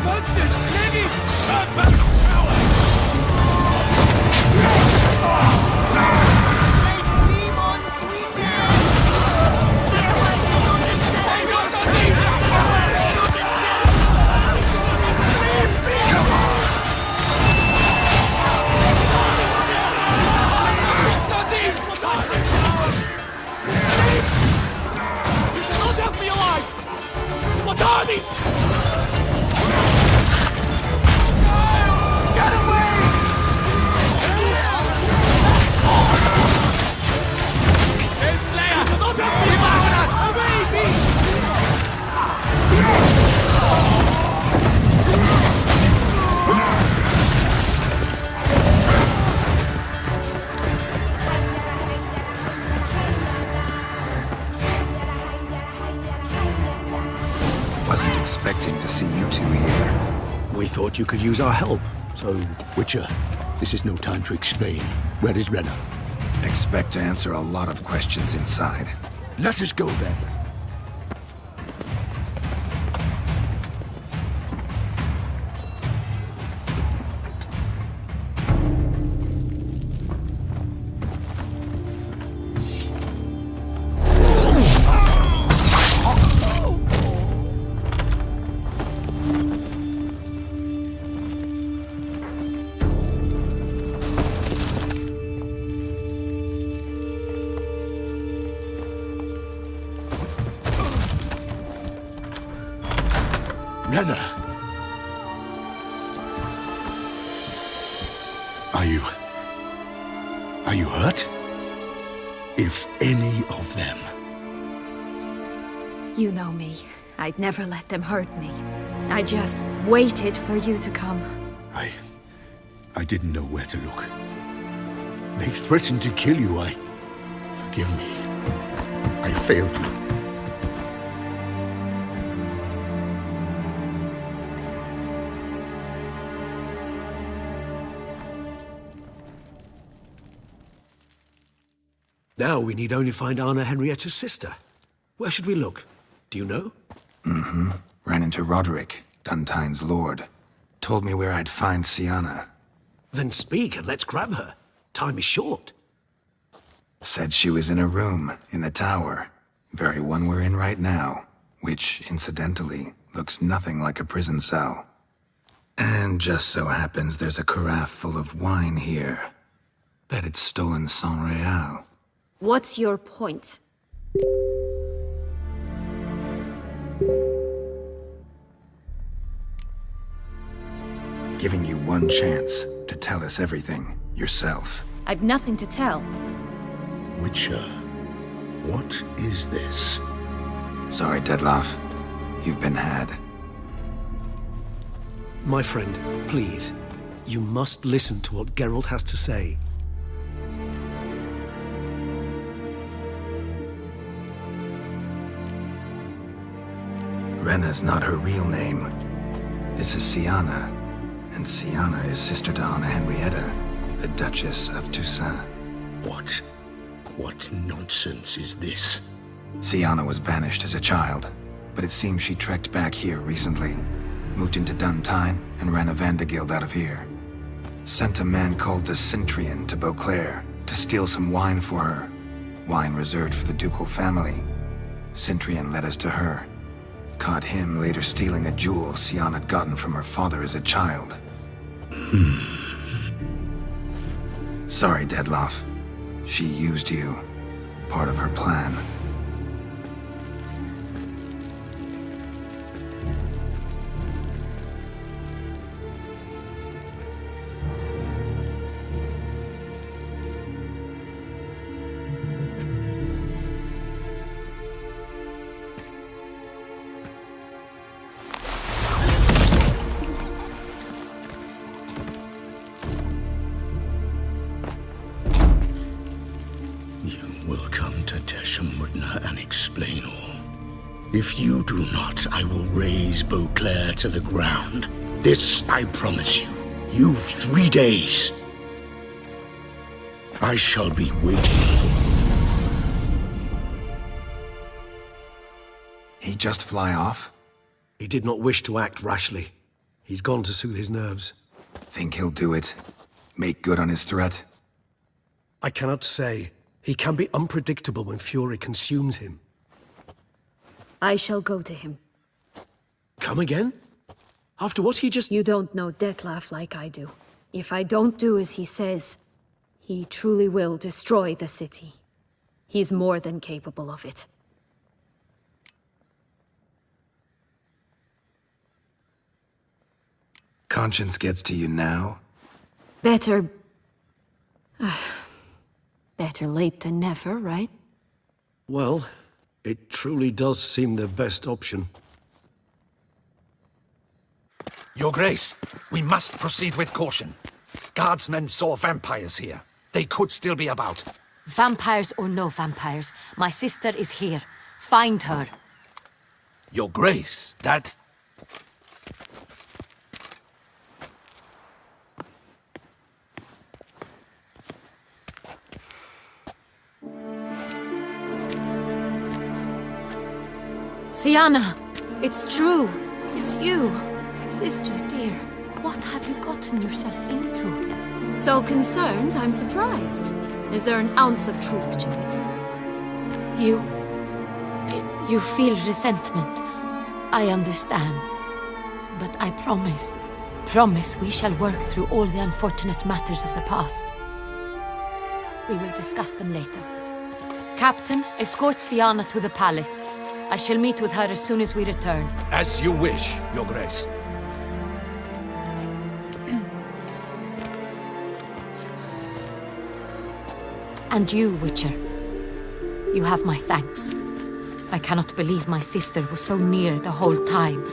Monsters! What are these? Get away! Slayer! So away, beast! Wasn't expecting to see you two here. We thought you could use our help, so... Witcher, this is no time to explain. Where is Renna? Expect to answer a lot of questions inside. Let us go then. Renna! Are you hurt? If any of them... You know me. I'd never let them hurt me. I just waited for you to come. I didn't know where to look. They threatened to kill you. Forgive me. I failed you. Now we need only find Anna Henrietta's sister. Where should we look? Do you know? Mm-hmm. Ran into Roderick, Duntine's lord. Told me where I'd find Siana. Then speak and let's grab her. Time is short. Said she was in a room in the tower. Very one we're in right now. Which, incidentally, looks nothing like a prison cell. And just so happens there's a carafe full of wine here. Bet it's stolen San Real. What's your point? Giving you one chance to tell us everything yourself. I've nothing to tell. Witcher, what is this? Sorry, Dettlaff. You've been had. My friend, please. You must listen to what Geralt has to say. Renna's not her real name. This is Siana, and Siana is sister to Anna Henrietta, the Duchess of Toussaint. What nonsense is this? Siana was banished as a child, but it seems she trekked back here recently. Moved into Duntine and ran a Vanderguild out of here. Sent a man called the Centrian to Beauclair to steal some wine for her. Wine reserved for the ducal family. Centrian led us to her. Caught him later stealing a jewel Siana had gotten from her father as a child. Sorry, Dettlaff. She used you. Part of her plan. And explain all. If you do not, I will raze Beauclair to the ground. This I promise you. You've 3 days. I shall be waiting. He just fly off? He did not wish to act rashly. He's gone to soothe his nerves. Think he'll do it? Make good on his threat? I cannot say. He can be unpredictable when fury consumes him. I shall go to him. Come again? After what he just... You don't know Detlef like I do. If I don't do as he says, he truly will destroy the city. He's more than capable of it. Conscience gets to you now? Better... better late than never, right? Well, it truly does seem the best option. Your Grace, we must proceed with caution. Guardsmen saw vampires here. They could still be about. Vampires or no vampires, my sister is here. Find her. Your Grace, that... Sienna, it's true. It's you. Sister, dear, what have you gotten yourself into? So concerned, I'm surprised. Is there an ounce of truth to it? You feel resentment. I understand. But I promise we shall work through all the unfortunate matters of the past. We will discuss them later. Captain, escort Sienna to the palace. I shall meet with her as soon as we return. As you wish, Your Grace. And you, Witcher. You have my thanks. I cannot believe my sister was so near the whole time.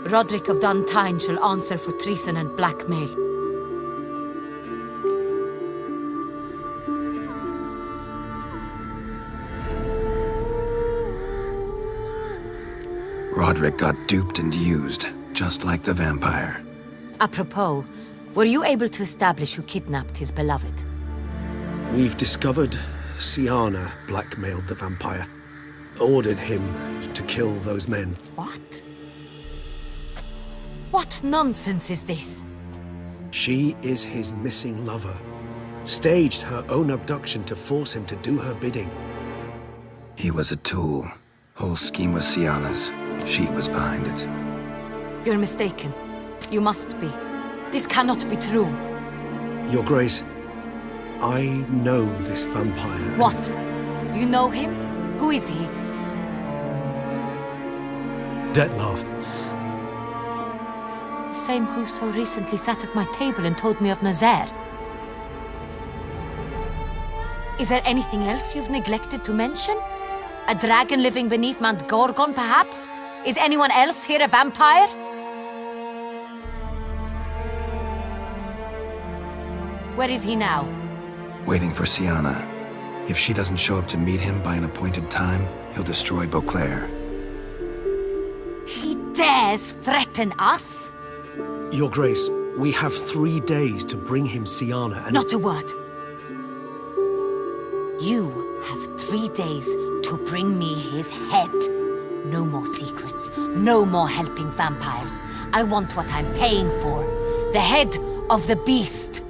Roderick of Duntine shall answer for treason and blackmail. Roderick got duped and used, just like the vampire. Apropos, were you able to establish who kidnapped his beloved? We've discovered Sienna blackmailed the vampire. Ordered him to kill those men. What? What nonsense is this? She is his missing lover. Staged her own abduction to force him to do her bidding. He was a tool. Whole scheme was Sienna's. She was behind it. You're mistaken. You must be. This cannot be true. Your Grace, I know this vampire. What? You know him? Who is he? Detlef. The same who so recently sat at my table and told me of Nazaire. Is there anything else you've neglected to mention? A dragon living beneath Mount Gorgon, perhaps? Is anyone else here a vampire? Where is he now? Waiting for Sienna. If she doesn't show up to meet him by an appointed time, he'll destroy Beauclair. He dares threaten us? Your Grace, we have 3 days to bring him Sienna and... Not a word. You have 3 days to bring me his head. No more secrets. No more helping vampires. I want what I'm paying for. The head of the beast.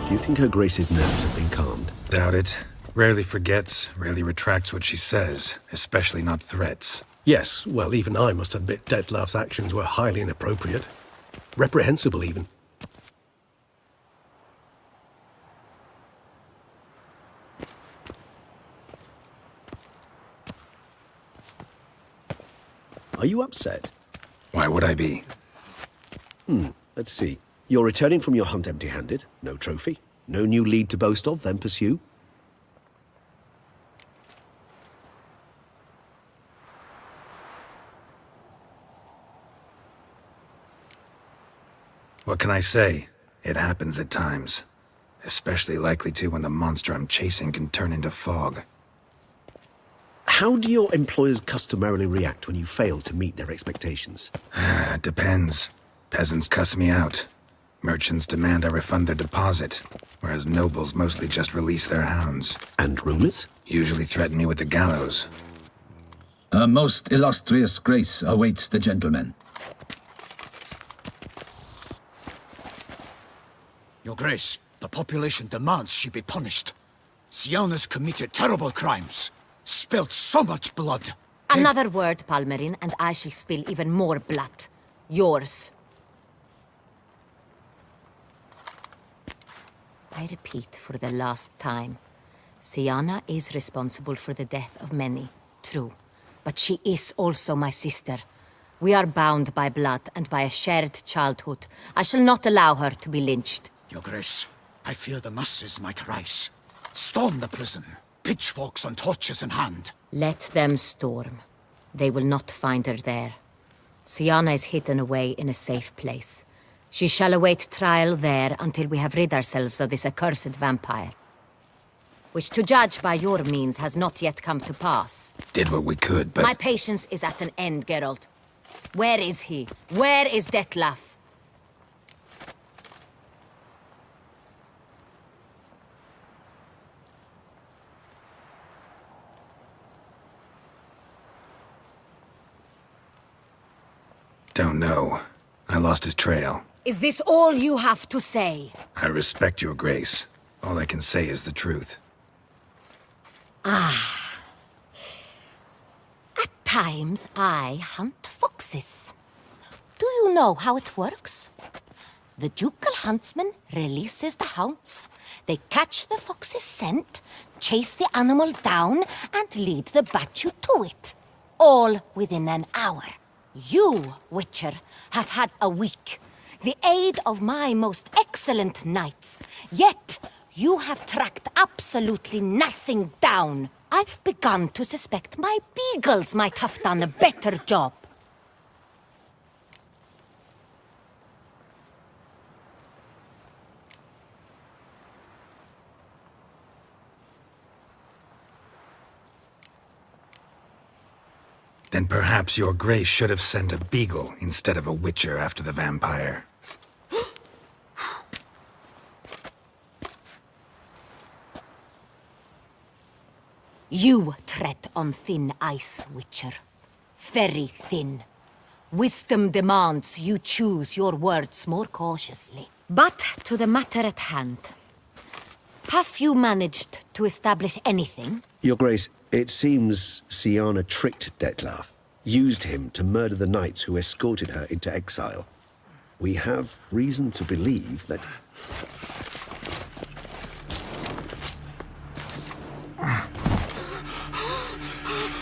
Do you think Her Grace's nerves have been calmed? Doubt it. Rarely forgets, rarely retracts what she says, especially not threats. Yes, well, even I must admit Detlef's actions were highly inappropriate. Reprehensible, even. Are you upset? Why would I be? Let's see. You're returning from your hunt empty-handed. No trophy. No new lead to boast of, then pursue. What can I say? It happens at times. Especially likely to when the monster I'm chasing can turn into fog. How do your employers customarily react when you fail to meet their expectations? Depends. Peasants cuss me out. Merchants demand I refund their deposit, whereas nobles mostly just release their hounds. And rulers? Usually threaten me with the gallows. Her most illustrious grace awaits the gentleman. Your Grace, the population demands she be punished. Syanna's committed terrible crimes, spilt so much blood. Another word, Palmerin, and I shall spill even more blood. Yours. I repeat for the last time. Syanna is responsible for the death of many, true. But she is also my sister. We are bound by blood and by a shared childhood. I shall not allow her to be lynched. Your Grace, I fear the masses might rise. Storm the prison, pitchforks and torches in hand. Let them storm. They will not find her there. Syanna is hidden away in a safe place. She shall await trial there until we have rid ourselves of this accursed vampire. Which, to judge by your means, has not yet come to pass. Did what we could, but... My patience is at an end, Geralt. Where is he? Where is Detlef? Don't know. I lost his trail. Is this all you have to say? I respect your grace. All I can say is the truth. Ah. At times, I hunt foxes. Do you know how it works? The ducal huntsman releases the hounds. They catch the fox's scent, chase the animal down, and lead the battue to it. All within an hour. You, Witcher, have had a week. The aid of my most excellent knights. Yet, you have tracked absolutely nothing down. I've begun to suspect my beagles might have done a better job. Then perhaps your grace should have sent a beagle instead of a witcher after the vampire. You tread on thin ice, Witcher. Very thin. Wisdom demands you choose your words more cautiously. But to the matter at hand. Have you managed to establish anything? Your Grace, it seems Syanna tricked Detlef, used him to murder the knights who escorted her into exile. We have reason to believe that...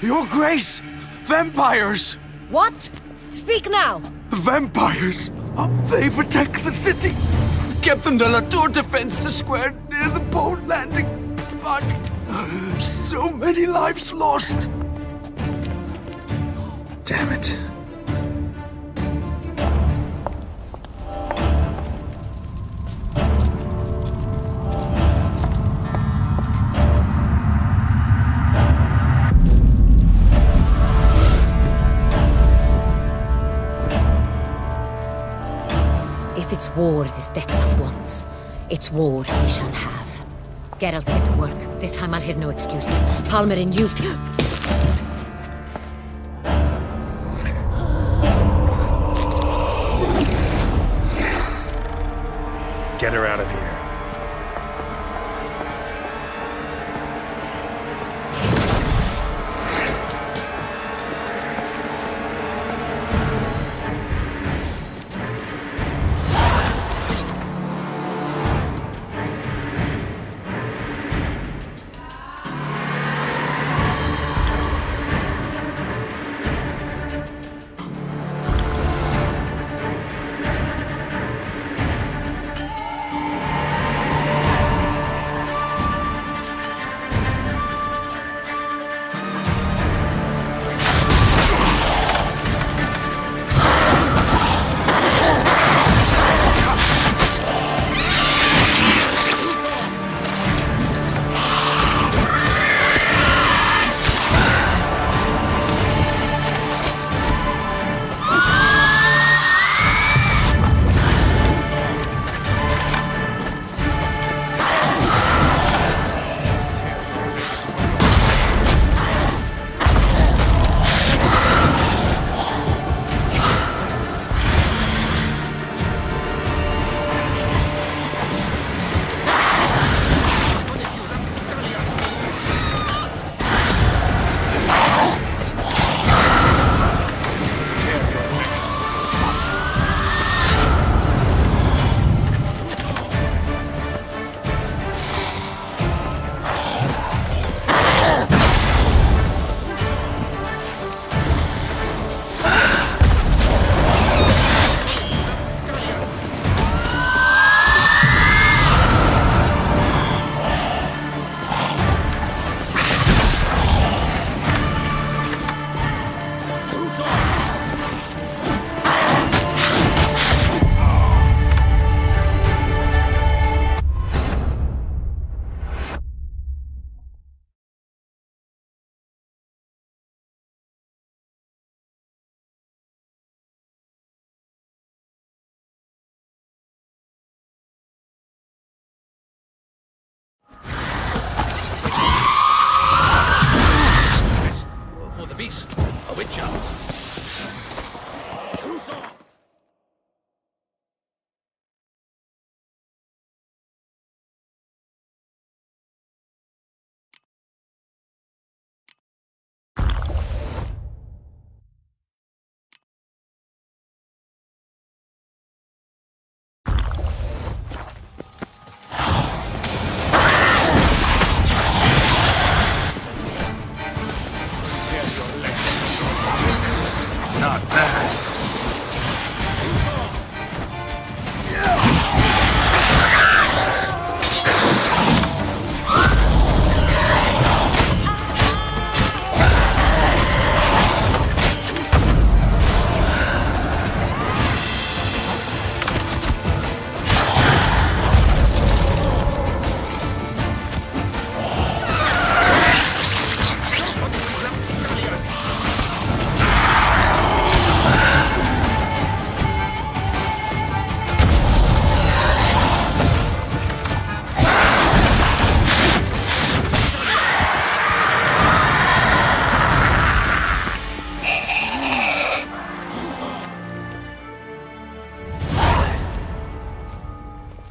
Your Grace! Vampires! What? Speak now! Vampires! They protect the city! Captain de la Tour defends the square near the boat landing, but so many lives lost! Damn it. If it's war this Detlef wants, it's war he shall have. Geralt, get to work. This time I'll hear no excuses. Palmerin, you... Get her out of here.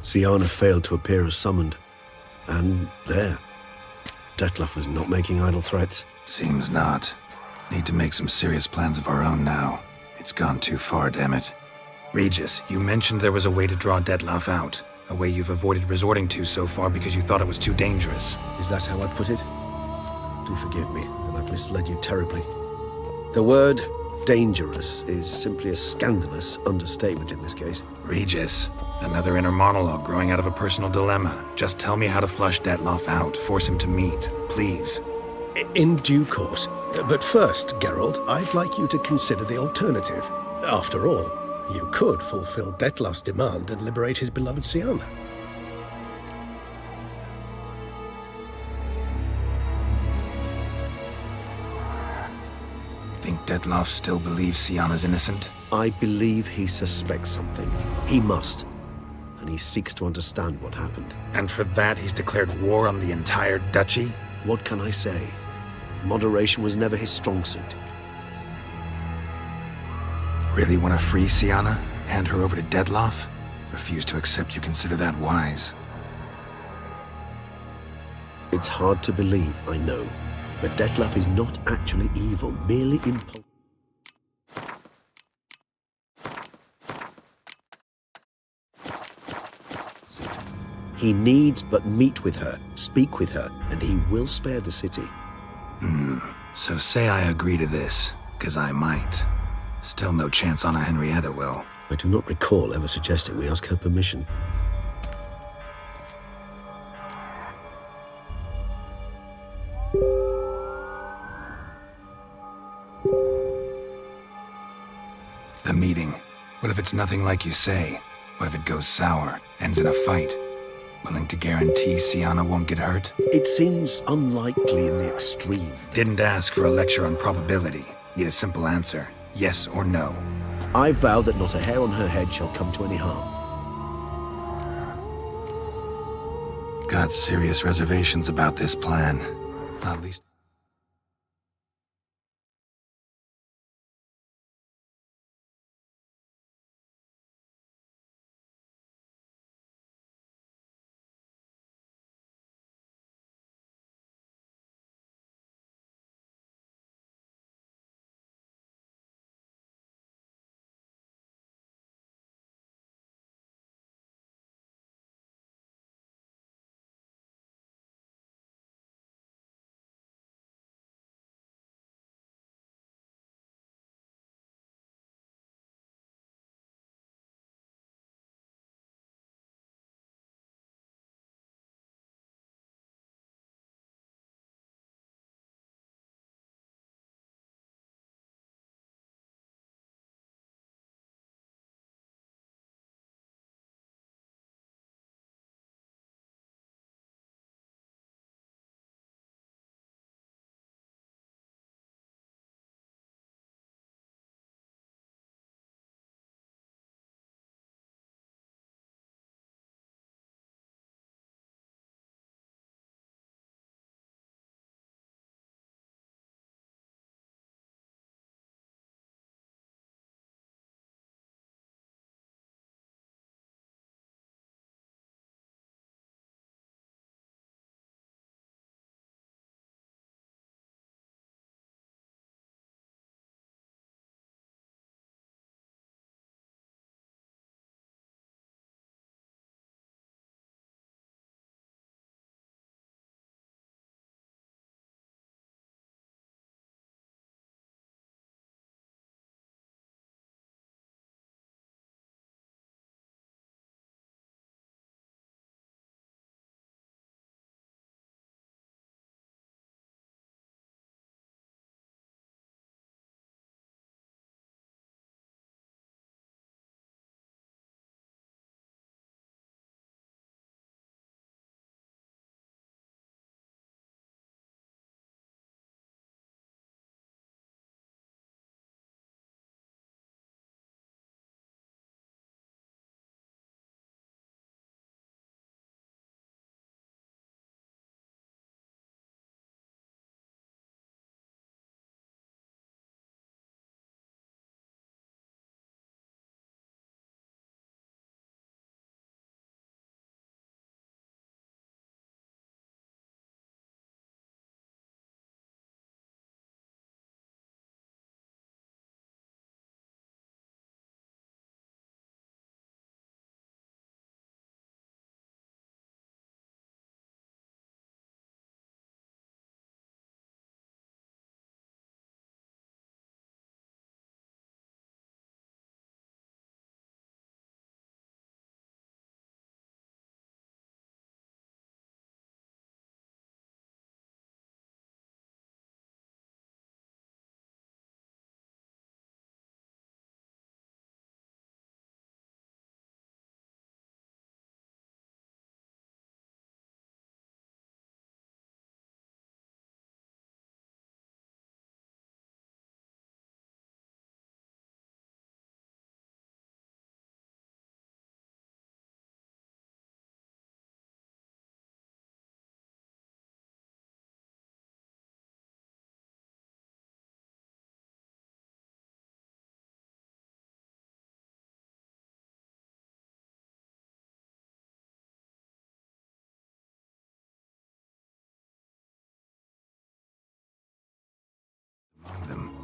Siana failed to appear as summoned. And there. Dettlaff was not making idle threats. Seems not. Need to make some serious plans of our own now. It's gone too far, damn it. Regis, you mentioned there was a way to draw Dettlaff out. A way you've avoided resorting to so far because you thought it was too dangerous. Is that how I'd put it? Do forgive me that I've misled you terribly. The word dangerous is simply a scandalous understatement in this case. Regis, another inner monologue growing out of a personal dilemma. Just tell me how to flush Dettlaff out, force him to meet, please. In due course. But first, Geralt, I'd like you to consider the alternative. After all, you could fulfill Dettlaff's demand and liberate his beloved Siana. Think Dettlaff still believes Siana's innocent? I believe he suspects something. He must. And he seeks to understand what happened. And for that, he's declared war on the entire duchy? What can I say? Moderation was never his strong suit. Really want to free Siana? Hand her over to Dettlaff? Refuse to accept you consider that wise. It's hard to believe, I know. But Dettlaff is not actually evil, merely impulsive. He needs but meet with her, speak with her, and he will spare the city. So say I agree to this, 'cause I might. Still no chance Anna Henrietta will. I do not recall ever suggesting we ask her permission. The meeting. What if it's nothing like you say? What if it goes sour, ends in a fight? Willing to guarantee Siana won't get hurt? It seems unlikely in the extreme. Didn't ask for a lecture on probability. Need a simple answer. Yes or no. I vow that not a hair on her head shall come to any harm. Got serious reservations about this plan. Not least...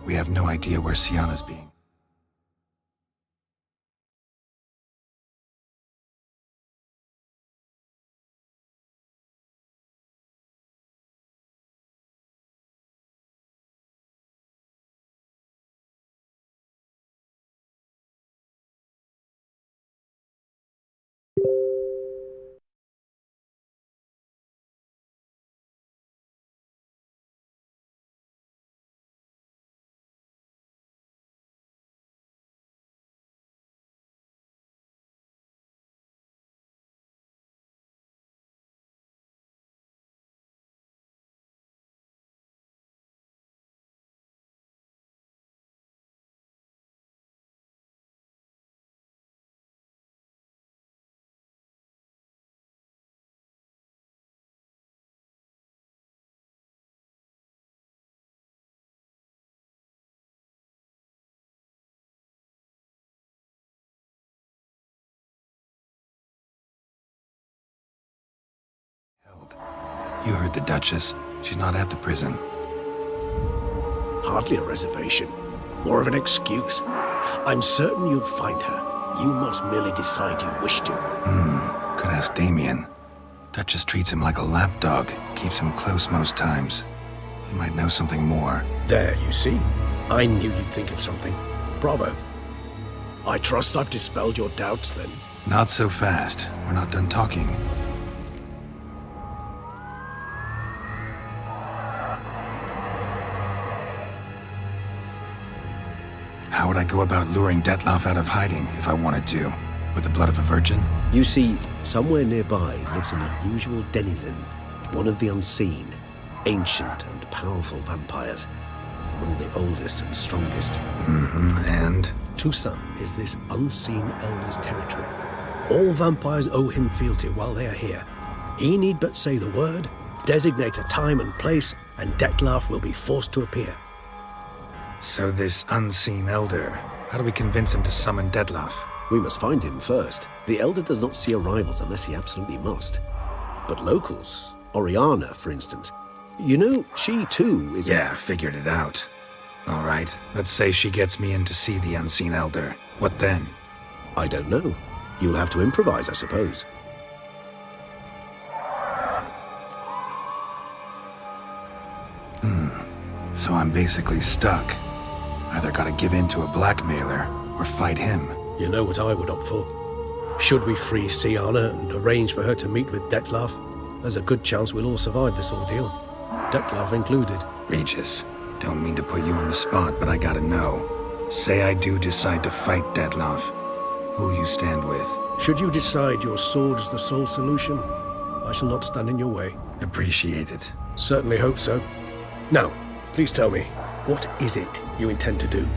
We have no idea where Sienna's being. You heard the Duchess. She's not at the prison. Hardly a reservation. More of an excuse. I'm certain you'll find her. You must merely decide you wish to. Could ask Damien. Duchess treats him like a lapdog, keeps him close most times. He might know something more. There, you see. I knew you'd think of something. Bravo. I trust I've dispelled your doubts, then. Not so fast. We're not done talking. How would I go about luring Detloff out of hiding if I wanted to? With the blood of a virgin? You see, somewhere nearby lives an unusual denizen, one of the unseen, ancient and powerful vampires, among the oldest and strongest. And? Toussaint is this unseen elder's territory. All vampires owe him fealty while they are here. He need but say the word, designate a time and place, and Detloff will be forced to appear. So this unseen elder, how do we convince him to summon Detloff? We must find him first. The elder does not see arrivals unless he absolutely must. But locals, Oriana, for instance, you know, she too is Yeah, figured it out. All right, let's say she gets me in to see the unseen elder. What then? I don't know. You'll have to improvise, I suppose. So I'm basically stuck. Either gotta give in to a blackmailer, or fight him. You know what I would opt for. Should we free Sienna and arrange for her to meet with Detloff, there's a good chance we'll all survive this ordeal. Detloff included. Regis, don't mean to put you on the spot, but I gotta know. Say I do decide to fight Detloff. Who'll you stand with? Should you decide your sword is the sole solution, I shall not stand in your way. Appreciate it. Certainly hope so. Now, please tell me, what is it you intend to do?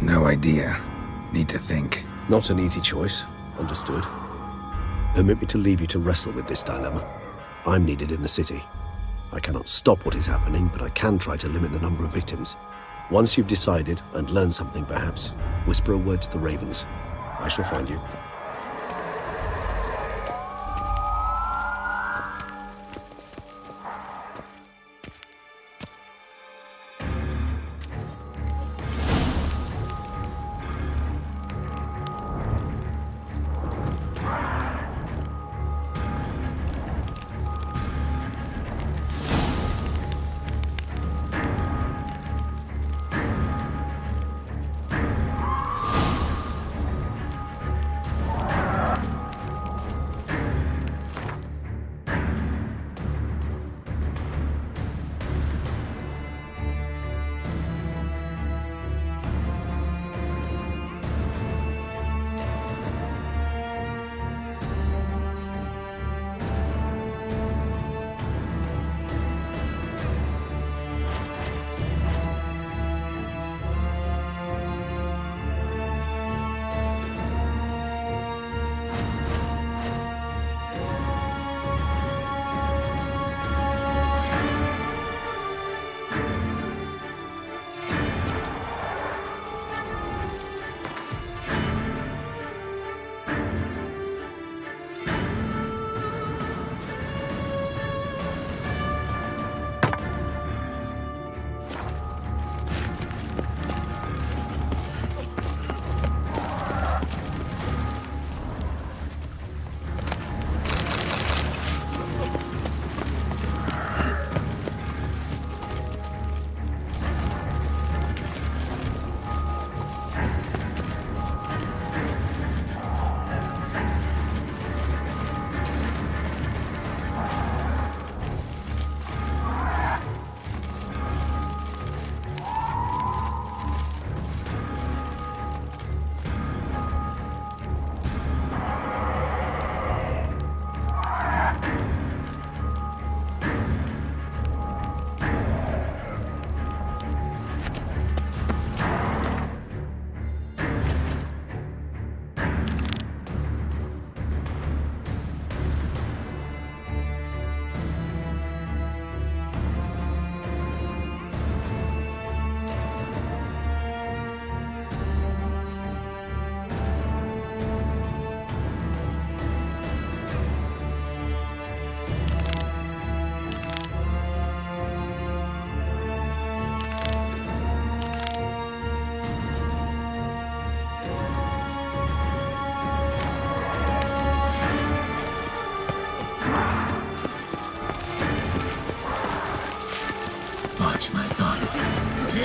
No idea. Need to think. Not an easy choice. Understood. Permit me to leave you to wrestle with this dilemma. I'm needed in the city. I cannot stop what is happening, but I can try to limit the number of victims. Once you've decided, and learned something perhaps, whisper a word to the ravens. I shall find you.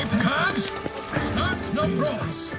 Keep cards. Start no brawls.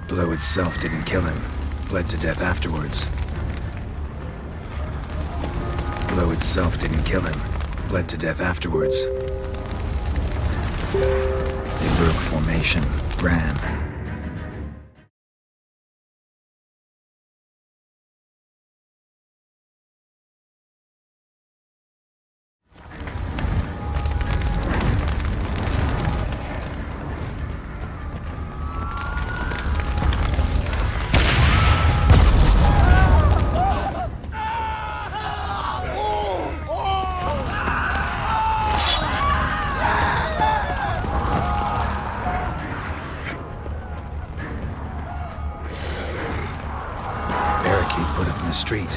Blow itself didn't kill him. Bled to death afterwards. Blow itself didn't kill him. Bled to death afterwards. They broke formation. Ran. Barricade put up in the street.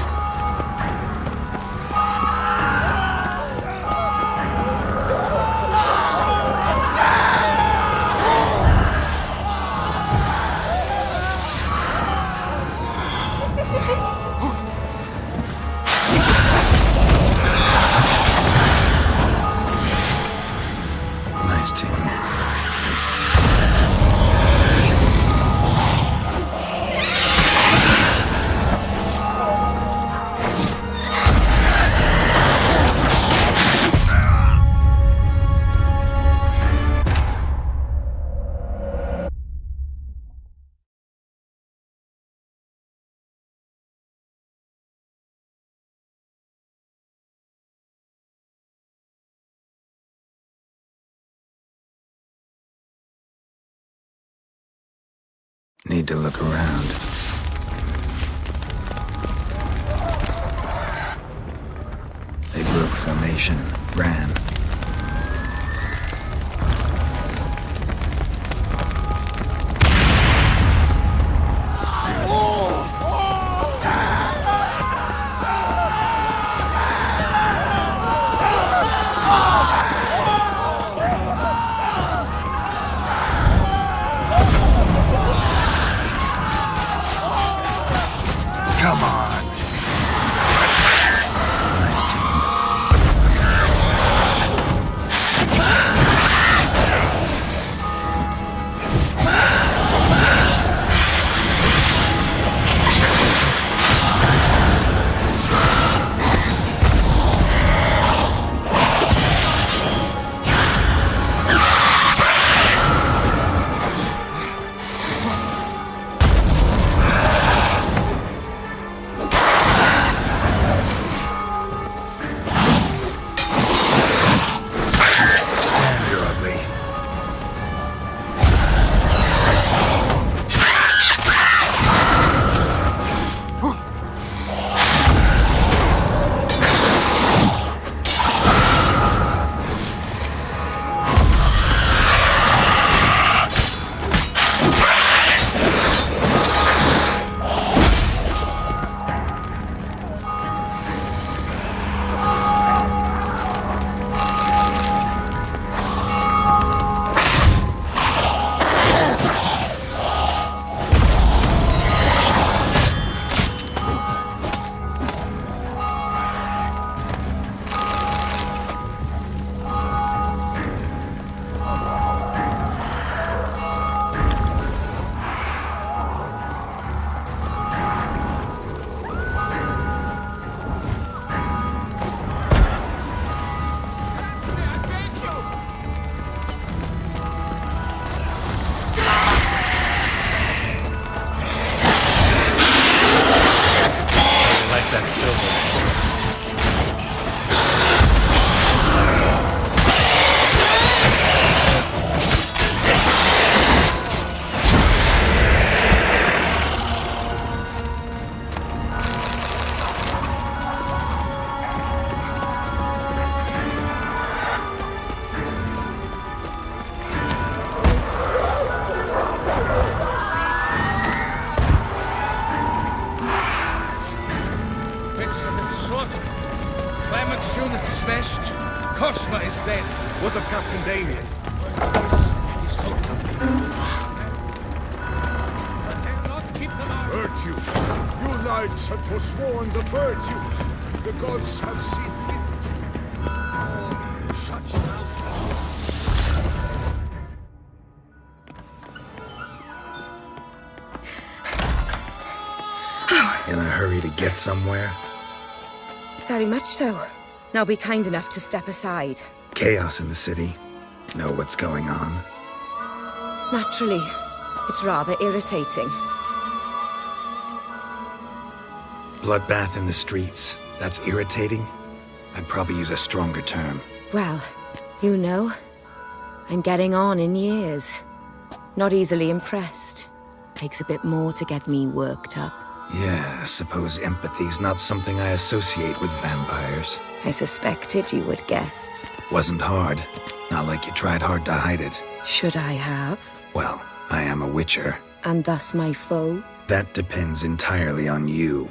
Nice team. Need to look around. They broke formation, ran. Come on. Nice team. You're ugly. Like that silver. Clement's unit smashed. Cosma is dead. What of Captain Damien? He's hooked up. Virtues! You knights have forsworn the virtues! The gods have seen fit. Oh, shut your mouth. In a hurry to get somewhere? Very much so. Now be kind enough to step aside. Chaos in the city. Know what's going on? Naturally, it's rather irritating. Bloodbath in the streets. That's irritating? I'd probably use a stronger term. Well, you know, I'm getting on in years. Not easily impressed. Takes a bit more to get me worked up. Yeah, I suppose empathy's not something I associate with vampires. I suspected you would guess. Wasn't hard. Not like you tried hard to hide it. Should I have? Well, I am a witcher. And thus my foe? That depends entirely on you.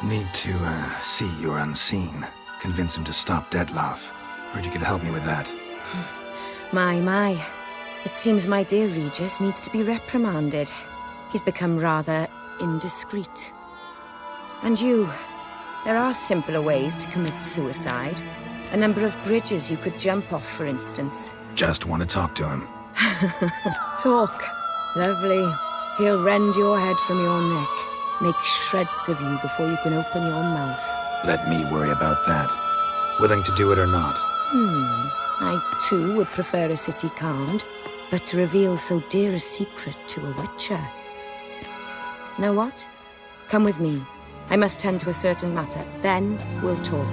Need to, see you're unseen. Convince him to stop Detloff. Heard you could help me with that. My. It seems my dear Regis needs to be reprimanded. He's become rather indiscreet. And you, there are simpler ways to commit suicide. A number of bridges you could jump off, for instance. Just want to talk to him. Talk. Lovely. He'll rend your head from your neck. Make shreds of you before you can open your mouth. Let me worry about that. Willing to do it or not? I too would prefer a city calmed, but to reveal so dear a secret to a witcher. Know what? Come with me. I must tend to a certain matter. Then we'll talk.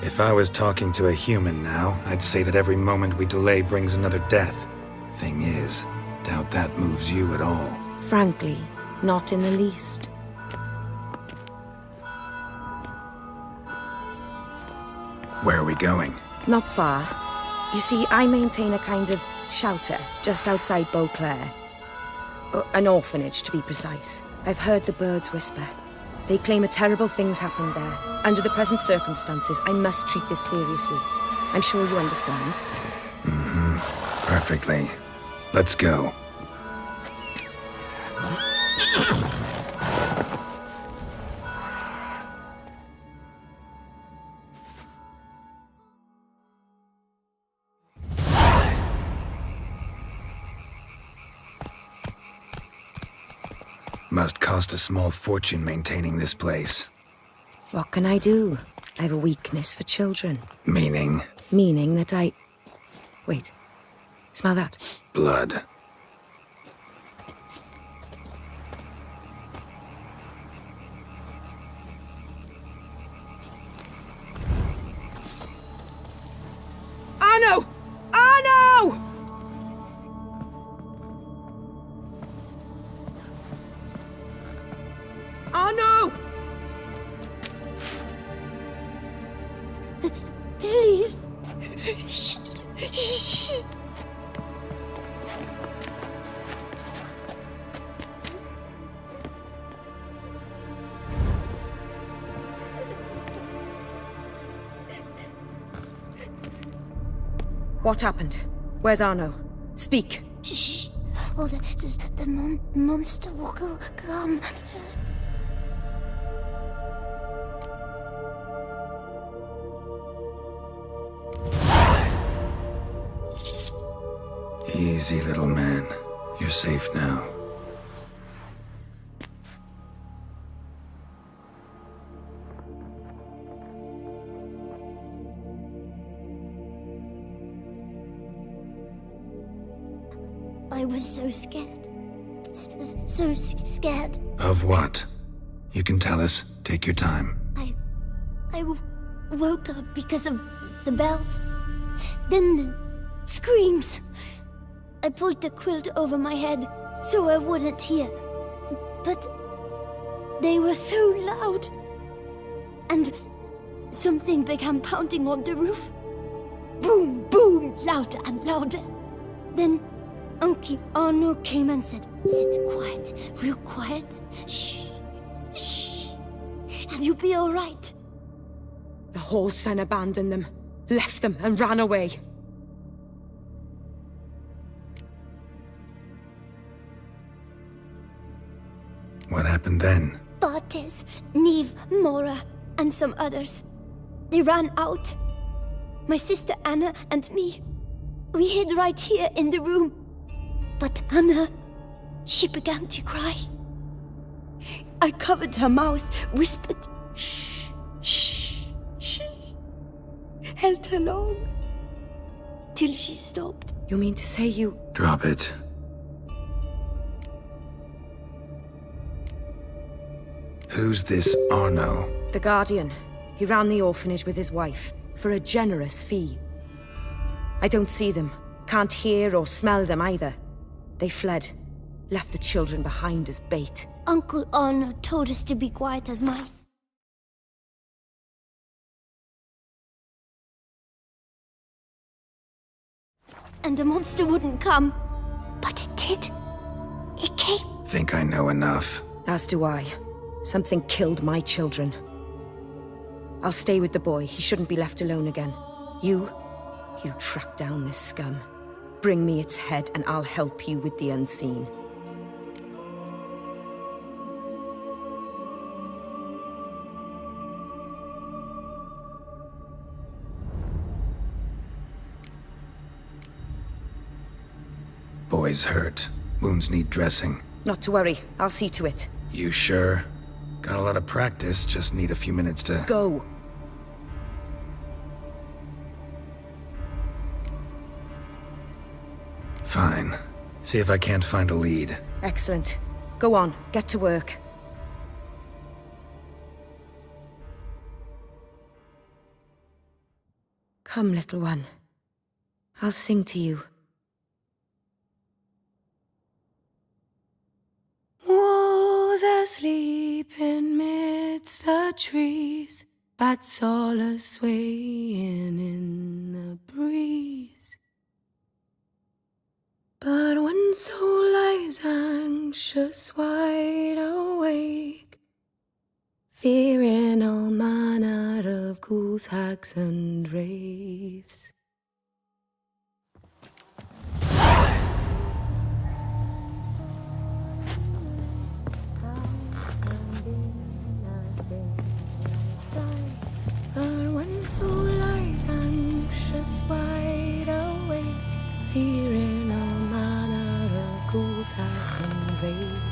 If I was talking to a human now, I'd say that every moment we delay brings another death. Thing is, doubt that moves you at all. Frankly, not in the least. Where are we going? Not far. You see, I maintain a kind of shelter just outside Beauclair. An orphanage, to be precise. I've heard the birds whisper. They claim a terrible thing's happened there. Under the present circumstances, I must treat this seriously. I'm sure you understand. Mm-hmm. Perfectly. Let's go. Must cost a small fortune maintaining this place. What can I do? I have a weakness for children. Meaning? Meaning that I... Wait. Smell that? Blood. Arno! Arno! Arno! Please. Shh. What happened? Where's Arno? Speak. Shh. Oh, the monster will come. Easy, little man. You're safe now. I was so scared. So scared. Of what? You can tell us. Take your time. I woke up because of the bells. Then the screams. I pulled the quilt over my head so I wouldn't hear. But they were so loud. And something began pounding on the roof. Boom, boom, louder and louder. Then Uncle Arno came and said, "Sit quiet, real quiet. Shh, shh, and you'll be all right." The whoreson abandoned them, left them and ran away. What happened then? Bartes, Neve, Mora, and some others. They ran out. My sister Anna and me. We hid right here in the room. But Anna, she began to cry. I covered her mouth, whispered, "Shh, shh, shh." Held her long. Till she stopped. You mean to say you... Drop it. Who's this Arno? The Guardian. He ran the orphanage with his wife, for a generous fee. I don't see them, can't hear or smell them either. They fled, left the children behind as bait. Uncle Arno told us to be quiet as mice. And the monster wouldn't come. But it did. It came. Think I know enough. As do I. Something killed my children. I'll stay with the boy. He shouldn't be left alone again. You track down this scum. Bring me its head and I'll help you with the unseen. Boy's hurt. Wounds need dressing. Not to worry. I'll see to it. You sure? Got a lot of practice, just need a few minutes to... Go! Fine. See if I can't find a lead. Excellent. Go on, get to work. Come, little one. I'll sing to you. Was asleep in midst the trees, bats all a-swaying in the breeze. But one soul lies anxious, wide awake, fearing all manner of ghouls, hags, and wraiths. But one soul lies anxious, wide awake, fearing all manner of ghouls, hags, and wraiths.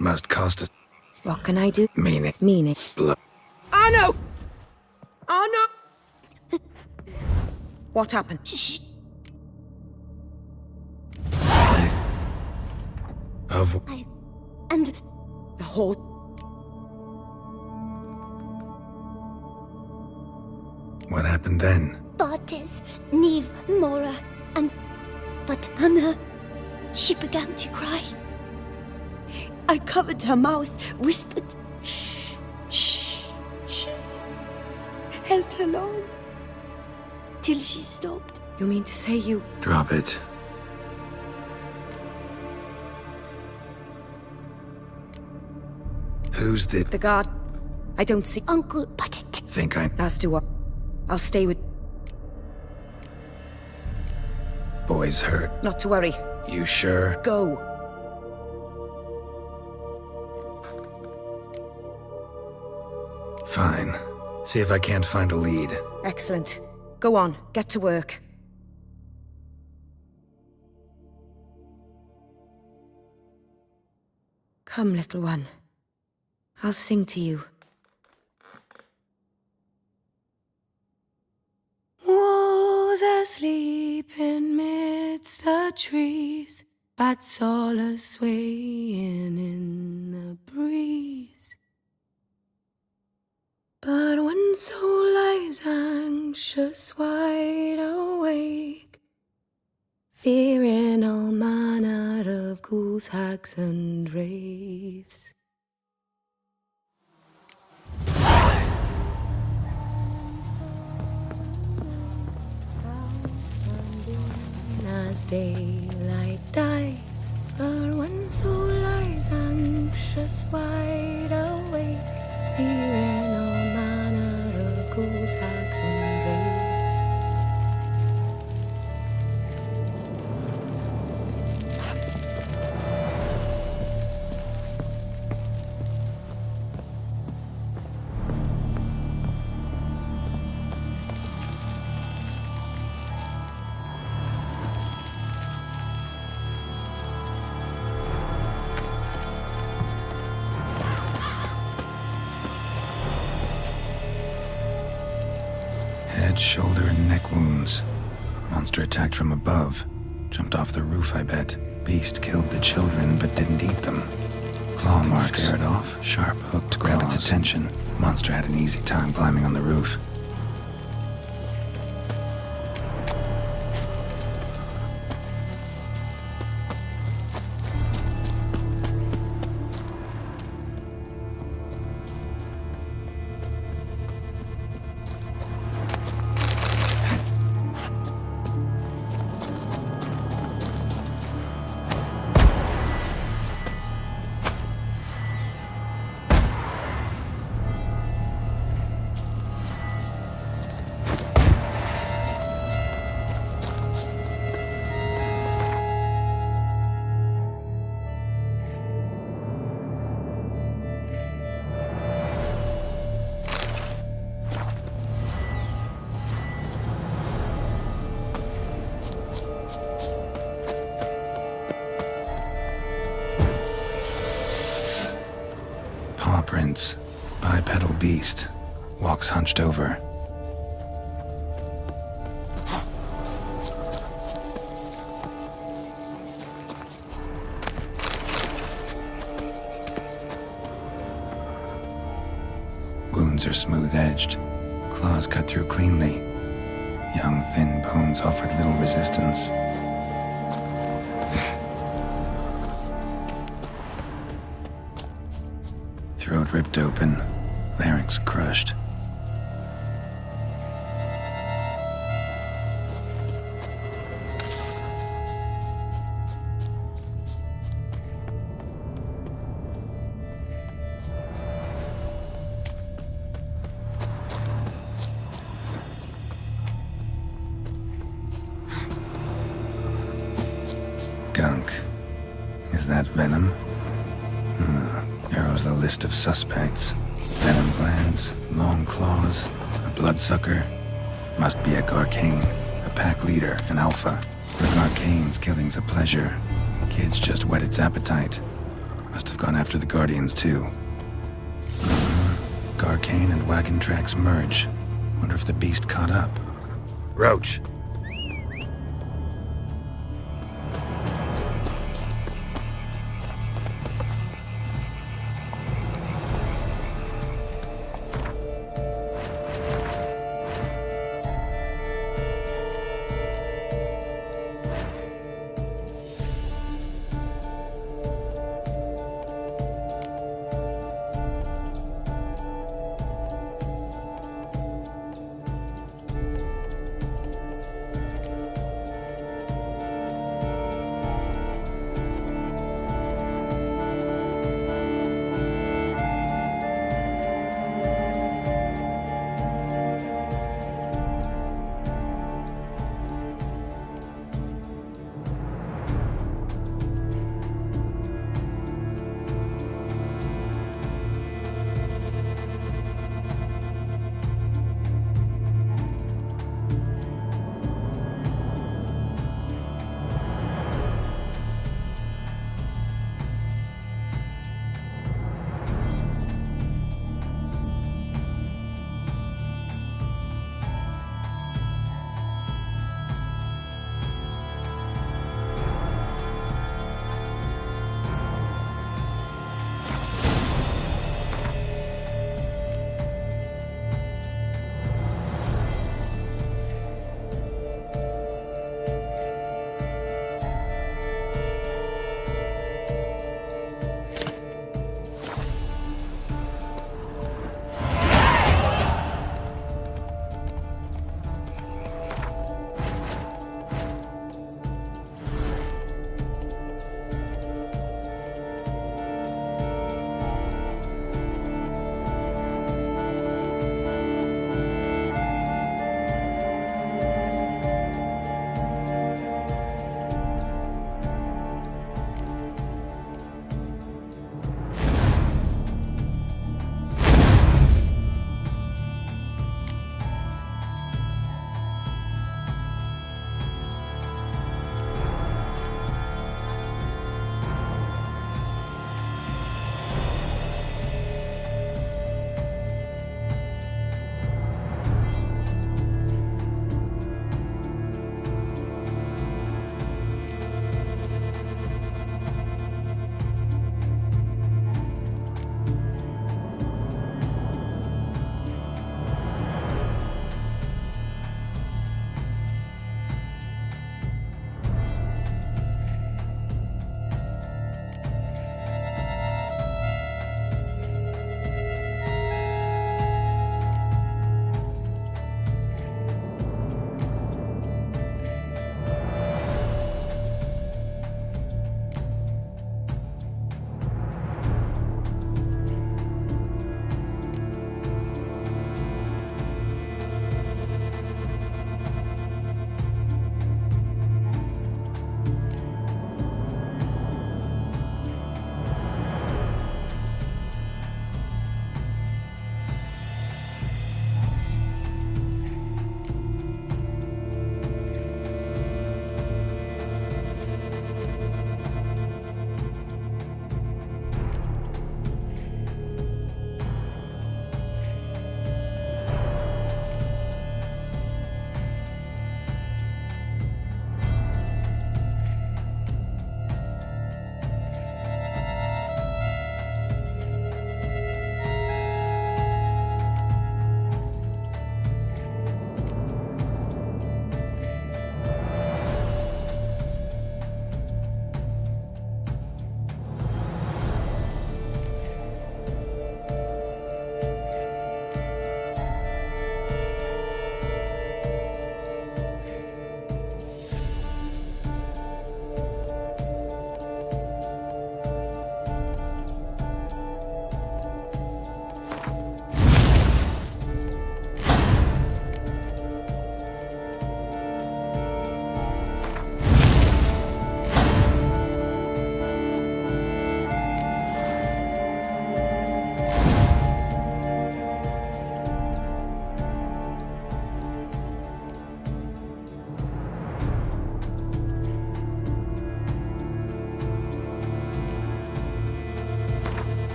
Must cost us. What can I do? Mean it. Mean it. Blood. Oh no! Oh no! What happened? Shh. Of. And the whole. What happened then? Bartes, Neve, Mora, but Anna, she began to cry. I covered her mouth, whispered, shh, shh, shh. Held her long, till she stopped. You mean to say you... Drop it. Who's the... The guard. I don't see... Uncle, but it... Think I... As to what? I'll stay with... Boy's hurt. Not to worry. You sure? Go. Fine. See if I can't find a lead. Excellent. Go on, get to work. Come, little one. I'll sing to you. Was asleep in midst the trees, bats all a-swaying in the breeze. But one soul lies anxious, wide awake, fearing all manner of ghouls, hags, and wraiths. As daylight dies, but one soul lies anxious, wide awake, fearing all manner of ghouls, hags, and wraiths. Head, shoulder, and neck wounds. Monster attacked from above. Jumped off the roof, I bet. Beast killed the children, but didn't eat them. Claw marks scared off. Sharp hook to grab its attention. Monster had an easy time climbing on the roof. prints. Bipedal beast. Walks hunched over. Wounds are smooth-edged. Claws cut through cleanly. Young, thin bones offered little resistance. Throat ripped open. Larynx crushed. Gunk. Is that venom? Narrows the list of suspects. Venom glands, long claws, a bloodsucker. Must be a Garcane, a pack leader, an alpha. For Garcane's killing's a pleasure. Kid's just whet its appetite. Must have gone after the Guardians too. Garcane and wagon tracks merge. Wonder if the beast caught up. Roach.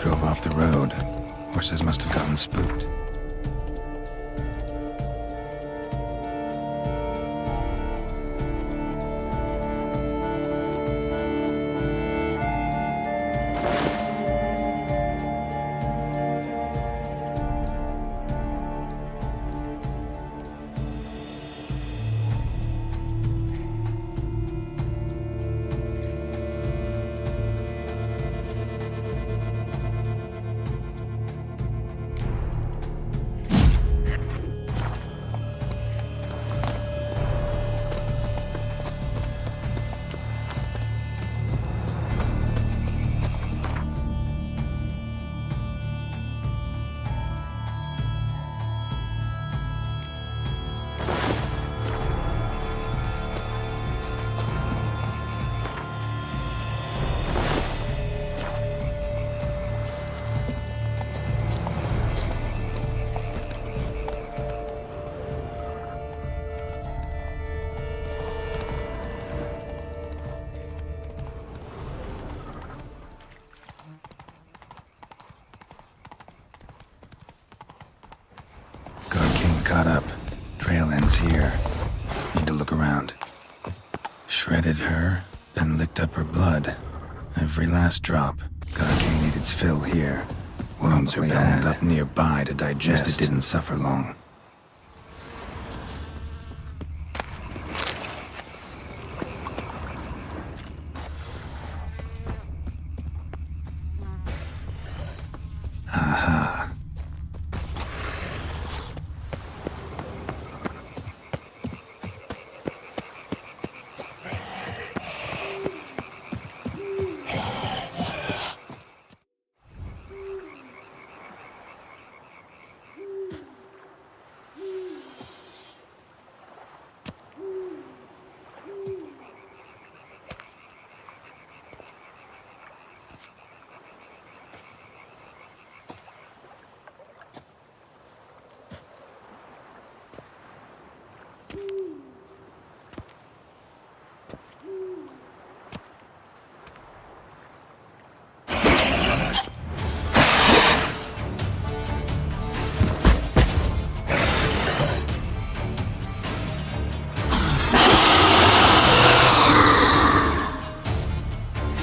Drove off the road. Horses must have gotten spooked. Caught up. Trail ends here. Need to look around. Shredded her, then licked up her blood. Every last drop. Garkane ate its fill here. Wounds are bound up nearby to digest. It didn't suffer long. Aha.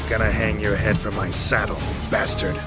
Gonna hang your head from my saddle, bastard.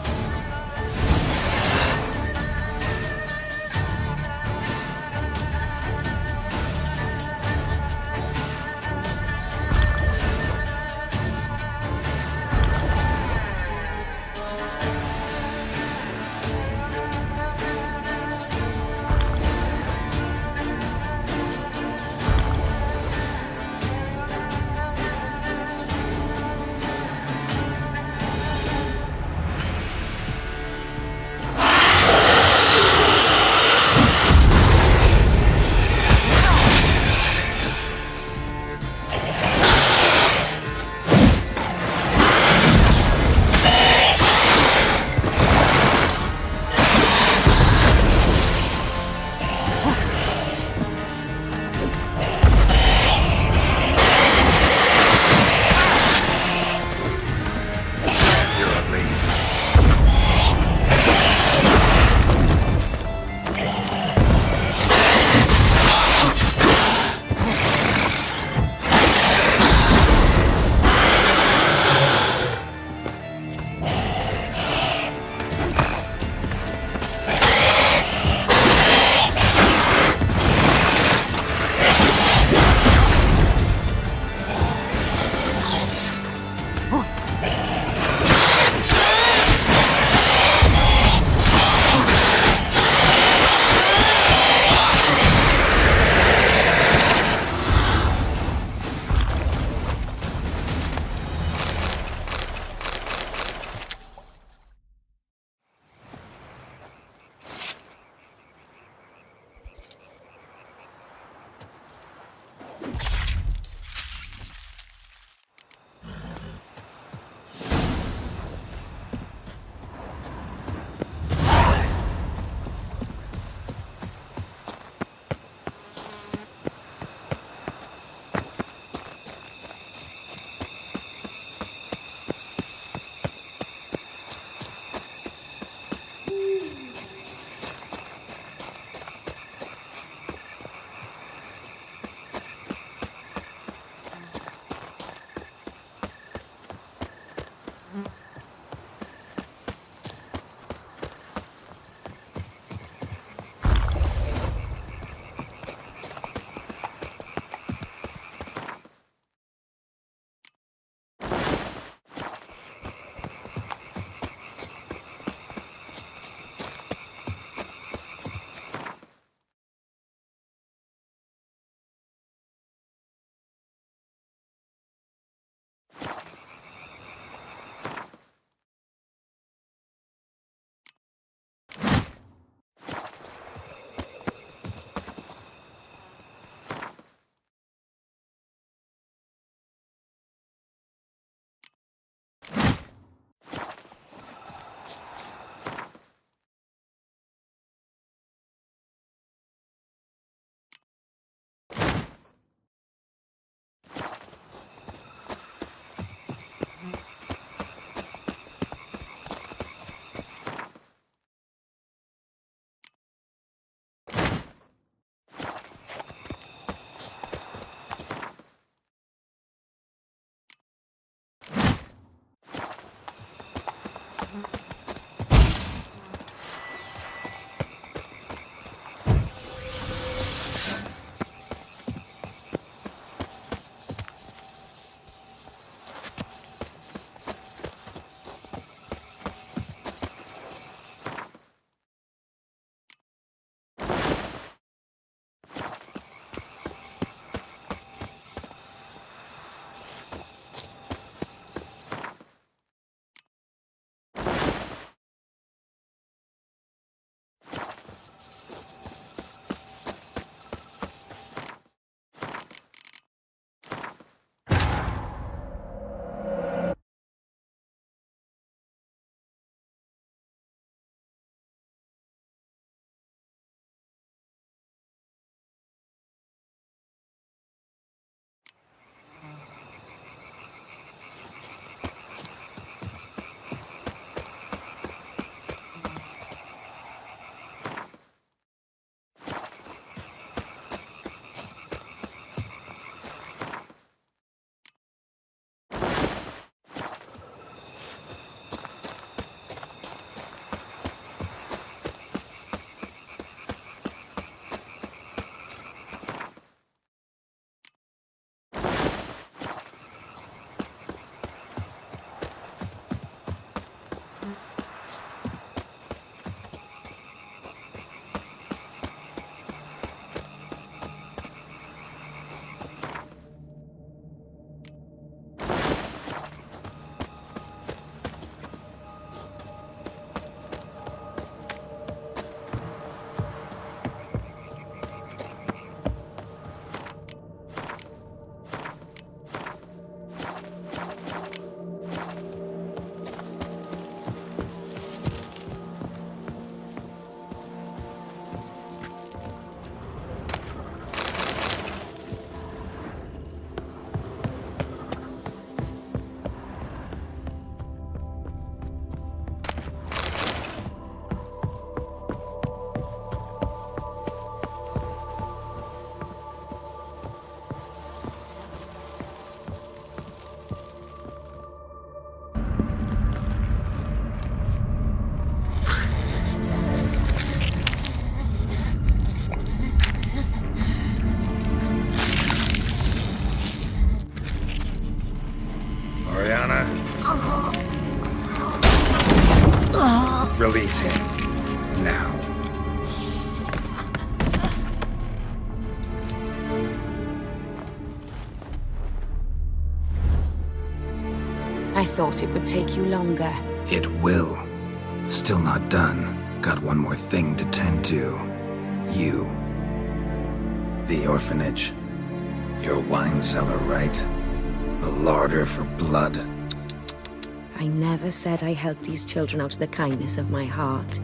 Release him. Now. I thought it would take you longer. It will. Still not done. Got one more thing to tend to. You. The orphanage. Your wine cellar, right? A larder for blood. I never said I helped these children out of the kindness of my heart.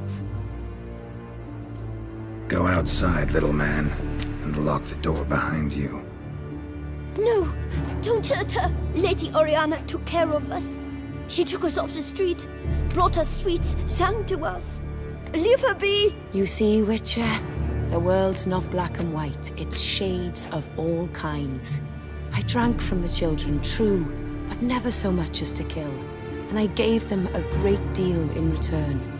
Go outside, little man, and lock the door behind you. No, don't hurt her. Lady Oriana took care of us. She took us off the street, brought us sweets, sang to us. Leave her be. You see, Witcher, the world's not black and white. It's shades of all kinds. I drank from the children, true, but never so much as to kill. and I gave them a great deal in return.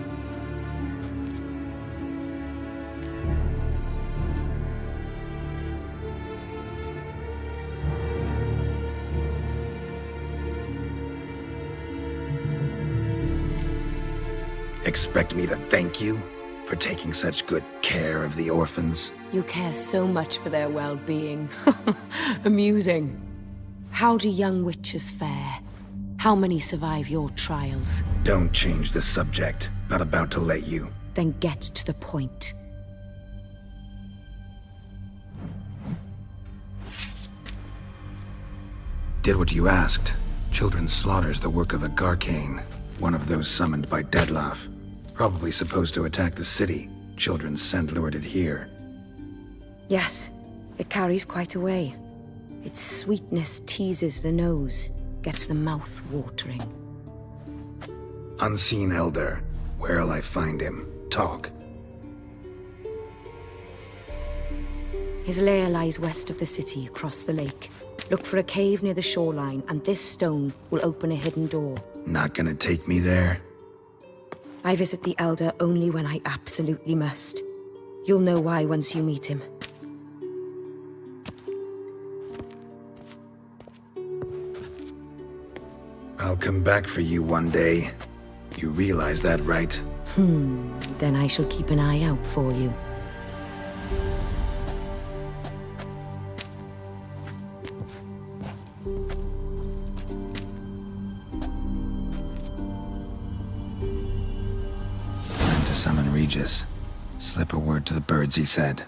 Expect me to thank you for taking such good care of the orphans? You care so much for their well-being. Amusing. How do young witches fare? How many survive your trials? Don't change the subject. Not about to let you. Then get to the point. Did what you asked. Children's slaughter's the work of a Garcane, one of those summoned by Dettlaff. Probably supposed to attack the city. Children's scent lured it here. Yes, it carries quite a way. Its sweetness teases the nose, gets the mouth watering. Unseen Elder. Where'll I find him? Talk. His lair lies west of the city, across the lake. Look for a cave near the shoreline, and this stone will open a hidden door. Not gonna take me there? I visit the Elder only when I absolutely must. You'll know why once you meet him. I'll come back for you one day. You realize that, right? Then I shall keep an eye out for you. Time to summon Regis. Slip a word to the birds, he said.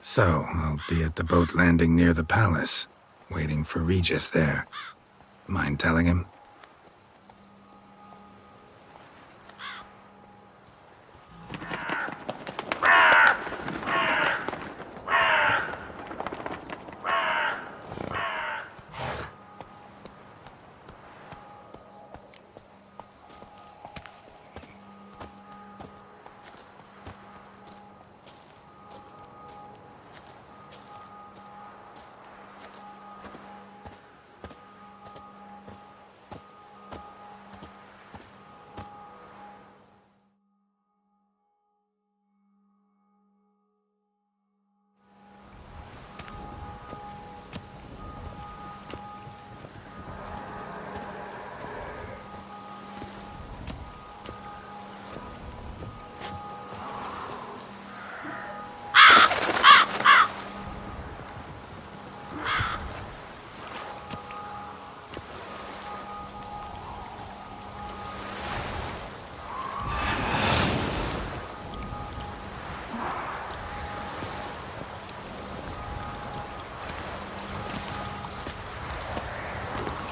So, I'll be at the boat landing near the palace, waiting for Regis there. Mind telling him?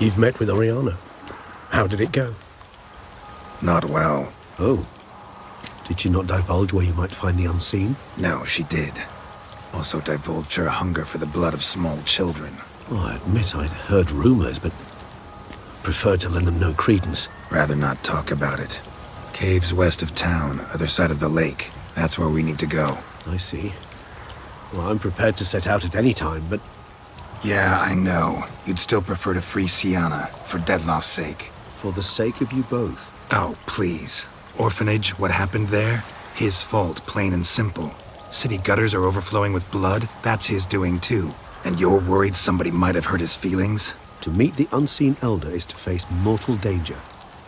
You've met with Oriana. How did it go? Not well. Oh. Did she not divulge where you might find the unseen? No, she did. Also divulged her hunger for the blood of small children. Oh, I admit I'd heard rumors, but preferred to lend them no credence. Rather not talk about it. Caves west of town, other side of the lake. That's where we need to go. I see. Well, I'm prepared to set out at any time, but... Yeah, I know. You'd still prefer to free Sienna, for Dettlaff's sake. For the sake of you both. Oh, please. Orphanage, what happened there? His fault, plain and simple. City gutters are overflowing with blood. That's his doing too. And you're worried somebody might have hurt his feelings? To meet the unseen elder is to face mortal danger.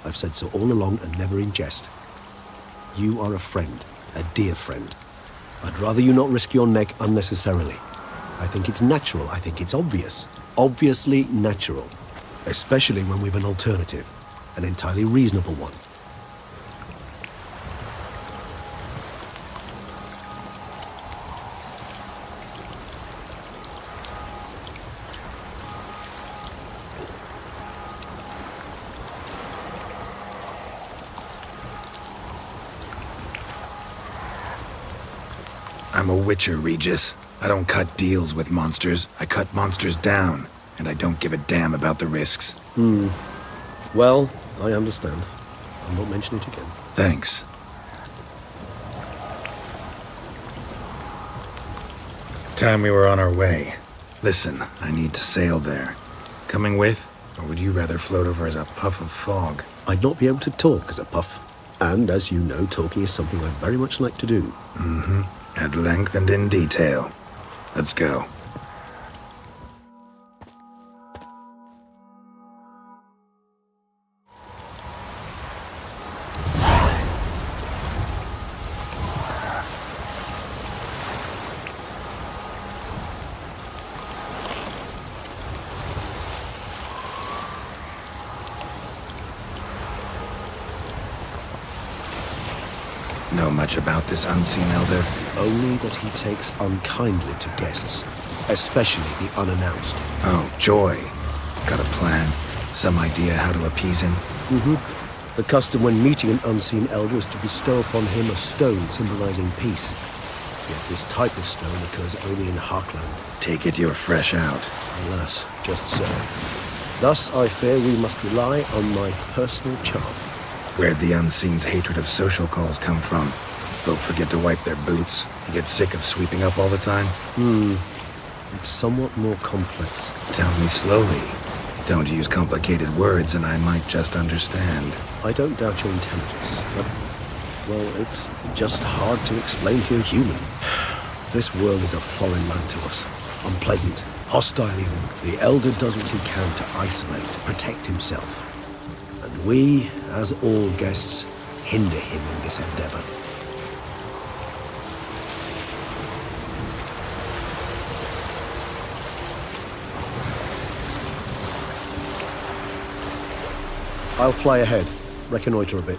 I've said so all along and never in jest. You are a friend, a dear friend. I'd rather you not risk your neck unnecessarily. I think it's natural, I think it's obvious. Obviously natural. Especially when we've an alternative. An entirely reasonable one. I'm a witcher, Regis. I don't cut deals with monsters. I cut monsters down, and I don't give a damn about the risks. Well, I understand. I won't mention it again. Thanks. Time we were on our way. Listen, I need to sail there. Coming with, or would you rather float over as a puff of fog? I'd not be able to talk as a puff. And as you know, talking is something I very much like to do. Mm-hmm. At length and in detail. Let's go. Know much about this unseen elder? Only that he takes unkindly to guests, especially the unannounced. Oh, joy. Got a plan? Some idea how to appease him? The custom when meeting an unseen elder is to bestow upon him a stone symbolizing peace. Yet this type of stone occurs only in Harkland. Take it you're fresh out. Alas, just so. Thus, I fear we must rely on my personal charm. Where'd the unseen's hatred of social calls come from? Folk forget to wipe their boots. You get sick of sweeping up all the time? It's somewhat more complex. Tell me slowly. Don't use complicated words and I might just understand. I don't doubt your intelligence, but, well, it's just hard to explain to a human. This world is a foreign land to us. Unpleasant, hostile even. The Elder does what he can to isolate, protect himself. And we, as all guests, hinder him in this endeavor. I'll fly ahead, reconnoiter a bit.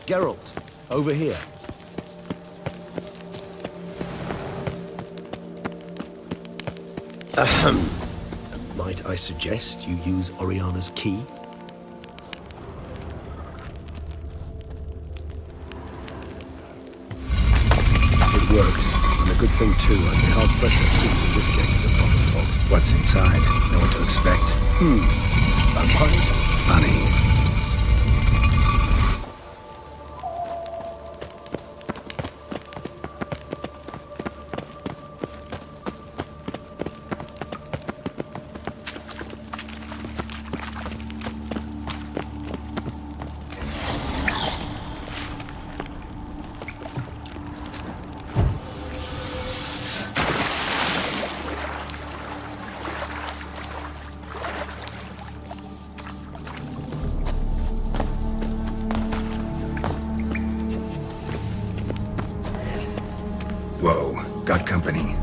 Geralt, over here. Ahem. Might I suggest you use Oriana's key? It worked, and a good thing too. I'd be hard-pressed to see through this gate as a puff of fog. What's inside? Know what to expect? Vampires? Funny. Whoa, got company.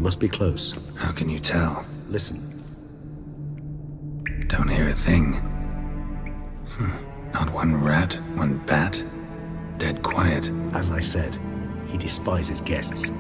must be close. How can you tell? Listen. Don't hear a thing. Not one rat, one bat. Dead quiet. As I said, he despises guests.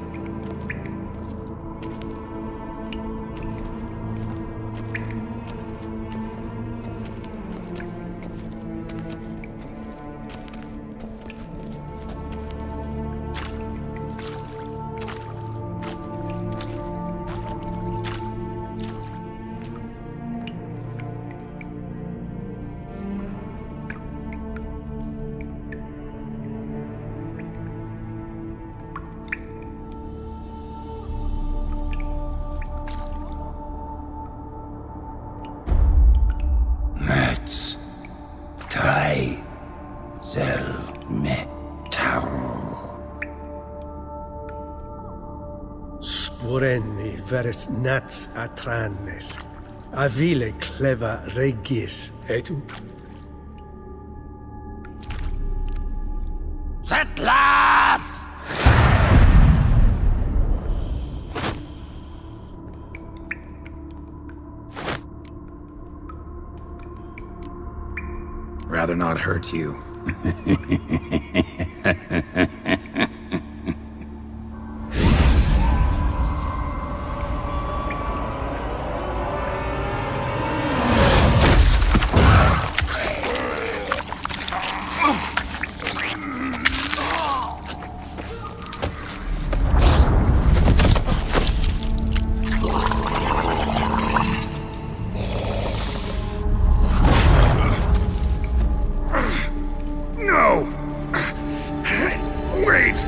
Let's try metal. Sporenni veres nats atranes. Avile cleva regis etu. Settlers! Rather not hurt you. No! Wait!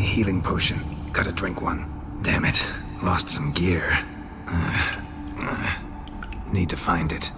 Healing potion. Gotta drink one. Damn it. Lost some gear. Need to find it.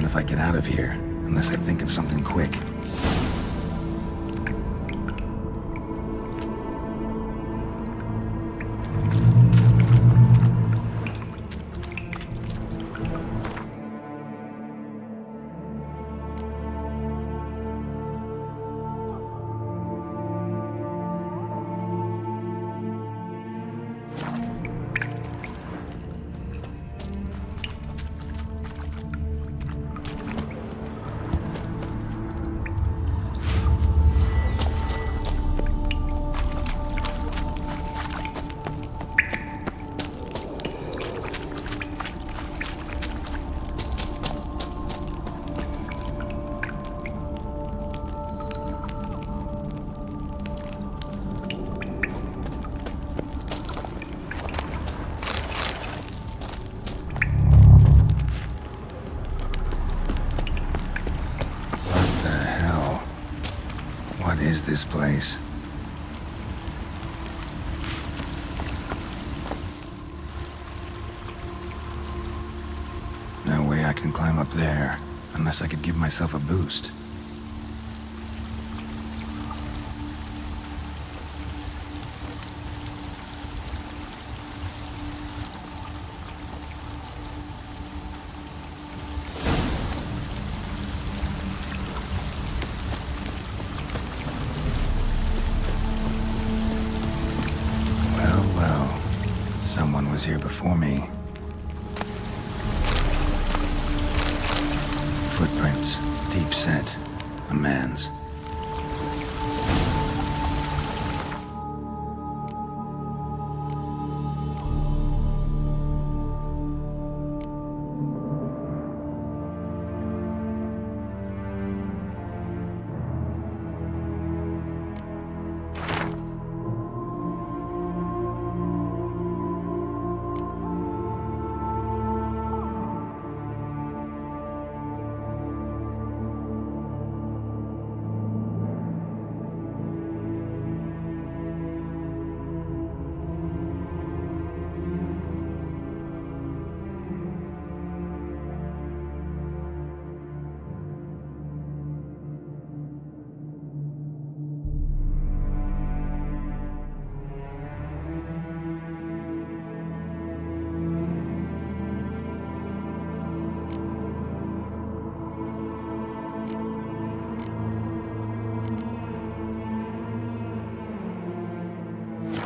if I get out of here, unless I think of something quick. What is this place? No way I can climb up there, unless I could give myself a boost. Someone was here before me. Footprints, deep set, a man's.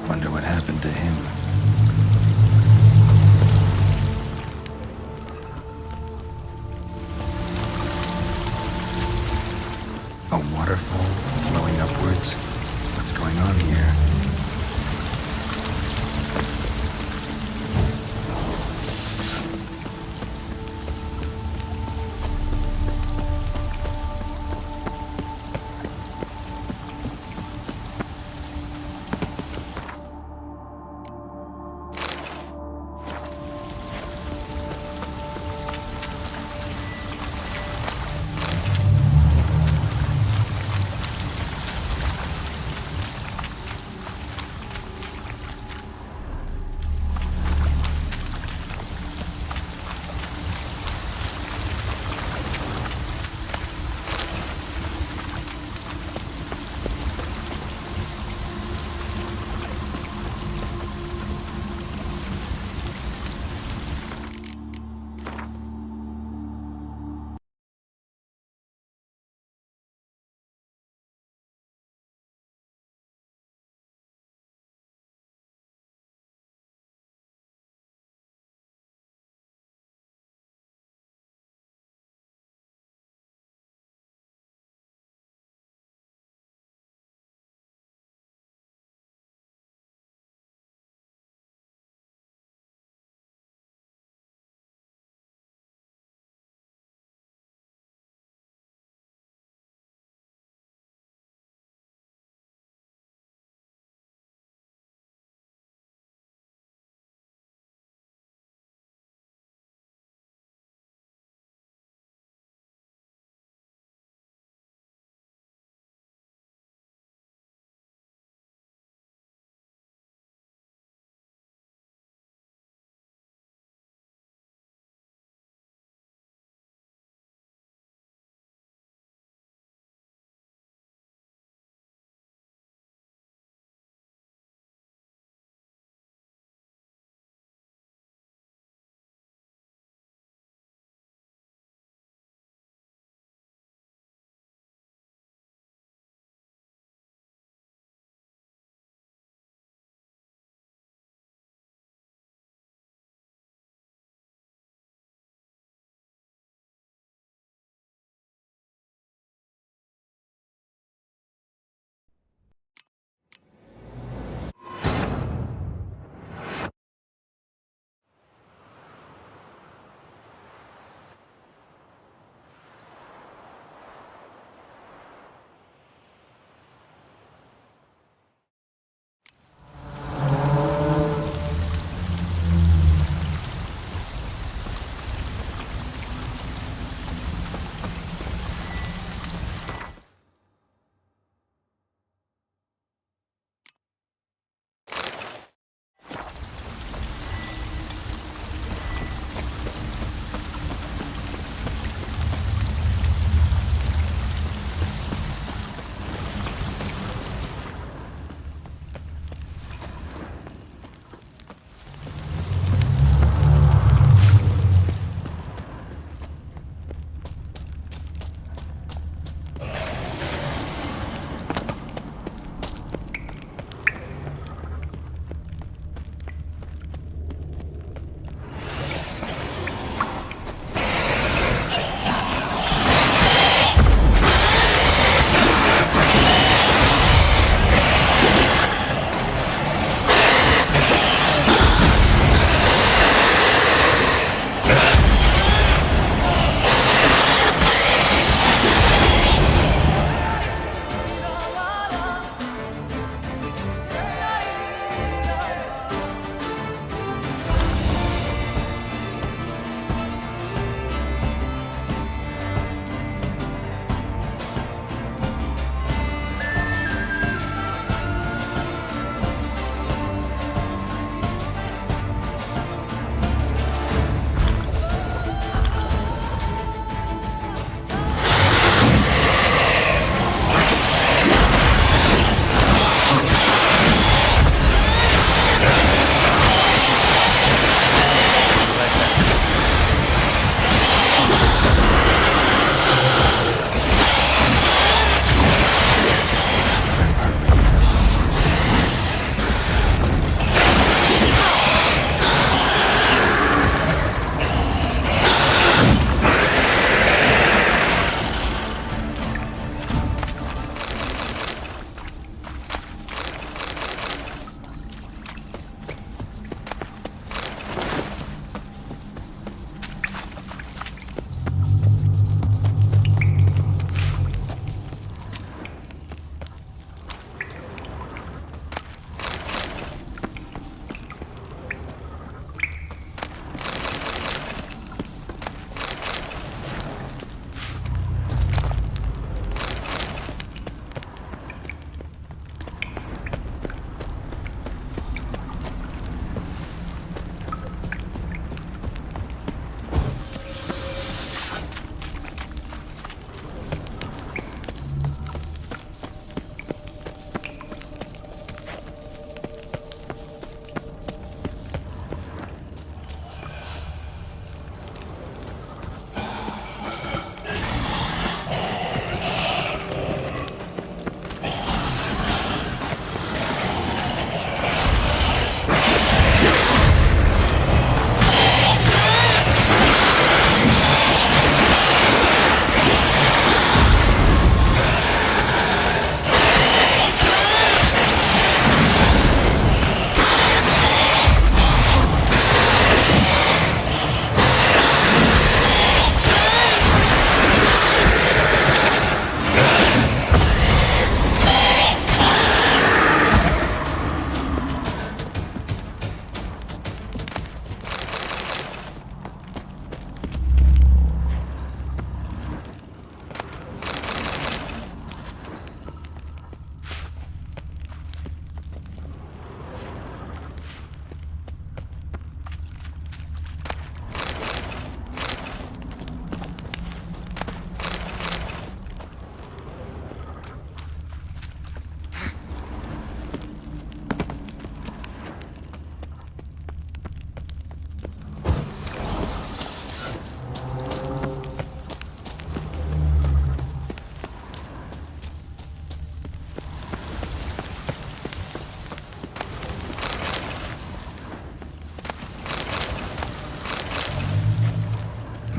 Wonder what happened to him. A waterfall flowing upwards? What's going on here?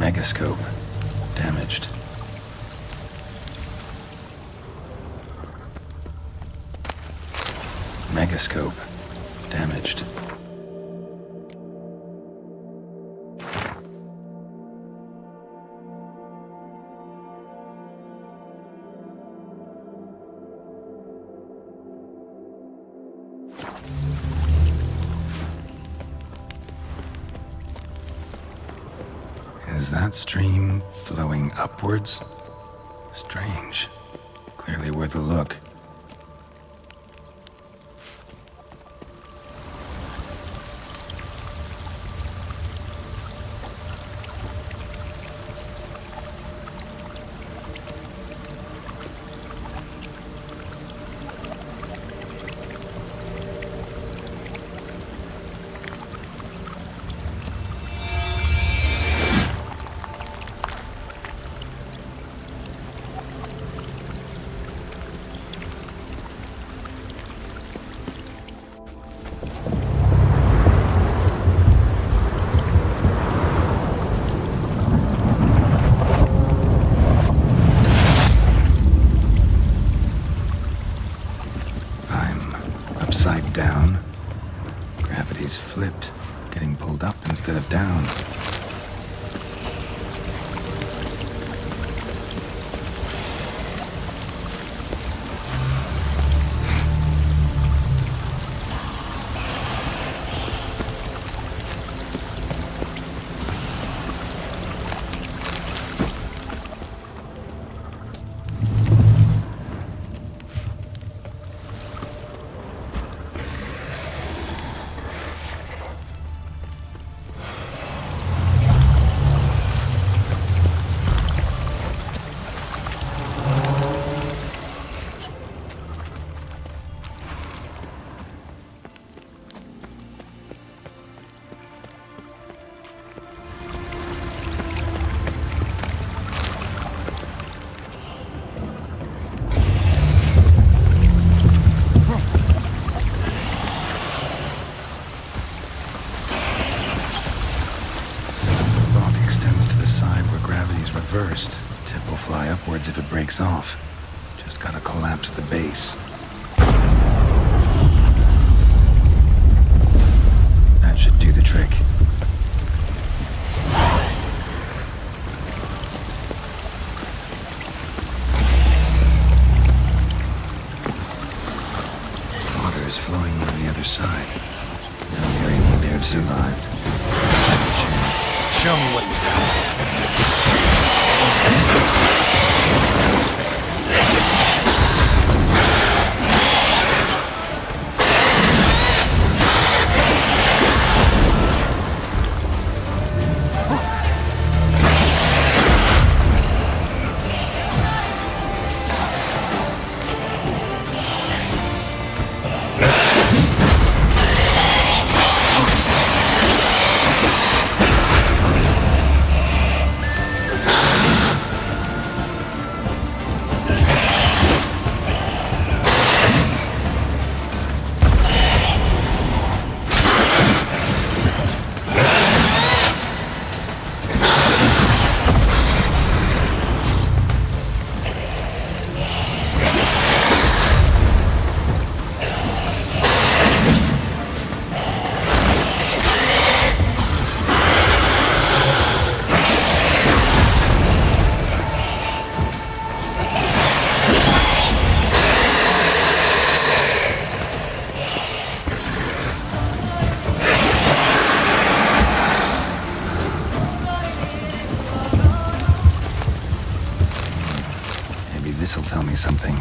Megascope. Damaged. Megascope. Damaged. Is that stream flowing upwards? Strange. Clearly worth a look. Upside down. Gravity's flipped, getting pulled up instead of down. Reversed. Tip will fly upwards if it breaks off. Just gotta collapse the base. That should do the trick. Water is flowing over the other side. No area there survived. Show me what you got. This'll tell me something.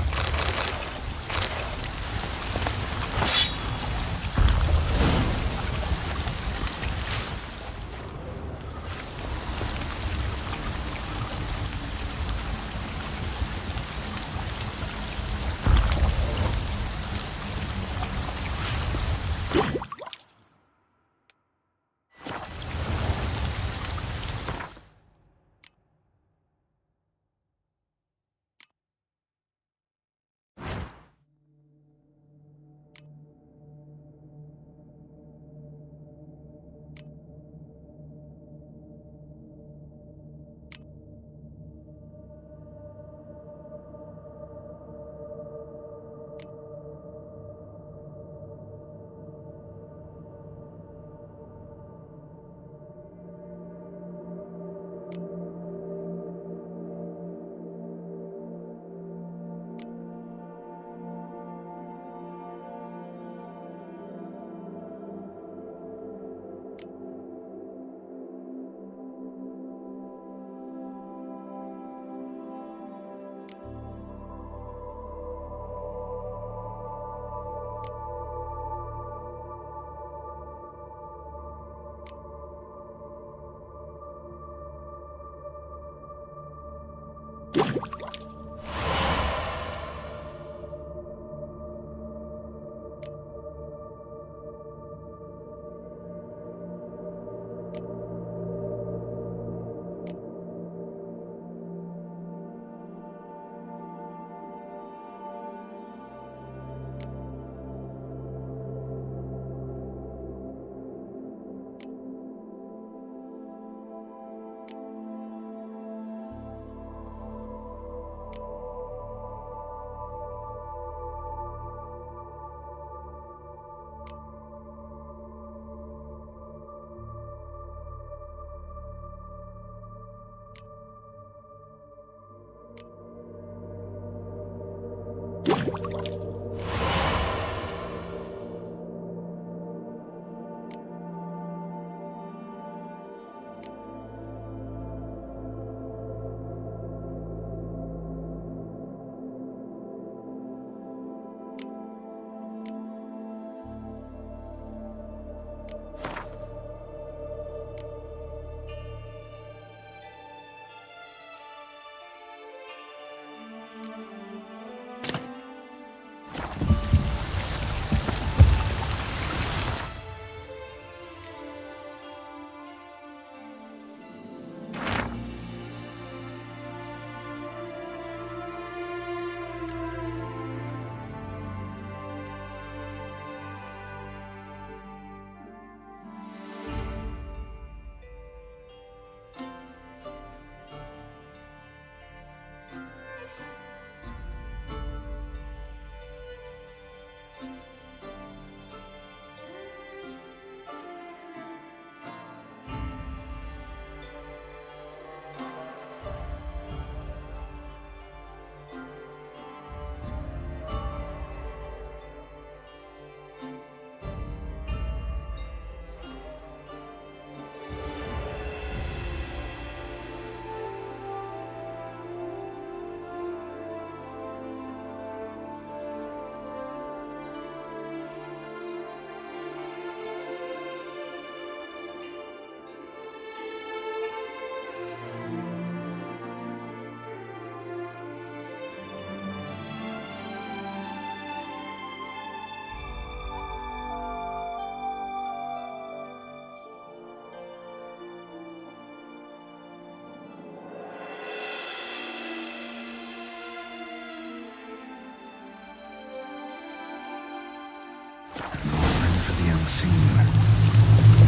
Unseen.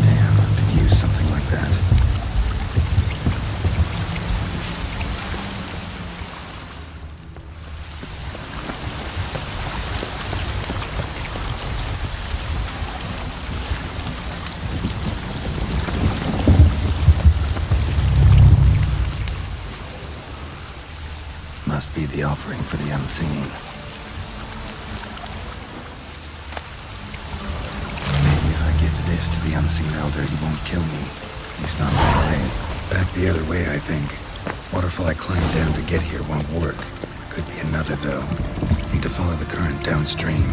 Damn, I could use something like that. Must be the offering for the unseen. This to the unseen elder, he won't kill me. He's not that way. Back the other way, I think. Waterfall I climbed down to get here won't work. Could be another, though. Need to follow the current downstream.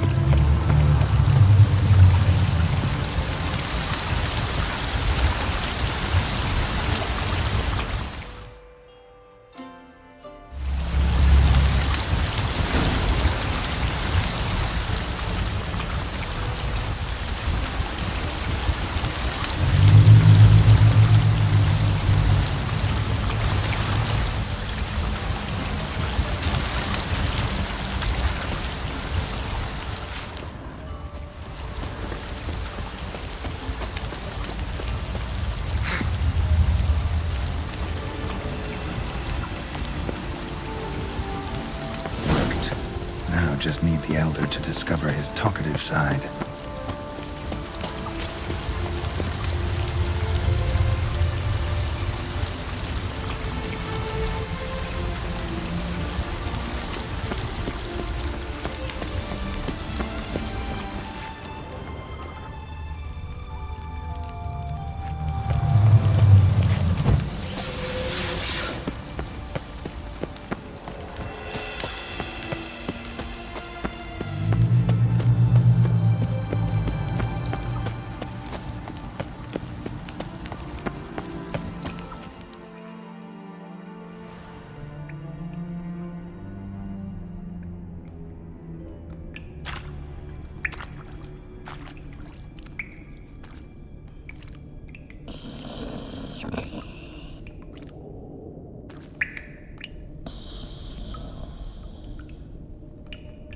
Just need the elder to discover his talkative side.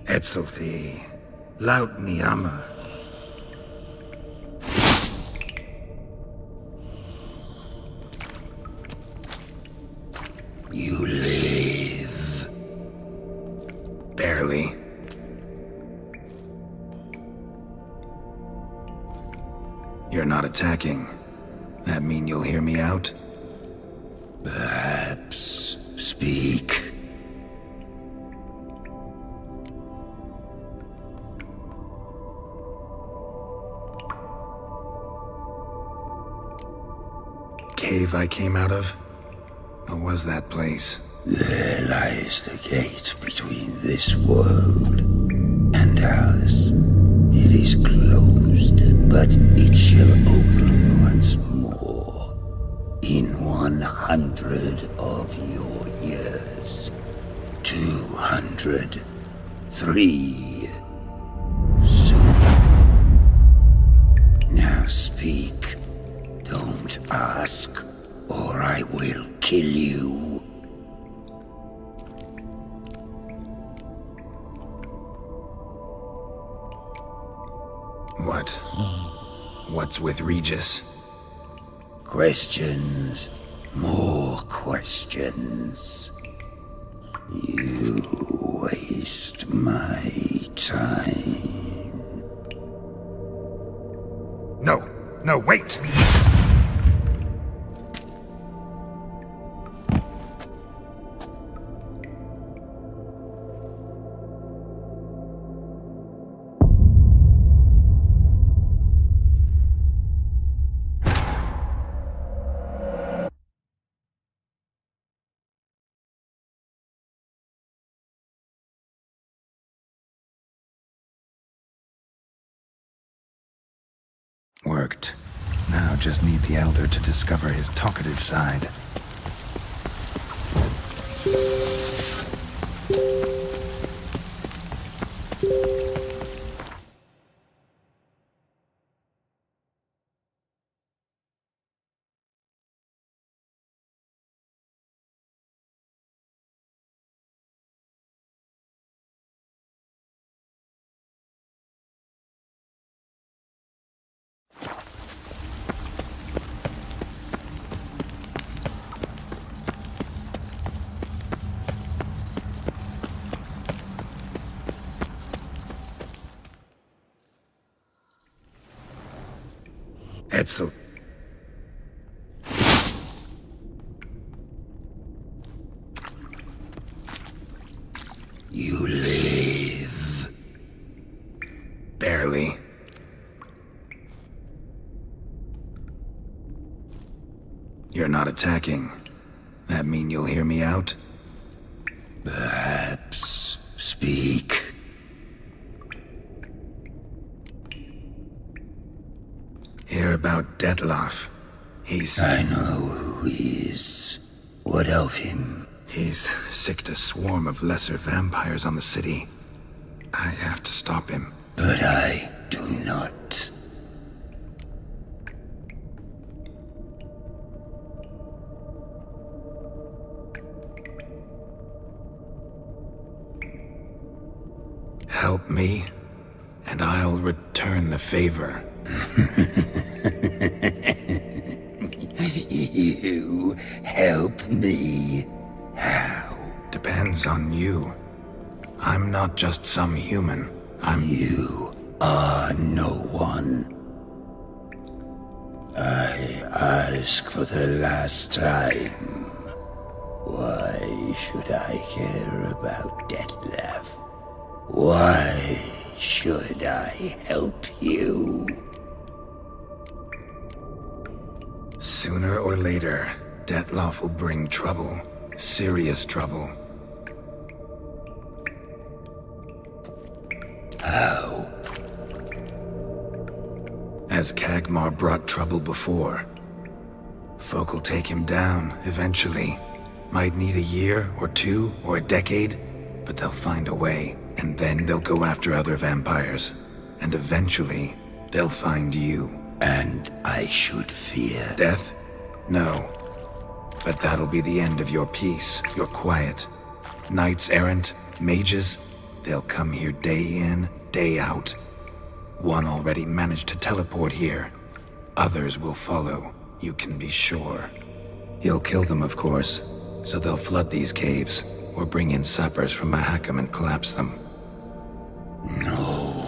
Etzelthi, laut Niama. You live. Barely. You're not attacking. That mean you'll hear me out? Perhaps. Speak. cave I came out of? Or was that place? There lies the gate between this world and ours. It is closed, but it shall open once more. In 100 of your years. 200. 3. Soon. Now speak. Don't ask, or I will kill you. What? What's with Regis? Questions. More questions. You waste my time. No, wait! Worked. Now just need the Elder to discover his talkative side. Etzel. You live. Barely. You're not attacking. That mean you'll hear me out? Perhaps. Speak. Hear about Dettlaff. I know who he is. What of him? He's sicked a swarm of lesser vampires on the city. I have to stop him. But I do not. Help me, and I'll return the favor. You help me? How? Depends on you. I'm not just some human. You are no one. I ask for the last time. Why should I care about Dettlaff? Why should I help you? Sooner or later, Dettlaff will bring trouble. Serious trouble. How? As Kagmar brought trouble before. Folk will take him down, eventually. Might need a year, or 2, or a decade, but they'll find a way, and then they'll go after other vampires. And eventually, they'll find you. And I should fear death? No. But that'll be the end of your peace, your quiet. Knights errant, mages, they'll come here day in, day out. One already managed to teleport here. Others will follow, you can be sure. You'll kill them, of course, so they'll flood these caves, or bring in sappers from Mahakam and collapse them. No.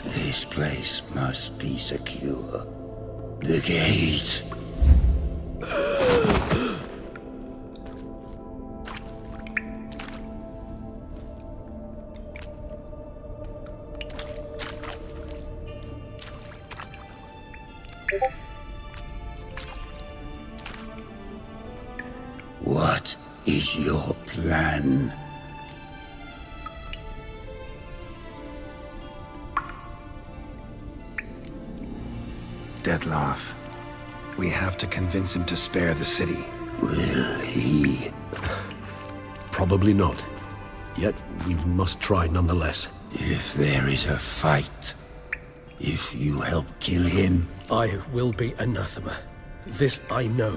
This place must be secure. The gate. What is your plan? Dettlaff. We have to convince him to spare the city. Will he? Probably not. Yet we must try nonetheless. If there is a fight, if you help kill him... I will be anathema. This I know.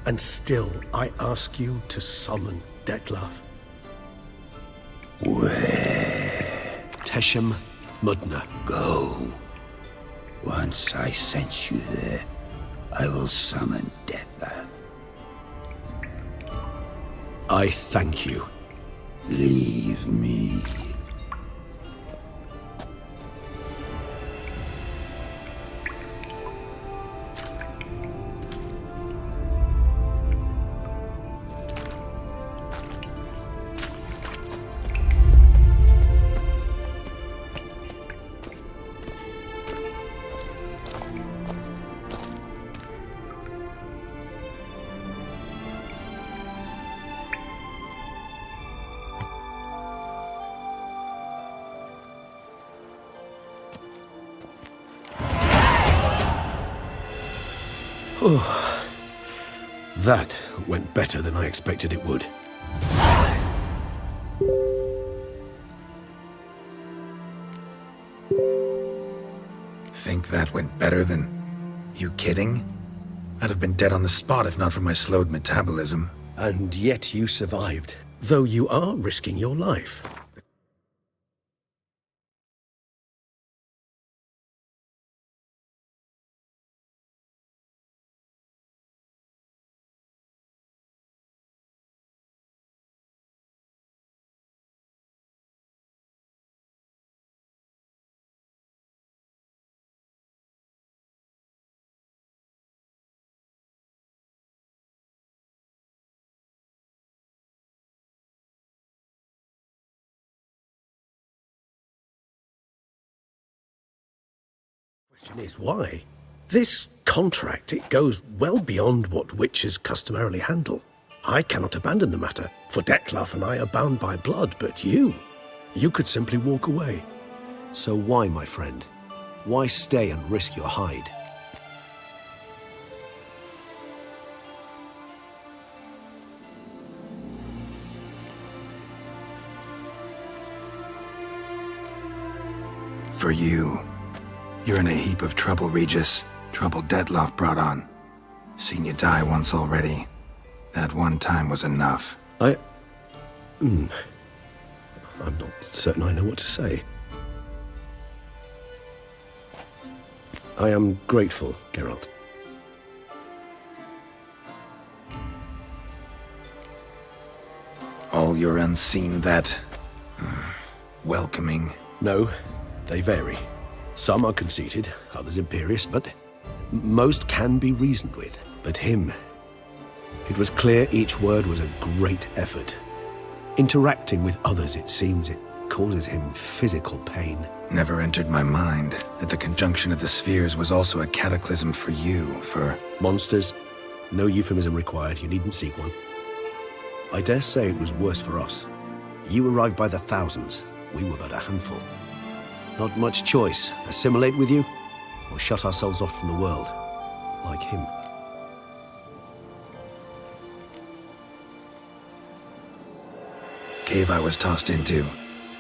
And still I ask you to summon Dettlaff. Where? Teshem Mudna. Go. Once I sense you there, I will summon Dettlaff. I thank you. Leave me. Oh, that went better than I expected it would. Think that went better than... You kidding? I'd have been dead on the spot if not for my slowed metabolism. And yet you survived, though you are risking your life. Question is, why? This contract, it goes well beyond what witches customarily handle. I cannot abandon the matter, for Dettlaff and I are bound by blood, but you could simply walk away. So why, my friend? Why stay and risk your hide? For you. You're in a heap of trouble, Regis. Trouble Dettlaff brought on. Seen you die once already. That one time was enough. I'm not certain I know what to say. I am grateful, Geralt. All your unseen that... welcoming. No, they vary. Some are conceited, others imperious, but most can be reasoned with. But him, it was clear each word was a great effort. Interacting with others, it seems, it causes him physical pain. Never entered my mind that the conjunction of the spheres was also a cataclysm for you, for... Monsters, no euphemism required, you needn't seek one. I dare say it was worse for us. You arrived by the thousands, we were but a handful. Not much choice. Assimilate with you, or shut ourselves off from the world, like him. Cave I was tossed into.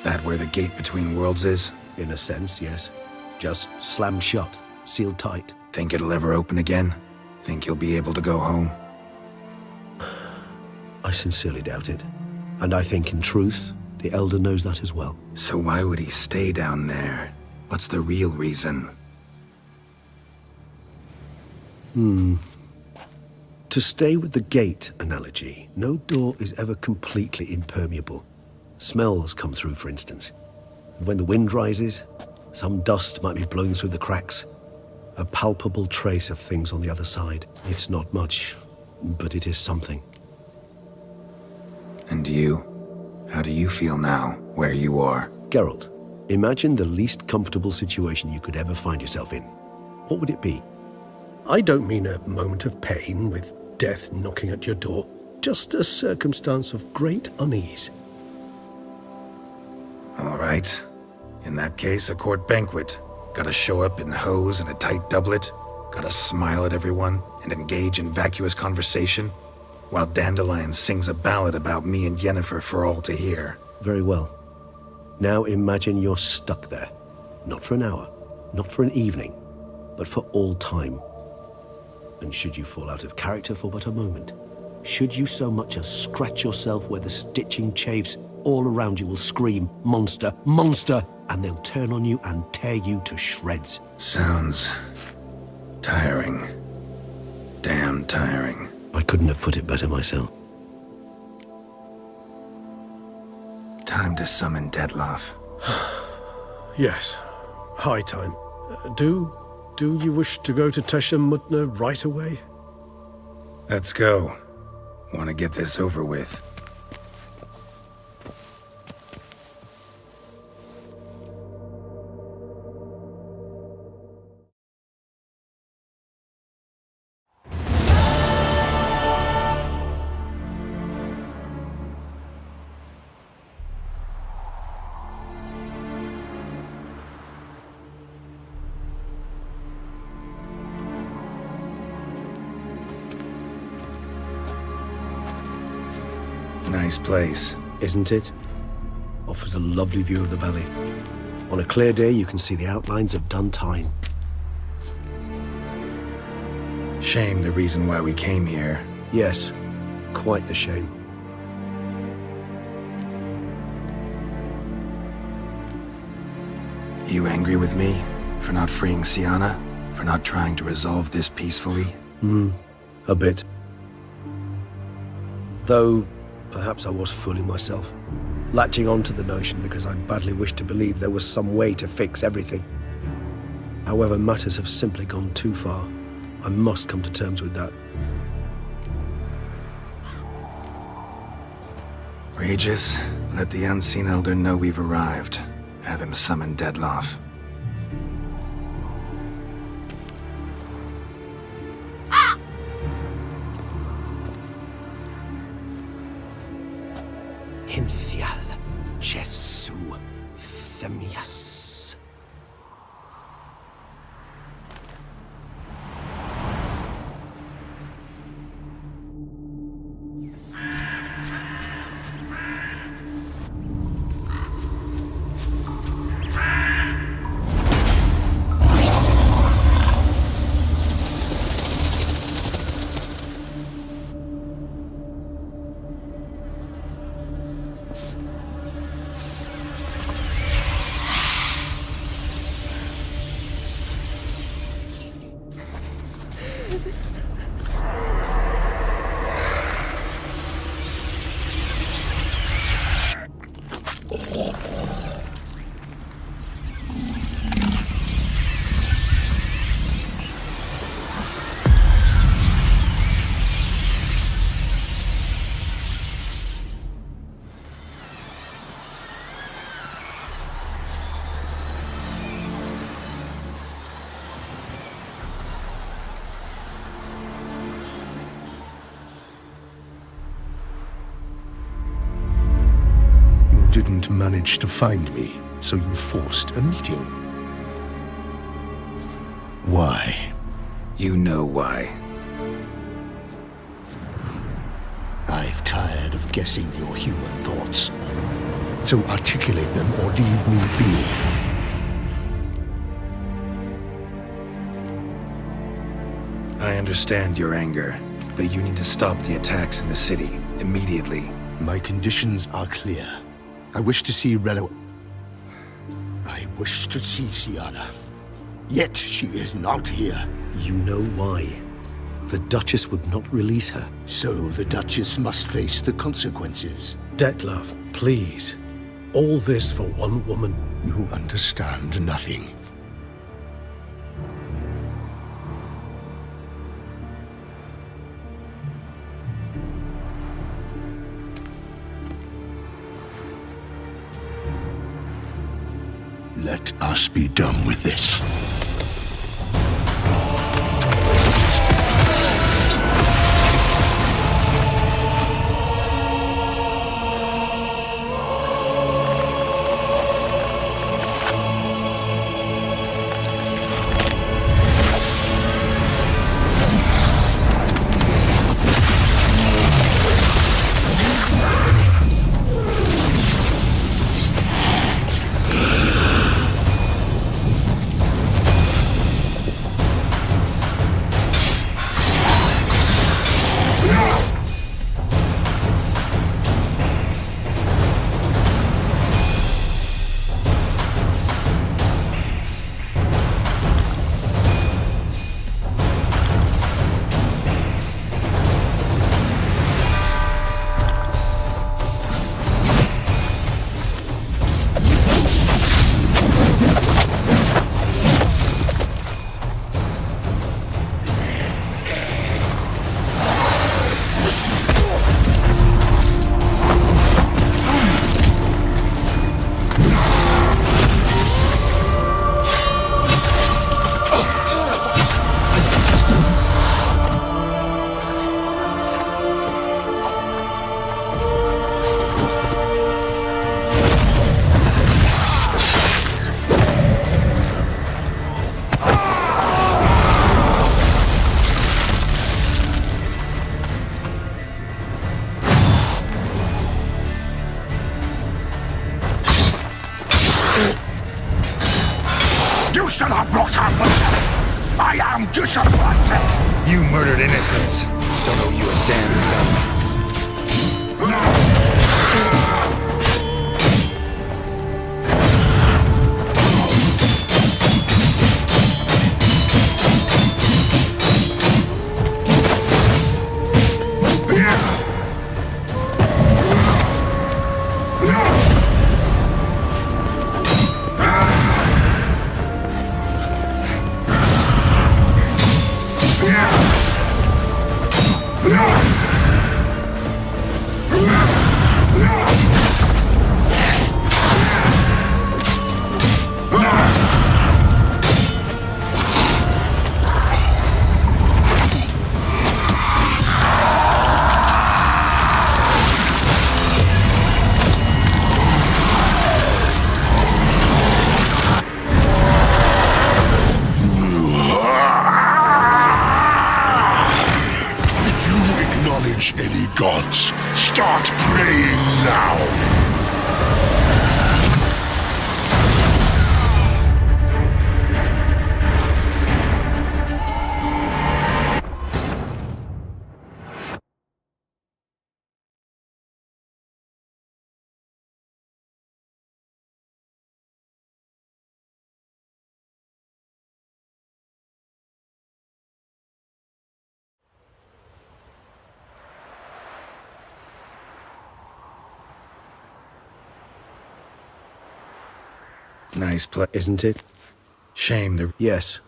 That where the gate between worlds is? In a sense, yes. Just slammed shut, sealed tight. Think it'll ever open again? Think you'll be able to go home? I sincerely doubt it. And I think, in truth, the Elder knows that as well. So why would he stay down there? What's the real reason? To stay with the gate analogy, no door is ever completely impermeable. Smells come through, for instance. And when the wind rises, some dust might be blowing through the cracks. A palpable trace of things on the other side. It's not much, but it is something. And you? How do you feel now, where you are? Geralt, imagine the least comfortable situation you could ever find yourself in. What would it be? I don't mean a moment of pain with death knocking at your door. just a circumstance of great unease. All right. In that case, a court banquet. Gotta show up in hose and a tight doublet. Gotta smile at everyone and engage in vacuous conversation, while Dandelion sings a ballad about me and Yennefer for all to hear. Very well. Now imagine you're stuck there. Not for an hour, not for an evening, but for all time. And should you fall out of character for but a moment, should you so much as scratch yourself where the stitching chafes, all around you will scream, "Monster! Monster!" and they'll turn on you and tear you to shreds. Sounds tiring. Damn tiring. I couldn't have put it better myself. Time to summon Dettlaff. Yes, high time. Do you wish to go to Tesha Mutna right away? Let's go. Want to get this over with. Nice place. Isn't it? Offers a lovely view of the valley. On a clear day, you can see the outlines of Dun Tine. Shame the reason why we came here. Yes, quite the shame. You angry with me? For not freeing Siana? For not trying to resolve this peacefully? A bit. Though, perhaps I was fooling myself, latching on to the notion because I badly wished to believe there was some way to fix everything. However, matters have simply gone too far. I must come to terms with that. Regis, let the Unseen Elder know we've arrived. Have him summon Dettlaff. Hinthial Jesu Themias. Didn't manage to find me, so you forced a meeting. Why? You know why. I've tired of guessing your human thoughts. So articulate them or leave me be. I understand your anger, but you need to stop the attacks in the city immediately. My conditions are clear. I wish to see I wish to see Siana. Yet she is not here. You know why. The Duchess would not release her. So the Duchess must face the consequences. Dettlaff, please. All this for one woman. You understand nothing. Let us be done with this. should have brought her butcher. I am disappointed. You murdered innocents. Don't owe you a damn thing. Any gods, start praying now! Nice play, isn't it? Shame there. Yes.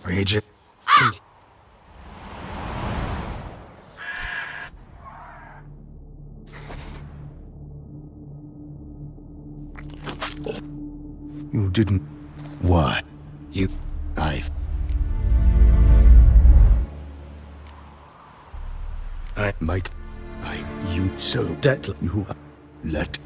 Regis. You didn't. Why? You. Mike. You so deadly. You let.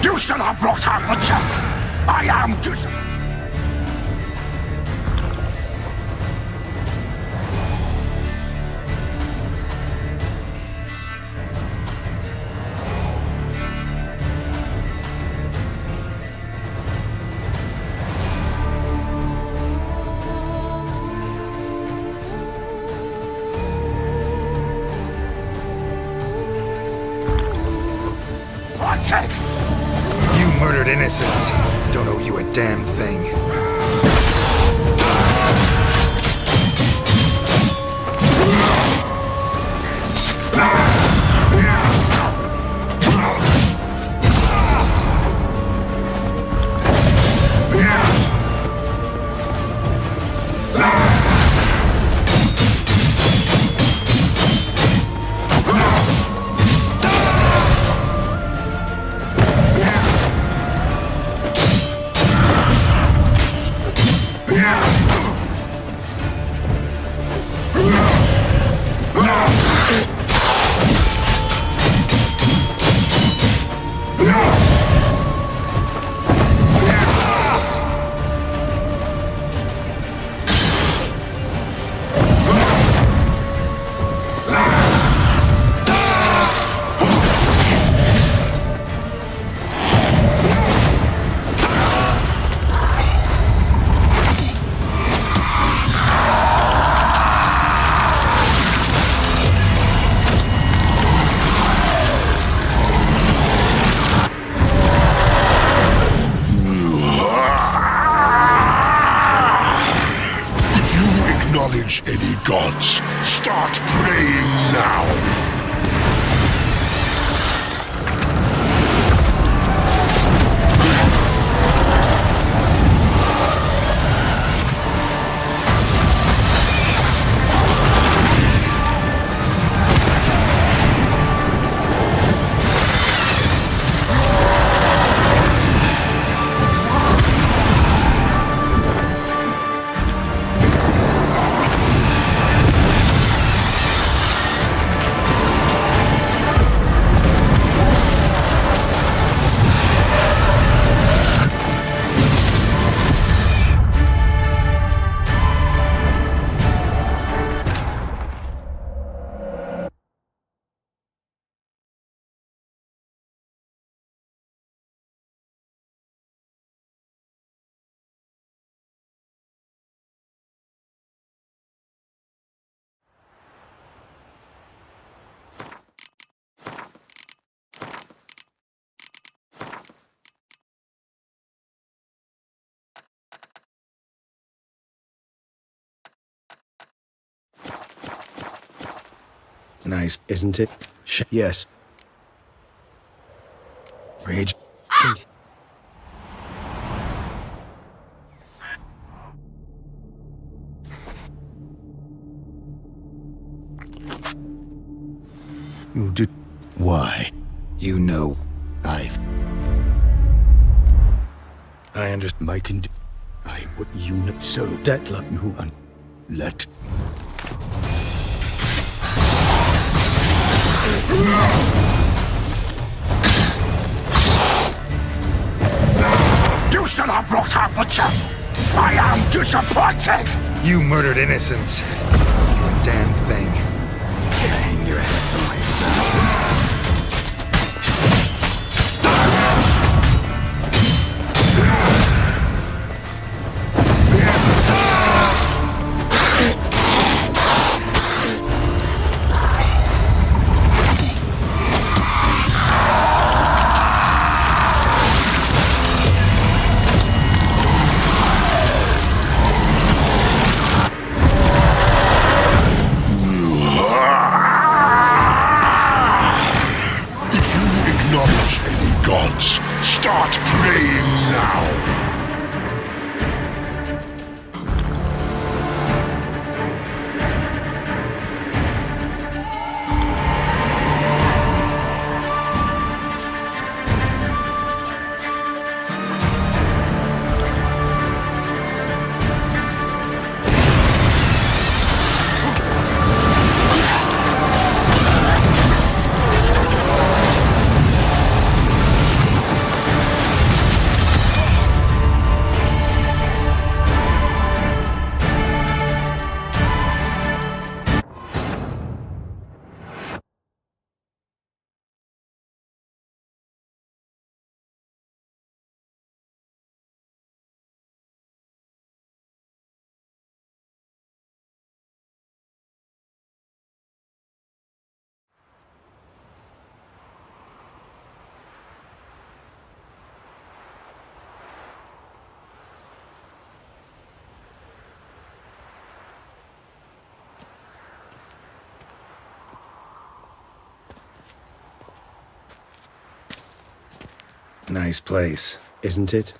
You should have brought her butcher. I am disappointed. You murdered innocents. Don't owe you a damn thing. Nice. Isn't it? Yes. Rage. You did. Why? You know. I understand. I would you know so Detla. you let. You should have brought her butcher. I am disappointed. You murdered innocents. You damned thing. Gonna hang your head for my son. Acknowledge any gods. Start praying now. Nice place. Isn't it?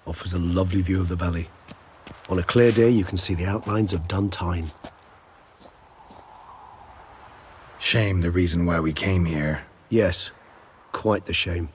Offers a lovely view of the valley. On a clear day, you can see the outlines of Duntine. Shame the reason why we came here. Yes, quite the shame.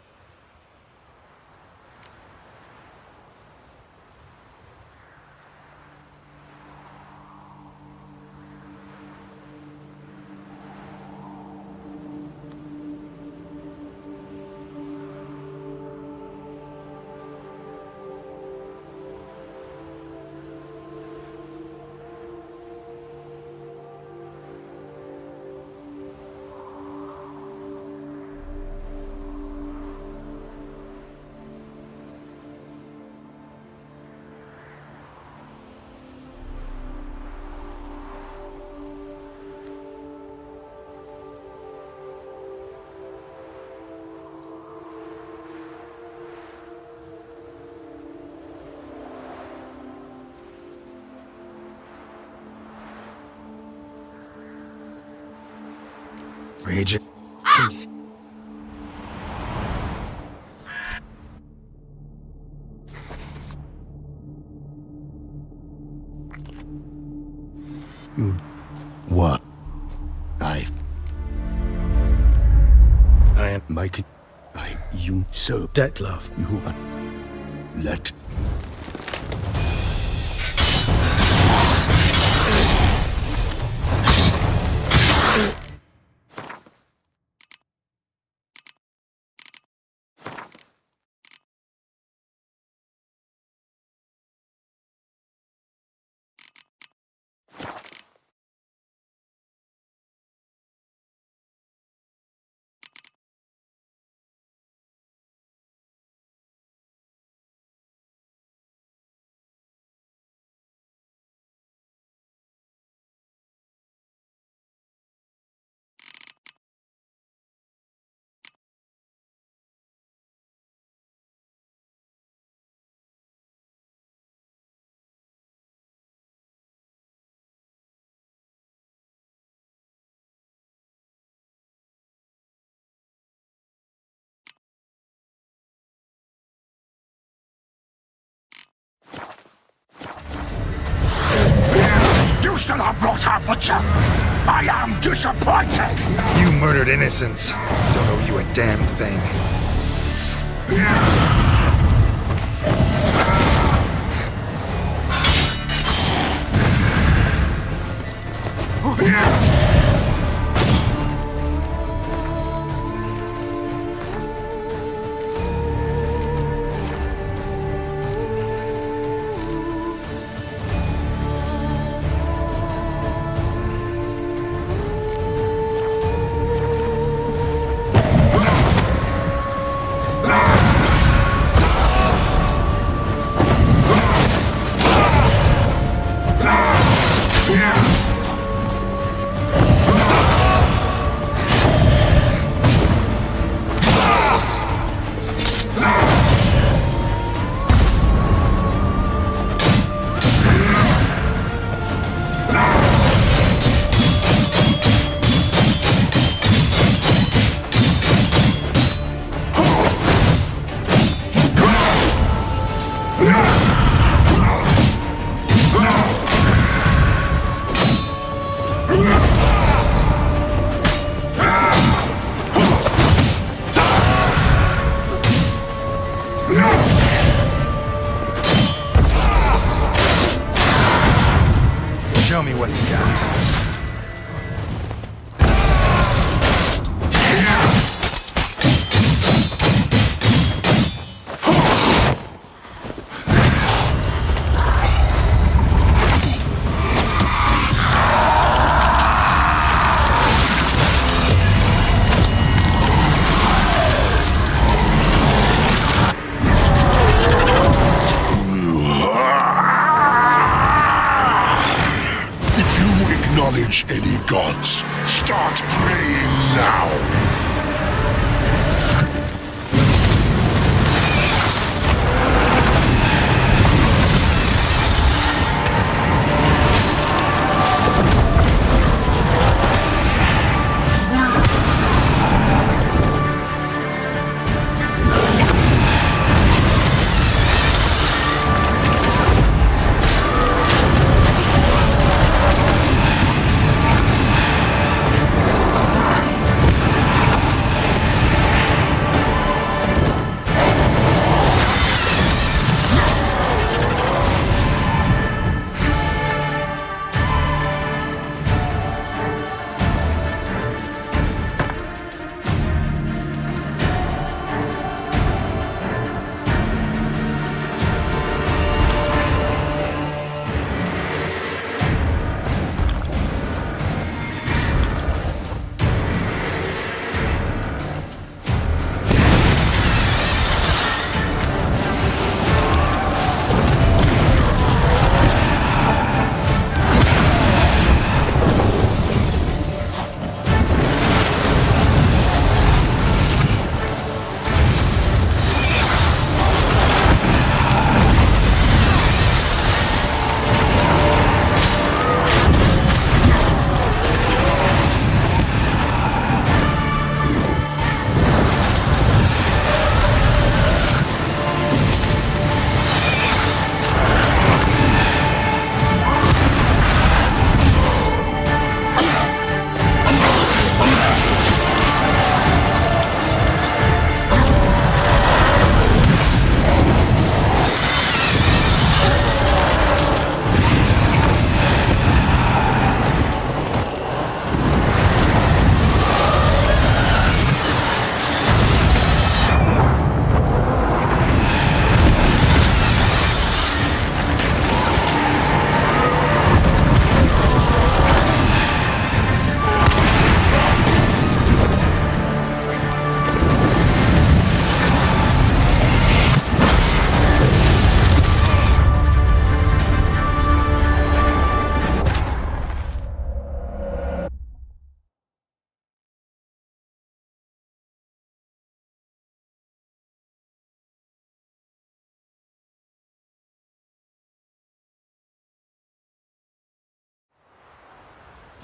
Rage. What? I am making. You so Detlef. You let. not a butcher. I am disappointed. You murdered innocents. Don't owe you a damn thing. Show me what you got. Acknowledge any gods. Start praying now.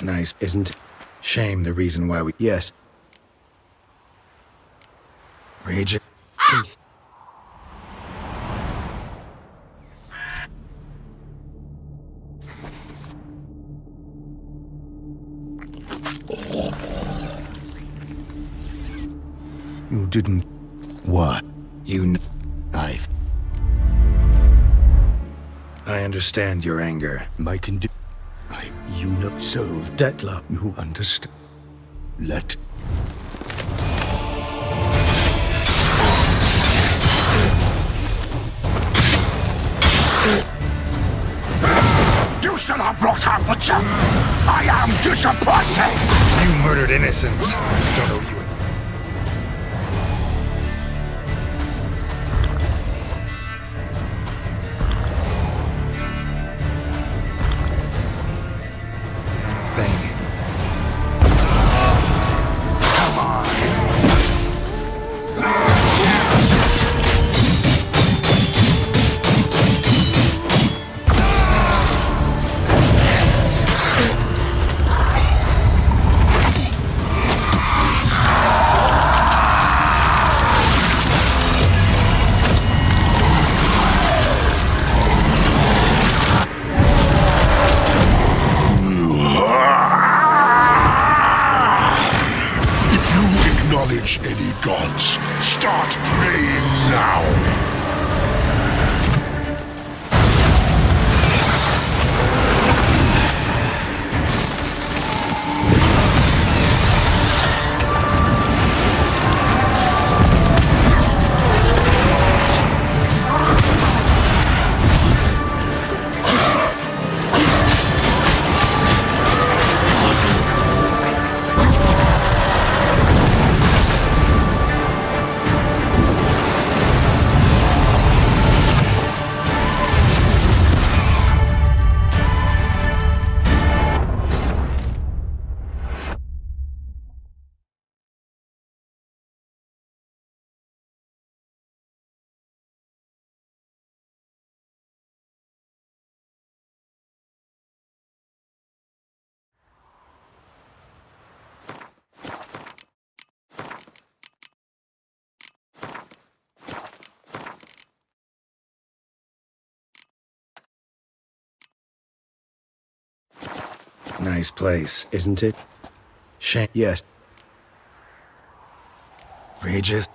Nice, isn't it? Shame the reason why we... Yes. Rage. didn't. What? I understand your anger. You know. So, Dettler, you understand. Let. You should have brought her with you. I am disappointed. You murdered innocents. Don't owe you. Thing. Come on. Acknowledge any gods. Start praying now. Nice place. Isn't it? Shame. Yes. Regis.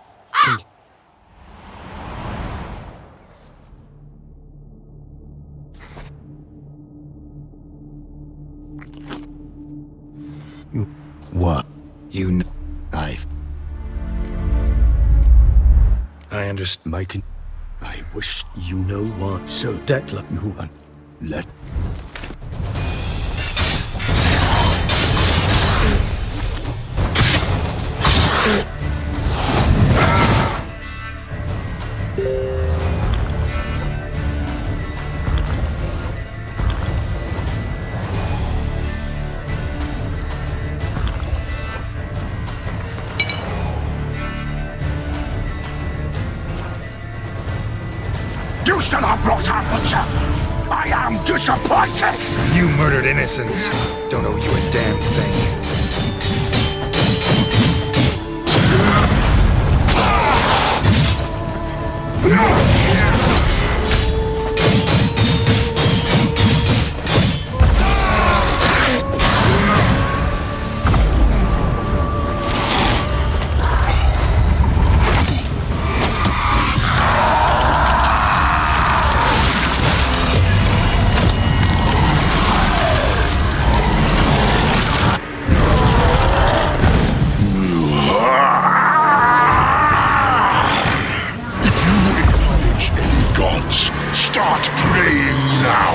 What? You know. I understand. I wish you know what. So, Dettler, you let. You should have brought her with you. I am disappointed. You murdered innocents. Don't owe you a damn thing. Start praying now.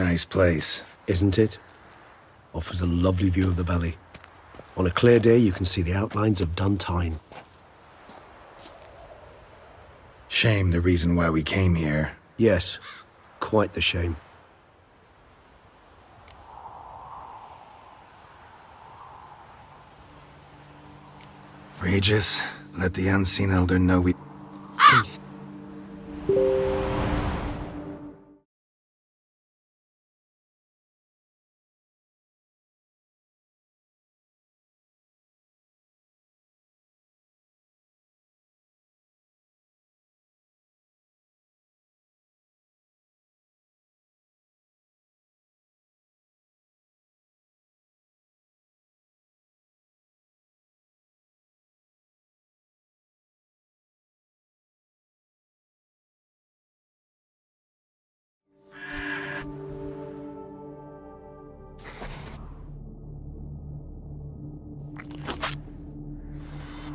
Nice place. Isn't it? Offers a lovely view of the valley. On a clear day, you can see the outlines of Duntine. Shame the reason why we came here. Yes, quite the shame. Regis, let the unseen elder know we...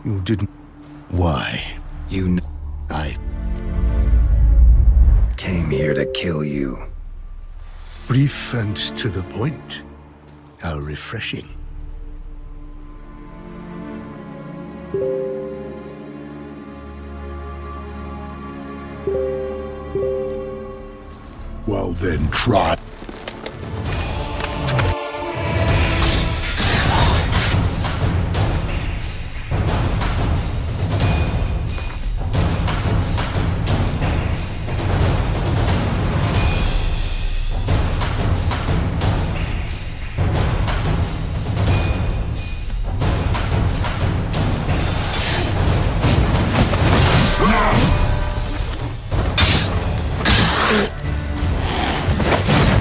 You didn't. Why? I came here to kill you. Brief and to the point. How refreshing. Well then, try.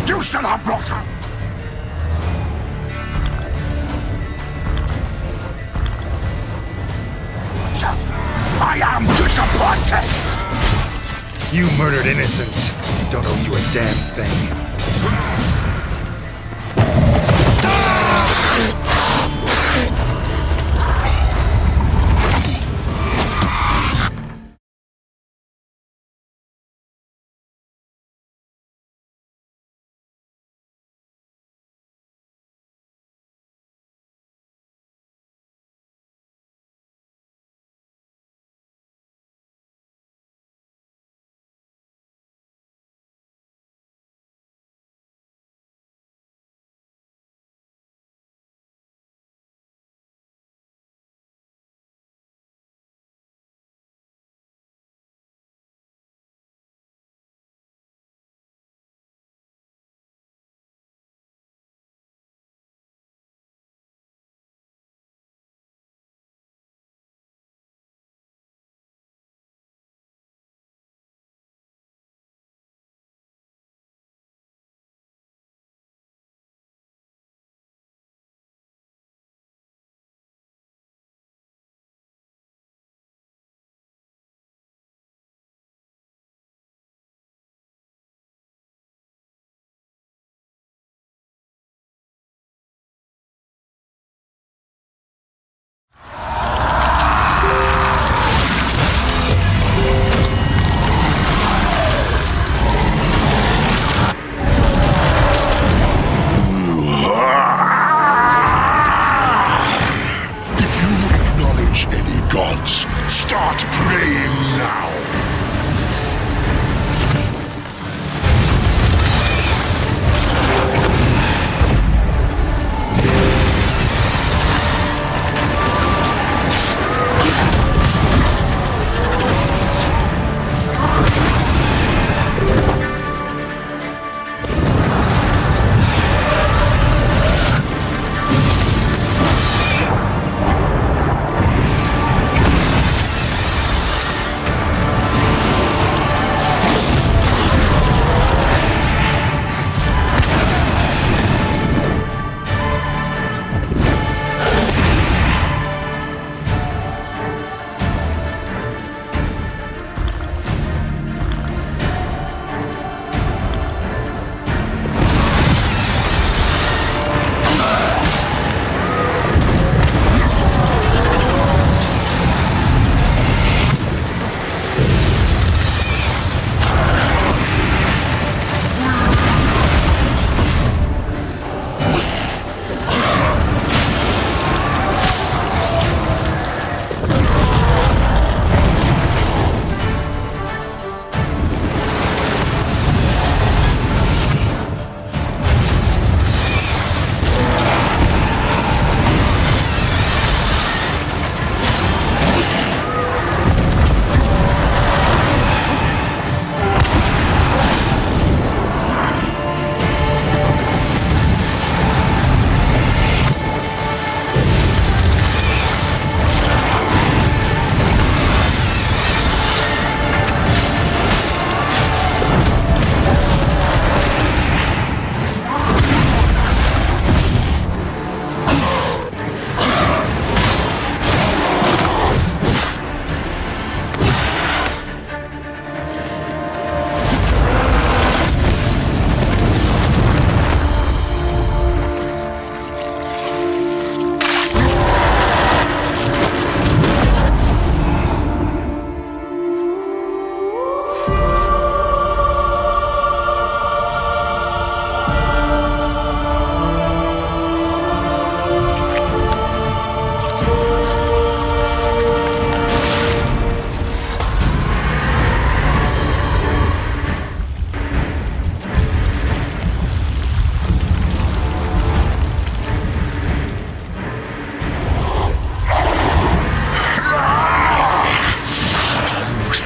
You shall have brought her! I am disappointed! You murdered innocents. Don't owe you a damn thing.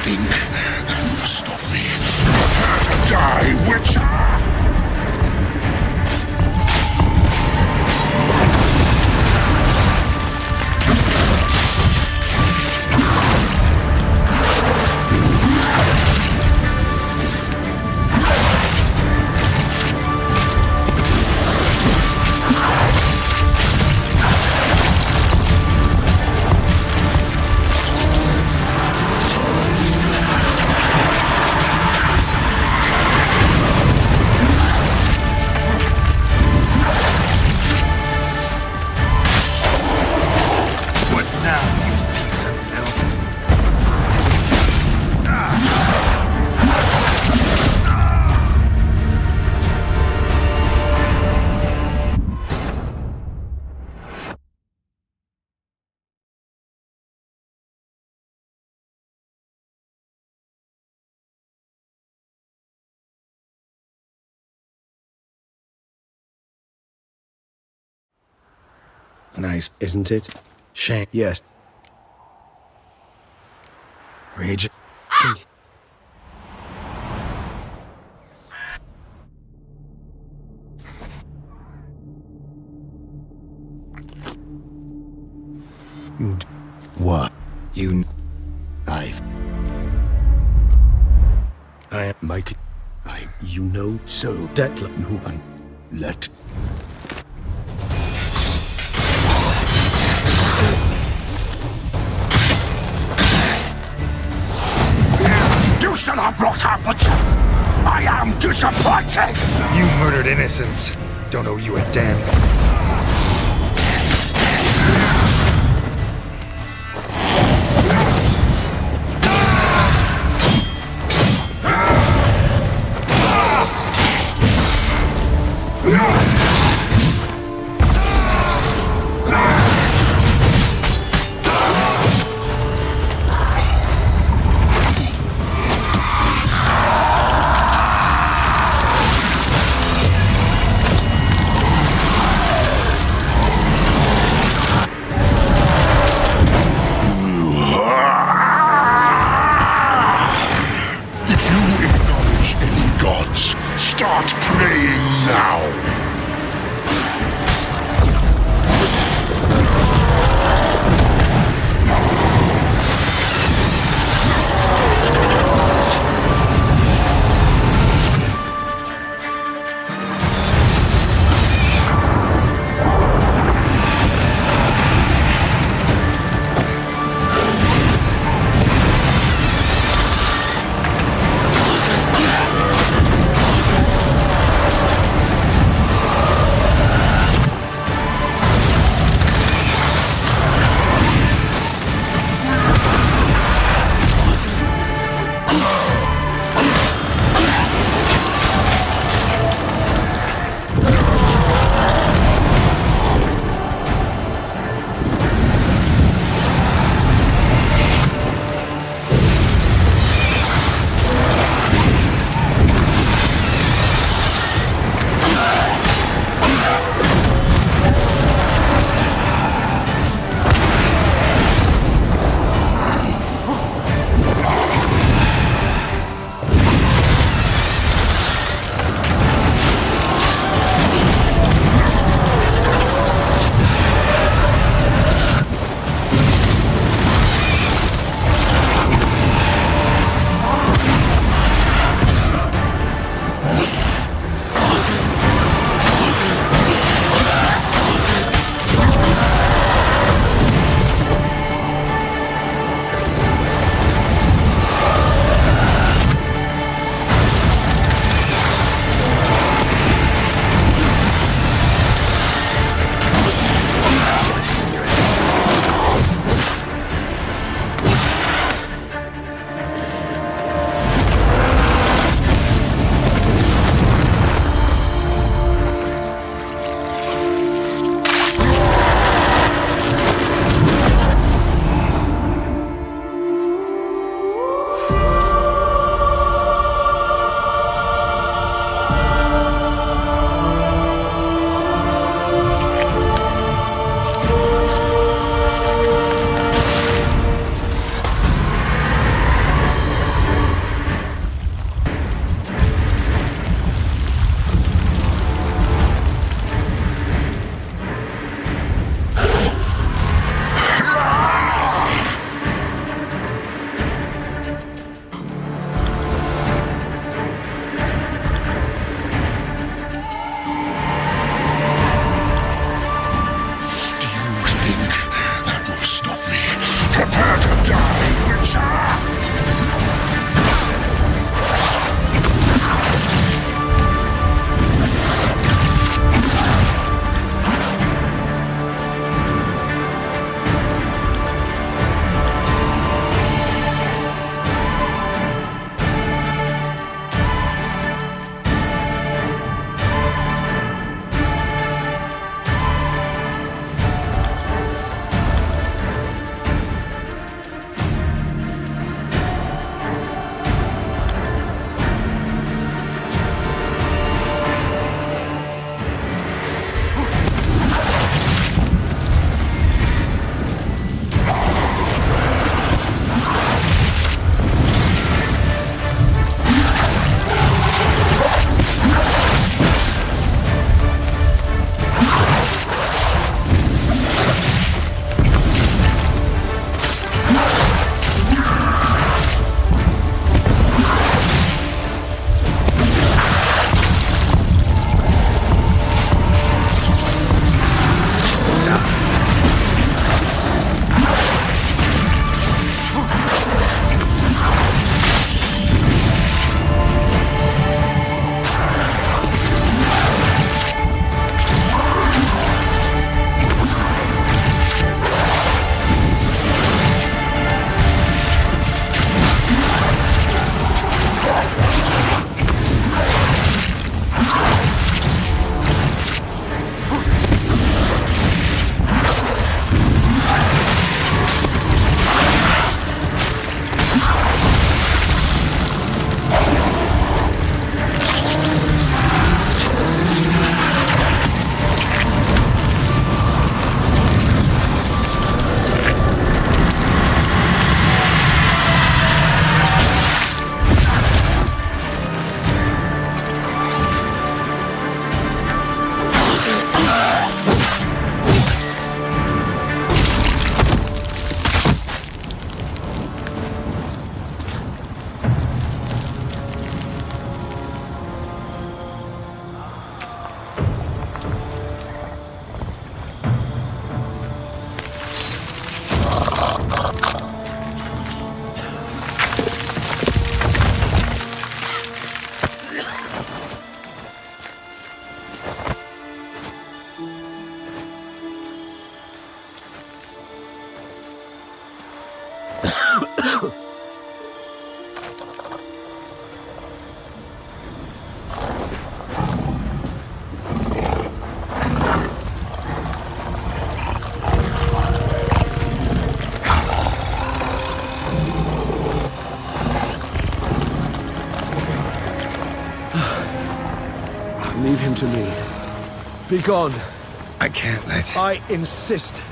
think that will stop me? Prepare to die, Witcher! Nice, isn't it? Shame. Yes. Rage. What? You. I am Mike. You know so. Dettler. No one. Let. You should have brought her, Witcher! I am disappointed! You murdered innocents. Don't owe you a damn. Start praying now! Leave him to me. Be gone. I can't let... I insist.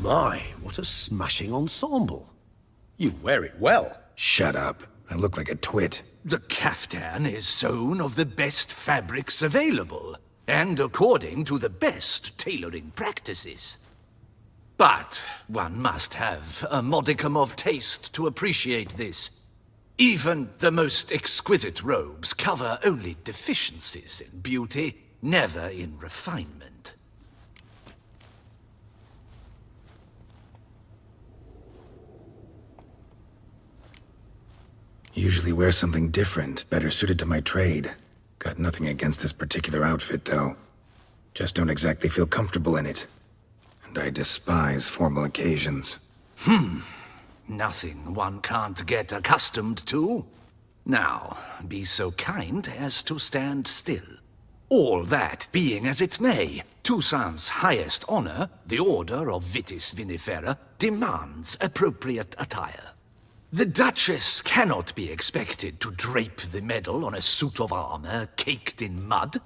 My, what a smashing ensemble. You wear it well. Shut up. I look like a twit. The caftan is sewn of the best fabrics available, and according to the best tailoring practices. But one must have a modicum of taste to appreciate this. Even the most exquisite robes cover only deficiencies in beauty, never in refinement. Usually wear something different, better suited to my trade. Got nothing against this particular outfit, though. Just don't exactly feel comfortable in it. And I despise formal occasions. Nothing one can't get accustomed to. Now, be so kind as to stand still. All that being as it may, Toussaint's highest honor, the Order of Vitis Vinifera, demands appropriate attire. The Duchess cannot be expected to drape the medal on a suit of armor caked in mud.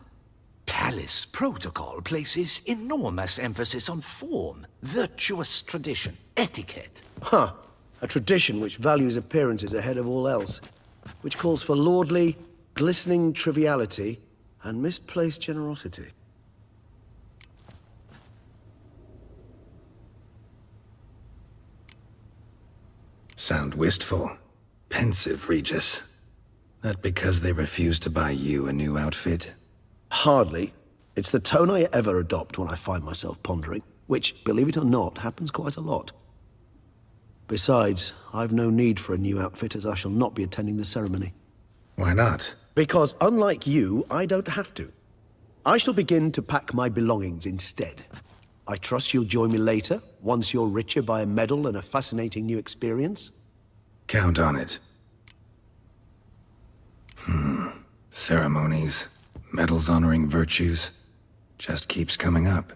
Palace protocol places enormous emphasis on form, virtuous tradition, etiquette. Huh. A tradition which values appearances ahead of all else, which calls for lordly, glistening triviality and misplaced generosity. Sound wistful. Pensive, Regis. That because they refuse to buy you a new outfit? Hardly. It's the tone I ever adopt when I find myself pondering, which, believe it or not, happens quite a lot. Besides, I've no need for a new outfit as I shall not be attending the ceremony. Why not? Because unlike you, I don't have to. I shall begin to pack my belongings instead. I trust you'll join me later, once you're richer by a medal and a fascinating new experience? Count on it. Ceremonies, medals honoring virtues, just keeps coming up.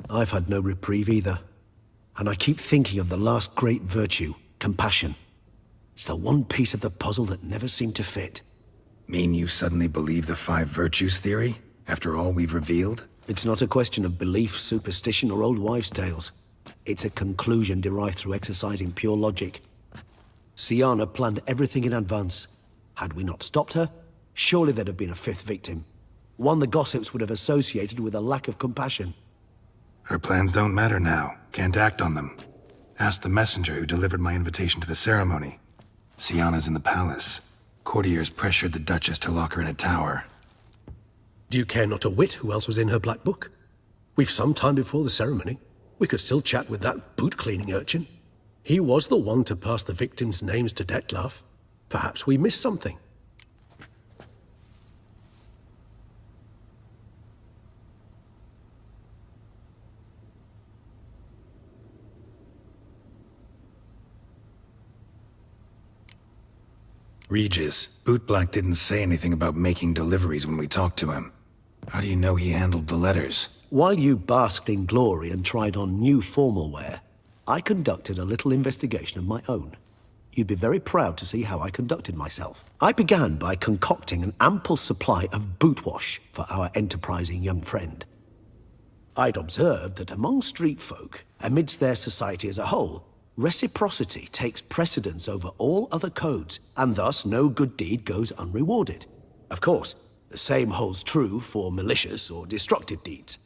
I've had no reprieve either. And I keep thinking of the last great virtue, compassion. It's the one piece of the puzzle that never seemed to fit. Mean you suddenly believe the 5 virtues theory, after all we've revealed? It's not a question of belief, superstition, or old wives' tales. It's a conclusion derived through exercising pure logic. Syanna planned everything in advance. Had we not stopped her, surely there'd have been a 5th victim. One the gossips would have associated with a lack of compassion. Her plans don't matter now. Can't act on them. Ask the messenger who delivered my invitation to the ceremony. Syanna's in the palace. Courtiers pressured the Duchess to lock her in a tower. Do you care not a whit who else was in her black book? We've some time before the ceremony. We could still chat with that boot-cleaning urchin. He was the one to pass the victims' names to Dettlaff. Perhaps we missed something. Regis, Bootblack didn't say anything about making deliveries when we talked to him. How do you know he handled the letters? While you basked in glory and tried on new formal wear, I conducted a little investigation of my own. You'd be very proud to see how I conducted myself. I began by concocting an ample supply of boot wash for our enterprising young friend. I'd observed that among street folk, amidst their society as a whole, reciprocity takes precedence over all other codes, and thus no good deed goes unrewarded. Of course, the same holds true for malicious or destructive deeds.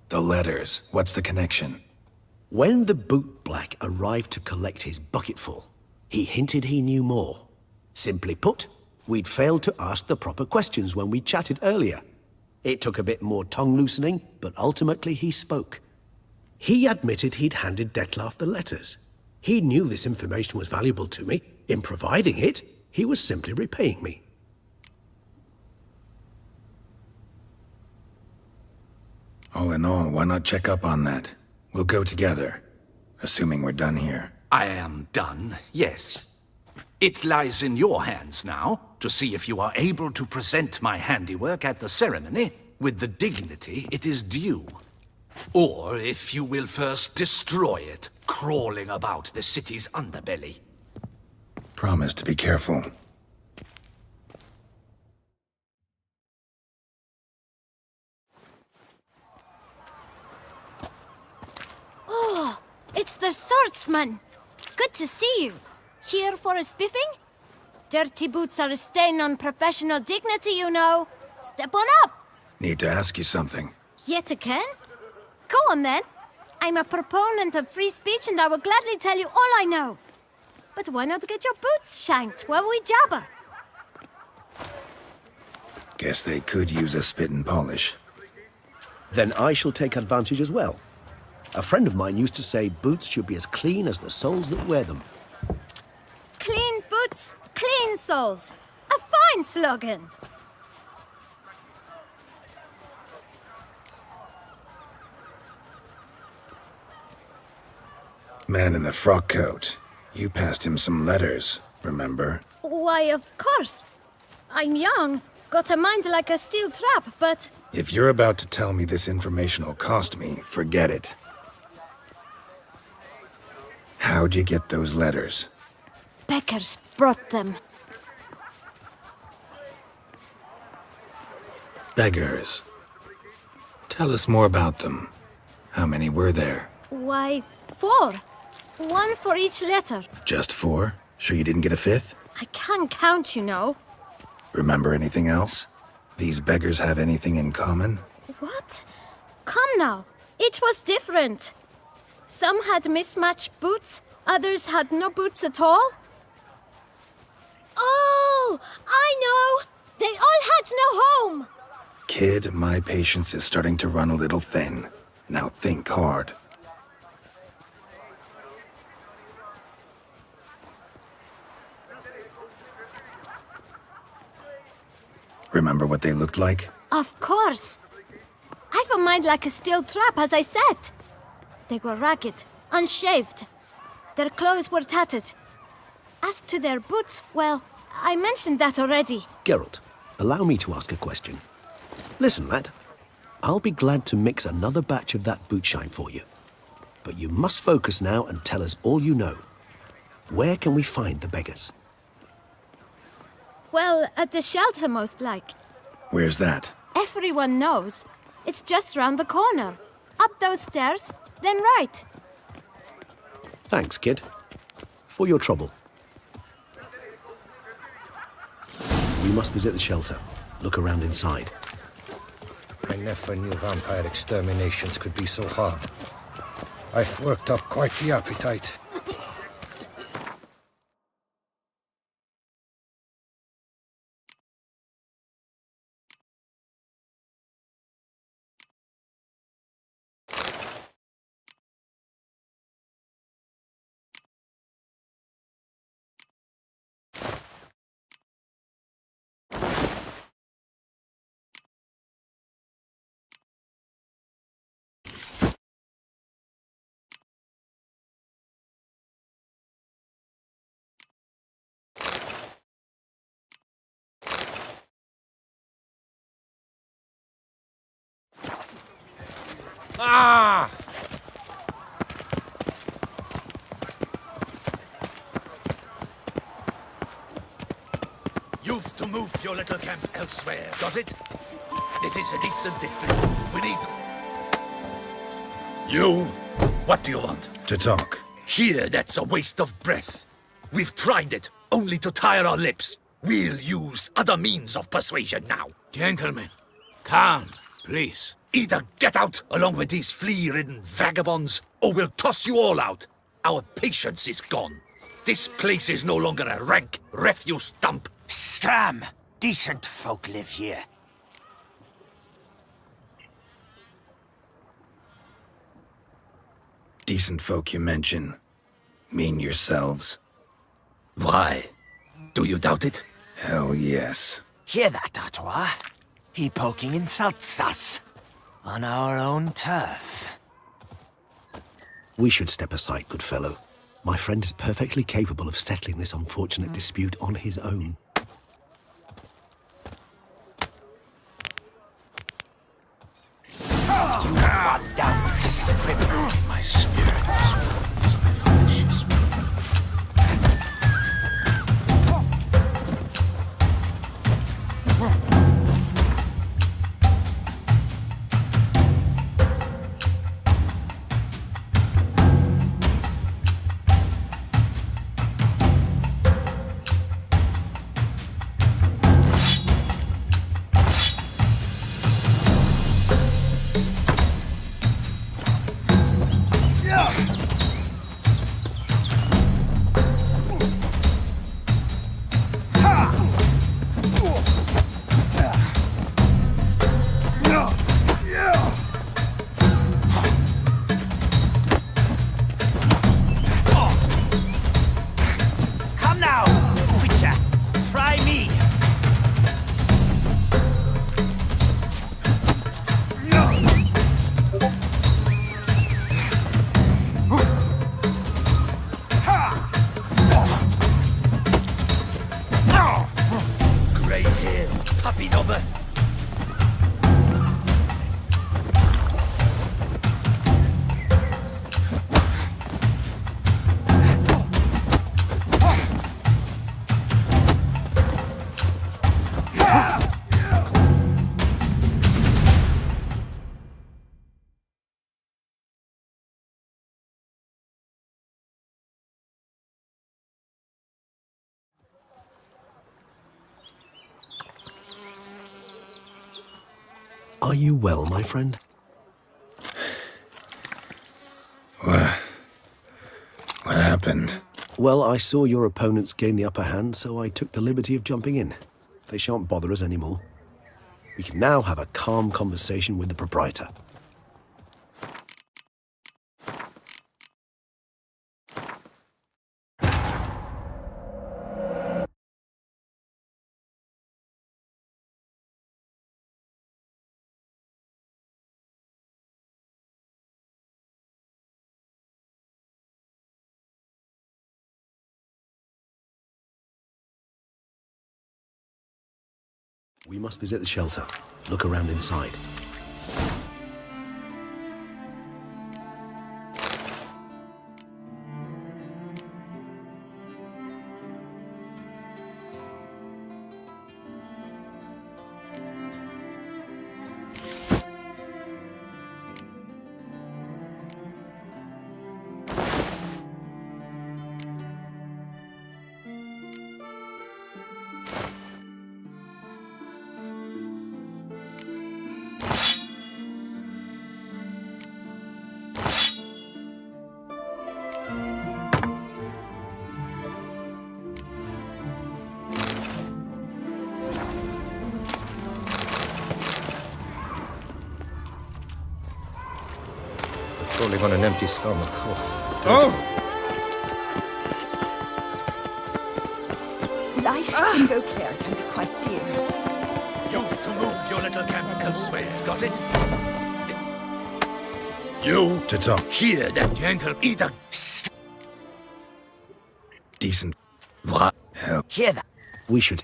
The letters, what's the connection? When the boot black arrived to collect his bucketful, he hinted he knew more. Simply put, we'd failed to ask the proper questions when we chatted earlier. It took a bit more tongue-loosening, but ultimately he spoke. He admitted he'd handed Dettlaff the letters. He knew this information was valuable to me. In providing it, he was simply repaying me. All in all, why not check up on that? We'll go together, assuming we're done here. I am done, yes. It lies in your hands now to see if you are able to present my handiwork at the ceremony with the dignity it is due. Or if you will first destroy it, crawling about the city's underbelly. Promise to be careful. Oh, it's the swordsman. Good to see you. Here for a spiffing? Dirty boots are a stain on professional dignity, you know. Step on up. Need to ask you something. Yet again? Go on then. I'm a proponent of free speech and I will gladly tell you all I know. But why not get your boots shanked while we jabber? Guess they could use a spit and polish. Then I shall take advantage as well. A friend of mine used to say boots should be as clean as the soles that wear them. Clean boots, clean soles. A fine slogan. Man in the frock coat. You passed him some letters, remember? Why, of course. I'm young, got a mind like a steel trap, but... If you're about to tell me this information will cost me, forget it. How'd you get those letters? Beggars brought them. Beggars. Tell us more about them. How many were there? Why, 4. 1 for each letter. Just 4? Sure you didn't get a 5th? I can't count, you know. Remember anything else? These beggars have anything in common? What? Come now. Each was different. Some had mismatched boots, others had no boots at all. Oh, I know! They all had no home! Kid, my patience is starting to run a little thin. Now think hard. Remember what they looked like? Of course. I've a mind like a steel trap, as I said. They were ragged, unshaved. Their clothes were tattered. As to their boots, well, I mentioned that already. Geralt, allow me to ask a question. Listen, lad. I'll be glad to mix another batch of that boot shine for you. But you must focus now and tell us all you know. Where can we find the beggars? Well, at the shelter, most like. Where's that? Everyone knows. It's just round the corner. Up those stairs, then right. Thanks, kid. For your trouble. We must visit the shelter. Look around inside. I never knew vampire exterminations could be so hard. I've worked up quite the appetite. Ah! You've to move your little camp elsewhere, got it? This is a decent district. We need... You? What do you want? To talk. Here, that's a waste of breath. We've tried it, only to tire our lips. We'll use other means of persuasion now. Gentlemen, calm, please. Either get out along with these flea-ridden vagabonds, or we'll toss you all out. Our patience is gone. This place is no longer a rank refuse dump. Scram! Decent folk live here. Decent folk you mention. Mean yourselves. Why? Do you doubt it? Hell yes. Hear that, Artois? He poking insults us. On our own turf. We should step aside, good fellow. My friend is perfectly capable of settling this unfortunate dispute on his own. You one down, squib. My spirit is willing as my flesh is Come now, Witcher. Try me. Grey hair, puppy knobber. Are you well, my friend? What happened? Well, I saw your opponents gain the upper hand, so I took the liberty of jumping in. They shan't bother us anymore. We can now have a calm conversation with the proprietor. We must visit the shelter. Look around inside. Patrolling on an empty stomach. Life in Beauclair can be quite dear. Don't move your little camp elsewhere, got it? You? To talk. Here, that gentle either. Decent. What? Hell. Hear that? We should...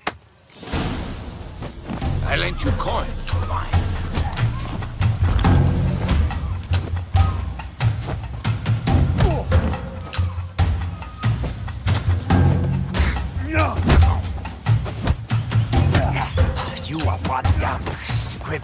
I lent you coins for mine. You are one damn squib.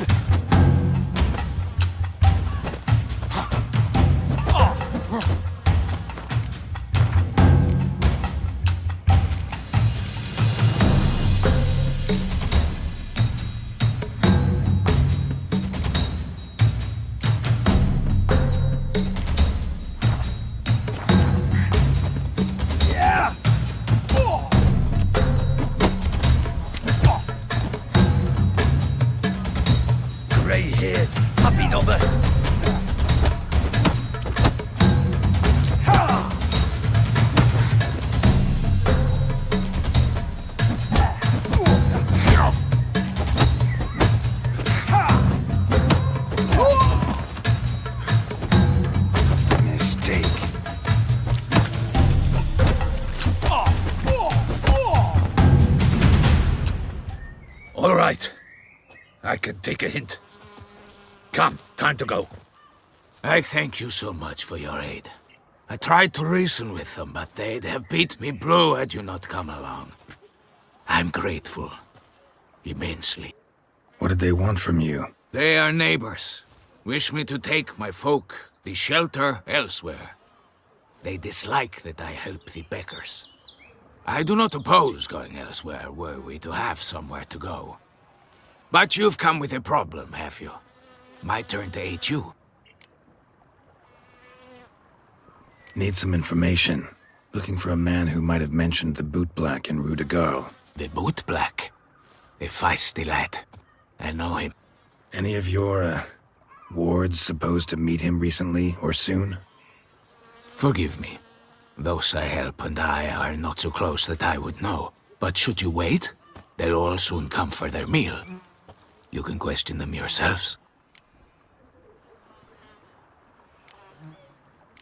here, puppy number. Mistake. All right. I can take a hint. Come, time to go. I thank you so much for your aid. I tried to reason with them, but they'd have beat me blue had you not come along. I'm grateful. Immensely. What did they want from you? They are neighbors. Wish me to take my folk, the shelter, elsewhere. They dislike that I help the Beckers. I do not oppose going elsewhere, were we to have somewhere to go. But you've come with a problem, have you? My turn to aid you. Need some information. Looking for a man who might have mentioned the Boot Black in Rue de Garl. The Boot Black? A feisty lad. I know him. Any of your, wards supposed to meet him recently or soon? Forgive me. Those I help and I are not so close that I would know. But should you wait, they'll all soon come for their meal. You can question them yourselves.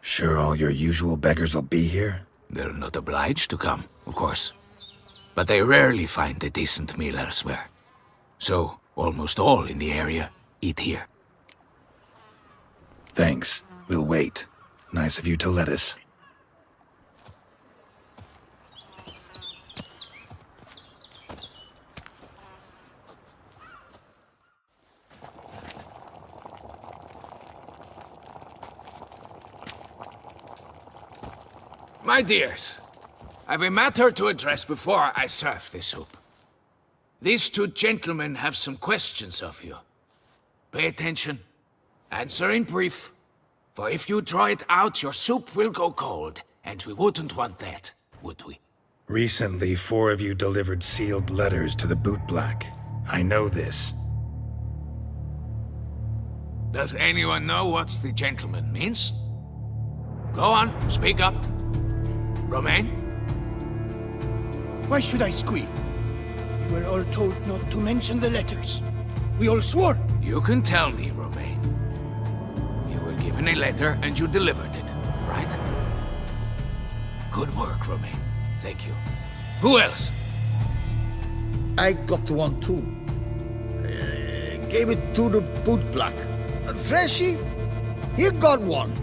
Sure all your usual beggars will be here? They're not obliged to come, of course. But they rarely find a decent meal elsewhere. So, almost all in the area eat here. Thanks. We'll wait. Nice of you to let us. My dears, I've a matter to address before I serve the soup. These two gentlemen have some questions of you. Pay attention. Answer in brief. For if you draw it out, your soup will go cold, and we wouldn't want that, would we? Recently, 4 of you delivered sealed letters to the Boot Black. I know this. Does anyone know what the gentleman means? Go on, speak up. Romain? Why should I squeal? We were all told not to mention the letters. We all swore. You can tell me, Romain. You were given a letter and you delivered it, right? Good work, Romain. Thank you. Who else? I got one too. Gave it to the Boot Black. And Freshy, he got one.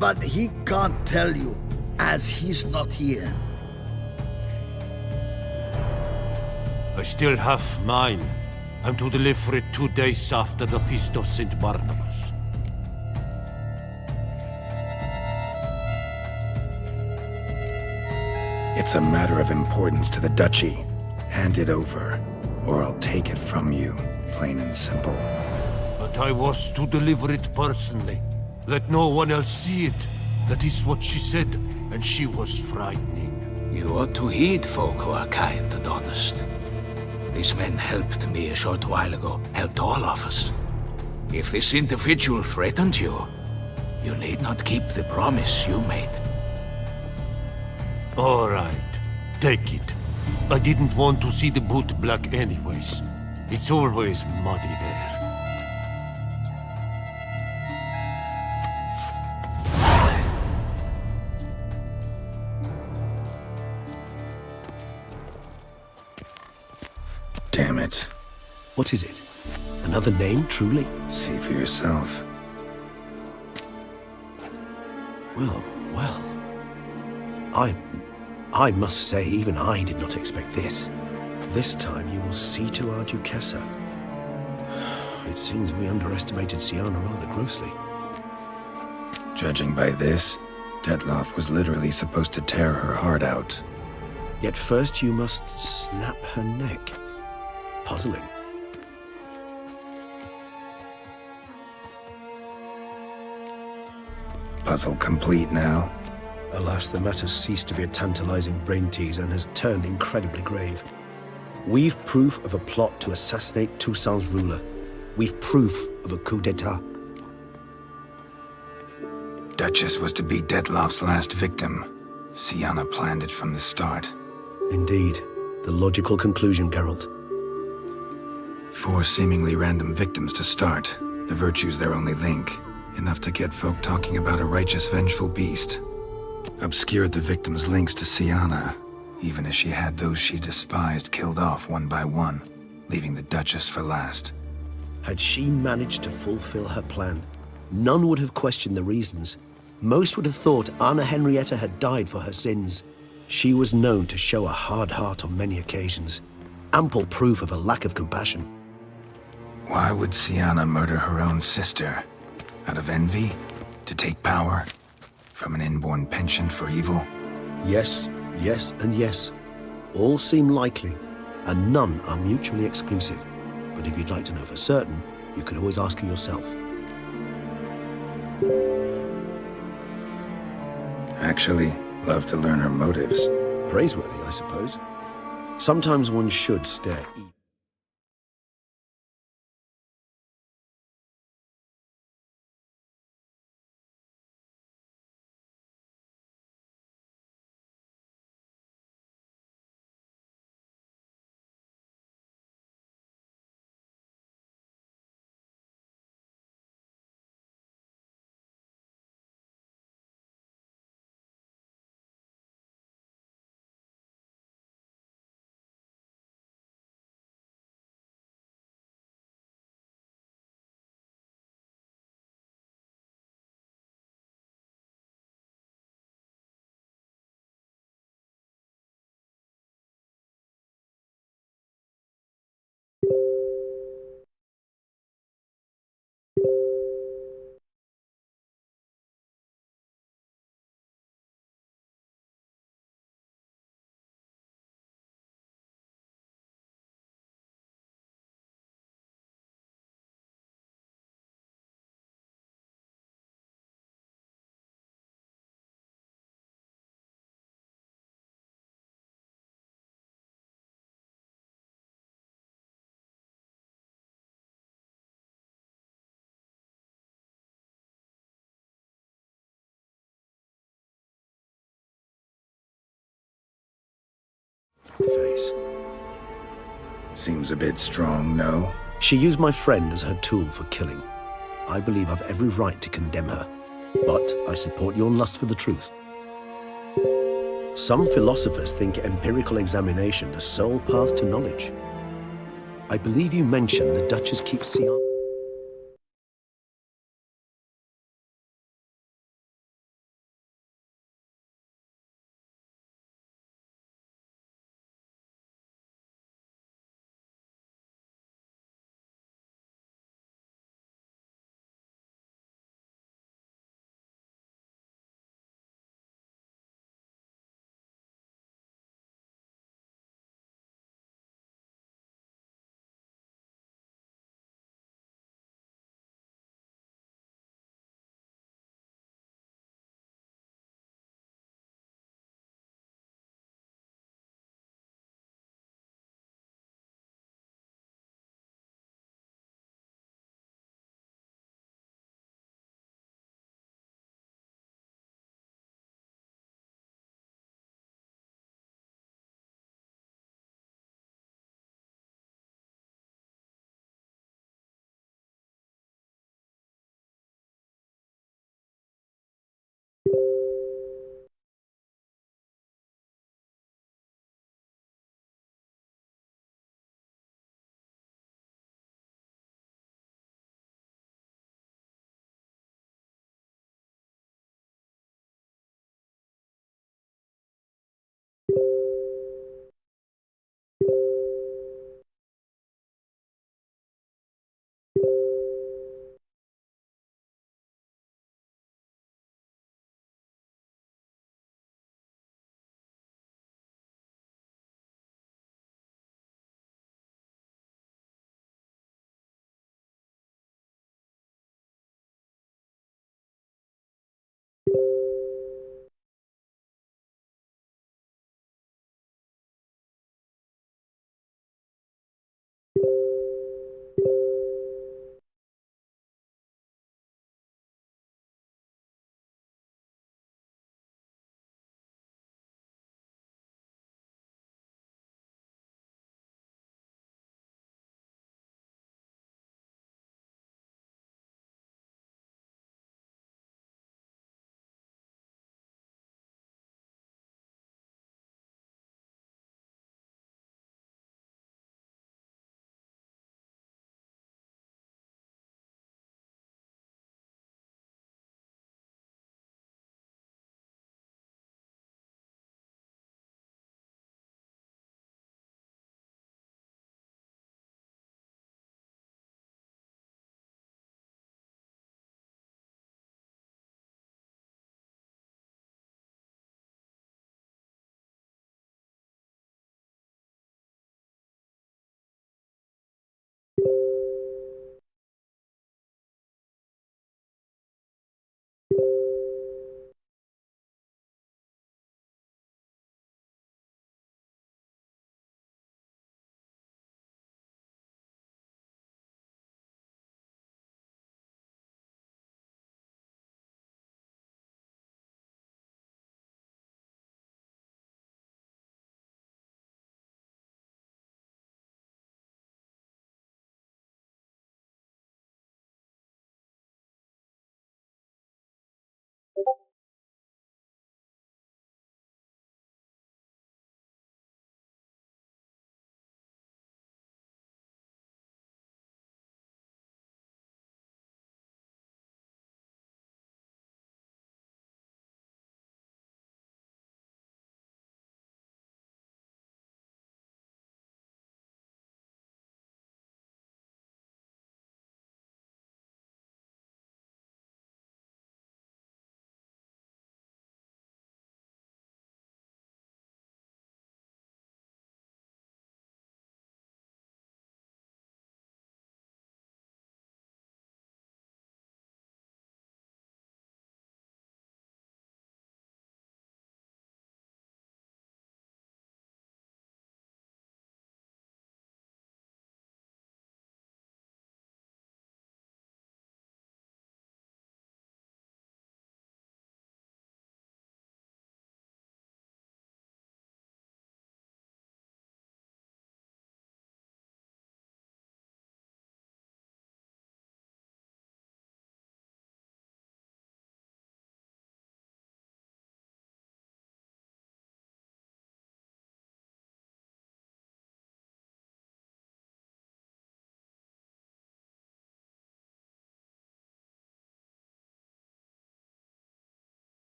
But he can't tell you, as he's not here. I still have mine. I'm to deliver it 2 days after the Feast of St. Barnabas. It's a matter of importance to the Duchy. Hand it over, or I'll take it from you, plain and simple. But I was to deliver it personally. Let no one else see it. That is what she said, and she was frightening. You ought to heed folk who are kind and honest. These men helped me a short while ago, helped all of us. If this individual threatened you, you need not keep the promise you made. All right, take it. I didn't want to see the Boot Black anyways. It's always muddy there. Damn it. What is it? Another name, truly? See for yourself. Well. I must say, even I did not expect this. This time you will see to our Duquesa. It seems we underestimated Syanna rather grossly. Judging by this, Detloff was literally supposed to tear her heart out. Yet first you must snap her neck. Puzzling. Puzzle complete now? Alas, the matter's ceased to be a tantalizing brain tease and has turned incredibly grave. We've proof of a plot to assassinate Toussaint's ruler. We've proof of a coup d'etat. Duchess was to be Dettlaff's last victim. Syanna planned it from the start. Indeed. The logical conclusion, Geralt. 4 seemingly random victims to start. The virtue's their only link. Enough to get folk talking about a righteous, vengeful beast. Obscured the victims' links to Syanna, even as she had those she despised killed off one by one, leaving the Duchess for last. Had she managed to fulfill her plan, none would have questioned the reasons. Most would have thought Anna Henrietta had died for her sins. She was known to show a hard heart on many occasions. Ample proof of a lack of compassion. Why would Syanna murder her own sister? Out of envy? To take power? From an inborn penchant for evil? Yes, yes, and yes. All seem likely, and none are mutually exclusive. But if you'd like to know for certain, you could always ask her yourself. Actually, love to learn her motives. Praiseworthy, I suppose. Sometimes one should stare face. Seems a bit strong, no? She used my friend as her tool for killing. I believe I've every right to condemn her, but I support your lust for the truth. Some philosophers think empirical examination the sole path to knowledge. I believe you mentioned the Duchess keeps Syanna.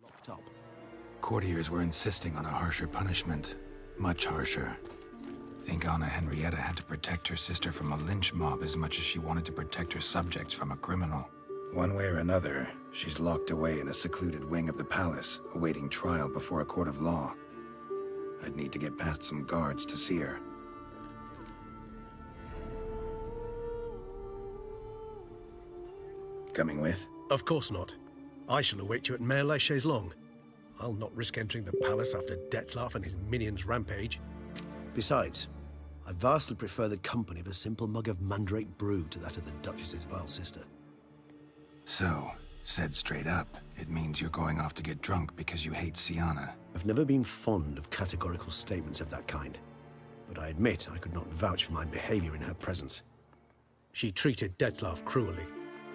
Locked up. Courtiers were insisting on a harsher punishment. Much harsher. Think Anna Henrietta had to protect her sister from a lynch mob as much as she wanted to protect her subjects from a criminal. One way or another, she's locked away in a secluded wing of the palace, awaiting trial before a court of law. I'd need to get past some guards to see her. Coming with? Of course not. I shall await you at Mare la Chaise-Longue. I'll not risk entering the palace after Dettlaff and his minions rampage. Besides, I vastly prefer the company of a simple mug of mandrake brew to that of the Duchess's vile sister. So, said straight up, it means you're going off to get drunk because you hate Siana. I've never been fond of categorical statements of that kind, but I admit I could not vouch for my behavior in her presence. She treated Dettlaff cruelly,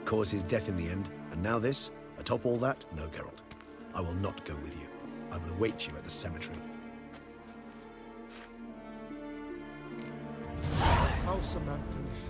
caused his death in the end, and now this? Atop all that, no, Geralt. I will not go with you. I will await you at the cemetery. How Samantha live.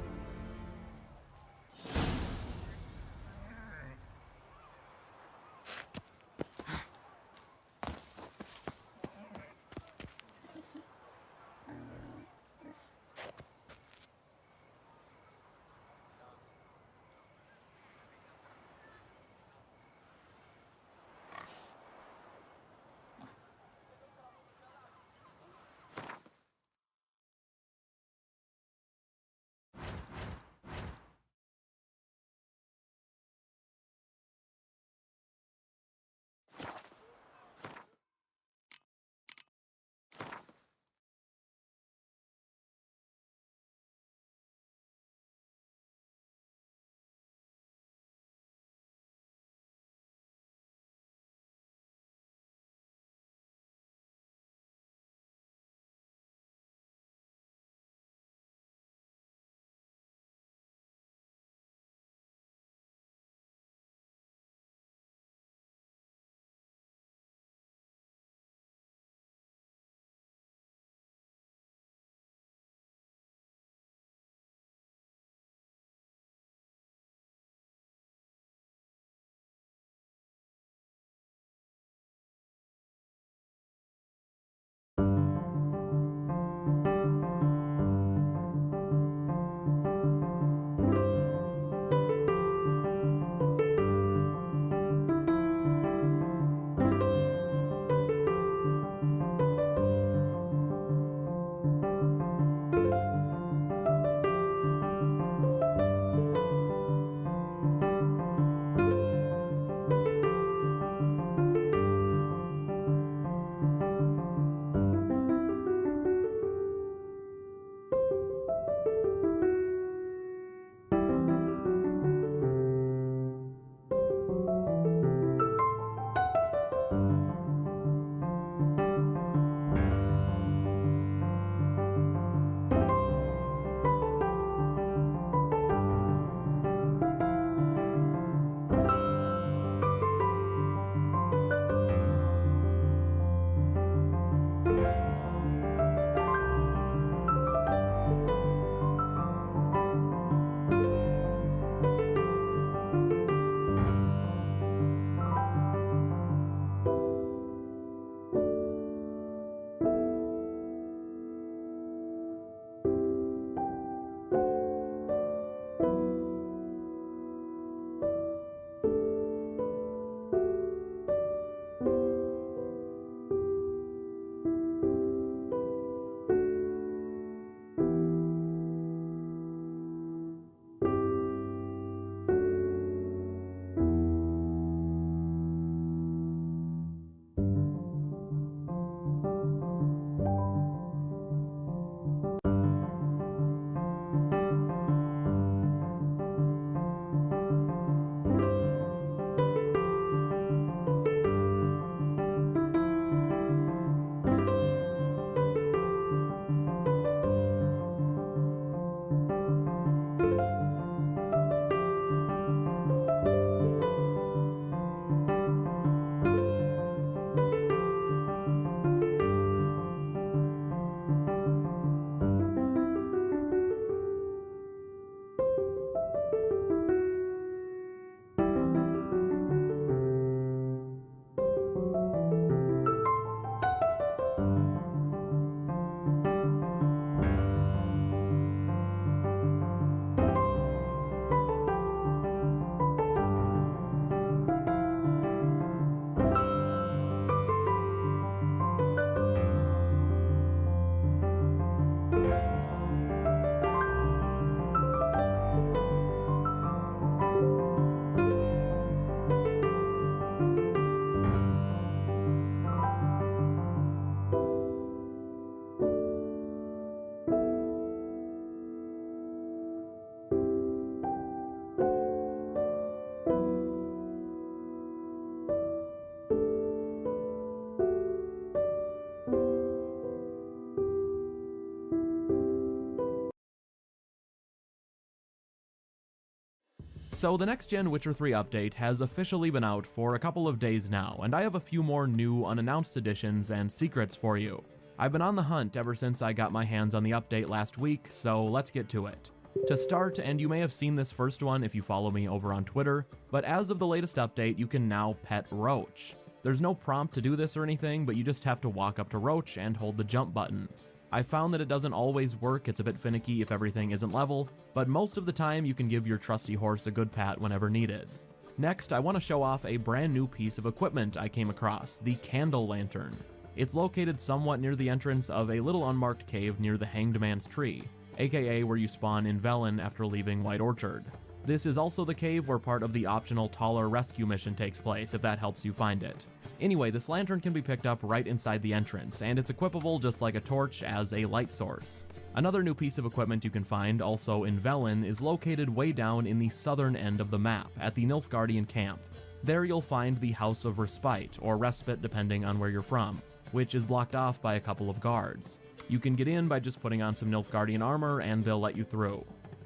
So the next-gen Witcher 3 update has officially been out for a couple of days now, and I have a few more new unannounced additions and secrets for you. I've been on the hunt ever since I got my hands on the update last week, so let's get to it. To start, and you may have seen this first one if you follow me over on Twitter, but as of the latest update, you can now pet Roach. There's no prompt to do this or anything, but you just have to walk up to Roach and hold the jump button. I found that it doesn't always work, it's a bit finicky if everything isn't level, but most of the time you can give your trusty horse a good pat whenever needed. Next, I want to show off a brand new piece of equipment I came across, the Candle Lantern. It's located somewhat near the entrance of a little unmarked cave near the Hanged Man's Tree, aka where you spawn in Velen after leaving White Orchard. This is also the cave where part of the optional Taller rescue mission takes place, if that helps you find it. Anyway, this lantern can be picked up right inside the entrance, and it's equipable just like a torch as a light source. Another new piece of equipment you can find, also in Velen, is located way down in the southern end of the map, at the Nilfgaardian camp. There you'll find the House of Respite, or Respite depending on where you're from, which is blocked off by a couple of guards. You can get in by just putting on some Nilfgaardian armor and they'll let you through.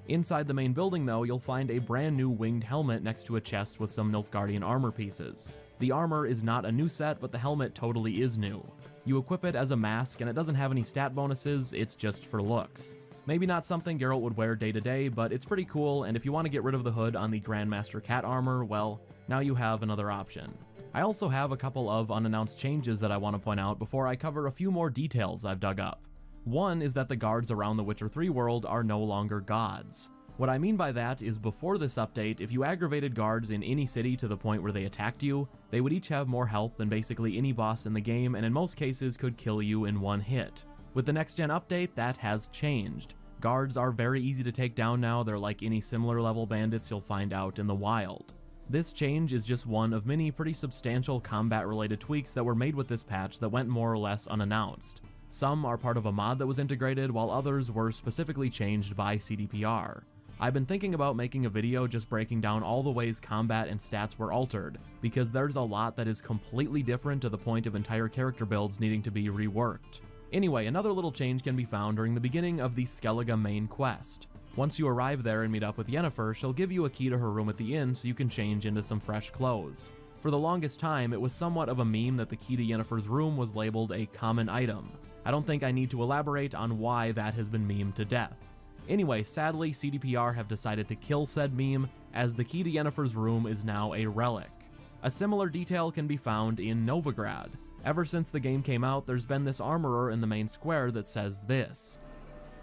Inside the main building though, you'll find a brand new winged helmet next to a chest with some Nilfgaardian armor pieces. The armor is not a new set, but the helmet totally is new. You equip it as a mask and it doesn't have any stat bonuses, it's just for looks. Maybe not something Geralt would wear day to day, but it's pretty cool, and if you want to get rid of the hood on the Grandmaster Cat armor, well, now you have another option. I also have a couple of unannounced changes that I want to point out before I cover a few more details I've dug up. One is that the guards around the Witcher 3 world are no longer gods. What I mean by that is before this update, if you aggravated guards in any city to the point where they attacked you, they would each have more health than basically any boss in the game and in most cases could kill you in one hit. With the next gen update, that has changed. Guards are very easy to take down now, they're like any similar level bandits you'll find out in the wild. This change is just one of many pretty substantial combat related tweaks that were made with this patch that went more or less unannounced. Some are part of a mod that was integrated, while others were specifically changed by CDPR. I've been thinking about making a video just breaking down all the ways combat and stats were altered, because there's a lot that is completely different to the point of entire character builds needing to be reworked. Anyway, another little change can be found during the beginning of the Skellige main quest. Once you arrive there and meet up with Yennefer, she'll give you a key to her room at the inn so you can change into some fresh clothes. For the longest time, it was somewhat of a meme that the key to Yennefer's room was labeled a common item. I don't think I need to elaborate on why that has been memed to death. Anyway, sadly, CDPR have decided to kill said meme, as the key to Yennefer's room is now a relic. A similar detail can be found in Novigrad. Ever since the game came out, there's been this armorer in the main square that says this: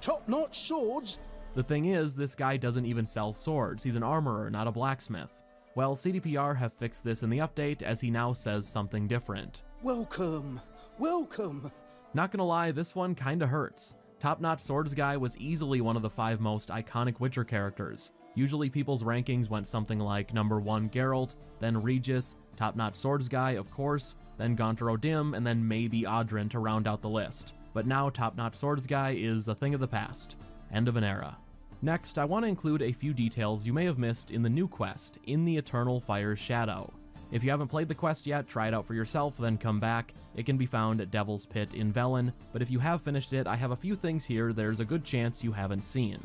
"Top-notch swords?" The thing is, this guy doesn't even sell swords, he's an armorer, not a blacksmith. Well, CDPR have fixed this in the update, as he now says something different. "Welcome, welcome." Not gonna lie, this one kinda hurts. Top-notch swords guy was easily one of the 5 most iconic Witcher characters. Usually people's rankings went something like number 1 Geralt, then Regis, top-notch swords guy of course, then Gontar O'Dim, and then maybe Oddrun to round out the list. But now top-notch swords guy is a thing of the past. End of an era. Next, I want to include a few details you may have missed in the new quest, In the Eternal Fire's Shadow. If you haven't played the quest yet, try it out for yourself, then come back. It can be found at Devil's Pit in Velen, but if you have finished it, I have a few things here there's a good chance you haven't seen.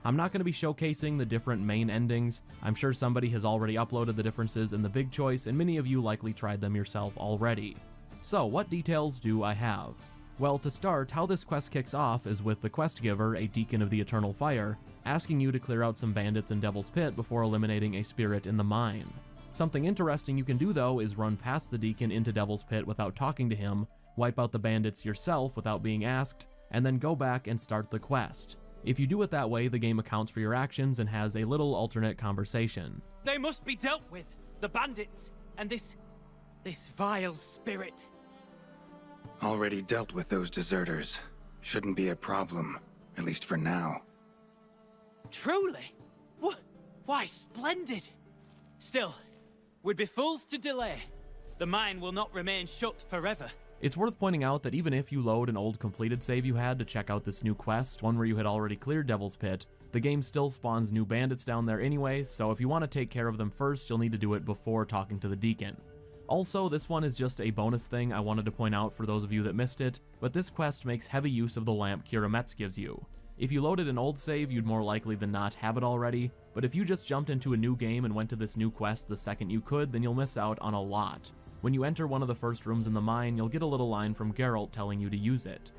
I'm not going to be showcasing the different main endings. I'm sure somebody has already uploaded the differences in the big choice, and many of you likely tried them yourself already. So, what details do I have? Well, to start, how this quest kicks off is with the quest giver, a Deacon of the Eternal Fire, asking you to clear out some bandits in Devil's Pit before eliminating a spirit in the mine. Something interesting you can do though is run past the Deacon into Devil's Pit without talking to him, wipe out the bandits yourself without being asked, and then go back and start the quest. If you do it that way, the game accounts for your actions and has a little alternate conversation. They must be dealt with, the bandits, and this vile spirit. Already dealt with those deserters. Shouldn't be a problem, at least for now. Truly? Why, splendid! Still, we'd be fools to delay. The mine will not remain shut forever. It's worth pointing out that even if you load an old completed save you had to check out this new quest, one where you had already cleared Devil's Pit, the game still spawns new bandits down there anyway, so if you want to take care of them first, you'll need to do it before talking to the Deacon. Also, this one is just a bonus thing I wanted to point out for those of you that missed it, but this quest makes heavy use of the lamp Kira Metz gives you. If you loaded an old save, you'd more likely than not have it already, but if you just jumped into a new game and went to this new quest the second you could, then you'll miss out on a lot. When you enter one of the first rooms in the mine, you'll get a little line from Geralt telling you to use it.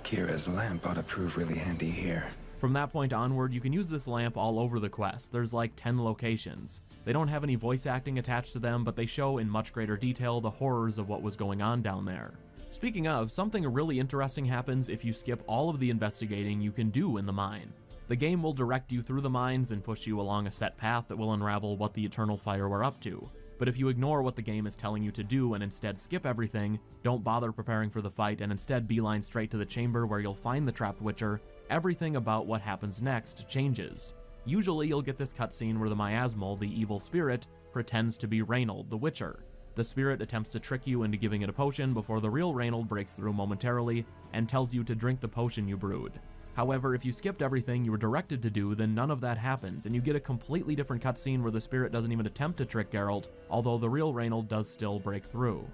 Kira's lamp ought to prove really handy here. From that point onward, you can use this lamp all over the quest. There's like 10 locations. They don't have any voice acting attached to them, but they show in much greater detail the horrors of what was going on down there. Speaking of, something really interesting happens if you skip all of the investigating you can do in the mine. The game will direct you through the mines and push you along a set path that will unravel what the Eternal Fire were up to. But if you ignore what the game is telling you to do and instead skip everything, don't bother preparing for the fight and instead beeline straight to the chamber where you'll find the trapped Witcher, everything about what happens next changes. Usually you'll get this cutscene where the Miasmal, the evil spirit, pretends to be Reynold, the Witcher. The spirit attempts to trick you into giving it a potion before the real Reynold breaks through momentarily and tells you to drink the potion you brewed. However, if you skipped everything you were directed to do, then none of that happens, and you get a completely different cutscene where the spirit doesn't even attempt to trick Geralt, although the real Reynold does still break through.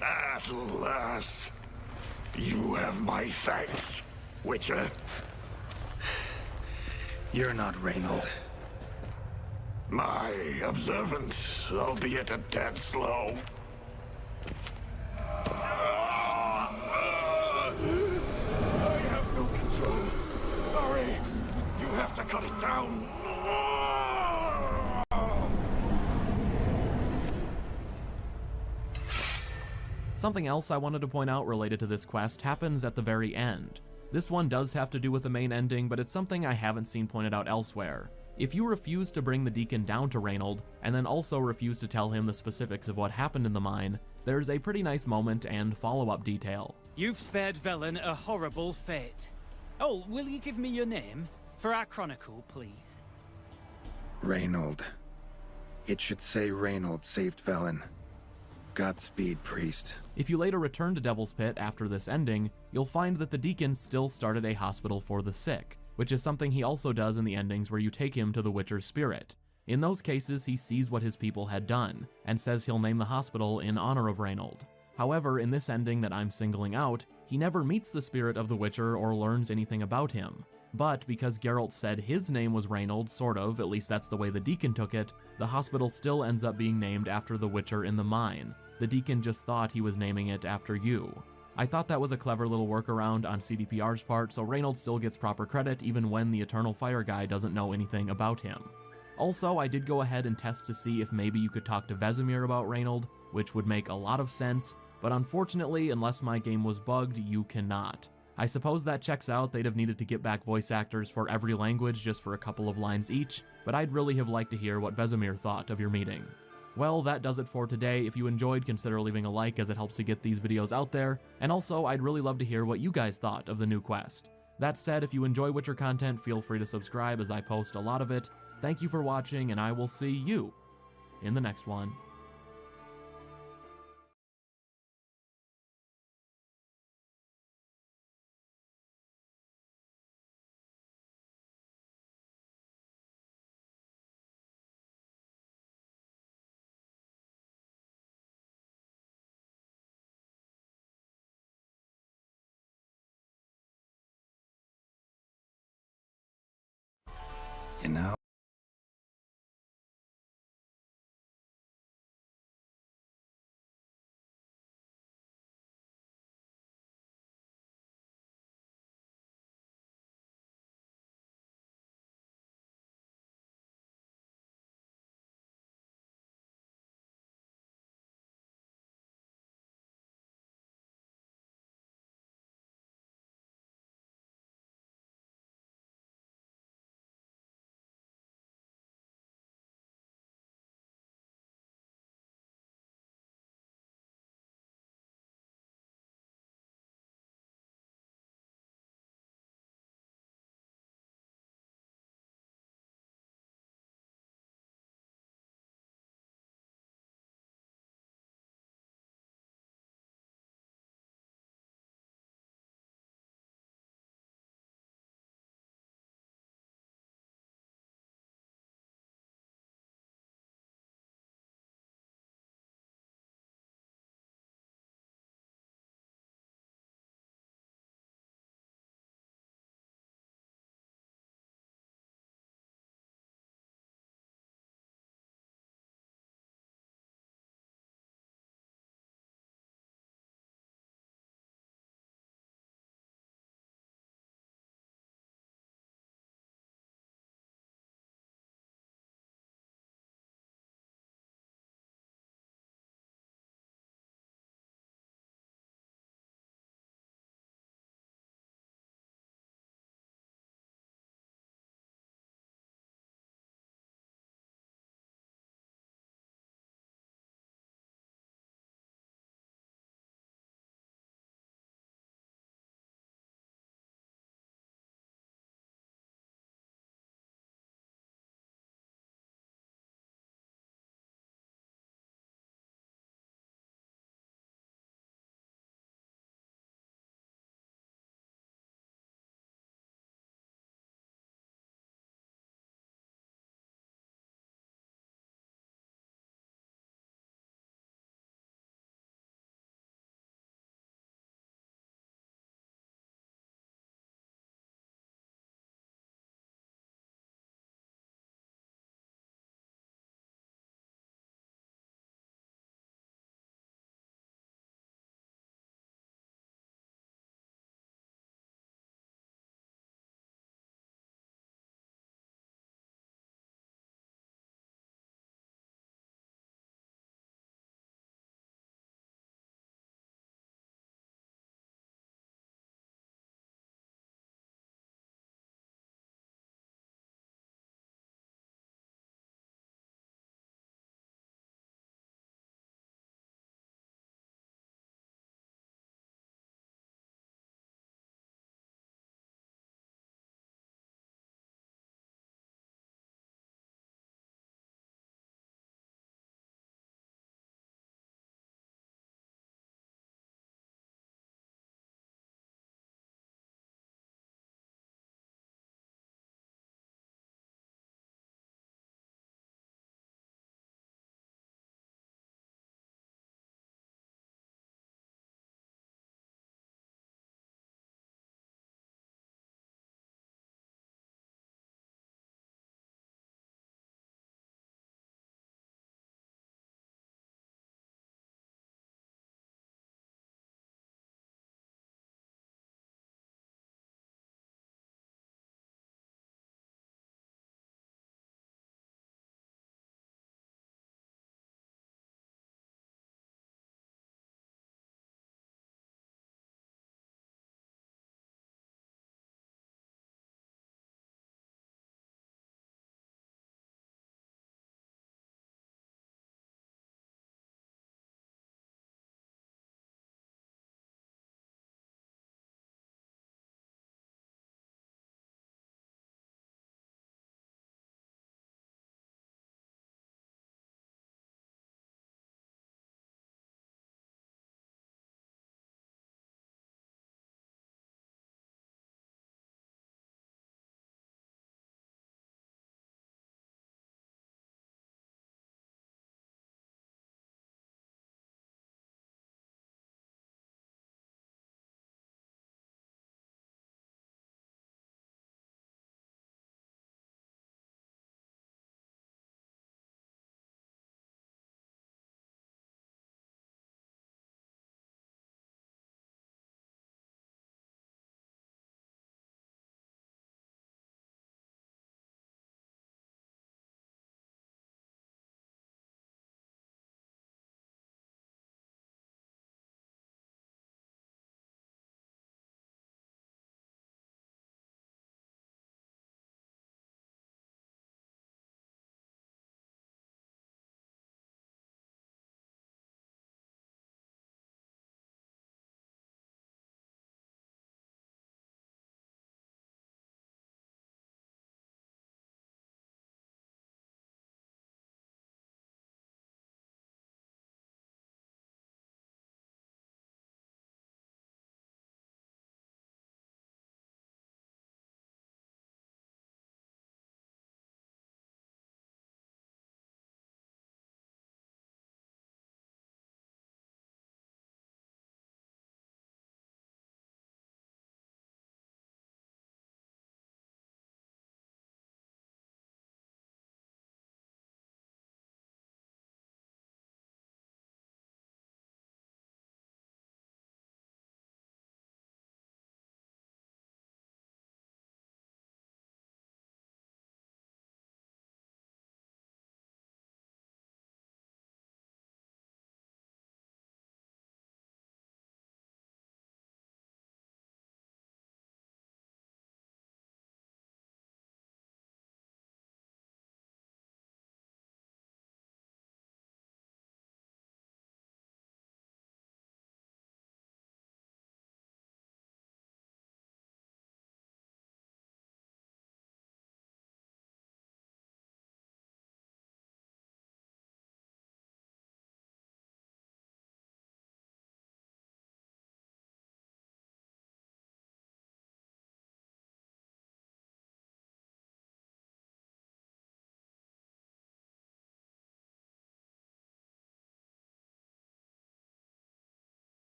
At last, you have my thanks, Witcher. You're not Reynold. My observant, albeit a tad slow. I have no control. Hurry! You have to cut it down. Something else I wanted to point out related to this quest happens at the very end. This one does have to do with the main ending, but it's something I haven't seen pointed out elsewhere. If you refuse to bring the Deacon down to Reynold, and then also refuse to tell him the specifics of what happened in the mine, there's a pretty nice moment and follow-up detail. You've spared Velen a horrible fate. Oh, will you give me your name? For our chronicle, please. Reynold. It should say Reynold saved Velen. Godspeed, priest. If you later return to Devil's Pit after this ending, you'll find that the Deacon still started a hospital for the sick, which is something he also does in the endings where you take him to the Witcher's spirit. In those cases, he sees what his people had done, and says he'll name the hospital in honor of Reynold. However, in this ending that I'm singling out, he never meets the spirit of the Witcher or learns anything about him. But because Geralt said his name was Reynold, sort of, at least that's the way the Deacon took it, the hospital still ends up being named after the Witcher in the mine. The Deacon just thought he was naming it after you. I thought that was a clever little workaround on CDPR's part, so Reynold still gets proper credit even when the Eternal Fire guy doesn't know anything about him. Also, I did go ahead and test to see if maybe you could talk to Vesemir about Reynold, which would make a lot of sense, but unfortunately, unless my game was bugged, you cannot. I suppose that checks out. They'd have needed to get back voice actors for every language just for a couple of lines each, but I'd really have liked to hear what Vesemir thought of your meeting. Well, that does it for today. If you enjoyed, consider leaving a like as it helps to get these videos out there, and also I'd really love to hear what you guys thought of the new quest. That said, if you enjoy Witcher content, feel free to subscribe as I post a lot of it. Thank you for watching, and I will see you in the next one. You know?